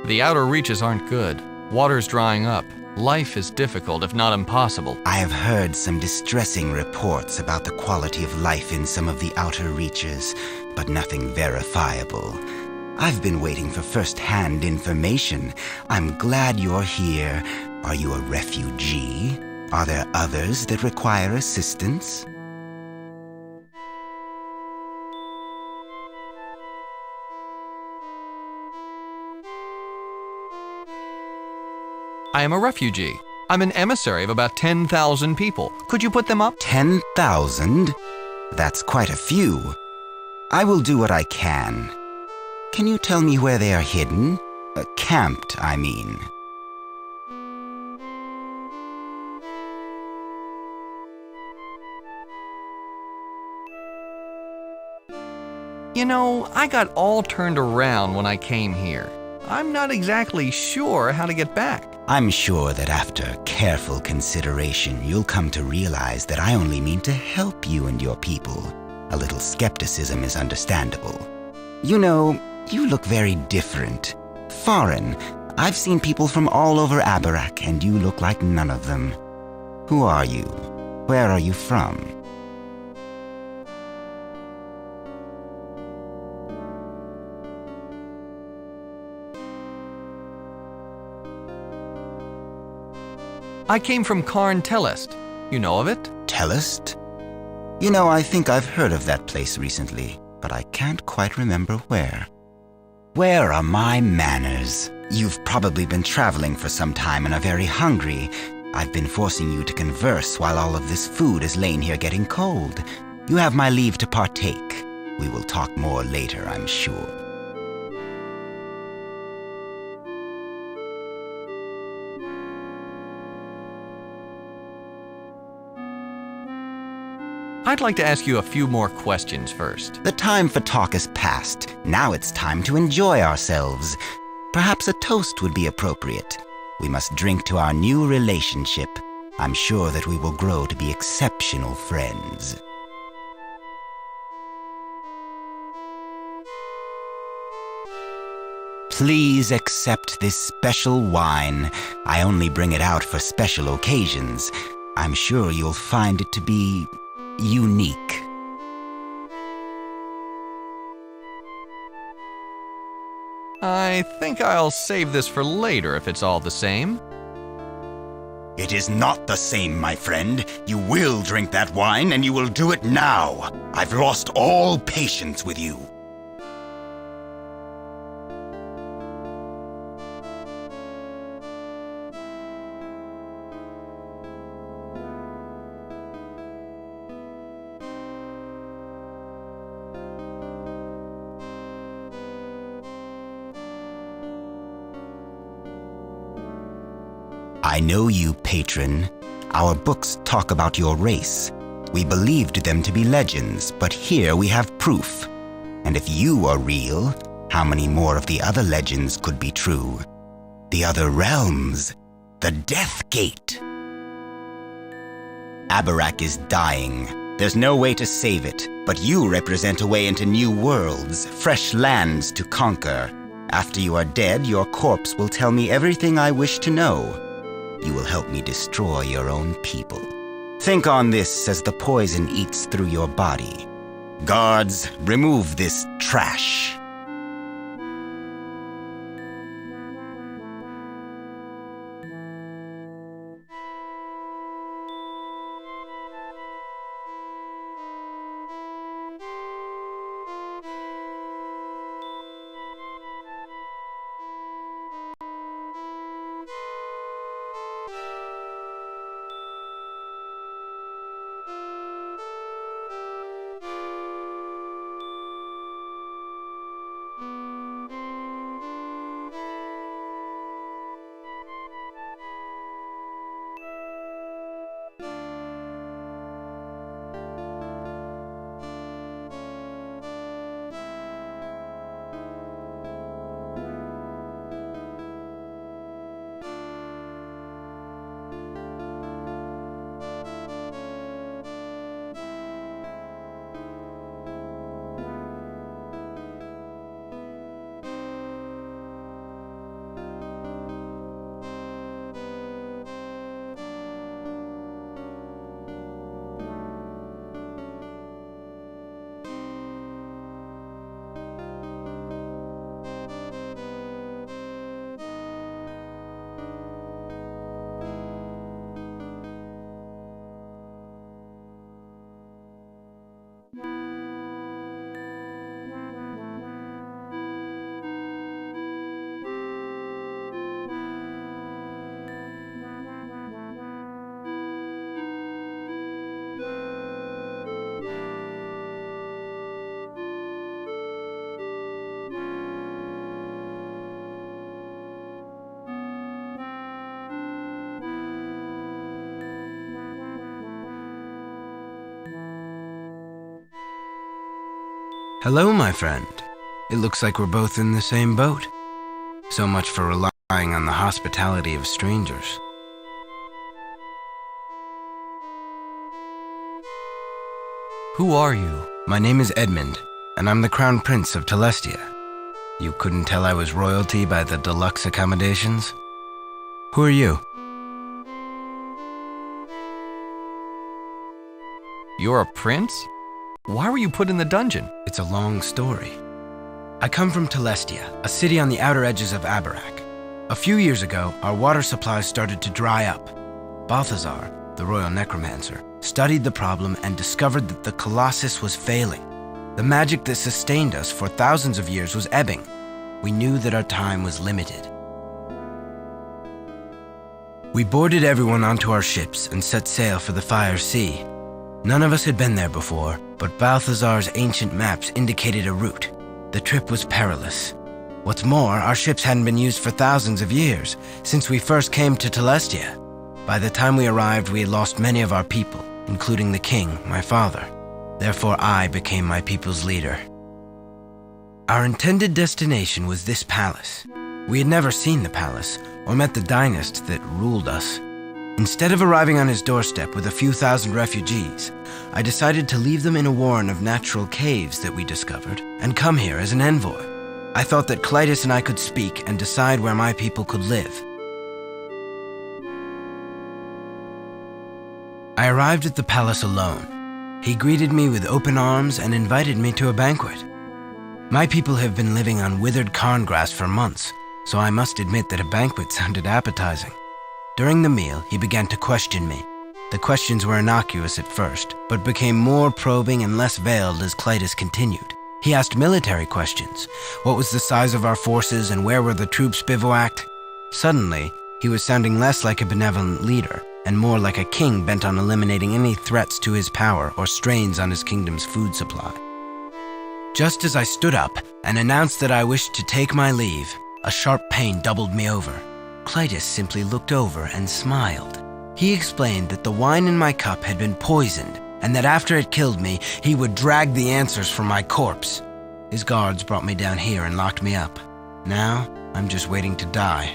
The outer reaches aren't good. Water's drying up. Life is difficult, if not impossible. I have heard some distressing reports about the quality of life in some of the outer reaches, but nothing verifiable. I've been waiting for first-hand information. I'm glad you're here. Are you a refugee? Are there others that require assistance? I am a refugee. I'm an emissary of about 10,000 people. Could you put them up? 10,000? That's quite a few. I will do what I can. Can you tell me where they are hidden? Camped, I mean. You know, I got all turned around when I came here. I'm not exactly sure how to get back. I'm sure that after careful consideration, you'll come to realize that I only mean to help you and your people. A little skepticism is understandable. You know, you look very different. Foreign. I've seen people from all over Abarak, and you look like none of them. Who are you? Where are you from? I came from Karn Telest. You know of it? Telest? You know, I think I've heard of that place recently, but I can't quite remember where. Where are my manners? You've probably been traveling for some time and are very hungry. I've been forcing you to converse while all of this food is laying here getting cold. You have my leave to partake. We will talk more later, I'm sure. I'd like to ask you a few more questions first. The time for talk is past. Now it's time to enjoy ourselves. Perhaps a toast would be appropriate. We must drink to our new relationship. I'm sure that we will grow to be exceptional friends. Please accept this special wine. I only bring it out for special occasions. I'm sure you'll find it to be unique. I think I'll save this for later if it's all the same. It is not the same, my friend. You will drink that wine, and you will do it now. I've lost all patience with you. I know you, patron. Our books talk about your race. We believed them to be legends, but here we have proof. And if you are real, how many more of the other legends could be true? The other realms, the Death Gate. Abarak is dying. There's no way to save it, but you represent a way into new worlds, fresh lands to conquer. After you are dead, your corpse will tell me everything I wish to know. You will help me destroy your own people. Think on this as the poison eats through your body. Guards, remove this trash. Hello, my friend. It looks like we're both in the same boat. So much for relying on the hospitality of strangers. Who are you? My name is Edmund, and I'm the Crown Prince of Telestia. You couldn't tell I was royalty by the deluxe accommodations? Who are you? You're a prince? Why were you put in the dungeon? It's a long story. I come from Telestia, a city on the outer edges of Abarak. A few years ago, our water supplies started to dry up. Balthazar, the royal necromancer, studied the problem and discovered that the Colossus was failing. The magic that sustained us for thousands of years was ebbing. We knew that our time was limited. We boarded everyone onto our ships and set sail for the Fire Sea. None of us had been there before, but Balthazar's ancient maps indicated a route. The trip was perilous. What's more, our ships hadn't been used for thousands of years, since we first came to Telestia. By the time we arrived, we had lost many of our people, including the king, my father. Therefore, I became my people's leader. Our intended destination was this palace. We had never seen the palace, or met the dynast that ruled us. Instead of arriving on his doorstep with a few thousand refugees, I decided to leave them in a warren of natural caves that we discovered and come here as an envoy. I thought that Clytus and I could speak and decide where my people could live. I arrived at the palace alone. He greeted me with open arms and invited me to a banquet. My people have been living on withered cairn grass for months, so I must admit that a banquet sounded appetizing. During the meal, he began to question me. The questions were innocuous at first, but became more probing and less veiled as Clytus continued. He asked military questions. What was the size of our forces and where were the troops bivouacked? Suddenly, he was sounding less like a benevolent leader and more like a king bent on eliminating any threats to his power or strains on his kingdom's food supply. Just as I stood up and announced that I wished to take my leave, a sharp pain doubled me over. Clytus simply looked over and smiled. He explained that the wine in my cup had been poisoned, and that after it killed me, he would drag the answers from my corpse. His guards brought me down here and locked me up. Now, I'm just waiting to die.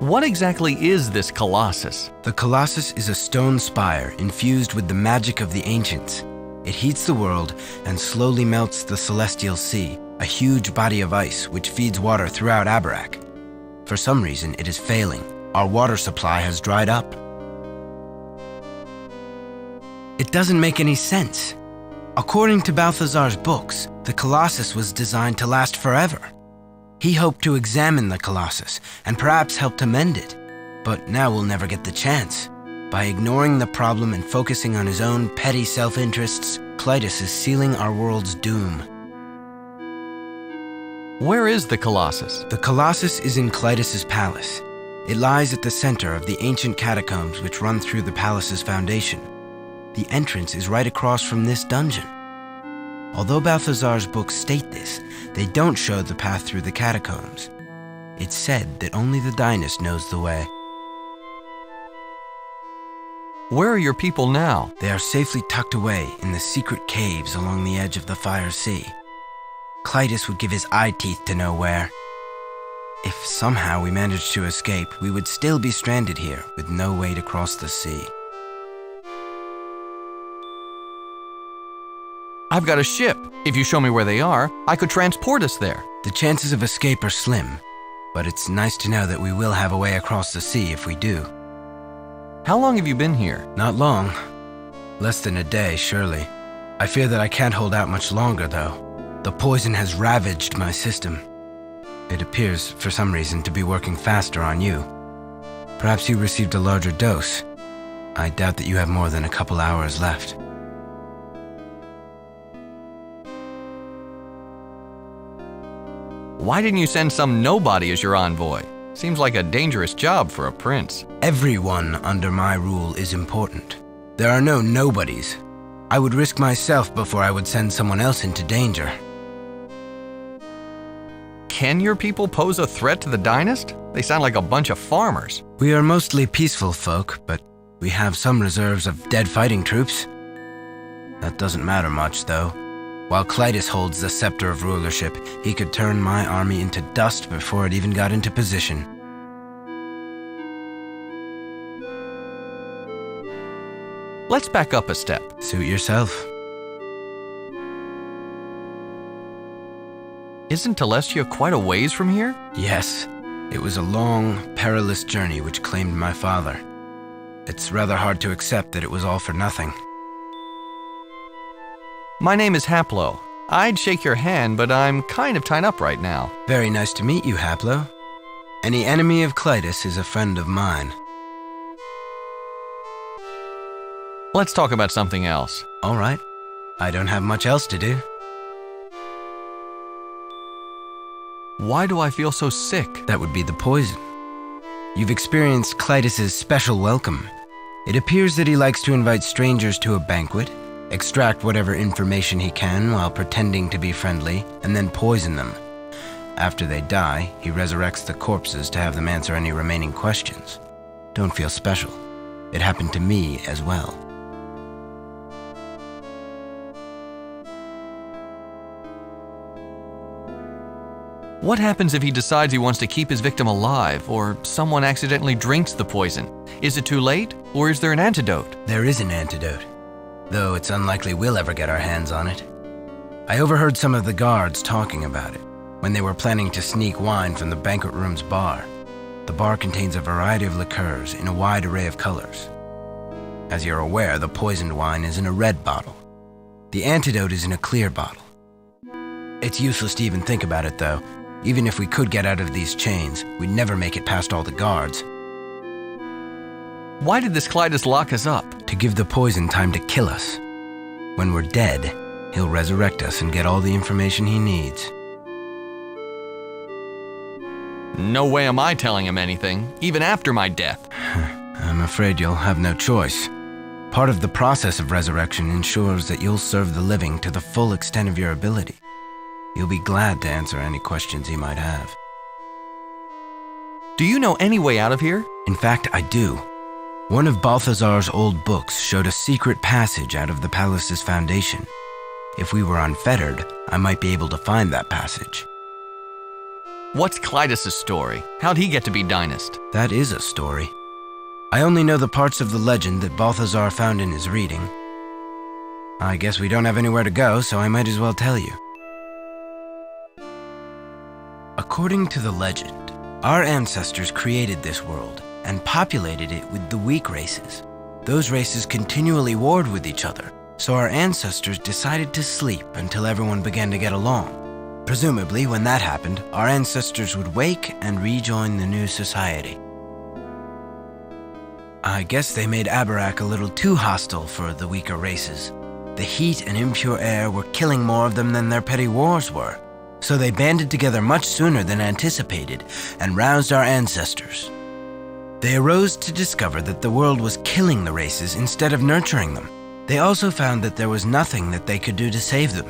What exactly is this Colossus? The Colossus is a stone spire infused with the magic of the ancients. It heats the world and slowly melts the Celestial Sea, a huge body of ice which feeds water throughout Abarak. For some reason, it is failing. Our water supply has dried up. It doesn't make any sense. According to Balthazar's books, the Colossus was designed to last forever. He hoped to examine the Colossus and perhaps help to mend it. But now we'll never get the chance. By ignoring the problem and focusing on his own petty self-interests, Clytus is sealing our world's doom. Where is the Colossus? The Colossus is in Clytus's palace. It lies at the center of the ancient catacombs which run through the palace's foundation. The entrance is right across from this dungeon. Although Balthazar's books state this, they don't show the path through the catacombs. It's said that only the Dynast knows the way. Where are your people now? They are safely tucked away in the secret caves along the edge of the Fire Sea. Clytus would give his eye teeth to know where. If somehow we managed to escape, we would still be stranded here with no way to cross the sea. I've got a ship. If you show me where they are, I could transport us there. The chances of escape are slim, but it's nice to know that we will have a way across the sea if we do. How long have you been here? Not long. Less than a day, surely. I fear that I can't hold out much longer, though. The poison has ravaged my system. It appears, for some reason, to be working faster on you. Perhaps you received a larger dose. I doubt that you have more than a couple hours left. Why didn't you send some nobody as your envoy? Seems like a dangerous job for a prince. Everyone under my rule is important. There are no nobodies. I would risk myself before I would send someone else into danger. Can your people pose a threat to the Dynast? They sound like a bunch of farmers. We are mostly peaceful folk, but we have some reserves of dead fighting troops. That doesn't matter much, though. While Clytus holds the scepter of rulership, he could turn my army into dust before it even got into position. Let's back up a step. Suit yourself. Isn't Telestia quite a ways from here? Yes. It was a long, perilous journey which claimed my father. It's rather hard to accept that it was all for nothing. My name is Haplo. I'd shake your hand, but I'm kind of tied up right now. Very nice to meet you, Haplo. Any enemy of Clytus is a friend of mine. Let's talk about something else. All right. I don't have much else to do. Why do I feel so sick? That would be the poison. You've experienced Clytus's special welcome. It appears that he likes to invite strangers to a banquet, extract whatever information he can while pretending to be friendly, and then poison them. After they die, he resurrects the corpses to have them answer any remaining questions. Don't feel special. It happened to me as well. What happens if he decides he wants to keep his victim alive, or someone accidentally drinks the poison? Is it too late, or is there an antidote? There is an antidote, though it's unlikely we'll ever get our hands on it. I overheard some of the guards talking about it when they were planning to sneak wine from the banquet room's bar. The bar contains a variety of liqueurs in a wide array of colors. As you're aware, the poisoned wine is in a red bottle. The antidote is in a clear bottle. It's useless to even think about it, though. Even if we could get out of these chains, we'd never make it past all the guards. Why did this Clytus lock us up? To give the poison time to kill us. When we're dead, he'll resurrect us and get all the information he needs. No way am I telling him anything, even after my death. I'm afraid you'll have no choice. Part of the process of resurrection ensures that you'll serve the living to the full extent of your ability. He'll be glad to answer any questions he might have. Do you know any way out of here? In fact, I do. One of Balthazar's old books showed a secret passage out of the palace's foundation. If we were unfettered, I might be able to find that passage. What's Clytus' story? How'd he get to be Dynast? That is a story. I only know the parts of the legend that Balthazar found in his reading. I guess we don't have anywhere to go, so I might as well tell you. According to the legend, our ancestors created this world and populated it with the weak races. Those races continually warred with each other, so our ancestors decided to sleep until everyone began to get along. Presumably, when that happened, our ancestors would wake and rejoin the new society. I guess they made Abarak a little too hostile for the weaker races. The heat and impure air were killing more of them than their petty wars were, so they banded together much sooner than anticipated and roused our ancestors. They arose to discover that the world was killing the races instead of nurturing them. They also found that there was nothing that they could do to save them.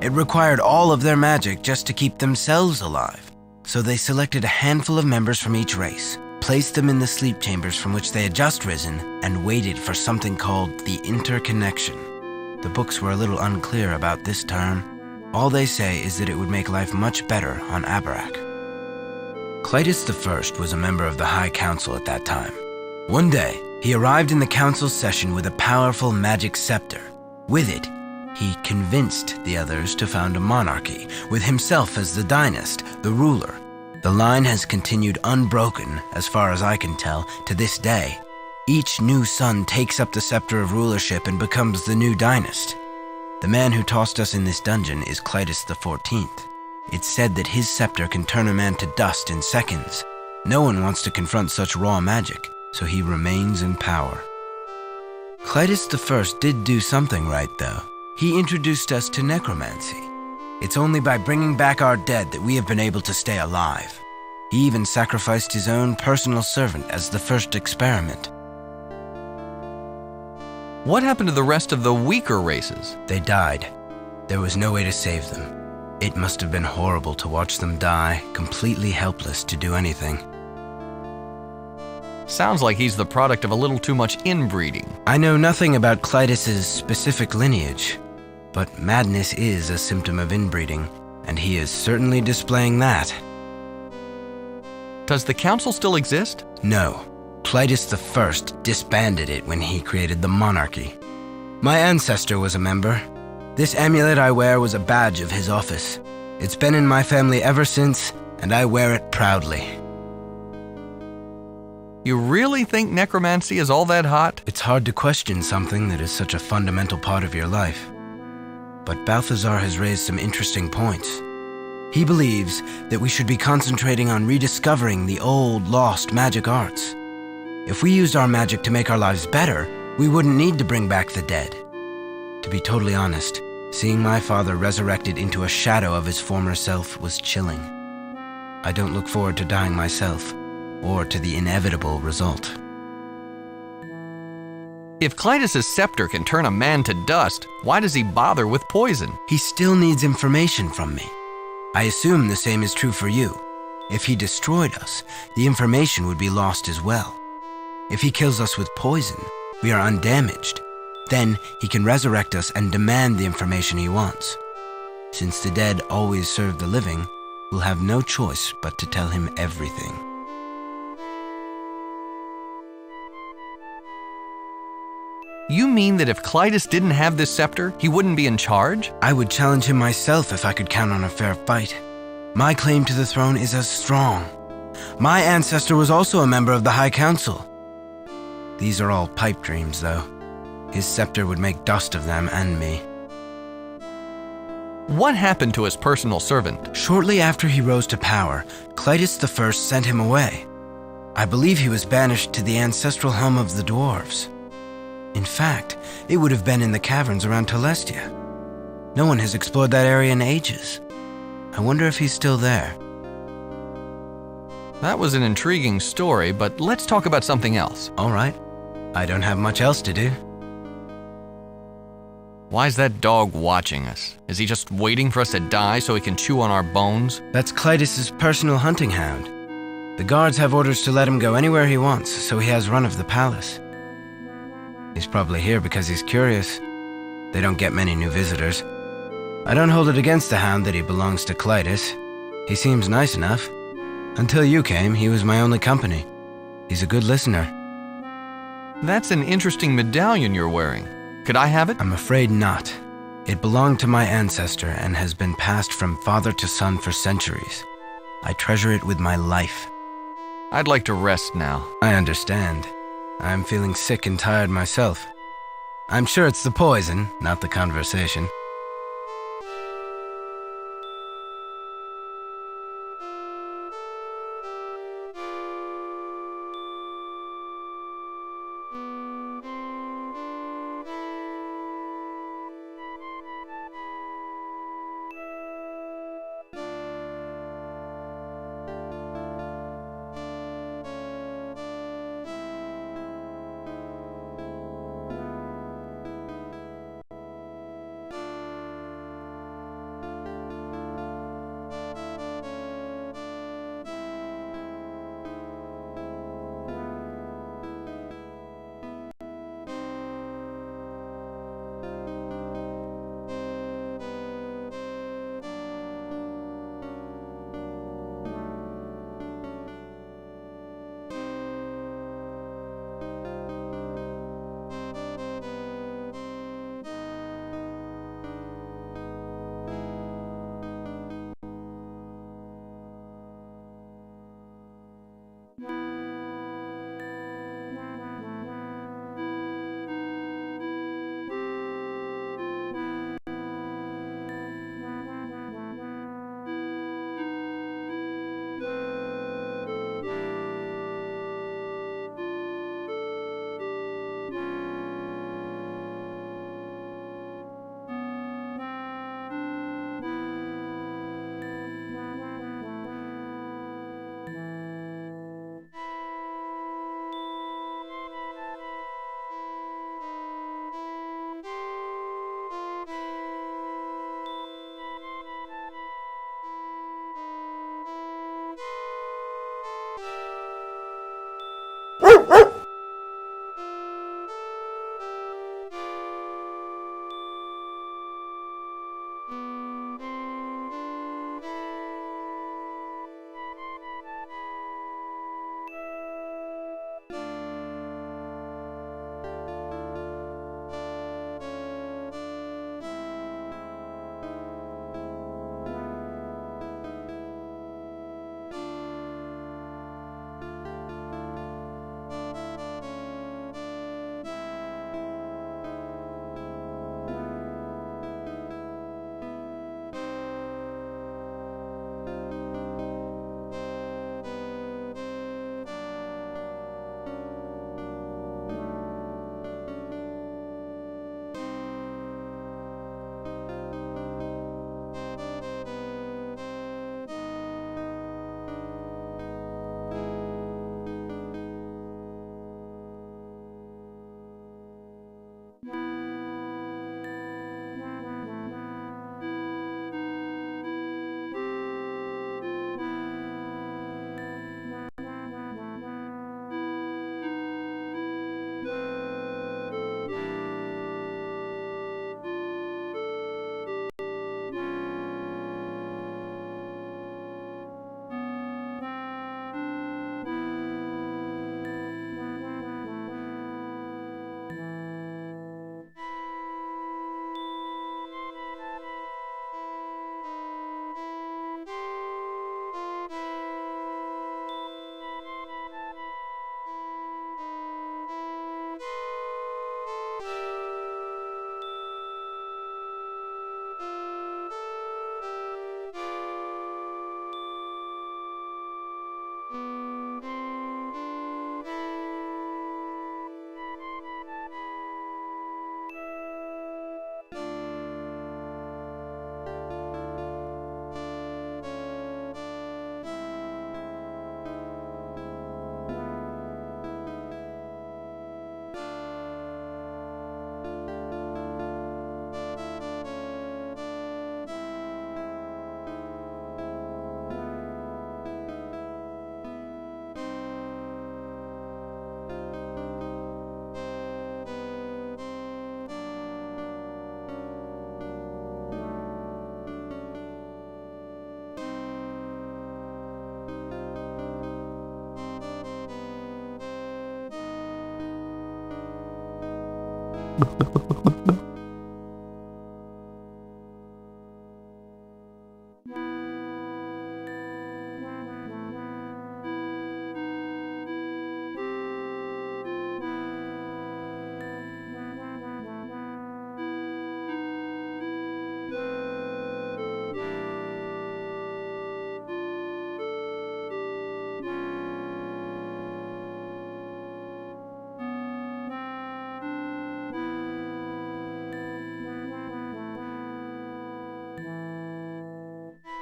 It required all of their magic just to keep themselves alive. So they selected a handful of members from each race, placed them in the sleep chambers from which they had just risen, and waited for something called the interconnection. The books were a little unclear about this term. All they say is that it would make life much better on Abarak. Clytus I was a member of the High Council at that time. One day, he arrived in the council's session with a powerful magic scepter. With it, he convinced the others to found a monarchy, with himself as the dynast, the ruler. The line has continued unbroken, as far as I can tell, to this day. Each new son takes up the scepter of rulership and becomes the new dynast. The man who tossed us in this dungeon is Clytus XIV. It's said that his scepter can turn a man to dust in seconds. No one wants to confront such raw magic, so he remains in power. Clytus I did do something right, though. He introduced us to necromancy. It's only by bringing back our dead that we have been able to stay alive. He even sacrificed his own personal servant as the first experiment. What happened to the rest of the weaker races? They died. There was no way to save them. It must have been horrible to watch them die, completely helpless to do anything. Sounds like he's the product of a little too much inbreeding. I know nothing about Clytus's specific lineage, but madness is a symptom of inbreeding, and he is certainly displaying that. Does the council still exist? No. Clytus I disbanded it when he created the monarchy. My ancestor was a member. This amulet I wear was a badge of his office. It's been in my family ever since, and I wear it proudly. You really think necromancy is all that hot? It's hard to question something that is such a fundamental part of your life. But Balthazar has raised some interesting points. He believes that we should be concentrating on rediscovering the old, lost magic arts. If we used our magic to make our lives better, we wouldn't need to bring back the dead. To be totally honest, seeing my father resurrected into a shadow of his former self was chilling. I don't look forward to dying myself, or to the inevitable result. If Clytus' scepter can turn a man to dust, why does he bother with poison? He still needs information from me. I assume the same is true for you. If he destroyed us, the information would be lost as well. If he kills us with poison, we are undamaged. Then he can resurrect us and demand the information he wants. Since the dead always serve the living, we'll have no choice but to tell him everything. You mean that if Clytus didn't have this scepter, he wouldn't be in charge? I would challenge him myself if I could count on a fair fight. My claim to the throne is as strong. My ancestor was also a member of the High Council. These are all pipe dreams, though. His scepter would make dust of them and me. What happened to his personal servant? Shortly after he rose to power, Clytus I sent him away. I believe he was banished to the ancestral home of the dwarves. In fact, it would have been in the caverns around Telestia. No one has explored that area in ages. I wonder if he's still there. That was an intriguing story, but let's talk about something else. All right. I don't have much else to do. Why is that dog watching us? Is he just waiting for us to die so he can chew on our bones? That's Clytus's personal hunting hound. The guards have orders to let him go anywhere he wants, so he has run of the palace. He's probably here because he's curious. They don't get many new visitors. I don't hold it against the hound that he belongs to Clytus. He seems nice enough. Until you came, he was my only company. He's a good listener. That's an interesting medallion you're wearing. Could I have it? I'm afraid not. It belonged to my ancestor and has been passed from father to son for centuries. I treasure it with my life. I'd like to rest now. I understand. I'm feeling sick and tired myself. I'm sure it's the poison, not the conversation.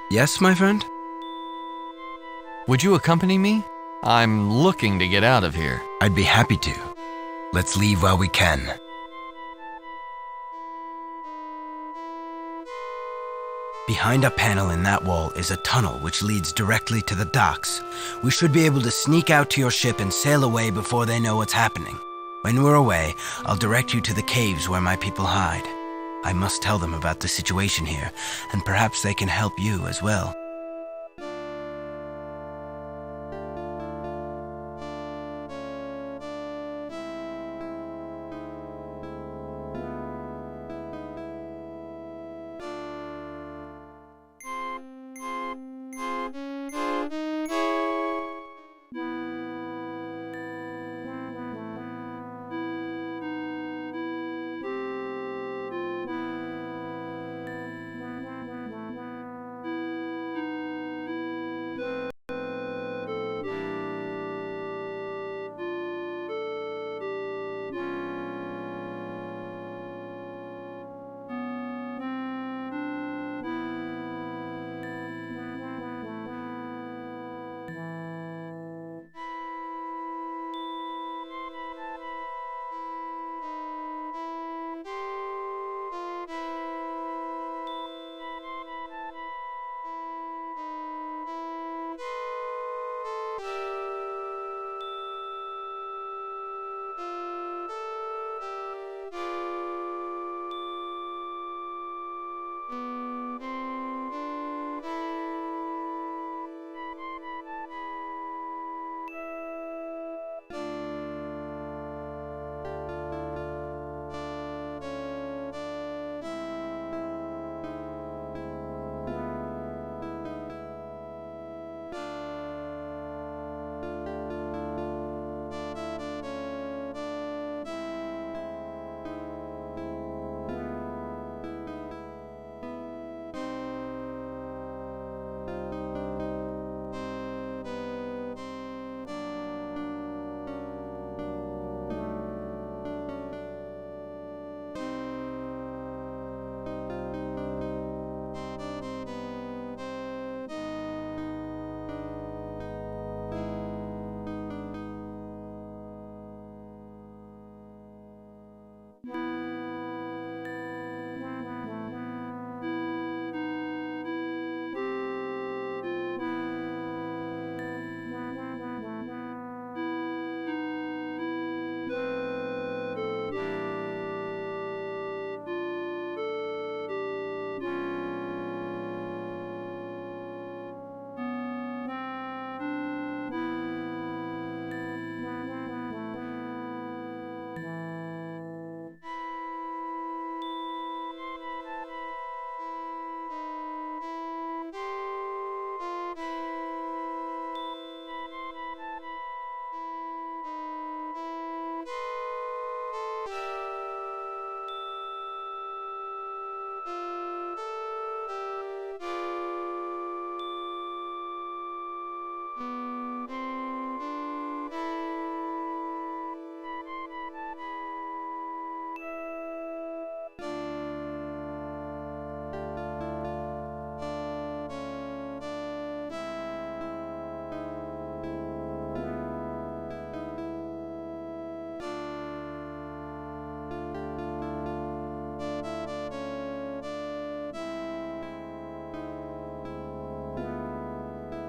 Yes, my friend? Would you accompany me? I'm looking to get out of here. I'd be happy to. Let's leave while we can. Behind a panel in that wall is a tunnel which leads directly to the docks. We should be able to sneak out to your ship and sail away before they know what's happening. When we're away, I'll direct you to the caves where my people hide. I must tell them about the situation here, and perhaps they can help you as well.